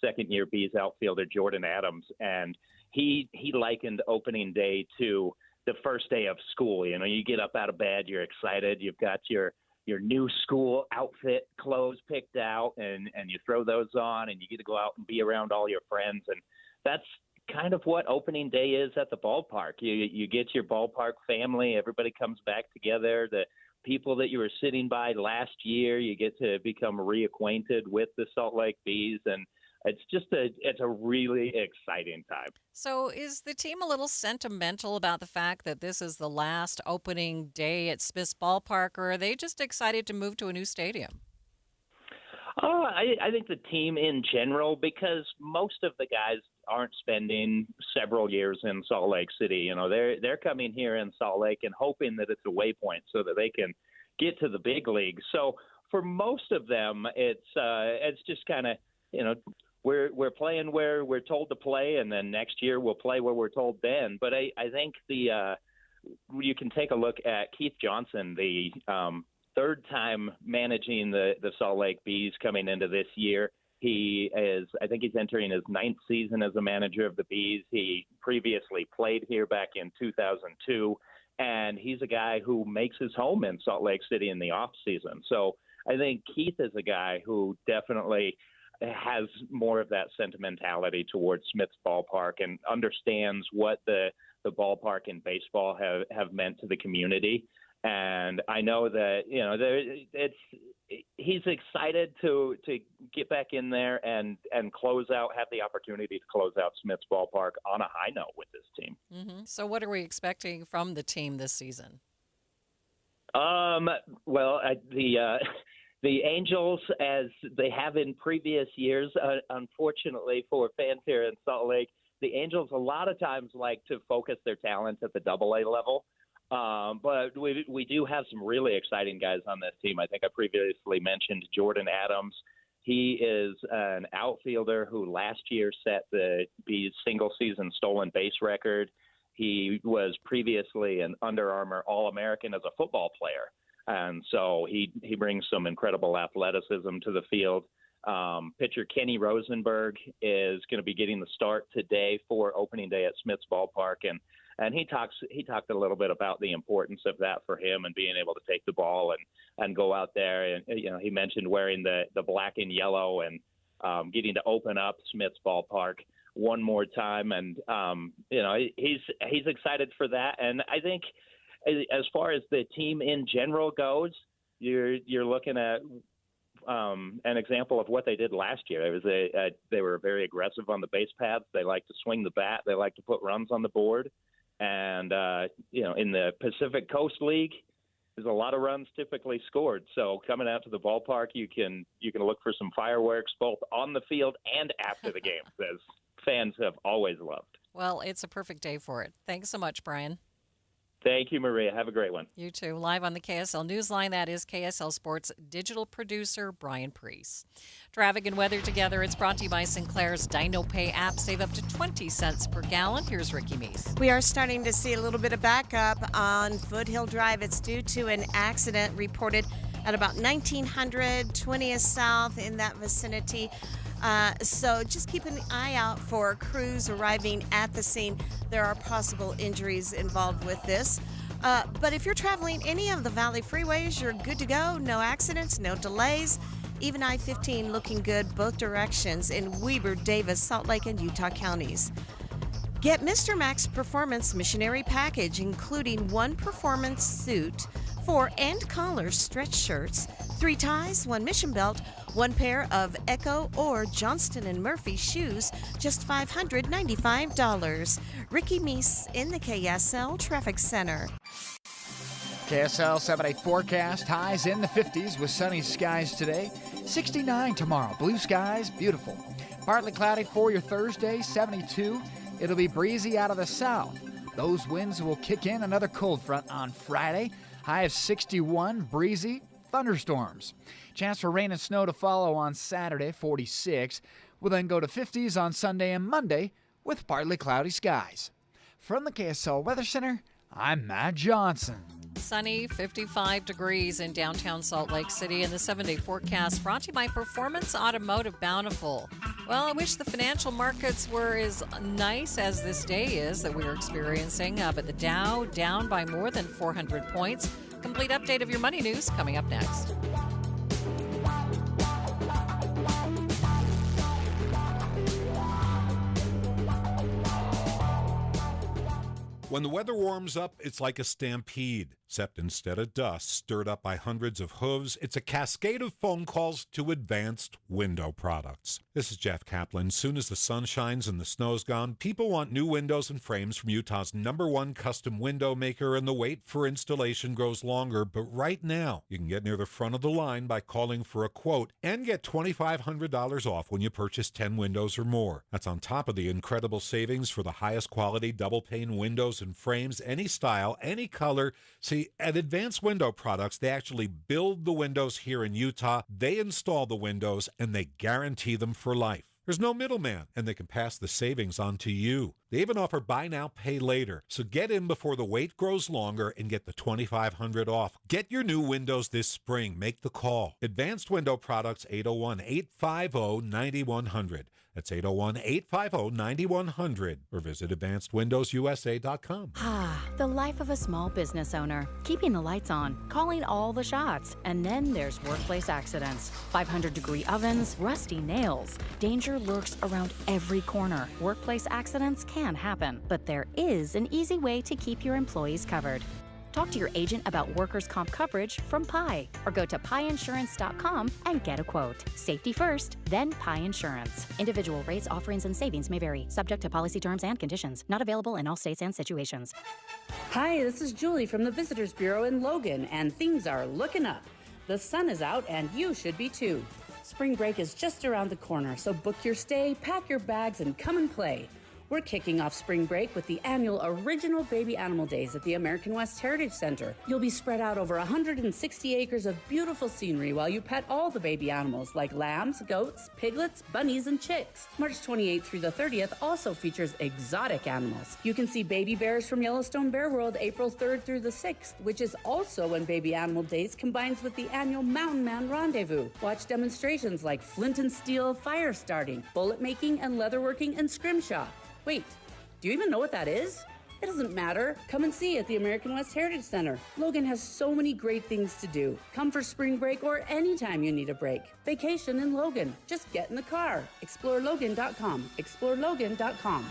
second-year Bees outfielder Jordan Adams, and he likened opening day to the first day of school. You get up out of bed, you're excited, you've got your new school outfit clothes picked out, and you throw those on, and you get to go out and be around all your friends. And that's kind of what opening day is at the ballpark. You get your ballpark family, everybody comes back together. The people that you were sitting by last year, you get to become reacquainted with the Salt Lake Bees, and it's a really exciting time. So is the team a little sentimental about the fact that this is the last opening day at Smith's Ballpark, or are they just excited to move to a new stadium? I think the team in general, because most of the guys aren't spending several years in Salt Lake City. They're coming here in Salt Lake and hoping that it's a waypoint so that they can get to the big leagues. So for most of them, it's just kind of, we're playing where we're told to play, and then next year we'll play where we're told then. But I think you can take a look at Keith Johnson, the third time managing the Salt Lake Bees coming into this year. I think he's entering his 9th season as a manager of the Bees. He previously played here back in 2002, and he's a guy who makes his home in Salt Lake City in the off season. So I think Keith is a guy who definitely has more of that sentimentality towards Smith's Ballpark and understands what the ballpark and baseball have meant to the community. And I know that, he's excited to get back in there and have the opportunity to close out Smith's Ballpark on a high note with this team. Mm-hmm. So what are we expecting from the team this season? The Angels, as they have in previous years, unfortunately for fans here in Salt Lake, the Angels a lot of times like to focus their talent at the AA level. But we do have some really exciting guys on this team. I think I previously mentioned Jordan Adams. He is an outfielder who last year set the Bees single-season stolen base record. He was previously an Under Armour All-American as a football player. And so he brings some incredible athleticism to the field. Pitcher Kenny Rosenberg is going to be getting the start today for opening day at Smith's Ballpark, and he talked a little bit about the importance of that for him and being able to take the ball and go out there. And he mentioned wearing the black and yellow and getting to open up Smith's Ballpark one more time. And he's excited for that. And I think as far as the team in general goes, you're looking at an example of what they did last year. They were very aggressive on the base paths. They like to swing the bat. They like to put runs on the board. And in the Pacific Coast League, there's a lot of runs typically scored. So coming out to the ballpark, you can look for some fireworks both on the field and after the game, as fans have always loved. Well, it's a perfect day for it. Thanks so much, Brian. Thank you, Maria. Have a great one. You too. Live on the KSL Newsline, that is KSL Sports digital producer Brian Priest. Traffic and weather together. It's brought to you by Sinclair's Dino Pay app. Save up to 20 cents per gallon. Here's Ricky Meese. We are starting to see a little bit of backup on Foothill Drive. It's due to an accident reported at about 1900 20th South in that vicinity. So just keep an eye out for crews arriving at the scene. There are possible injuries involved with this. But if you're traveling any of the Valley freeways, you're good to go. No accidents, no delays. Even I-15 looking good both directions in Weber, Davis, Salt Lake, and Utah counties. Get Mr. Max Performance Missionary Package, including 1 performance suit, 4 and collar stretch shirts, 3 ties, 1 mission belt, 1 pair of Echo or Johnston & Murphy shoes, just $595. Ricky Meese in the KSL Traffic Center. KSL 7-day forecast, highs in the 50s with sunny skies today. 69 tomorrow, blue skies, beautiful. Partly cloudy for your Thursday, 72. It'll be breezy out of the south. Those winds will kick in another cold front on Friday. High of 61, breezy, thunderstorms. Chance for rain and snow to follow on Saturday, 46. We'll then go to 50s on Sunday and Monday with partly cloudy skies. From the KSL Weather Center, I'm Matt Johnson. Sunny, 55 degrees in downtown Salt Lake City, and the 7-day forecast brought to you by Performance Automotive Bountiful. Well, I wish the financial markets were as nice as this day is that we're experiencing, but the Dow down by more than 400 points. Complete update of your money news coming up next. When the weather warms up, it's like a stampede, except instead of dust stirred up by hundreds of hooves, it's a cascade of phone calls to Advanced Window Products. This is Jeff Kaplan. Soon as the sun shines and the snow's gone, people want new windows and frames from Utah's #1 custom window maker, and the wait for installation grows longer. But right now, you can get near the front of the line by calling for a quote and get $2,500 off when you purchase 10 windows or more. That's on top of the incredible savings for the highest quality double-pane windows and frames, any style, any color. See, at Advanced Window Products, they actually build the windows here in Utah, they install the windows, and they guarantee them for life. There's no middleman, and they can pass the savings on to you. They even offer buy now, pay later. So get in before the wait grows longer and get the $2,500 off. Get your new windows this spring. Make the call. Advanced Window Products, 801-850-9100. That's 801-850-9100. Or visit AdvancedWindowsUSA.com. The life of a small business owner. Keeping the lights on, calling all the shots. And then there's workplace accidents. 500-degree ovens, rusty nails. Danger lurks around every corner. Workplace accidents can happen, but there is an easy way to keep your employees covered. Talk to your agent about workers' comp coverage from Pi, or go to piinsurance.com and get a quote. Safety first, then Pi Insurance. Individual rates, offerings, and savings may vary, subject to policy terms and conditions. Not available in all states and situations. Hi, this is Julie from the Visitors Bureau in Logan, and things are looking up. The sun is out, and you should be too. Spring break is just around the corner, so book your stay, pack your bags, and come and play. We're kicking off spring break with the annual Original Baby Animal Days at the American West Heritage Center. You'll be spread out over 160 acres of beautiful scenery while you pet all the baby animals like lambs, goats, piglets, bunnies, and chicks. March 28th through the 30th also features exotic animals. You can see baby bears from Yellowstone Bear World April 3rd through the 6th, which is also when Baby Animal Days combines with the annual Mountain Man Rendezvous. Watch demonstrations like flint and steel fire starting, bullet making, and leatherworking and scrimshaw. Wait, do you even know what that is? It doesn't matter. Come and see at the American West Heritage Center. Logan has so many great things to do. Come for spring break or anytime you need a break. Vacation in Logan. Just get in the car. ExploreLogan.com. ExploreLogan.com.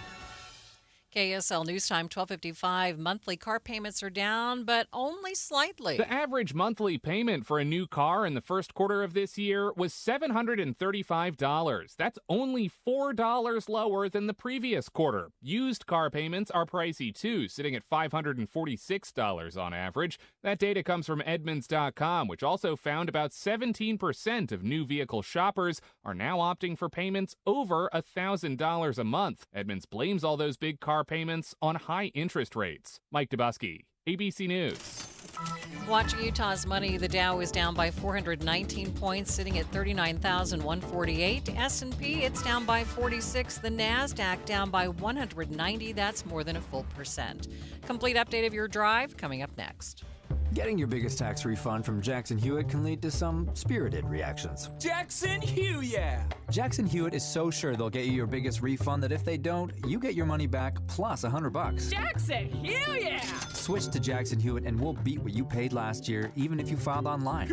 KSL News Time, 12:55. Monthly car payments are down, but only slightly. The average monthly payment for a new car in the first quarter of this year was $735. That's only $4 lower than the previous quarter. Used car payments are pricey too, sitting at $546 on average. That data comes from Edmunds.com, which also found about 17% of new vehicle shoppers are now opting for payments over $1,000 a month. Edmunds blames all those big car payments on high interest rates. Mike Dubusky, ABC News. Watching Utah's money, the Dow is down by 419 points, sitting at 39,148. S&P, it's down by 46. The NASDAQ down by 190. That's more than a full percent. Complete update of your drive coming up next. Getting your biggest tax refund from Jackson Hewitt can lead to some spirited reactions. Jackson Hewitt! Jackson Hewitt is so sure they'll get you your biggest refund that if they don't, you get your money back plus $100. Jackson Hewitt! Switch to Jackson Hewitt and we'll beat what you paid last year, even if you filed online.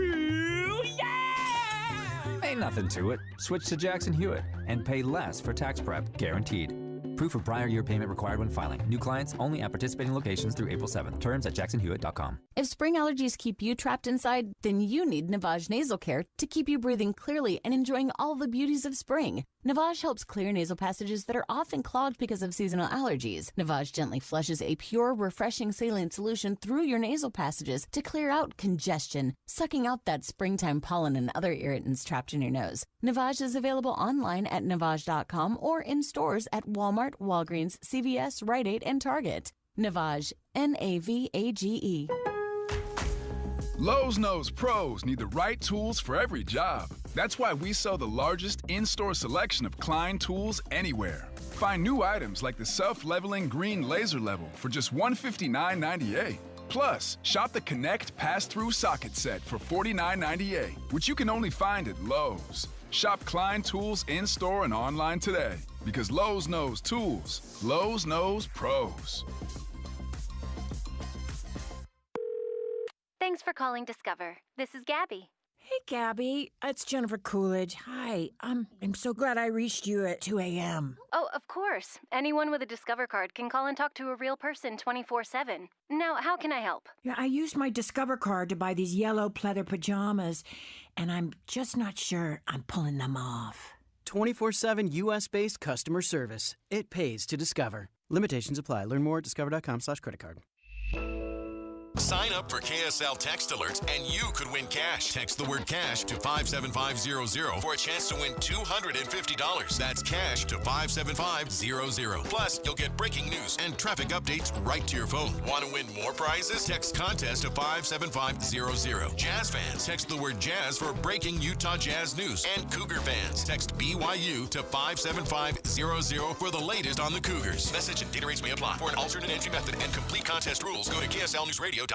Ain't nothing to it. Switch to Jackson Hewitt and pay less for tax prep, guaranteed. Proof of prior year payment required when filing. New clients only at participating locations through April 7th. Terms at jacksonhewitt.com. If spring allergies keep you trapped inside, then you need Navage Nasal Care to keep you breathing clearly and enjoying all the beauties of spring. Navage helps clear nasal passages that are often clogged because of seasonal allergies. Navage gently flushes a pure, refreshing saline solution through your nasal passages to clear out congestion, sucking out that springtime pollen and other irritants trapped in your nose. Navage is available online at Navage.com or in stores at Walmart, Walgreens, CVS, Rite Aid, and Target. Navage, Navage. Lowe's knows pros need the right tools for every job. That's why we sell the largest in-store selection of Klein tools anywhere. Find new items like the self-leveling green laser level for just $159.98. Plus, shop the Connect Pass-Through Socket Set for $49.98, which you can only find at Lowe's. Shop Klein tools in-store and online today. Because Lowe's knows tools. Lowe's knows pros. Thanks for calling Discover. This is Gabby. Hey, Gabby. It's Jennifer Coolidge. Hi. I'm so glad I reached you at 2 a.m. Oh, of course. Anyone with a Discover card can call and talk to a real person 24/7. Now, how can I help? Yeah, I used my Discover card to buy these yellow pleather pajamas, and I'm just not sure I'm pulling them off. 24/7 U.S.-based customer service. It pays to Discover. Limitations apply. Learn more at discover.com/creditcard. Sign up for KSL text alerts and you could win cash. Text the word cash to 57500 for a chance to win $250. That's cash to 57500. Plus, you'll get breaking news and traffic updates right to your phone. Want to win more prizes? Text contest to 57500. Jazz fans, text the word jazz for breaking Utah Jazz news. And Cougar fans, text BYU to 57500 for the latest on the Cougars. Message and data rates may apply. For an alternate entry method and complete contest rules, go to KSLNewsRadio.com.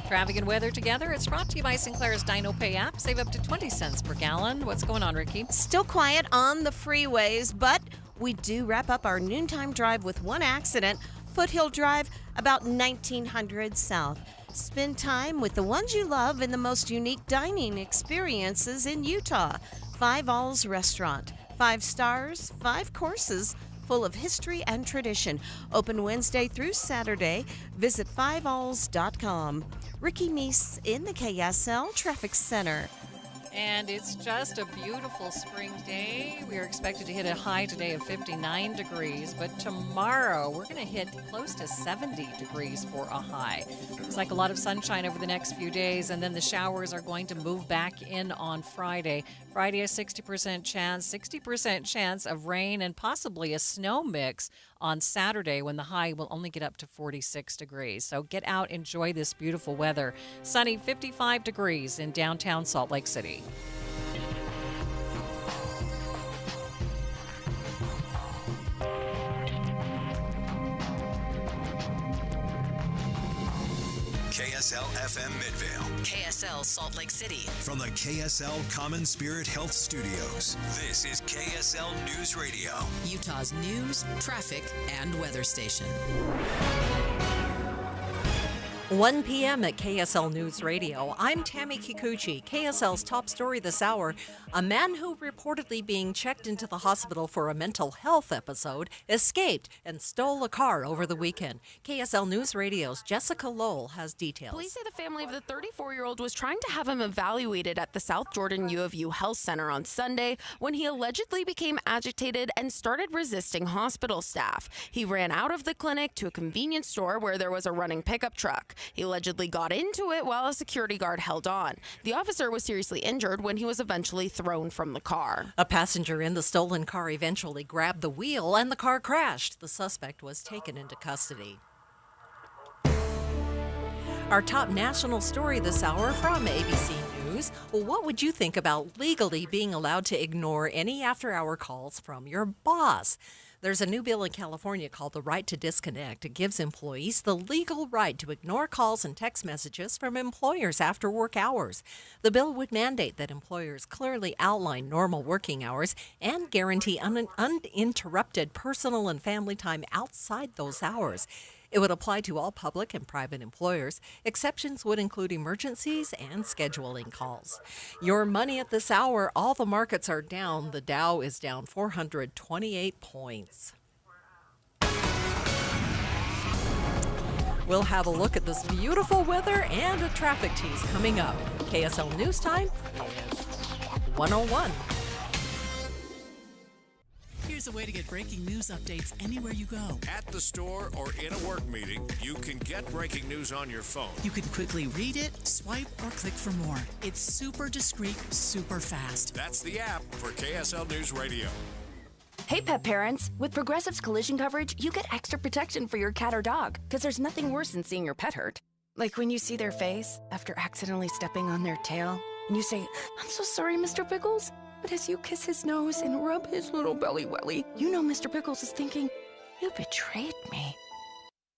Traffic and weather together. It's brought to you by Sinclair's Dino Pay app. Save up to 20 cents per gallon. What's going on, Ricky? Still quiet on the freeways, but we do wrap up our noontime drive with one accident. Foothill Drive, about 1900 south. Spend time with the ones you love in the most unique dining experiences in Utah. Five All's Restaurant. 5 stars, 5 courses, full of history and tradition. Open Wednesday through Saturday. Visit 5alls.com. Ricky Meese in the KSL Traffic Center. And it's just a beautiful spring day. We are expected to hit a high today of 59 degrees, but tomorrow we're going to hit close to 70 degrees for a high. Looks like a lot of sunshine over the next few days, and then the showers are going to move back in on Friday. Friday, a 60% chance of rain and possibly a snow mix on Saturday when the high will only get up to 46 degrees. So get out, enjoy this beautiful weather. Sunny, 55 degrees in downtown Salt Lake City. KSL FM Midvale. KSL Salt Lake City. From the KSL Common Spirit Health Studios, this is KSL News Radio. Utah's news, traffic, and weather station. 1 p.m. at KSL News Radio. I'm Tammy Kikuchi. KSL's top story this hour. A man who reportedly being checked into the hospital for a mental health episode escaped and stole a car over the weekend. KSL News Radio's Jessica Lowell has details. Police say the family of the 34-year-old was trying to have him evaluated at the South Jordan U of U Health Center on Sunday when he allegedly became agitated and started resisting hospital staff. He ran out of the clinic to a convenience store where there was a running pickup truck. He allegedly got into it while a security guard held on. The officer was seriously injured when he was eventually thrown from the car. A passenger in the stolen car eventually grabbed the wheel and the car crashed. The suspect was taken into custody. Our top national story this hour from ABC News. Well, what would you think about legally being allowed to ignore any after-hour calls from your boss? There's a new bill in California called the Right to Disconnect. It gives employees the legal right to ignore calls and text messages from employers after work hours. The bill would mandate that employers clearly outline normal working hours and guarantee uninterrupted personal and family time outside those hours. It would apply to all public and private employers. Exceptions would include emergencies and scheduling calls. Your money at this hour, all the markets are down. The Dow is down 428 points. We'll have a look at this beautiful weather and a traffic tease coming up. KSL News Time is 101. Here's a way to get breaking news updates anywhere you go. At the store or in a work meeting, you can get breaking news on your phone. You can quickly read it, swipe, or click for more. It's super discreet, super fast. That's the app for KSL News Radio. Hey, pet parents. With Progressive's collision coverage, you get extra protection for your cat or dog, because there's nothing worse than seeing your pet hurt. Like when you see their face after accidentally stepping on their tail, and you say, "I'm so sorry, Mr. Pickles." But as you kiss his nose and rub his little belly welly, you know Mr. Pickles is thinking, "You betrayed me."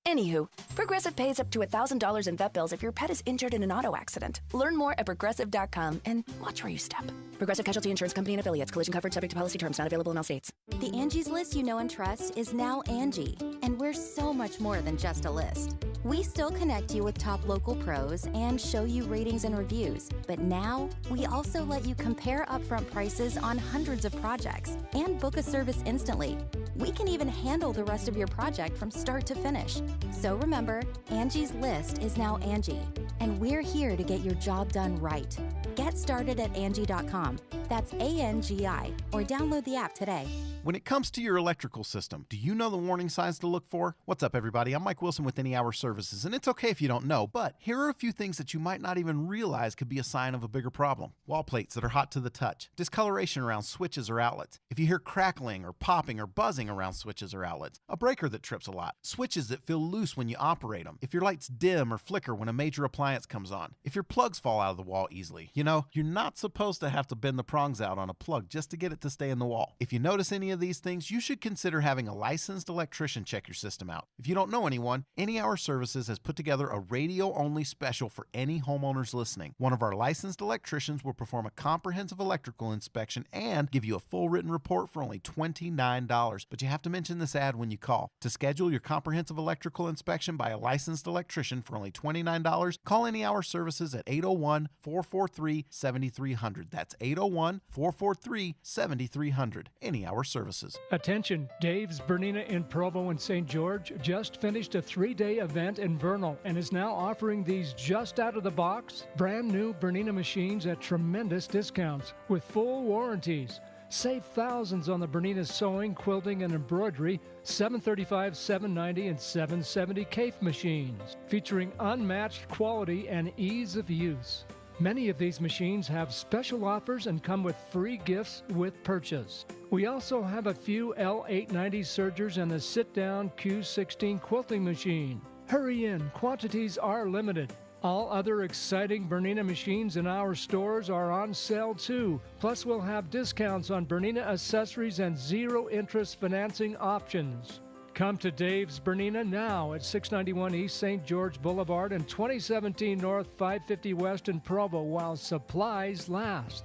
Anywho, Progressive pays up to $1,000 in vet bills if your pet is injured in an auto accident. Learn more at Progressive.com and watch where you step. Progressive Casualty Insurance Company and Affiliates. Collision coverage subject to policy terms. Not available in all states. The Angie's List you know and trust is now Angie, and we're so much more than just a list. We still connect you with top local pros and show you ratings and reviews, but now we also let you compare upfront prices on hundreds of projects and book a service instantly. We can even handle the rest of your project from start to finish. So remember, Angie's List is now Angie, and we're here to get your job done right. Get started at Angie.com. That's ANGI, or download the app today. When it comes to your electrical system, do you know the warning signs to look for? What's up, everybody? I'm Mike Wilson with Any Hour Services, and it's okay if you don't know, but here are a few things that you might not even realize could be a sign of a bigger problem. Wall plates that are hot to the touch, discoloration around switches or outlets, if you hear crackling or popping or buzzing around switches or outlets, a breaker that trips a lot, switches that feel loose when you operate them, if your lights dim or flicker when a major appliance comes on, if your plugs fall out of the wall easily. You know, you're not supposed to have to bend the prongs out on a plug just to get it to stay in the wall. If you notice any of these things, you should consider having a licensed electrician check your system out. If you don't know anyone, Any Hour Services has put together a radio-only special for any homeowners listening. One of our licensed electricians will perform a comprehensive electrical inspection and give you a full written report for only $29. But you have to mention this ad when you call. To schedule your comprehensive electrical inspection by a licensed electrician for only $29, call Any Hour Services at 801-443-7300. That's 801-443-7300. Any Hour Services. Attention, Dave's Bernina in Provo and St. George just finished a 3-day event in Vernal and is now offering these just out of the box, brand new Bernina machines at tremendous discounts with full warranties. Save thousands on the Bernina sewing, quilting, and embroidery, 735, 790, and 770 Cafe machines, featuring unmatched quality and ease of use. Many of these machines have special offers and come with free gifts with purchase. We also have a few L890 sergers and a sit-down Q16 quilting machine. Hurry in, quantities are limited. All other exciting Bernina machines in our stores are on sale too. Plus, we'll have discounts on Bernina accessories and zero-interest financing options. Come to Dave's Bernina now at 691 East St. George Boulevard and 2017 North 550 West in Provo while supplies last.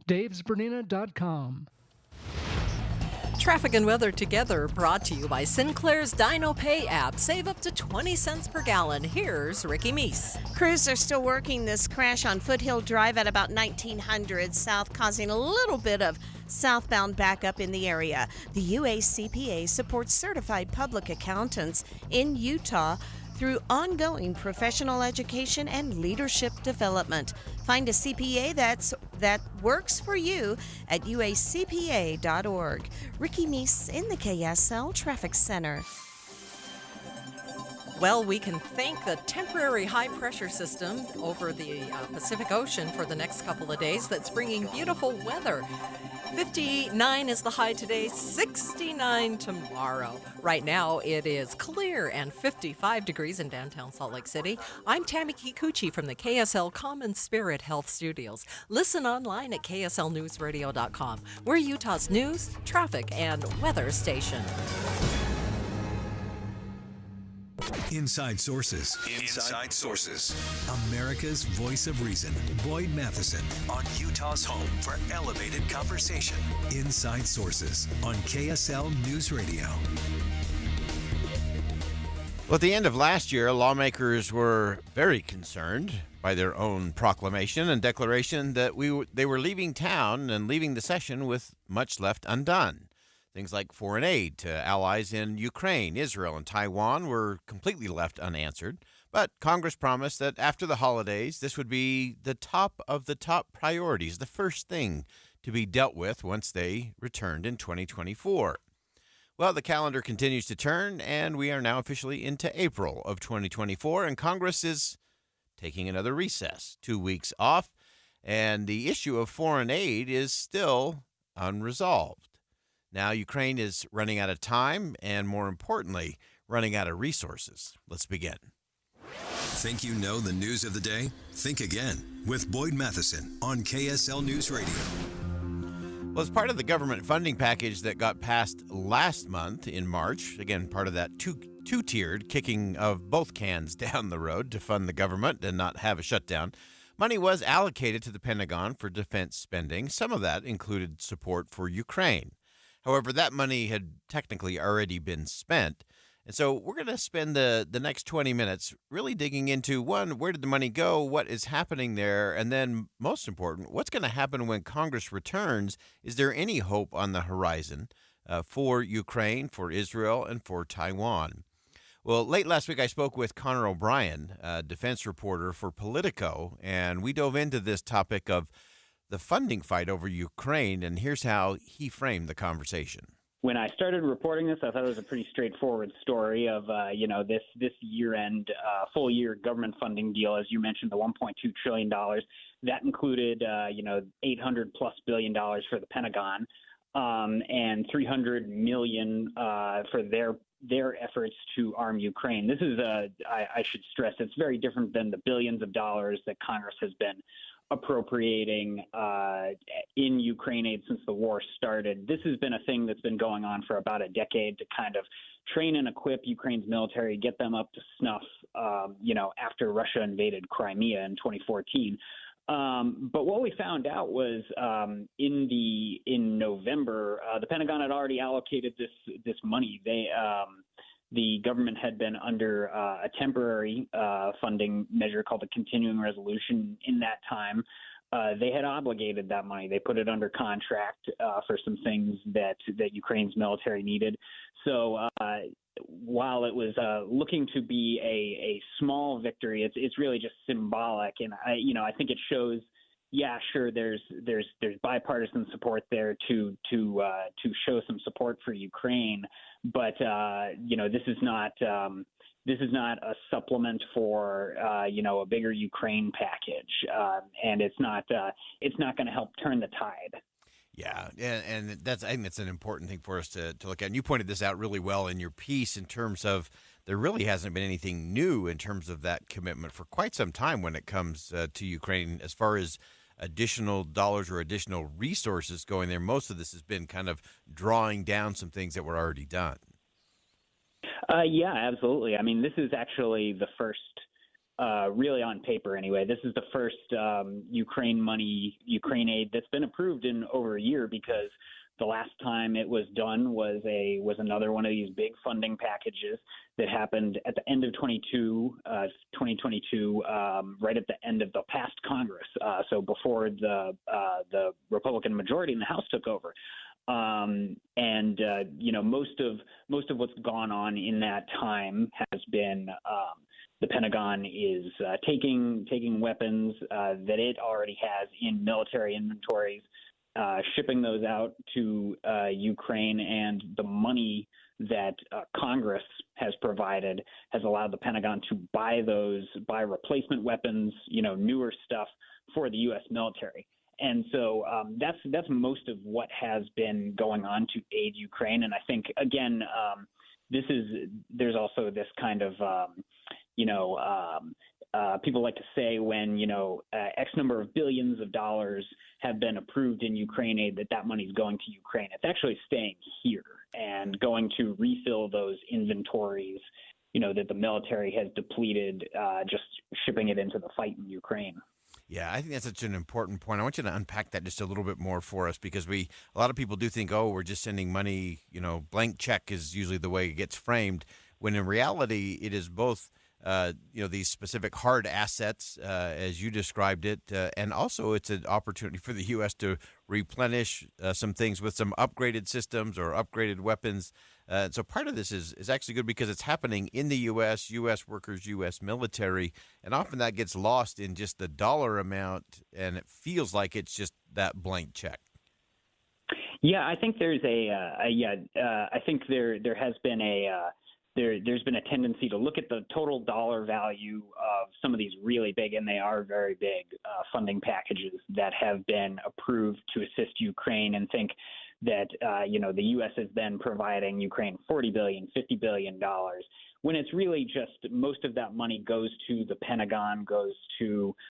Dave'sBernina.com. Traffic and weather together brought to you by Sinclair's Dino Pay app. Save up to 20 cents per gallon. Here's Ricky Meese. Crews are still working this crash on Foothill Drive at about 1900 South, causing a little bit of southbound backup in the area. The UACPA supports certified public accountants in Utah through ongoing professional education and leadership development. Find a CPA that works for you at uacpa.org. Ricky Meese in the KSL Traffic Center. Well, we can thank the temporary high-pressure system over the Pacific Ocean for the next couple of days that's bringing beautiful weather. 59 is the high today, 69 tomorrow. Right now, it is clear and 55 degrees in downtown Salt Lake City. I'm Tammy Kikuchi from the KSL Common Spirit Health Studios. Listen online at kslnewsradio.com. We're Utah's news, traffic, and weather station. Inside Sources. Inside Sources. America's voice of reason. Boyd Matheson on Utah's home for elevated conversation. Inside Sources on KSL News Radio. Well, at the end of last year, lawmakers were very concerned by their own proclamation and declaration that they were leaving town and leaving the session with much left undone. Things like foreign aid to allies in Ukraine, Israel, and Taiwan were completely left unanswered. But Congress promised that after the holidays, this would be the top of the top priorities, the first thing to be dealt with once they returned in 2024. Well, the calendar continues to turn, and we are now officially into April of 2024, and Congress is taking another recess, 2 weeks off, and the issue of foreign aid is still unresolved. Now, Ukraine is running out of time, and more importantly, running out of resources. Let's begin. Think you know the news of the day? Think again with Boyd Matheson on KSL News Radio. Well, as part of the government funding package that got passed last month in March, again, part of that two-tiered kicking of both cans down the road to fund the government and not have a shutdown, money was allocated to the Pentagon for defense spending. Some of that included support for Ukraine. However, that money had technically already been spent. And so we're going to spend the next 20 minutes really digging into, one, where did the money go, what is happening there, and then, most important, what's going to happen when Congress returns? Is there any hope on the horizon for Ukraine, for Israel, and for Taiwan? Well, late last week I spoke with Connor O'Brien, a defense reporter for Politico, and we dove into this topic of the funding fight over Ukraine, and here's how he framed the conversation. When I started reporting this, I thought it was a pretty straightforward story of, this year-end full-year government funding deal. As you mentioned, the $1.2 trillion. That included, $800+ billion for the Pentagon and $300 million for their efforts to arm Ukraine. This is, I should stress, it's very different than the billions of dollars that Congress has been appropriating in Ukraine aid since the war started. This has been a thing that's been going on for about a decade to kind of train and equip Ukraine's military, get them up to snuff, after Russia invaded Crimea in 2014. But what we found out was in November, the Pentagon had already allocated this money. The government had been under a temporary funding measure called the continuing resolution. In that time, they had obligated that money. They put it under contract for some things that Ukraine's military needed. So while it was looking to be a small victory, it's really just symbolic. And I think it shows. Yeah, sure. There's bipartisan support there to show some support for Ukraine, but this is not a supplement for a bigger Ukraine package, and it's not going to help turn the tide. Yeah, and I think that's an important thing for us to look at. And you pointed this out really well in your piece in terms of there really hasn't been anything new in terms of that commitment for quite some time when it comes to Ukraine as far as additional dollars or additional resources going there. Most of this has been kind of drawing down some things that were already done. Yeah, absolutely. I mean, this is actually the first, really on paper anyway, this is the first Ukraine aid that's been approved in over a year, because the last time it was done was another one of these big funding packages that happened at the end of 2022, right at the end of the past Congress. So before the Republican majority in the House took over. Most of what's gone on in that time has been the Pentagon is taking weapons that it already has in military inventories, shipping those out to Ukraine, and the money that Congress has provided has allowed the Pentagon to buy replacement weapons, newer stuff for the U.S. military. And so that's most of what has been going on to aid Ukraine. And I think, again, there's also this kind of, people like to say when, X number of billions of dollars have been approved in Ukraine aid, that money's going to Ukraine. It's actually staying here and going to refill those inventories, that the military has depleted, just shipping it into the fight in Ukraine. Yeah, I think that's such an important point. I want you to unpack that just a little bit more for us, because a lot of people do think, we're just sending money, blank check is usually the way it gets framed. when in reality it is both these specific hard assets, as you described it, and also it's an opportunity for the U.S. to replenish some things with some upgraded systems or upgraded weapons. So part of this is actually good because it's happening in the U.S., U.S. workers, U.S. military, and often that gets lost in just the dollar amount, and it feels like it's just that blank check. Yeah, I think there's I think there has been there's been a tendency to look at the total dollar value of some of these really big, and they are very big, funding packages that have been approved to assist Ukraine, and think that the U.S. has been providing Ukraine $40 billion, $50 billion, when it's really just most of that money goes to the Pentagon, goes to